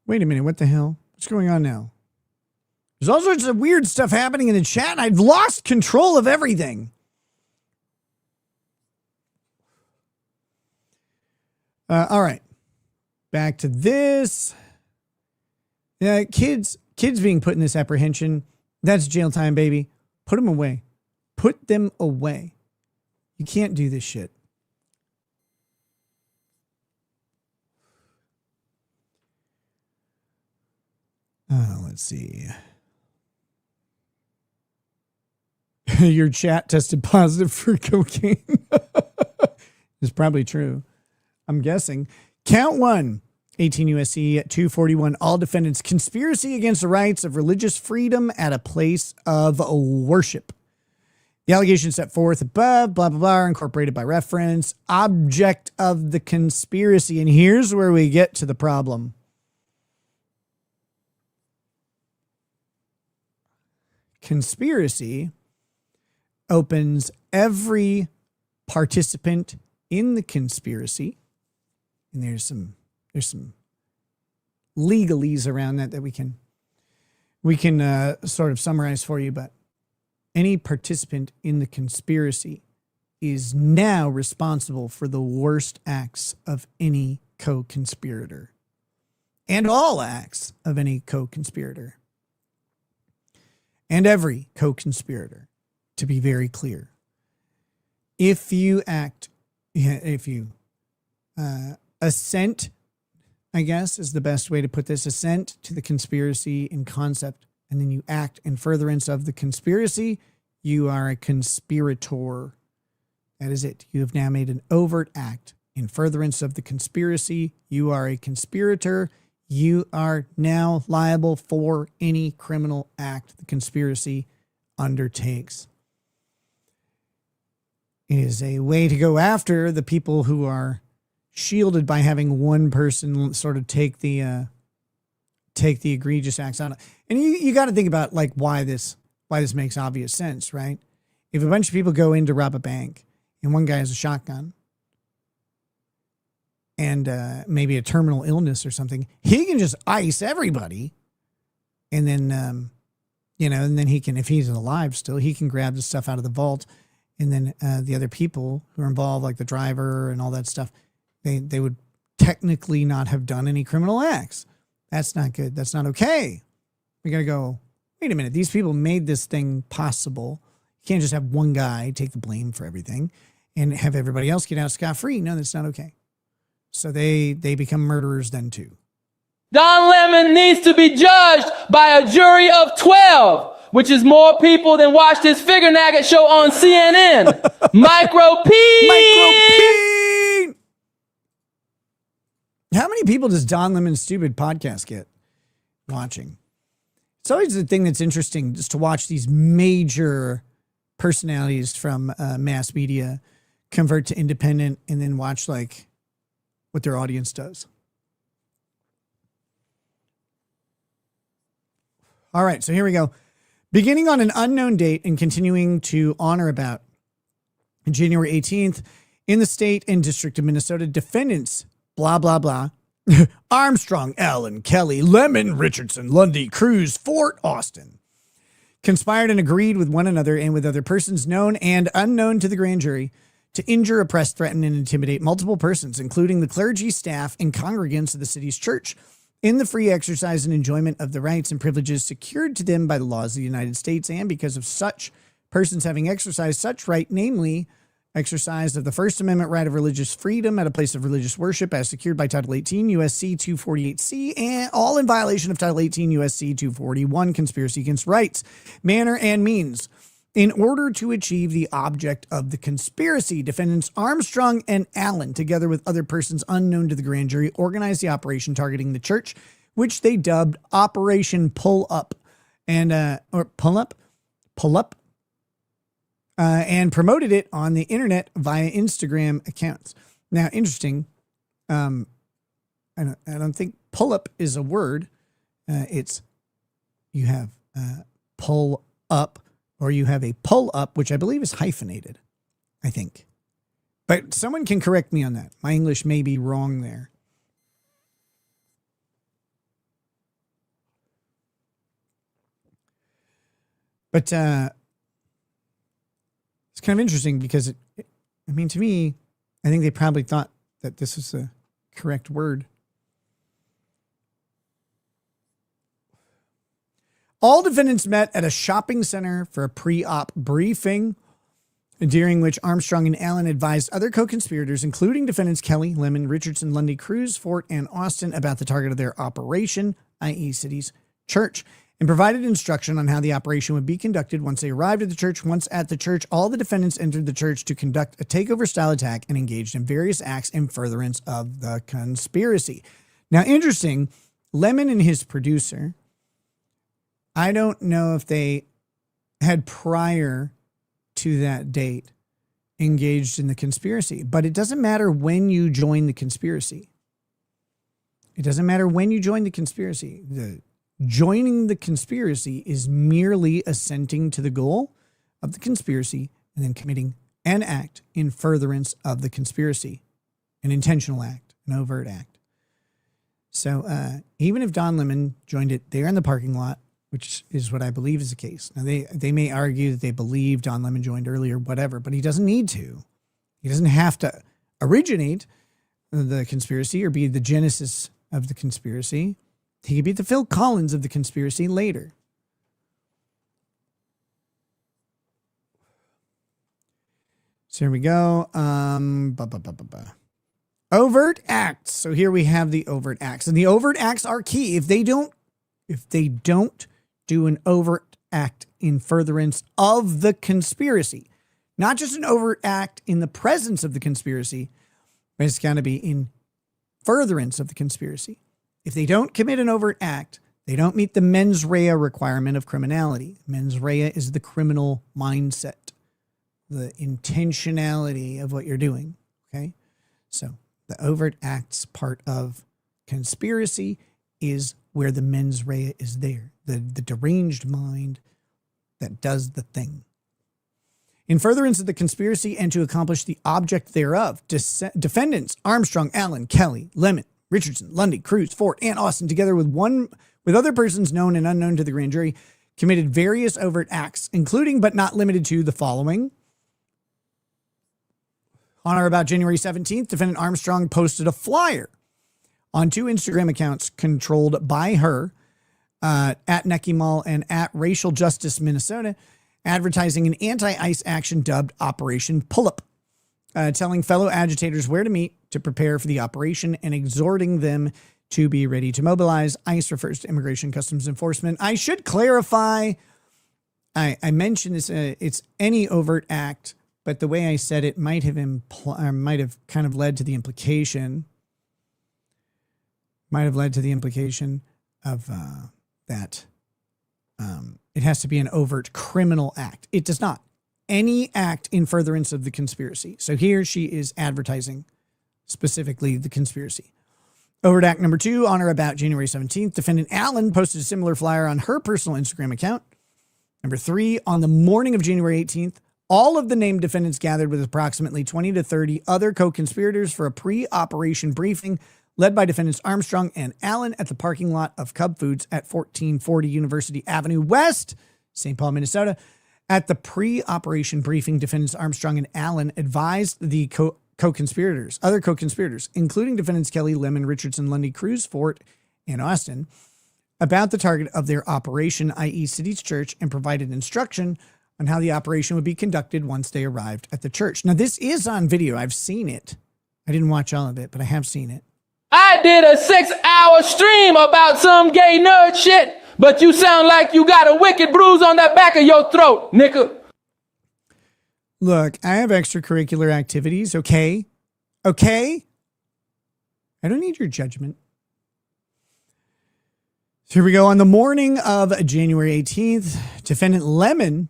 Wait a minute, what the hell? What's going on now? There's all sorts of weird stuff happening in the chat, and I've lost control of everything. All right. Back to this. Kids being put in this apprehension, that's jail time, baby. Put them away. Put them away. You can't do this shit. Let's see. Your chat tested positive for cocaine. It's probably true. I'm guessing. Count 1. 18 U.S.C. 241. All defendants conspiracy against the rights of religious freedom at a place of worship. The allegations set forth above, blah, blah, blah, are incorporated by reference. Object of the conspiracy. And here's where we get to the problem. Conspiracy opens every participant in the conspiracy, and there's some legalese around that we can sort of summarize for you. But any participant in the conspiracy is now responsible for the worst acts of any co-conspirator, and all acts of any co-conspirator. And every co-conspirator, to be very clear. If you assent, I guess is the best way to put this, assent to the conspiracy in concept, and then you act in furtherance of the conspiracy, you are a conspirator. That is it. You have now made an overt act in furtherance of the conspiracy. You are a conspirator. You are now liable for any criminal act the conspiracy undertakes. It is a way to go after the people who are shielded by having one person sort of take the egregious acts on it. And you got to think about like why this makes obvious sense, right? If a bunch of people go in to rob a bank and one guy has a shotgun and maybe a terminal illness or something, he can just ice everybody. And then, and then he can, if he's alive still, he can grab the stuff out of the vault. And then the other people who are involved, like the driver and all that stuff, they would technically not have done any criminal acts. That's not good. That's not okay. We got to go, wait a minute. These people made this thing possible. You can't just have one guy take the blame for everything and have everybody else get out scot-free. No, that's not okay. So they become murderers then too. Don Lemon needs to be judged by a jury of 12, which is more people than watched his figure nugget show on CNN. Micro P. How many people does Don Lemon's stupid podcast get watching? It's always the thing that's interesting, just to watch these major personalities from mass media convert to independent and then watch like what their audience does. All right, so here we go. Beginning on an unknown date and continuing to honor about January 18th in the state and district of Minnesota, defendants, blah, blah, blah, Armstrong, Allen, Kelly, Lemon, Richardson, Lundy, Cruz, Fort Austin, conspired and agreed with one another and with other persons known and unknown to the grand jury to injure, oppress, threaten, and intimidate multiple persons, including the clergy, staff, and congregants of the city's church, in the free exercise and enjoyment of the rights and privileges secured to them by the laws of the United States, and because of such persons having exercised such right, namely, exercise of the First Amendment right of religious freedom at a place of religious worship as secured by Title 18 U.S.C. 248C, and all in violation of Title 18 U.S.C. 241, conspiracy against rights, manner, and means In order to achieve the object of the conspiracy, defendants Armstrong and Allen, together with other persons unknown to the grand jury, organized the operation targeting the church, which they dubbed Operation Pull Up, and and promoted it on the internet via Instagram accounts. Now, interesting. I don't think pull up is a word. It's you have pull up, or you have a pull up, which I believe is hyphenated, I think. But someone can correct me on that. My English may be wrong there. But it's kind of interesting because, to me, I think they probably thought that this was the correct word. All defendants met at a shopping center for a pre-op briefing, during which Armstrong and Allen advised other co-conspirators, including defendants Kelly, Lemon, Richardson, Lundy, Cruz, Fort, and Austin, about the target of their operation, i.e. City's church, and provided instruction on how the operation would be conducted once they arrived at the church. Once at the church, all the defendants entered the church to conduct a takeover-style attack and engaged in various acts in furtherance of the conspiracy. Now, interesting, Lemon and his producer, I don't know if they had prior to that date engaged in the conspiracy, but it doesn't matter when you join the conspiracy. It doesn't matter when you join the conspiracy. Joining the conspiracy is merely assenting to the goal of the conspiracy and then committing an act in furtherance of the conspiracy, an intentional act, an overt act. So even if Don Lemon joined it there in the parking lot, which is what I believe is the case. Now, they may argue that they believe Don Lemon joined earlier, whatever, but he doesn't need to. He doesn't have to originate the conspiracy or be the genesis of the conspiracy. He could be the Phil Collins of the conspiracy later. So here we go. Overt acts. So here we have the overt acts. And the overt acts are key. If they don't do an overt act in furtherance of the conspiracy, not just an overt act in the presence of the conspiracy, but it's got to be in furtherance of the conspiracy. If they don't commit an overt act, they don't meet the mens rea requirement of criminality. Mens rea is the criminal mindset, the intentionality of what you're doing. Okay. So the overt acts part of conspiracy is where the mens rea is there, the deranged mind that does the thing. In furtherance of the conspiracy and to accomplish the object thereof, defendants Armstrong, Allen, Kelly, Lemon, Richardson, Lundy, Cruz, Fort, and Austin, together with other persons known and unknown to the grand jury, committed various overt acts, including but not limited to the following. On or about January 17th, defendant Armstrong posted a flyer on 2 Instagram accounts controlled by her, at Necky Mall and at Racial Justice Minnesota, advertising an anti-ICE action dubbed Operation Pull-Up, telling fellow agitators where to meet to prepare for the operation and exhorting them to be ready to mobilize. ICE refers to Immigration Customs Enforcement. I should clarify, I mentioned this, it's any overt act, but the way I said it might have kind of led to the implication of that it has to be an overt criminal act. It does not. Any act in furtherance of the conspiracy. So here she is advertising specifically the conspiracy. Overt act number 2, on or about January 17th, defendant Allen posted a similar flyer on her personal Instagram account. Number 3, on the morning of January 18th, all of the named defendants gathered with approximately 20 to 30 other co-conspirators for a pre-operation briefing led by defendants Armstrong and Allen at the parking lot of Cub Foods at 1440 University Avenue West, St. Paul, Minnesota. At the pre-operation briefing, defendants Armstrong and Allen advised the other co-conspirators, including defendants Kelly, Lemon, Richardson, Lundy, Cruz, Fort, and Austin, about the target of their operation, i.e. City's church, and provided instruction on how the operation would be conducted once they arrived at the church. Now, this is on video. I've seen it. I didn't watch all of it, but I have seen it. I did a 6-hour stream about some gay nerd shit, but you sound like you got a wicked bruise on that back of your throat, nigga. Look, I have extracurricular activities, okay? Okay? I don't need your judgment. So here we go. On the morning of January 18th, defendant Lemon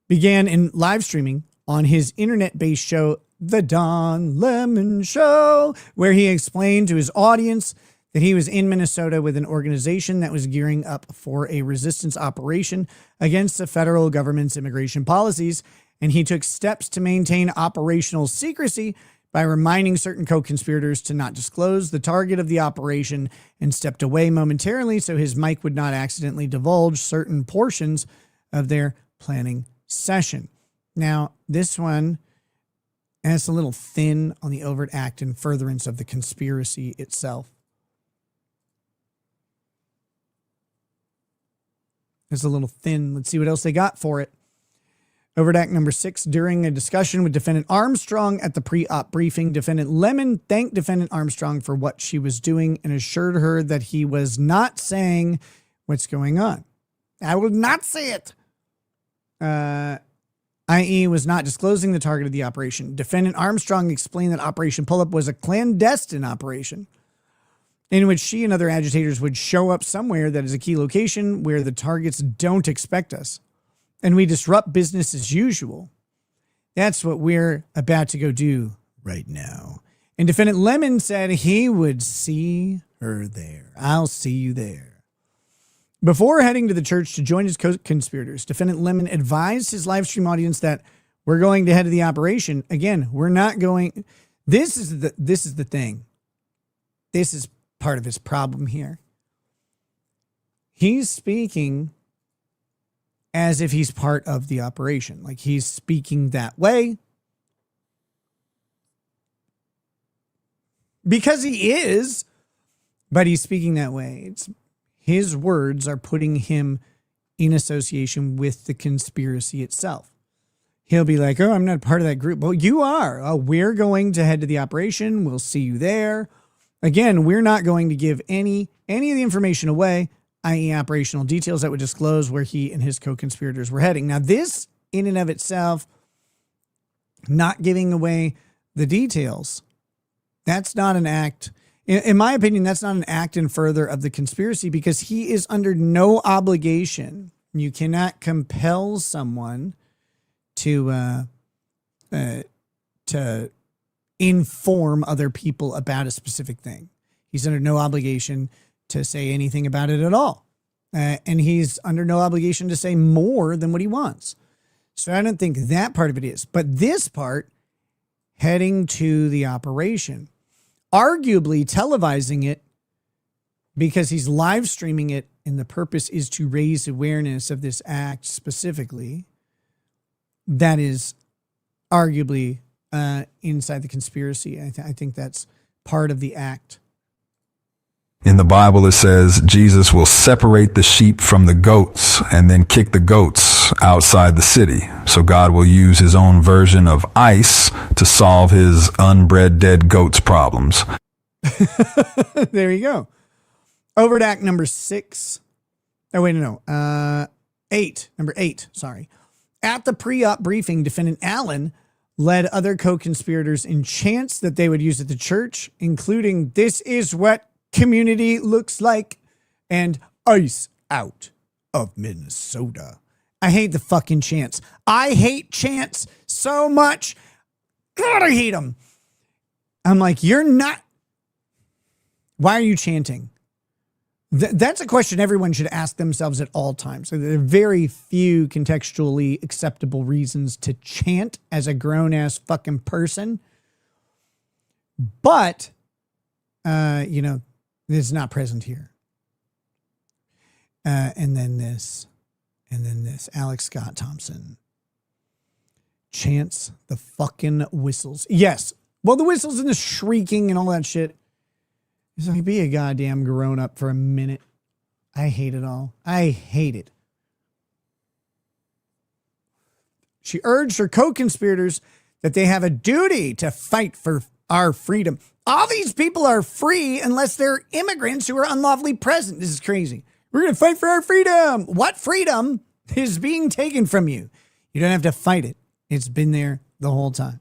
began in live streaming on his internet-based show, The Don Lemon Show, where he explained to his audience that he was in Minnesota with an organization that was gearing up for a resistance operation against the federal government's immigration policies, and he took steps to maintain operational secrecy by reminding certain co-conspirators to not disclose the target of the operation, and stepped away momentarily so his mic would not accidentally divulge certain portions of their planning session. Now, this one is a little thin on the overt act in furtherance of the conspiracy itself. It's a little thin. Let's see what else they got for it. Overt act number 6. During a discussion with defendant Armstrong at the pre-op briefing, defendant Lemon thanked defendant Armstrong for what she was doing and assured her that he was not saying what's going on. I will not say it. I.e. was not disclosing the target of the operation. Defendant Armstrong explained that Operation Pull-Up was a clandestine operation in which she and other agitators would show up somewhere that is a key location where the targets don't expect us, and we disrupt business as usual. That's what we're about to go do right now. And defendant Lemon said he would see her there. I'll see you there. Before heading to the church to join his co-conspirators, defendant Lemon advised his live stream audience that we're going to head to the operation. Again, we're not going. This is the thing. This is part of his problem here. He's speaking as if he's part of the operation. Like, he's speaking that way because he is, but he's speaking that way. His words are putting him in association with the conspiracy itself. He'll be like, oh, I'm not part of that group. Well, you are. Oh, we're going to head to the operation. We'll see you there. Again, we're not going to give any of the information away, i.e. operational details that would disclose where he and his co-conspirators were heading. Now, this in and of itself, not giving away the details, that's not an act. In my opinion, that's not an act in further of the conspiracy, because he is under no obligation. You cannot compel someone to inform other people about a specific thing. He's under no obligation to say anything about it at all. And he's under no obligation to say more than what he wants. So I don't think that part of it is. But this part, heading to the operation, arguably televising it because he's live streaming it, and the purpose is to raise awareness of this act specifically, that is arguably inside the conspiracy. I think that's part of the act. In the Bible, it says Jesus will separate the sheep from the goats and then kick the goats outside the city. So God will use his own version of ice to solve his unbred dead goats problems. There you go. Overt act number 6. Oh, wait, no. 8. Number 8. Sorry. At the pre-op briefing, defendant Allen led other co-conspirators in chants that they would use at the church, including "This is what community looks like" and "Ice out of Minnesota." I hate the fucking chants. I hate chants so much. God, I hate them. I'm like, you're not. Why are you chanting? That's a question everyone should ask themselves at all times. So there are very few contextually acceptable reasons to chant as a grown-ass fucking person. But, it's not present here. And then this. Alex Scott Thompson chants the fucking whistles. Yes. Well, the whistles and the shrieking and all that shit. It's like, be a goddamn grown up for a minute. I hate it all. I hate it. She urged her co-conspirators that they have a duty to fight for our freedom. All these people are free unless they're immigrants who are unlawfully present. This is crazy. We're going to fight for our freedom. What freedom is being taken from you? You don't have to fight it. It's been there the whole time.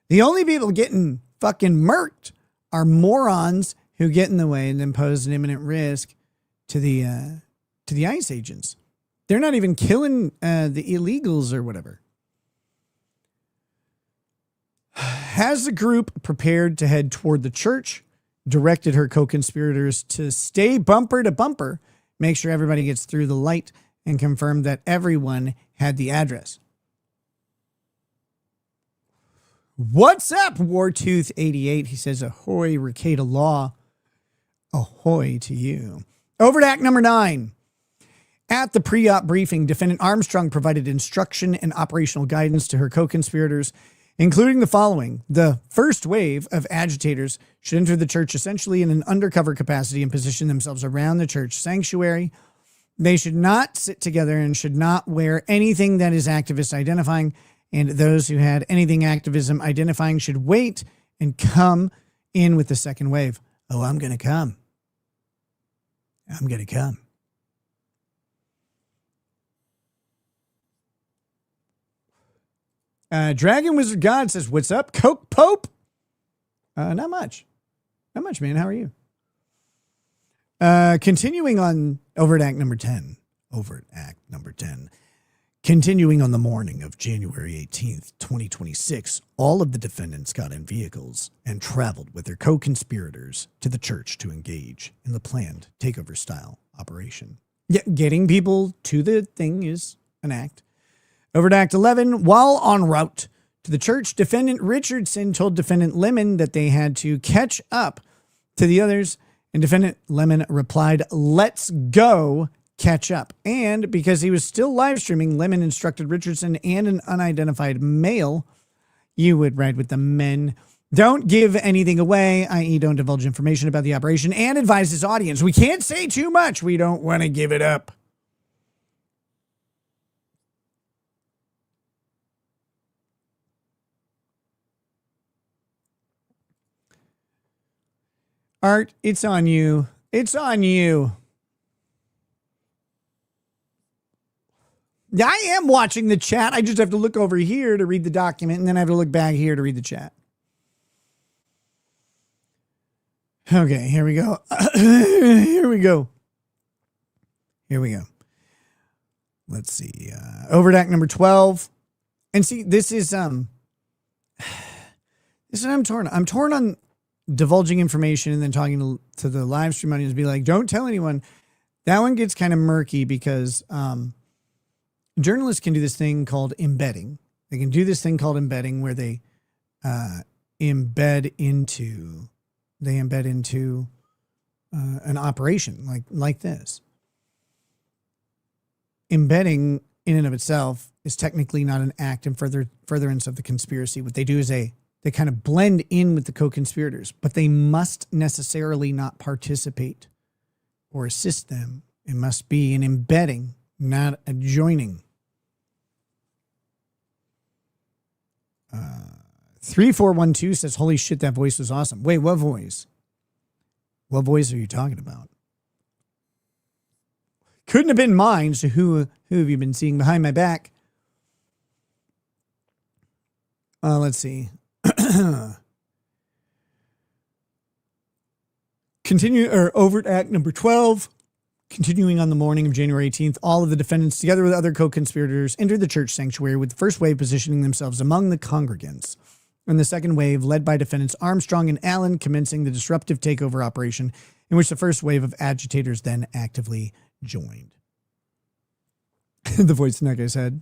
The only people getting fucking murked are morons who get in the way and then pose an imminent risk to the ICE agents. They're not even killing the illegals or whatever. Has the group prepared to head toward the church, directed her co-conspirators to stay bumper to bumper, make sure everybody gets through the light, and confirm that everyone had the address. What's up, Wartooth88? He says, ahoy, Ricada Law. Ahoy to you. Over to act number 9. At the pre-op briefing, Defendant Armstrong provided instruction and operational guidance to her co-conspirators, including the following. The first wave of agitators should enter the church essentially in an undercover capacity and position themselves around the church sanctuary. They should not sit together and should not wear anything that is activist identifying, and those who had anything activism identifying should wait and come in with the second wave. Oh, I'm going to come. I'm going to come. Dragon Wizard God says, what's up, Coke Pope? Not much. Not much, man. How are you? Continuing on Overt Act number 10. Overt Act number 10. Continuing on the morning of January 18th, 2026, all of the defendants got in vehicles and traveled with their co-conspirators to the church to engage in the planned takeover-style operation. Yeah, getting people to the thing is an act. Over to Act 11, while en route to the church, Defendant Richardson told Defendant Lemon that they had to catch up to the others, and Defendant Lemon replied, "Let's go catch up." And because he was still live streaming, Lemon instructed Richardson and an unidentified male, you would ride with the men. Don't give anything away, i.e. don't divulge information about the operation, and advise his audience. We can't say too much. We don't want to give it up. Art, it's on you. It's on you. I am watching the chat. I just have to look over here to read the document, and then I have to look back here to read the chat. Okay, here we go. Here we go. Here we go. Let's see. Overt Act number 12. And see, this is what I'm torn. I'm torn on divulging information and then talking to the live stream audience, be like, don't tell anyone. That one gets kind of murky because journalists can do this thing called embedding. They can do this thing called embedding where they embed into an operation like this. Embedding in and of itself is technically not an act in furtherance of the conspiracy. What they do is they kind of blend in with the co-conspirators, but they must necessarily not participate or assist them. It must be an embedding, not a joining. 3412 says, holy shit, that voice was awesome. Wait, what voice? What voice are you talking about? Couldn't have been mine, so who have you been seeing behind my back? Let's see. Overt Act number 12. Continuing on the morning of January 18th, all of the defendants, together with other co-conspirators, entered the church sanctuary, with the first wave positioning themselves among the congregants, and the second wave, led by defendants Armstrong and Allen, commencing the disruptive takeover operation, in which the first wave of agitators then actively joined. The voice in that guy's head.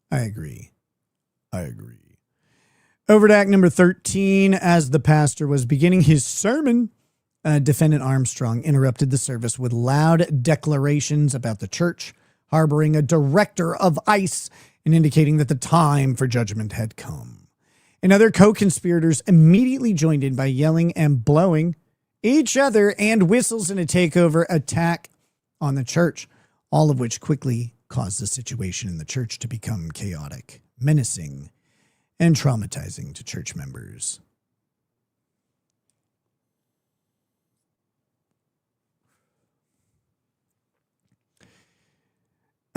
I agree. Overt Act number 13, as the pastor was beginning his sermon, Defendant Armstrong interrupted the service with loud declarations about the church harboring a director of ICE and indicating that the time for judgment had come. And other co-conspirators immediately joined in by yelling and blowing each other and whistles in a takeover attack on the church, all of which quickly caused the situation in the church to become chaotic, menacing, and traumatizing to church members.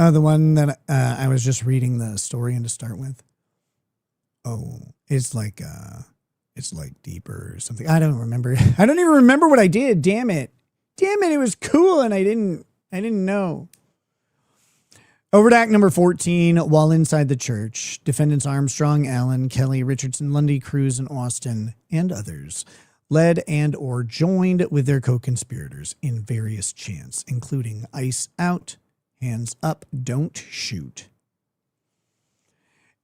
Oh, the one that I was just reading the story in to start with. Oh, it's like deeper or something. I don't remember. I don't even remember what I did. Damn it. It was cool and I didn't know. Over to act number 14. While inside the church, defendants Armstrong, Allen, Kelly, Richardson, Lundy, Cruz, and Austin, and others led and or joined with their co-conspirators in various chants, including ice out, hands up, don't shoot,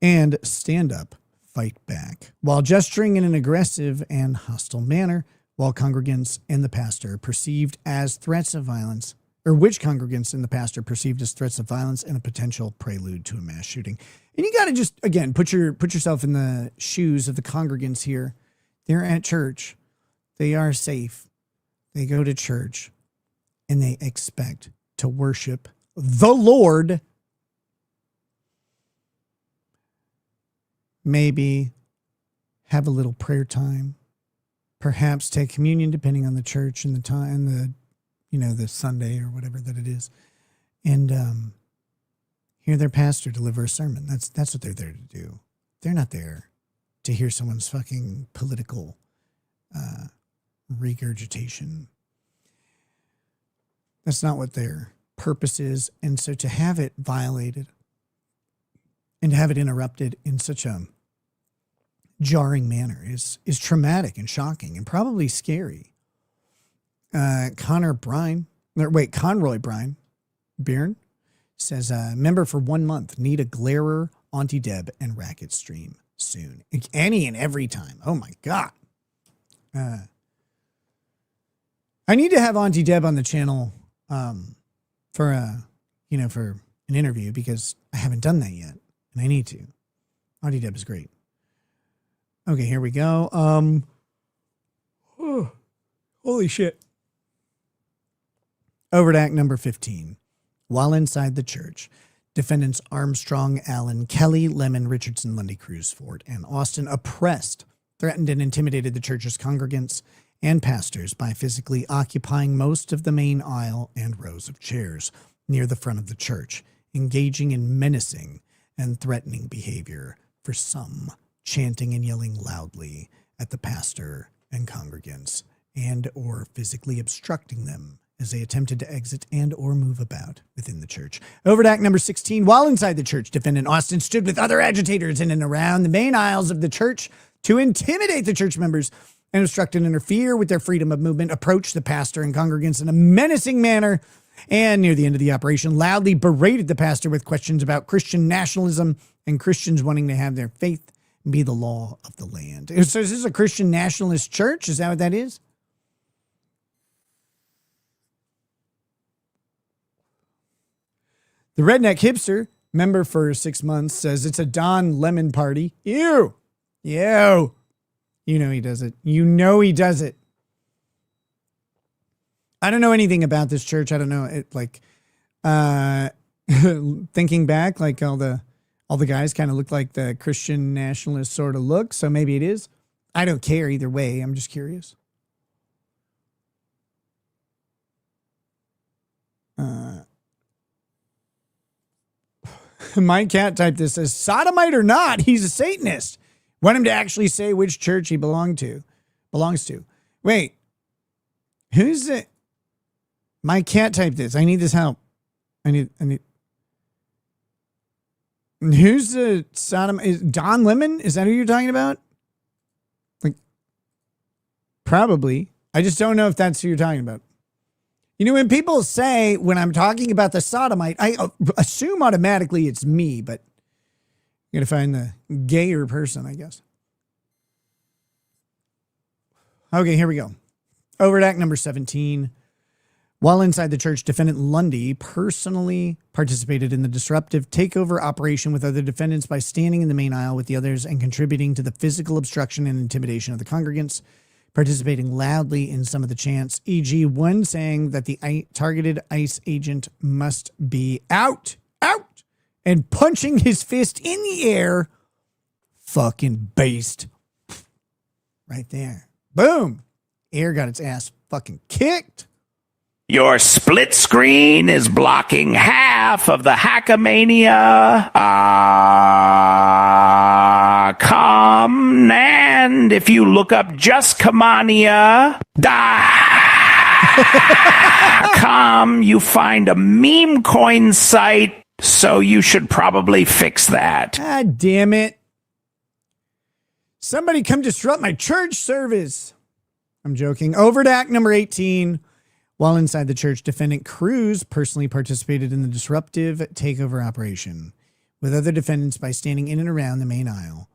and stand up, fight back, while gesturing in an aggressive and hostile manner, while congregants and the pastor perceived as threats of violence, or which congregants and the pastor perceived as threats of violence and a potential prelude to a mass shooting. And you got to just, again, put yourself in the shoes of the congregants here. They're at church. They are safe. They go to church and they expect to worship the Lord. Maybe have a little prayer time. Perhaps take communion, depending on the church and the time, the Sunday or whatever that it is, and hear their pastor deliver a sermon. That's what they're there to do. They're not there to hear someone's fucking political regurgitation. That's not what their purpose is. And so to have it violated and to have it interrupted in such a jarring manner is traumatic and shocking and probably scary. Conroy Byrne says, member for 1 month, need a glarer, Auntie Deb, and racket stream soon. Any and every time. Oh my God. I need to have Auntie Deb on the channel for an interview because I haven't done that yet and I need to. Auntie Deb is great. Okay, here we go. Holy shit. Over to act number 15. While inside the church, defendants Armstrong, Allen, Kelly, Lemon, Richardson, Lundy, Cruz, Ford, and Austin oppressed, threatened, and intimidated the church's congregants and pastors by physically occupying most of the main aisle and rows of chairs near the front of the church, engaging in menacing and threatening behavior, for some chanting and yelling loudly at the pastor and congregants and or physically obstructing them as they attempted to exit and or move about within the church. Over to act number 16. While inside the church, defendant Austin stood with other agitators in and around the main aisles of the church to intimidate the church members and obstruct and interfere with their freedom of movement, approached the pastor and congregants in a menacing manner, and near the end of the operation, loudly berated the pastor with questions about Christian nationalism and Christians wanting to have their faith be the law of the land. So is this a Christian nationalist church? Is that what that is? The redneck hipster, member for 6 months, says it's a Don Lemon party. Ew. You know he does it. You know he does it. I don't know anything about this church. I don't know it. Like, thinking back, like all the guys kind of look like the Christian nationalist sort of look. So maybe it is. I don't care either way. I'm just curious. My cat typed this as sodomite or not, he's a Satanist. Want him to actually say which church he belongs to. Wait, who's it? My cat typed this. I need this help. I need. Who's the Sodom? Is Don Lemon? Is that who you're talking about? Like, probably. I just don't know if that's who you're talking about. You know, when people say, when I'm talking about the sodomite, I assume automatically it's me, but I'm going to find the gayer person, I guess. Okay, here we go. Over to act number 17. While inside the church, defendant Lundy personally participated in the disruptive takeover operation with other defendants by standing in the main aisle with the others and contributing to the physical obstruction and intimidation of the congregants, participating loudly in some of the chants, e.g. one saying that the targeted ICE agent must be out, and punching his fist in the air. Fucking based. Right there. Boom. Air got its ass fucking kicked. Your split screen is blocking half of the Hackamania. And if you look up just Kamania, you find a meme coin site, so you should probably fix that. God damn it. Somebody come disrupt my church service. I'm joking. Overt act number 18. While inside the church, defendant Cruz personally participated in the disruptive takeover operation with other defendants by standing in and around the main aisle,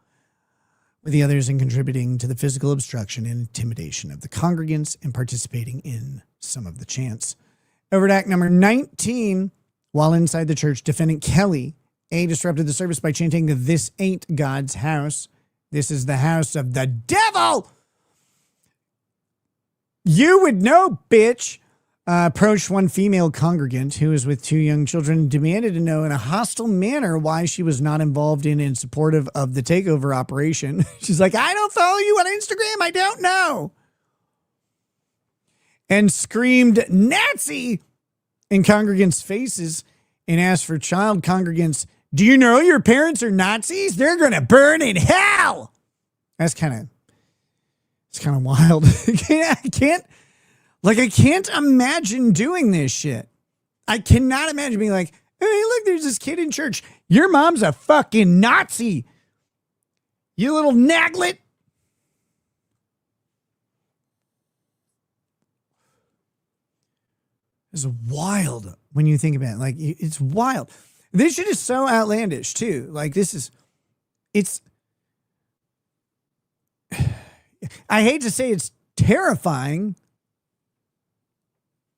with the others in contributing to the physical obstruction and intimidation of the congregants and participating in some of the chants. Overt act number 19. While inside the church, defendant Kelly A. disrupted the service by chanting, "This ain't God's house. This is the house of the devil." You would know, bitch. Approached one female congregant who was with two young children and demanded to know in a hostile manner why she was not involved in and supportive of the takeover operation. She's like, "I don't follow you on Instagram. I don't know." And screamed Nazi in congregants' faces and asked for child congregants, "Do you know your parents are Nazis? They're going to burn in hell." It's kind of wild. I can't imagine doing this shit. I cannot imagine being like, "Hey, look, there's this kid in church. Your mom's a fucking Nazi. You little naglet." It's wild when you think about it. Like, it's wild. This shit is so outlandish, too. Like, I hate to say it's terrifying,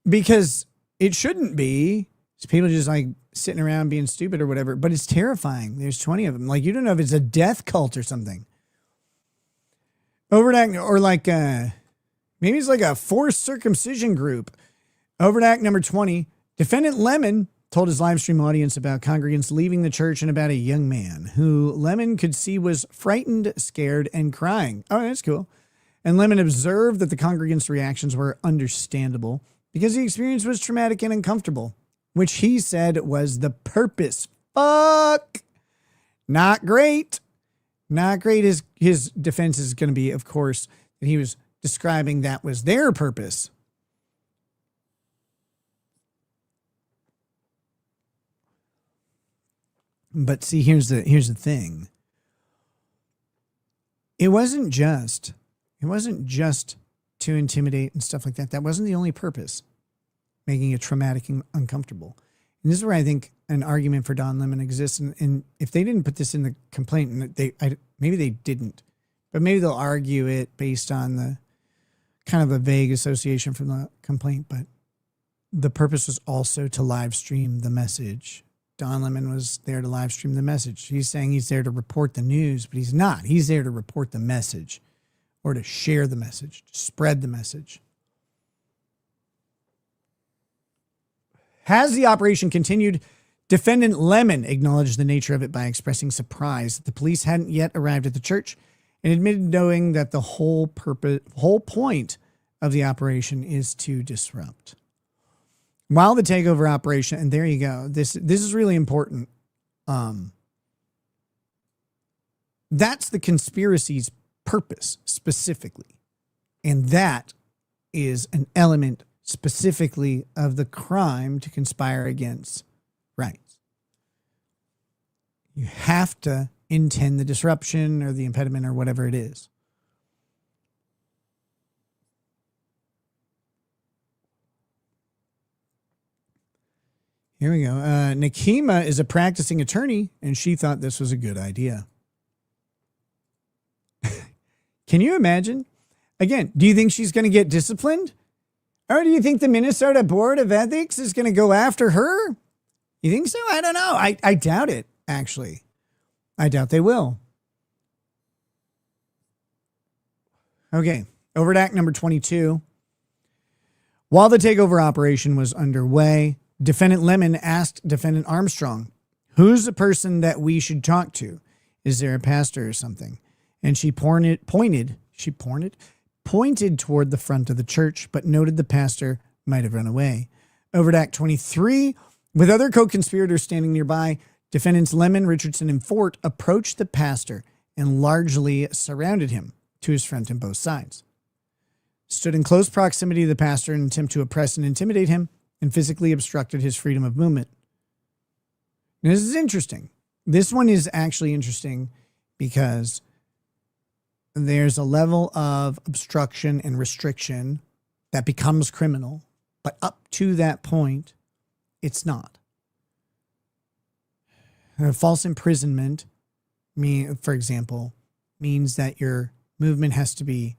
because it shouldn't be. It's people just like sitting around being stupid or whatever, but it's terrifying. There's 20 of them. Like, you don't know if it's a death cult or something. Overt act, or like maybe it's like a forced circumcision group. Overt act number 20. Defendant Lemon told his live stream audience about congregants leaving the church and about a young man who Lemon could see was frightened, scared, and crying. Oh, that's cool. And Lemon observed that the congregants' reactions were understandable because the experience was traumatic and uncomfortable, which he said was the purpose. Fuck. Not great. Not great. His defense is going to be, of course, that he was describing that was their purpose. But see, here's the thing. It wasn't just to intimidate and stuff like that. That wasn't the only purpose, making it traumatic and uncomfortable. And this is where I think an argument for Don Lemon exists. And if they didn't put this in the complaint, and maybe they didn't, but maybe they'll argue it based on the kind of a vague association from the complaint. But the purpose was also to live stream the message. Don Lemon was there to live stream the message. He's saying he's there to report the news, but he's not. He's there to report the message, or to share the message, to spread the message. As the operation continued, defendant Lemon acknowledged the nature of it by expressing surprise that the police hadn't yet arrived at the church, and admitted knowing that the whole point of the operation is to disrupt. While the takeover operation, and there you go, this is really important. That's the conspiracy's purpose specifically. And that is an element specifically of the crime to conspire against rights. You have to intend the disruption or the impediment or whatever it is. Here we go. Nakima is a practicing attorney, and she thought this was a good idea. Can you imagine? Again, do you think she's going to get disciplined? Or do you think the Minnesota Board of Ethics is going to go after her? You think so? I don't know. I doubt it, actually. I doubt they will. Okay. Overt act number 22. While the takeover operation was underway, defendant Lemon asked defendant Armstrong, "Who's the person that we should talk to? Is there a pastor or something?" And she pointed toward the front of the church, but noted the pastor might have run away. Overt Act 23. With other co-conspirators standing nearby, defendants Lemon, Richardson, and Fort approached the pastor and largely surrounded him to his front and both sides. Stood in close proximity to the pastor in an attempt to oppress and intimidate him, and physically obstructed his freedom of movement. Now, this is interesting. This one is actually interesting because there's a level of obstruction and restriction that becomes criminal, but up to that point, it's not. False imprisonment, for example, means that your movement has to be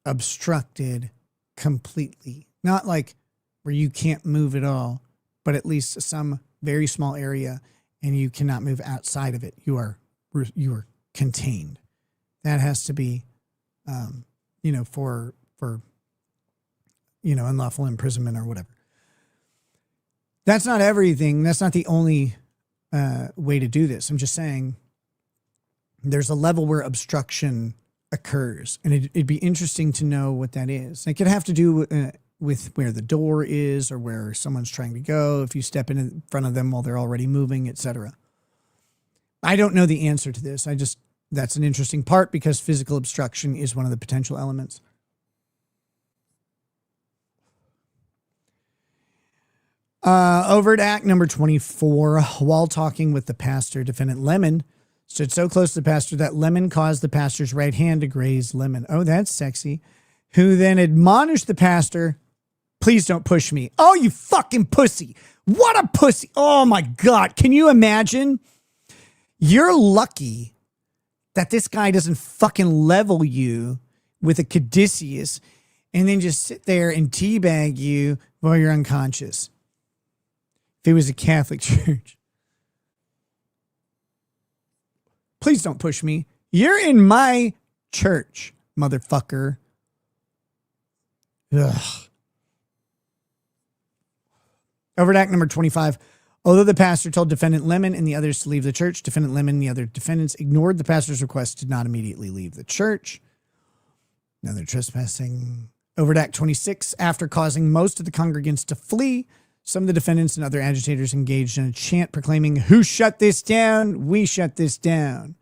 obstructed completely. Not like where you can't move at all, but at least some very small area, and you cannot move outside of it. You are contained. That has to be, for unlawful imprisonment or whatever. That's not everything. That's not the only way to do this. I'm just saying there's a level where obstruction occurs, and it'd be interesting to know what that is. It could have to do with where the door is or where someone's trying to go, if you step in front of them while they're already moving, etc. I don't know the answer to this. That's an interesting part because physical obstruction is one of the potential elements. Overt Act number 24. While talking with the pastor, defendant Lemon stood so close to the pastor that Lemon caused the pastor's right hand to graze Lemon. Oh, that's sexy. Who then admonished the pastor, "Please don't push me." Oh, you fucking pussy. What a pussy. Oh my God. Can you imagine? You're lucky that this guy doesn't fucking level you with a caduceus and then just sit there and teabag you while you're unconscious. If it was a Catholic church. Please don't push me. You're in my church, motherfucker. Ugh. Overt Act number 25. Although the pastor told defendant Lemon and the others to leave the church, defendant Lemon and the other defendants ignored the pastor's request, did not immediately leave the church. Another trespassing. Overt Act 26. After causing most of the congregants to flee, some of the defendants and other agitators engaged in a chant proclaiming, "Who shut this down? We shut this down."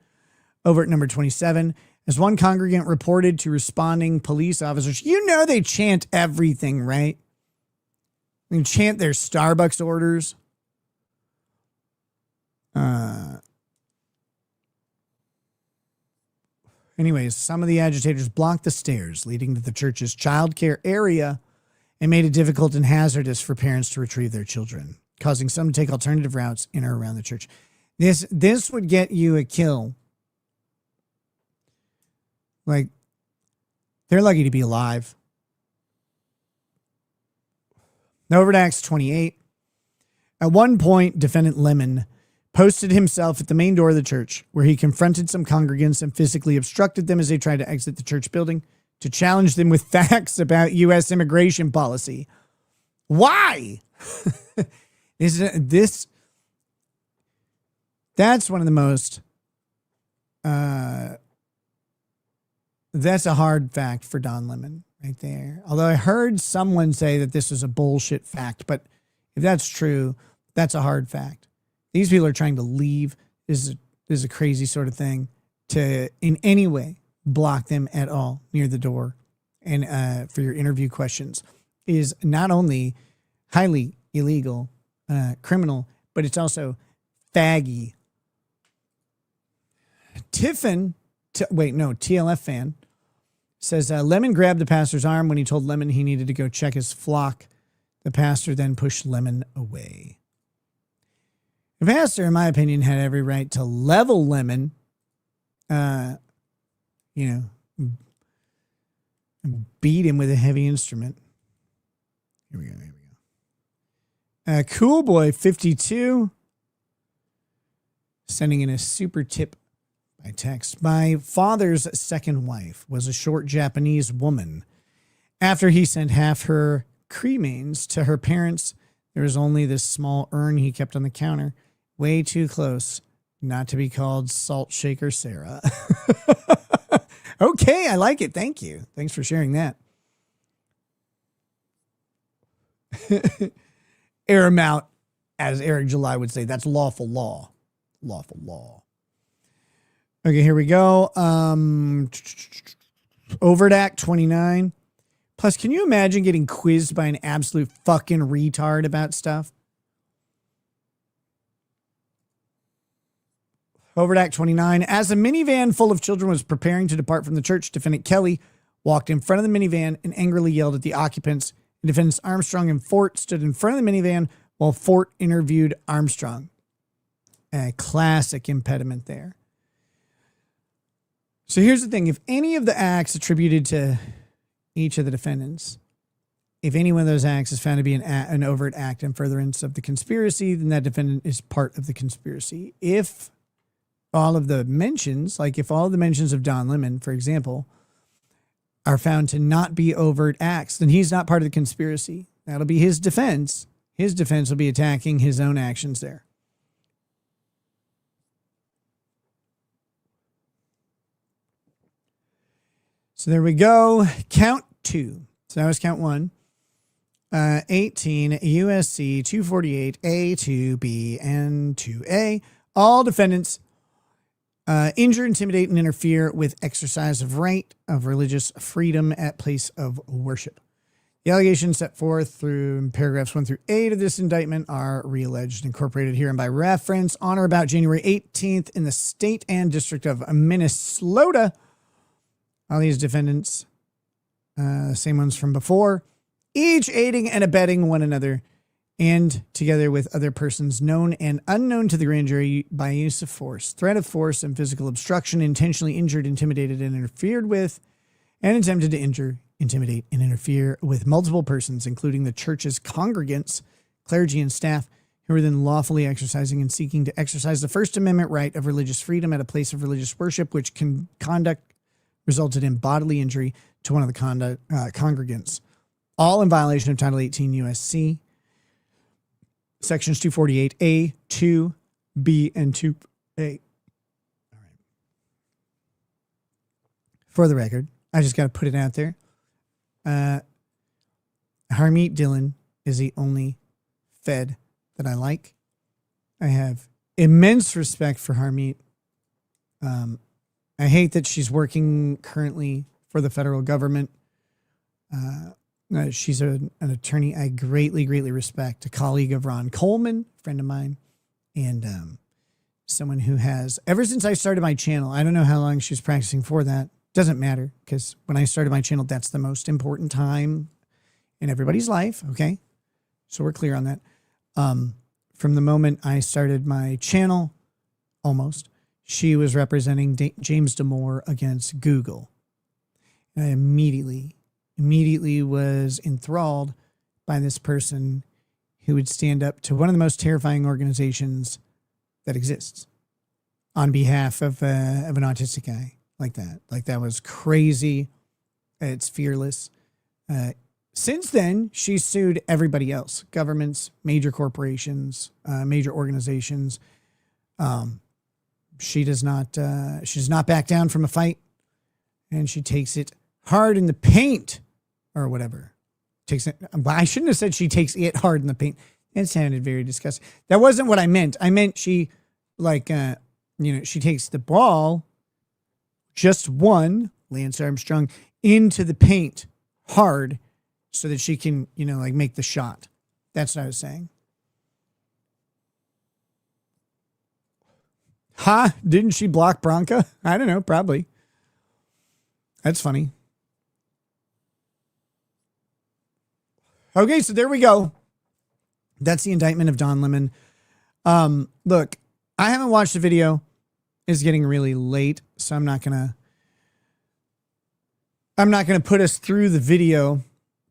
Overt number 27. As one congregant reported to responding police officers, you know they chant everything, right? They chant their Starbucks orders. Anyways, some of the agitators blocked the stairs leading to the church's childcare area and made it difficult and hazardous for parents to retrieve their children, causing some to take alternative routes in or around the church. This would get you a kill. Like, they're lucky to be alive. Overt Acts 28. At one point, defendant Lemon posted himself at the main door of the church, where he confronted some congregants and physically obstructed them as they tried to exit the church building to challenge them with facts about U.S. immigration policy. Why? That's one of the most... that's a hard fact for Don Lemon right there. Although I heard someone say that this was a bullshit fact, but if that's true, that's a hard fact. These people are trying to leave. This is a crazy sort of thing to in any way block them at all near the door. And for your interview questions is not only highly illegal, criminal, but it's also faggy. TLF fan says Lemon grabbed the pastor's arm when he told Lemon he needed to go check his flock. The pastor then pushed Lemon away. The pastor, in my opinion, had every right to level Lemon, beat him with a heavy instrument. Here we go. Cool Boy 52 sending in a super tip by text. My father's second wife was a short Japanese woman. After he sent half her cremains to her parents, there was only this small urn he kept on the counter. Way too close not to be called Salt Shaker Sarah. Okay, I like it. Thank you. Thanks for sharing that. air him out, as Eric July would say. That's lawful law. Lawful law. Okay, here we go. Overt Act 29. Plus, can you imagine getting quizzed by an absolute fucking retard about stuff? Overt Act 29. As a minivan full of children was preparing to depart from the church, Defendant Kelly walked in front of the minivan and angrily yelled at the occupants. And Defendants Armstrong and Fort stood in front of the minivan while Fort interviewed Armstrong. A classic impediment there. So here's the thing. If any of the acts attributed to each of the defendants, if any one of those acts is found to be an overt act in furtherance of the conspiracy, then that defendant is part of the conspiracy. If all of the mentions, like if all the mentions of Don Lemon, for example, are found to not be overt acts, then he's not part of the conspiracy. That'll be his defense. His defense will be attacking his own actions there. So there we go. Count 2. So that was count 1. 18 USC 248 A, 2B, and 2A. All defendants injure, intimidate, and interfere with exercise of right of religious freedom at place of worship. The allegations set forth through paragraphs 1 through 8 of this indictment are realleged and incorporated herein by reference on or about January 18th in the state and district of Minnesota. All these defendants, same ones from before, each aiding and abetting one another and together with other persons known and unknown to the grand jury by use of force, threat of force, and physical obstruction, intentionally injured, intimidated, and interfered with, and attempted to injure, intimidate, and interfere with multiple persons, including the church's congregants, clergy, and staff, who were then lawfully exercising and seeking to exercise the First Amendment right of religious freedom at a place of religious worship, which conduct resulted in bodily injury to one of the congregants, all in violation of Title 18 U.S.C. Sections 248A, 2B, and 2A. All right. For the record, I just got to put it out there. Harmeet Dillon is the only Fed that I like. I have immense respect for Harmeet. I hate that she's working currently for the federal government. She's an attorney I greatly, greatly respect, a colleague of Ron Coleman, a friend of mine, and someone who has, ever since I started my channel, I don't know how long she was practicing for that. Doesn't matter, because when I started my channel, that's the most important time in everybody's life, okay? So we're clear on that. From the moment I started my channel, almost, she was representing James Damore against Google. And I immediately was enthralled by this person who would stand up to one of the most terrifying organizations that exists on behalf of an autistic guy like that. Like, that was crazy. It's fearless. Since then, she's sued everybody else, governments, major corporations, major organizations. She does not back down from a fight, and she takes it hard in the paint, or whatever. Takes it. I shouldn't have said she takes it hard in the paint. It sounded very disgusting. That wasn't what I meant. I meant she, she takes the ball, just one, Lance Armstrong, into the paint hard, so that she can, make the shot. That's what I was saying. Ha! Didn't she block Bronca? I don't know, probably. That's funny. Okay, so there we go. That's the indictment of Don Lemon. Look, I haven't watched the video. It's getting really late, so I'm not gonna put us through the video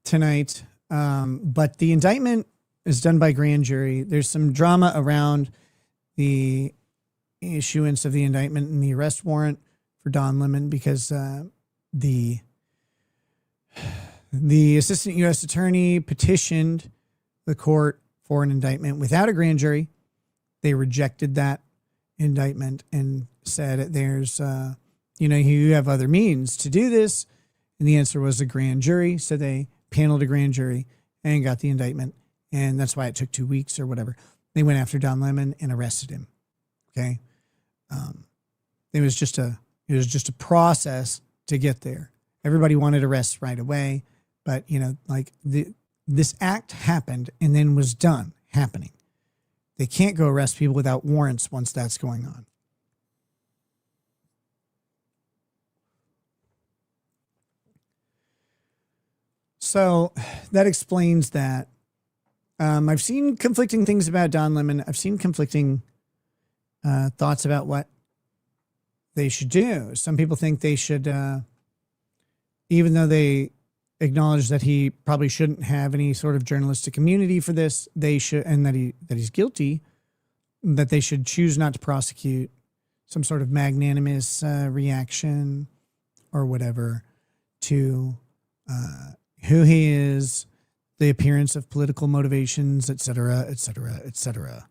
tonight. But the indictment is done by grand jury. There's some drama around the issuance of the indictment and the arrest warrant for Don Lemon because the assistant U.S. attorney petitioned the court for an indictment without a grand jury. They rejected that indictment and said there's, you have other means to do this. And the answer was a grand jury. So they paneled a grand jury and got the indictment and that's why it took 2 weeks or whatever. They went after Don Lemon and arrested him. Okay. It was just a process to get there. Everybody wanted arrests right away, but this act happened and then was done happening. They can't go arrest people without warrants once that's going on. So that explains that. I've seen conflicting things about Don Lemon. I've seen conflicting thoughts about what they should do. Some people think they should, even though they acknowledge that he probably shouldn't have any sort of journalistic immunity for this, they should, and that he's guilty, that they should choose not to prosecute, some sort of magnanimous reaction or whatever to who he is, the appearance of political motivations, et cetera, et cetera, et cetera.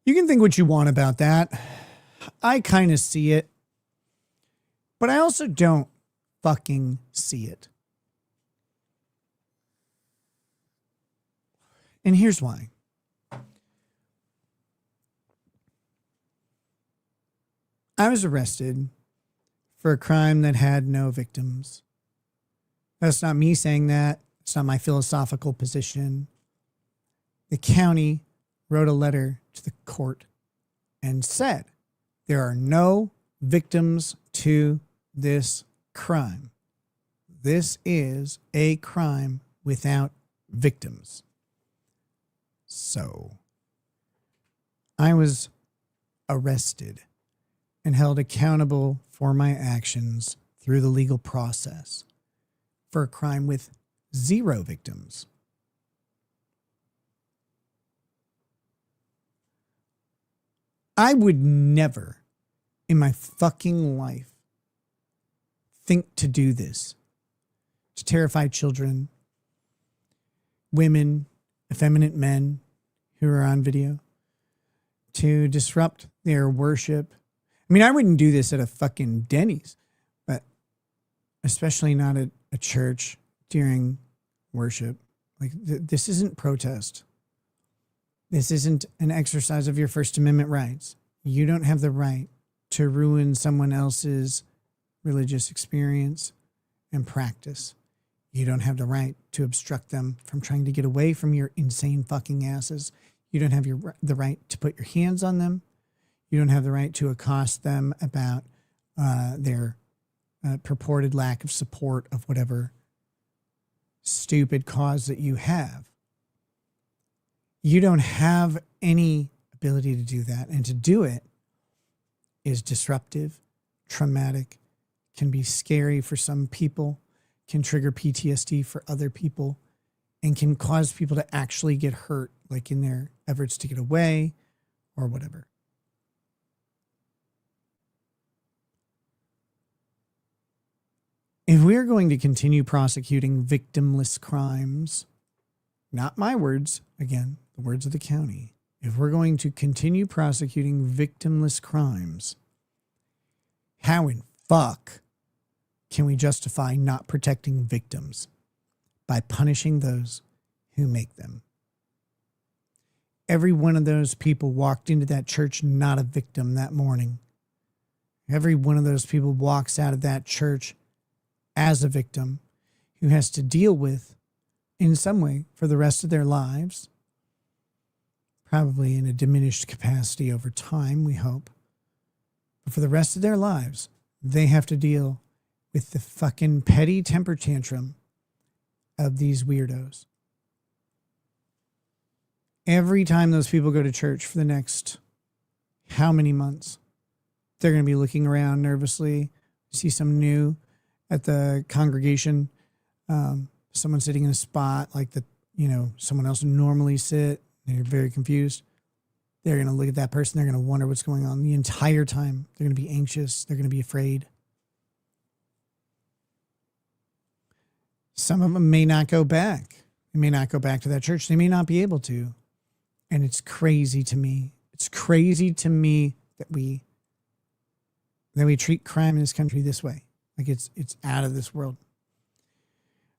You can think what you want about that. I kind of see it, but I also don't fucking see it. And here's why. I was arrested for a crime that had no victims. That's not me saying that. It's not my philosophical position. The county wrote a letter to the court and said there are no victims to this crime. This is a crime without victims. So I was arrested and held accountable for my actions through the legal process for a crime with 0 victims. I would never in my fucking life think to do this, to terrify children, women, effeminate men who are on video, to disrupt their worship. I mean, I wouldn't do this at a fucking Denny's, but especially not at a church during worship. Like, this isn't protest. This isn't an exercise of your First Amendment rights. You don't have the right to ruin someone else's religious experience and practice. You don't have the right to obstruct them from trying to get away from your insane fucking asses. You don't have the right to put your hands on them. You don't have the right to accost them about their purported lack of support of whatever stupid cause that you have. You don't have any ability to do that. And to do it is disruptive, traumatic, can be scary for some people, can trigger PTSD for other people, and can cause people to actually get hurt, like in their efforts to get away or whatever. If we're going to continue prosecuting victimless crimes, not my words, again, the words of the county, if we're going to continue prosecuting victimless crimes, how in fuck can we justify not protecting victims by punishing those who make them? Every one of those people walked into that church not a victim that morning. Every one of those people walks out of that church as a victim who has to deal with, in some way, for the rest of their lives, probably in a diminished capacity over time, we hope, but for the rest of their lives, they have to deal with the fucking petty temper tantrum of these weirdos. Every time those people go to church for the next how many months, they're going to be looking around nervously, see someone new at the congregation, someone sitting in a spot like someone else would normally sit. They're very confused. They're going to look at that person. They're going to wonder what's going on the entire time. They're going to be anxious. They're going to be afraid. Some of them may not go back. They may not go back to that church. They may not be able to. And it's crazy to me. It's crazy to me that we treat crime in this country this way. Like it's out of this world.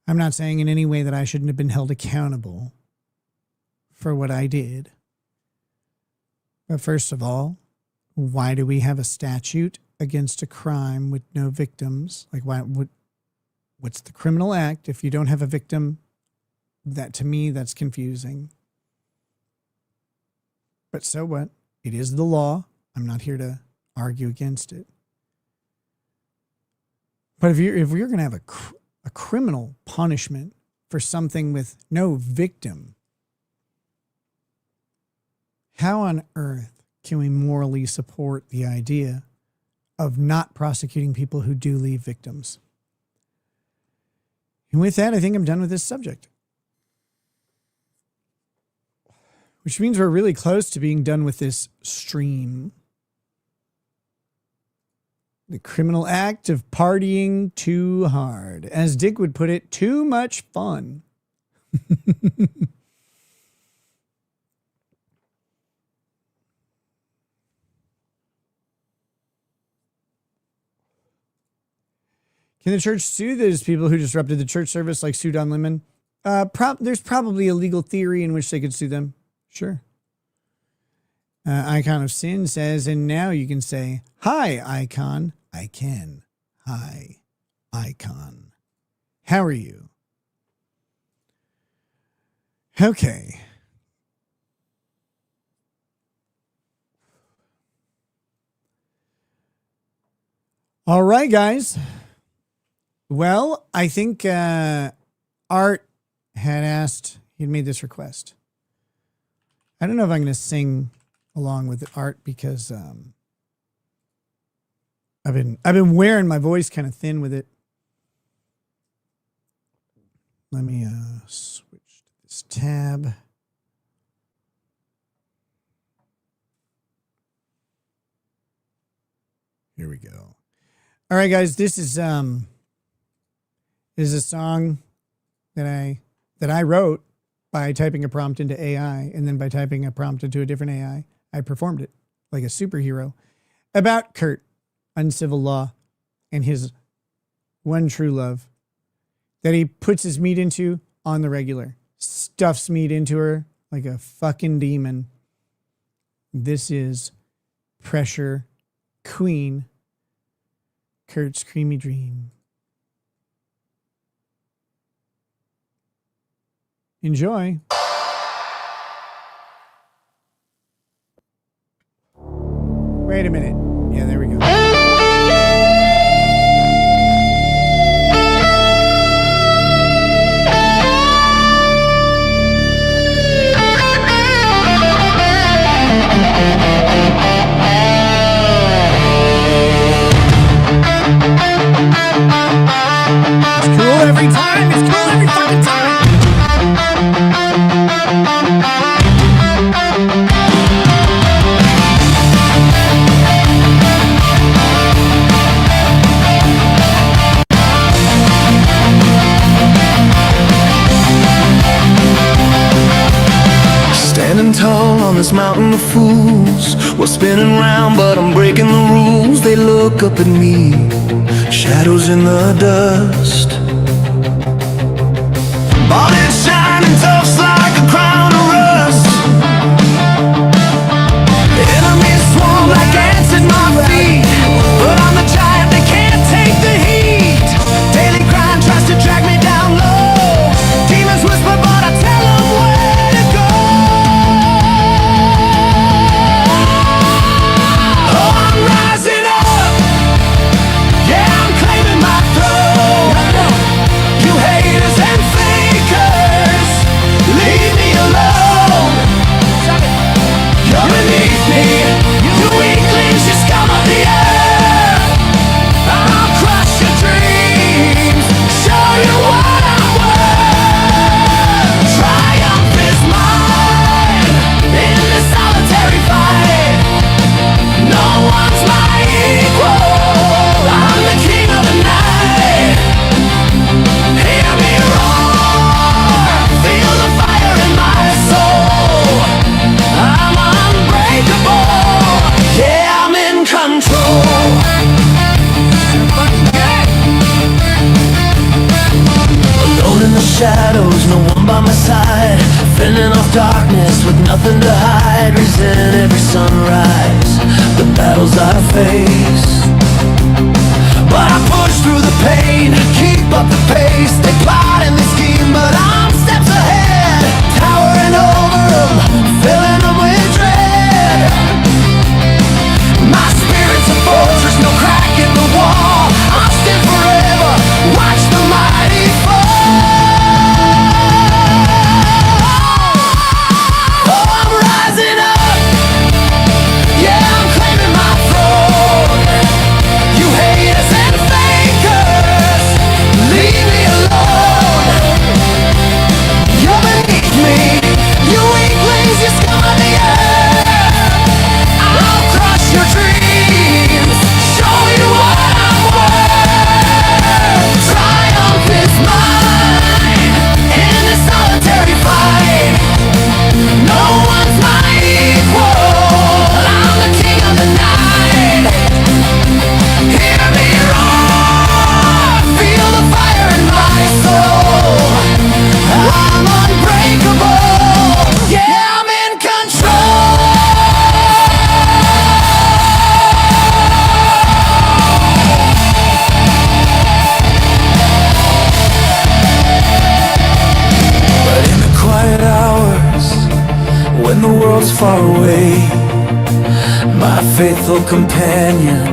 I'm not saying in any way that I shouldn't have been held accountable for what I did. But first of all, why do we have a statute against a crime with no victims? Like, what's the criminal act if you don't have a victim? That, to me, that's confusing. But so what? It is the law. I'm not here to argue against it. But if you're going to have a criminal punishment for something with no victim, how on earth can we morally support the idea of not prosecuting people who do leave victims? And with that, I think I'm done with this subject. Which means we're really close to being done with this stream. The criminal act of partying too hard. As Dick would put it, too much fun. Can the church sue those people who disrupted the church service like sue Don Lemon? There's probably a legal theory in which they could sue them. Sure. Icon of Sin says, and now you can say, hi, Icon. I can. Hi, Icon. How are you? Okay. All right, guys. Well, I think Art had asked, he'd made this request. I don't know if I'm going to sing along with Art because I've been wearing my voice kind of thin with it. Let me switch to this tab. Here we go. All right, guys, this is a song that I wrote by typing a prompt into AI, and then by typing a prompt into a different AI, I performed it like a superhero about Kurt, uncivil law, and his one true love that he puts his meat into on the regular, stuffs meat into her like a fucking demon. This is Pressure Queen, Kurt's Creamy Dream. Enjoy. Wait a minute. Yeah, there we go. It's cool every time. It's cool every fucking time. Standing tall on this mountain of fools, we're spinning round but I'm breaking the rules. They look up at me, shadows in the dust. Bullets shining tough like a crown of rust. Enemies swarm like ants at my feet, but I'm the giant, they can't take the heat. Daily grind tries to drag me down low. Demons whisper but I tell them where to go. Oh, I'm rising up. Yeah, I'm claiming my throne. shadows, no one by my side. Fending off darkness with nothing to hide. Resent every sunrise, the battles I face. But I push through the pain, keep up the pace. They plot and they scheme, but I'm steps ahead. Towering over them, filling them with dread. My spirit's a fortress, no crack in the wall. I'll stand forever, watch the mighty fall. Oh, I'm rising up, yeah, I'm claiming my throne. You haters and fakers, leave me alone. You're beneath me, you weaklings, you scum of the earth. I'll crush your dreams, show you what I'm worth. Triumph is mine in this solitary fight. No one's my equal, I'm the king of the night. Hear me roar, feel the fire in my soul. I'm unbreakable, yeah, I'm in control. But in the quiet hours, when the world's far away, my faithful companion,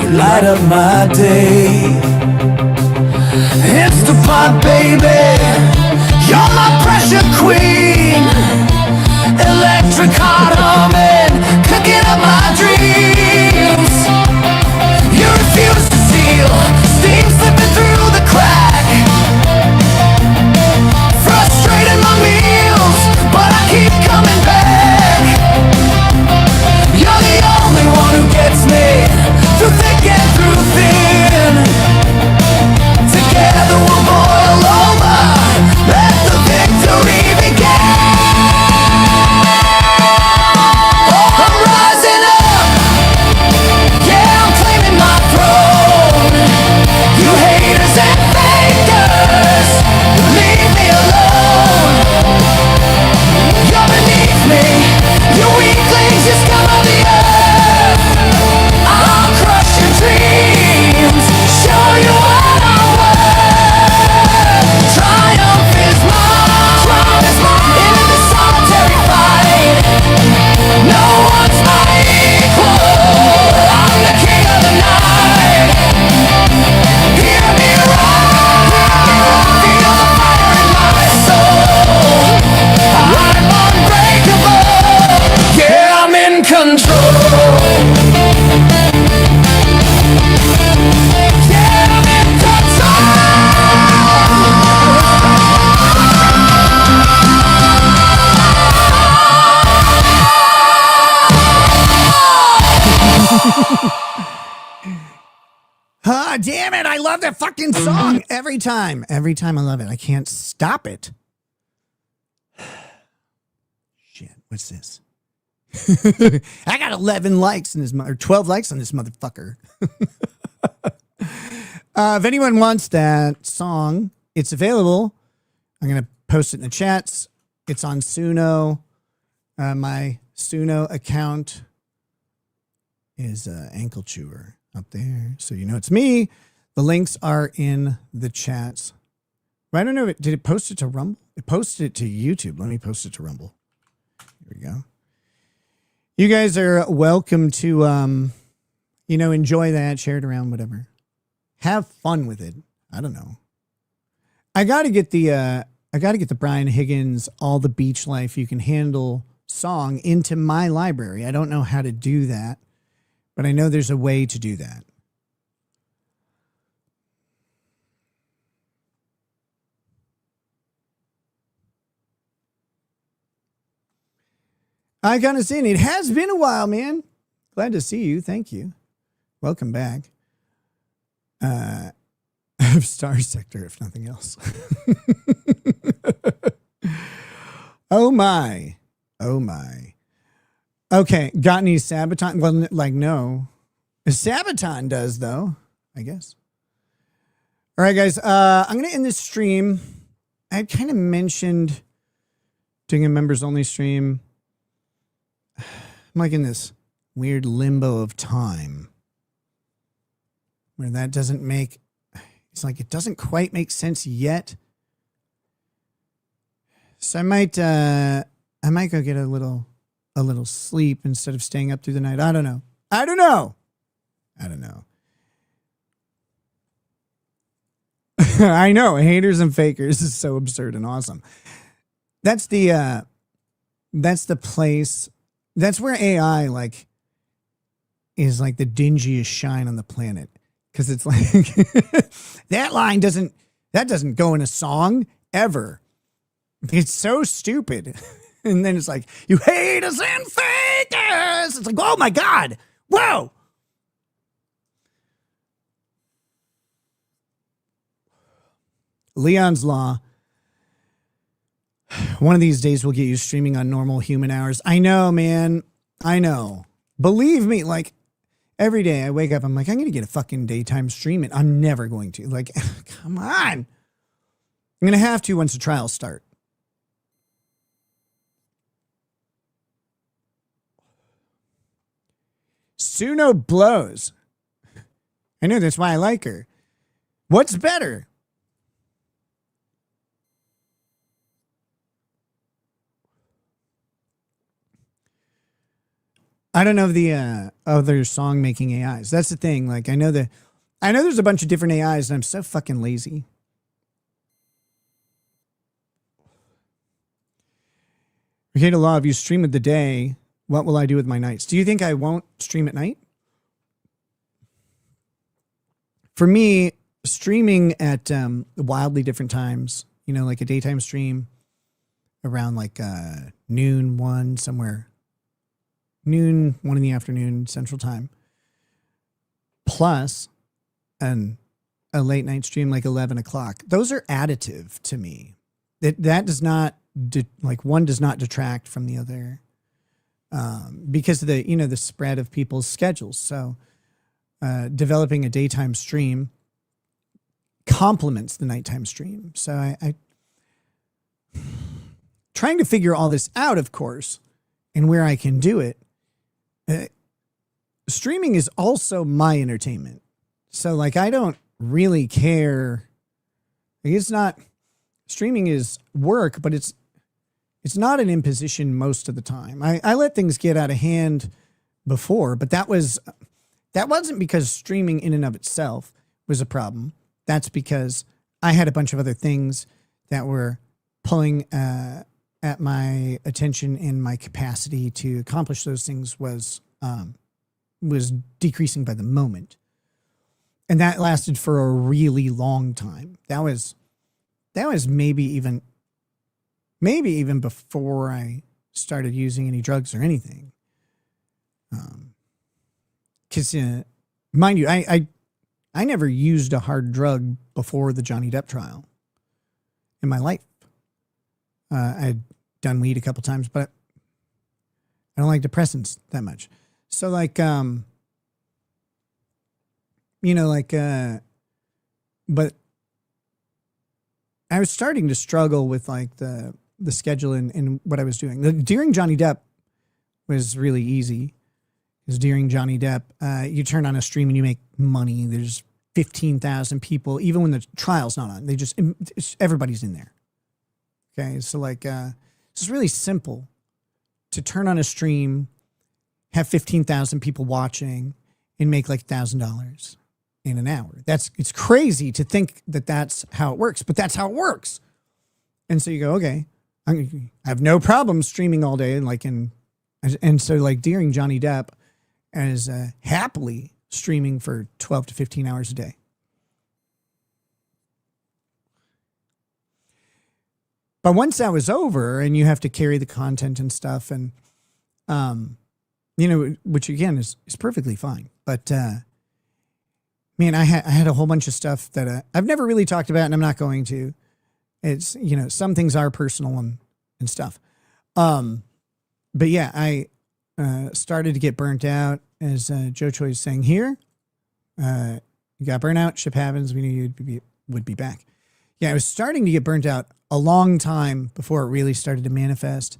you light up my day. Instapot, baby, you're my pressure queen. Electric heart humming, cooking up my dreams. You refuse to seal, steam slipping through the crack. Frustrating my meals, but I keep coming back. You're the only one who gets me through thick and through thin. Together we'll boil over, let the victory begin. Oh, I'm rising up, yeah, I'm claiming my throne. You haters and fakers, leave me alone. You're beneath me, you weaklings, you scum of the earth. I'll crush your dreams, show you what I'm worth. Triumph is mine, in this solitary fight. No one's my equal, I'm the king of the night. Hear me roar, feel the fire in my soul. I'm unbreakable, yeah, I'm in control. Yeah, I'm in Ah, damn it. I love that fucking song every time. Every time I love it. I can't stop it. Shit, what's this? I got 11 likes in this, or 12 likes on this motherfucker. If anyone wants that song, it's available. I'm going to post it in the chats. It's on Suno. My Suno account is Ankle Chewer up there. So you know it's me. The links are in the chats. I don't know. Did it post it to Rumble? It posted it to YouTube. Let me post it to Rumble. Here we go. You guys are welcome to, enjoy that, share it around, whatever. Have fun with it. I don't know. I got to get the Brian Higgins All the Beach Life You Can Handle song into my library. I don't know how to do that, but I know there's a way to do that. I got to say, it has been a while, man. Glad to see you. Thank you. Welcome back. Star Sector, if nothing else. Oh my. Oh my. Okay, got any Sabaton? Well, like, no. Sabaton does, though, I guess. All right, guys. I'm going to end this stream I kind of mentioned doing a members only stream. I'm like in this weird limbo of time where that doesn't make, it's like it doesn't quite make sense yet. So I might go get a little sleep instead of staying up through the night. I don't know. I know, haters and fakers is so absurd and awesome. That's the place. That's where AI is like the dingiest shine on the planet, because it's like that line doesn't go in a song ever. It's so stupid. And then it's like, you haters and fakers. It's like, oh my God. Whoa. Leon's Law. One of these days we'll get you streaming on normal human hours. I know, man. I know. Believe me, like every day I wake up, I'm like, I'm going to get a fucking daytime stream. And I'm never going to. Like, come on. I'm going to have to once the trials start. Suno blows. I know, that's why I like her. What's better? I don't know the other song making AIs. That's the thing. Like I know there's a bunch of different AIs and I'm so fucking lazy. Ricada Law, if you stream at the day, what will I do with my nights? Do you think I won't stream at night? For me, streaming at wildly different times, you know, like a daytime stream around like noon, 1 somewhere. Noon, 1 in the afternoon, Central Time. Plus a late night stream like 11 o'clock. Those are additive to me. That does not, one does not detract from the other. Because of the spread of people's schedules. So developing a daytime stream complements the nighttime stream. So I trying to figure all this out, of course, and where I can do it. Streaming is also my entertainment. So like, I don't really care. Like, it's not, streaming is work, but it's not an imposition most of the time. I let things get out of hand before, but that wasn't because streaming in and of itself was a problem. That's because I had a bunch of other things that were pulling at my attention, and my capacity to accomplish those things was decreasing by the moment. And that lasted for a really long time. That was maybe even before I started using any drugs or anything. Because, mind you, I never used a hard drug before the Johnny Depp trial in my life. I'd done weed a couple times, but I don't like depressants that much. So like, but I was starting to struggle with like the schedule and what I was doing. During Johnny Depp was really easy. Because during Johnny Depp, you turn on a stream and you make money. There's 15,000 people, even when the trial's not on. Everybody's in there. Okay, so like, it's really simple to turn on a stream, have 15,000 people watching, and make like $1,000 in an hour. It's crazy to think that that's how it works, but that's how it works. And so you go, okay, I have no problem streaming all day, and so like during Johnny Depp, as happily streaming for 12 to 15 hours a day. But once that was over, and you have to carry the content and stuff, and which again is perfectly fine. But man, I had a whole bunch of stuff that I've never really talked about, and I'm not going to. It's some things are personal and stuff. But yeah, I started to get burnt out, as Joe Choi is saying here. You got burnt out. Ship happens. We knew you would be back. Yeah, I was starting to get burnt out a long time before it really started to manifest.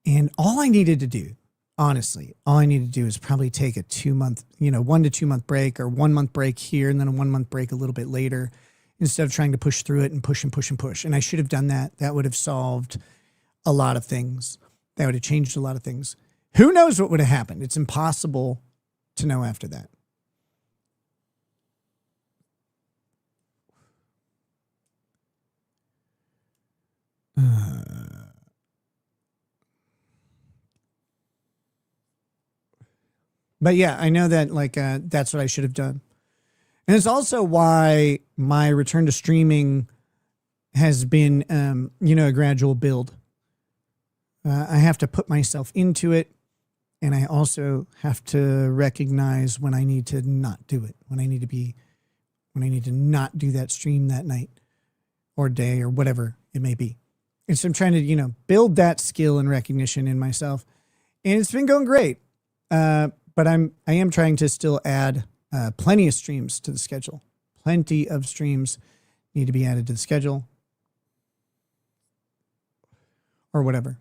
And all I needed to do, honestly, is probably take a 2-month, 1 to 2 month break, or 1 month break here and then a 1 month break a little bit later, instead of trying to push through it and push and push and push. And I should have done that. That would have solved a lot of things. That would have changed a lot of things. Who knows what would have happened? It's impossible to know after that. But yeah, I know that that's what I should have done. And it's also why my return to streaming has been, a gradual build. I have to put myself into it. And I also have to recognize when I need to not do it, when I need to not do that stream that night or day or whatever it may be. And so I'm trying to, build that skill and recognition in myself. And it's been going great. But I am trying to still add plenty of streams to the schedule. Plenty of streams need to be added to the schedule or whatever.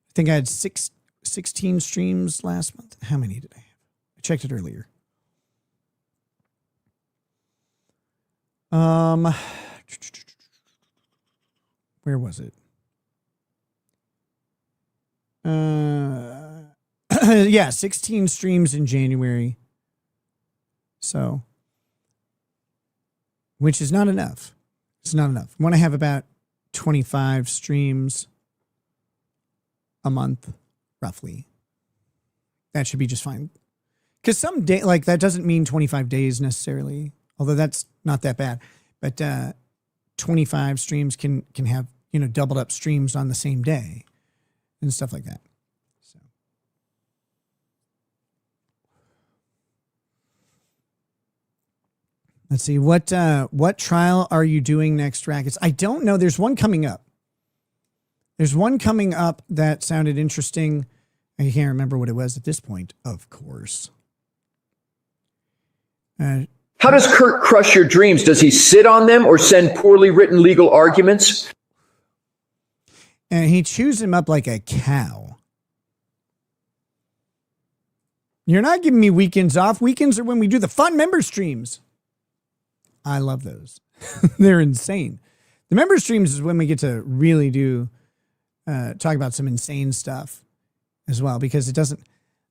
I think I had 16 streams last month. How many did I have? I checked it earlier. Where was it? Yeah, 16 streams in January. So, which is not enough. It's not enough. I want to have about 25 streams a month, roughly. That should be just fine. Because some day, that doesn't mean 25 days necessarily, although that's not that bad. But 25 streams can have, doubled up streams on the same day and stuff like that. So. Let's see. What trial are you doing next, Rackets? I don't know. There's one coming up. There's one coming up that sounded interesting. I can't remember what it was at this point, of course. How does Kurt crush your dreams? Does he sit on them or send poorly written legal arguments? And he chews him up like a cow. You're not giving me weekends off. Weekends are when we do the fun member streams. I love those. They're insane. The member streams is when we get to really do talk about some insane stuff as well, because it doesn't,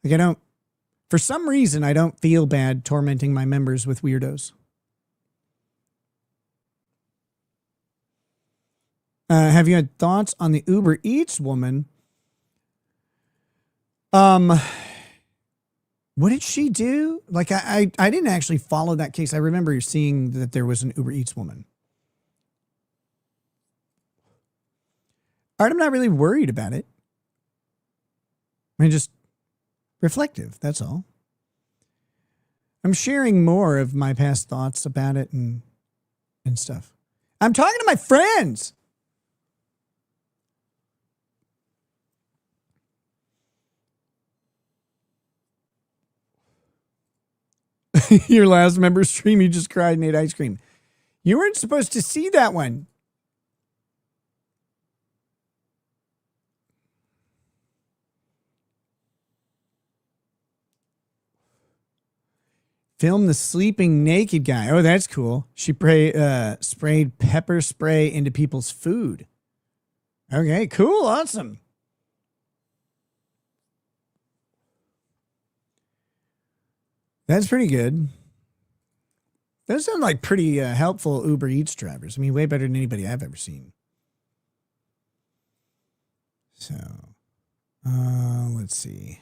for some reason, I don't feel bad tormenting my members with weirdos. Have you had thoughts on the Uber Eats woman? What did she do? I didn't actually follow that case. I remember seeing that there was an Uber Eats woman. All right, I'm not really worried about it. Just reflective, that's all. I'm sharing more of my past thoughts about it and stuff. I'm talking to my friends. Your last member stream, you just cried and ate ice cream. You weren't supposed to see that one. Film the sleeping naked guy. Oh, that's cool. She sprayed pepper spray into people's food. Okay, cool. Awesome. That's pretty good. Those sound like pretty helpful Uber Eats drivers. I mean, way better than anybody I've ever seen. So, let's see.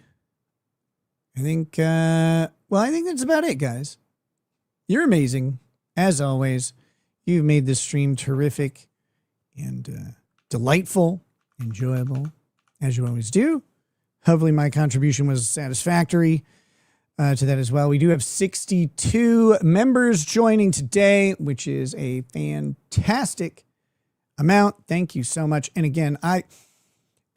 I think that's about it, guys. You're amazing. As always, you've made this stream terrific and delightful, enjoyable, as you always do. Hopefully my contribution was satisfactory to that as well. We do have 62 members joining today, which is a fantastic amount. Thank you so much. And again, I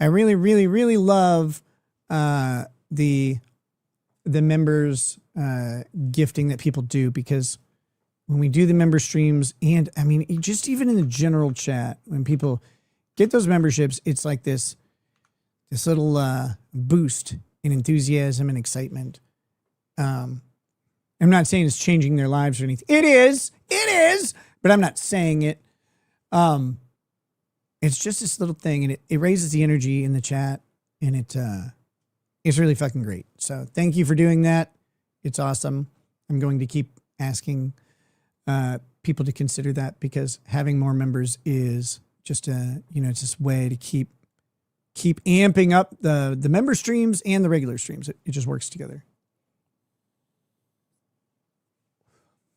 really, really, really love the members gifting that people do, because when we do the member streams, and I mean, just even in the general chat, when people get those memberships, it's like this little boost in enthusiasm and excitement. I'm not saying it's changing their lives or anything. It is, but I'm not saying it. It's just this little thing, and it raises the energy in the chat, and it's really fucking great. So thank you for doing that. It's awesome. I'm going to keep asking people to consider that, because having more members is just it's this way to keep amping up the member streams and the regular streams. It just works together.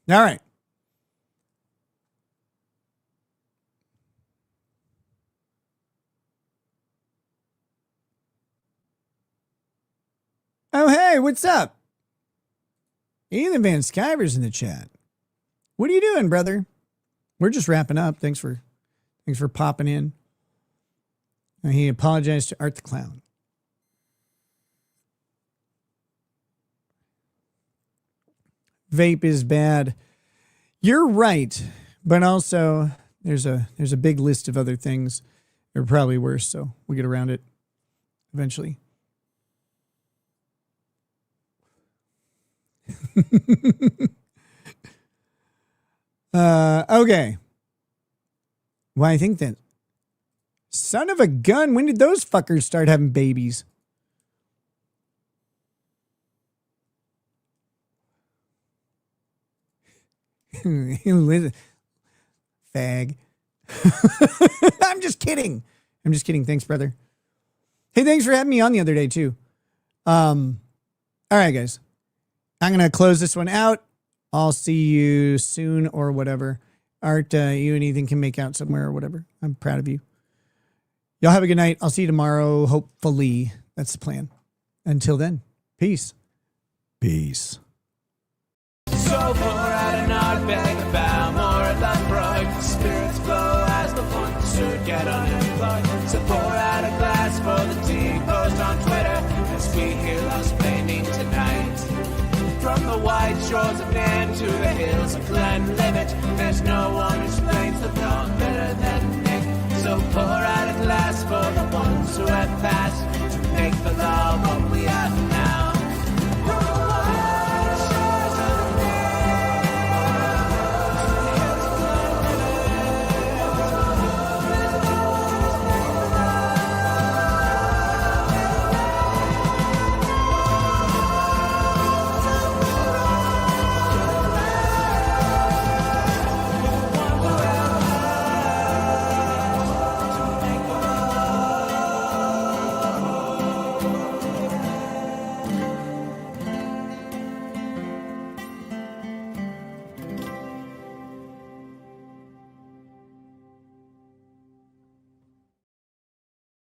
All right. Oh, hey, what's up? Ethan Van Skyver's in the chat. What are you doing, brother? We're just wrapping up. Thanks for popping in. He apologized to Art the Clown. Vape is bad. You're right, but also there's a big list of other things that are probably worse, so we'll get around it eventually. Okay. Well, I think that son of a gun, when did those fuckers start having babies? Fag. I'm just kidding. Thanks, brother. Hey, thanks for having me on the other day too. All right, guys. I'm going to close this one out. I'll see you soon or whatever. Art, you and Ethan can make out somewhere or whatever. I'm proud of you. Y'all have a good night. I'll see you tomorrow, hopefully. That's the plan. Until then, peace. Peace. So pour out an art bag about more of that pride. Spirits flow as the ones who get unemployed. So pour out a glass for the tea post on Twitter as we hear Lost Painting tonight. From the white shores of Nan to the hills of Glenlivet, there's no one who explains the poem better than Nick. So pour out a glass for the ones who have passed to make the law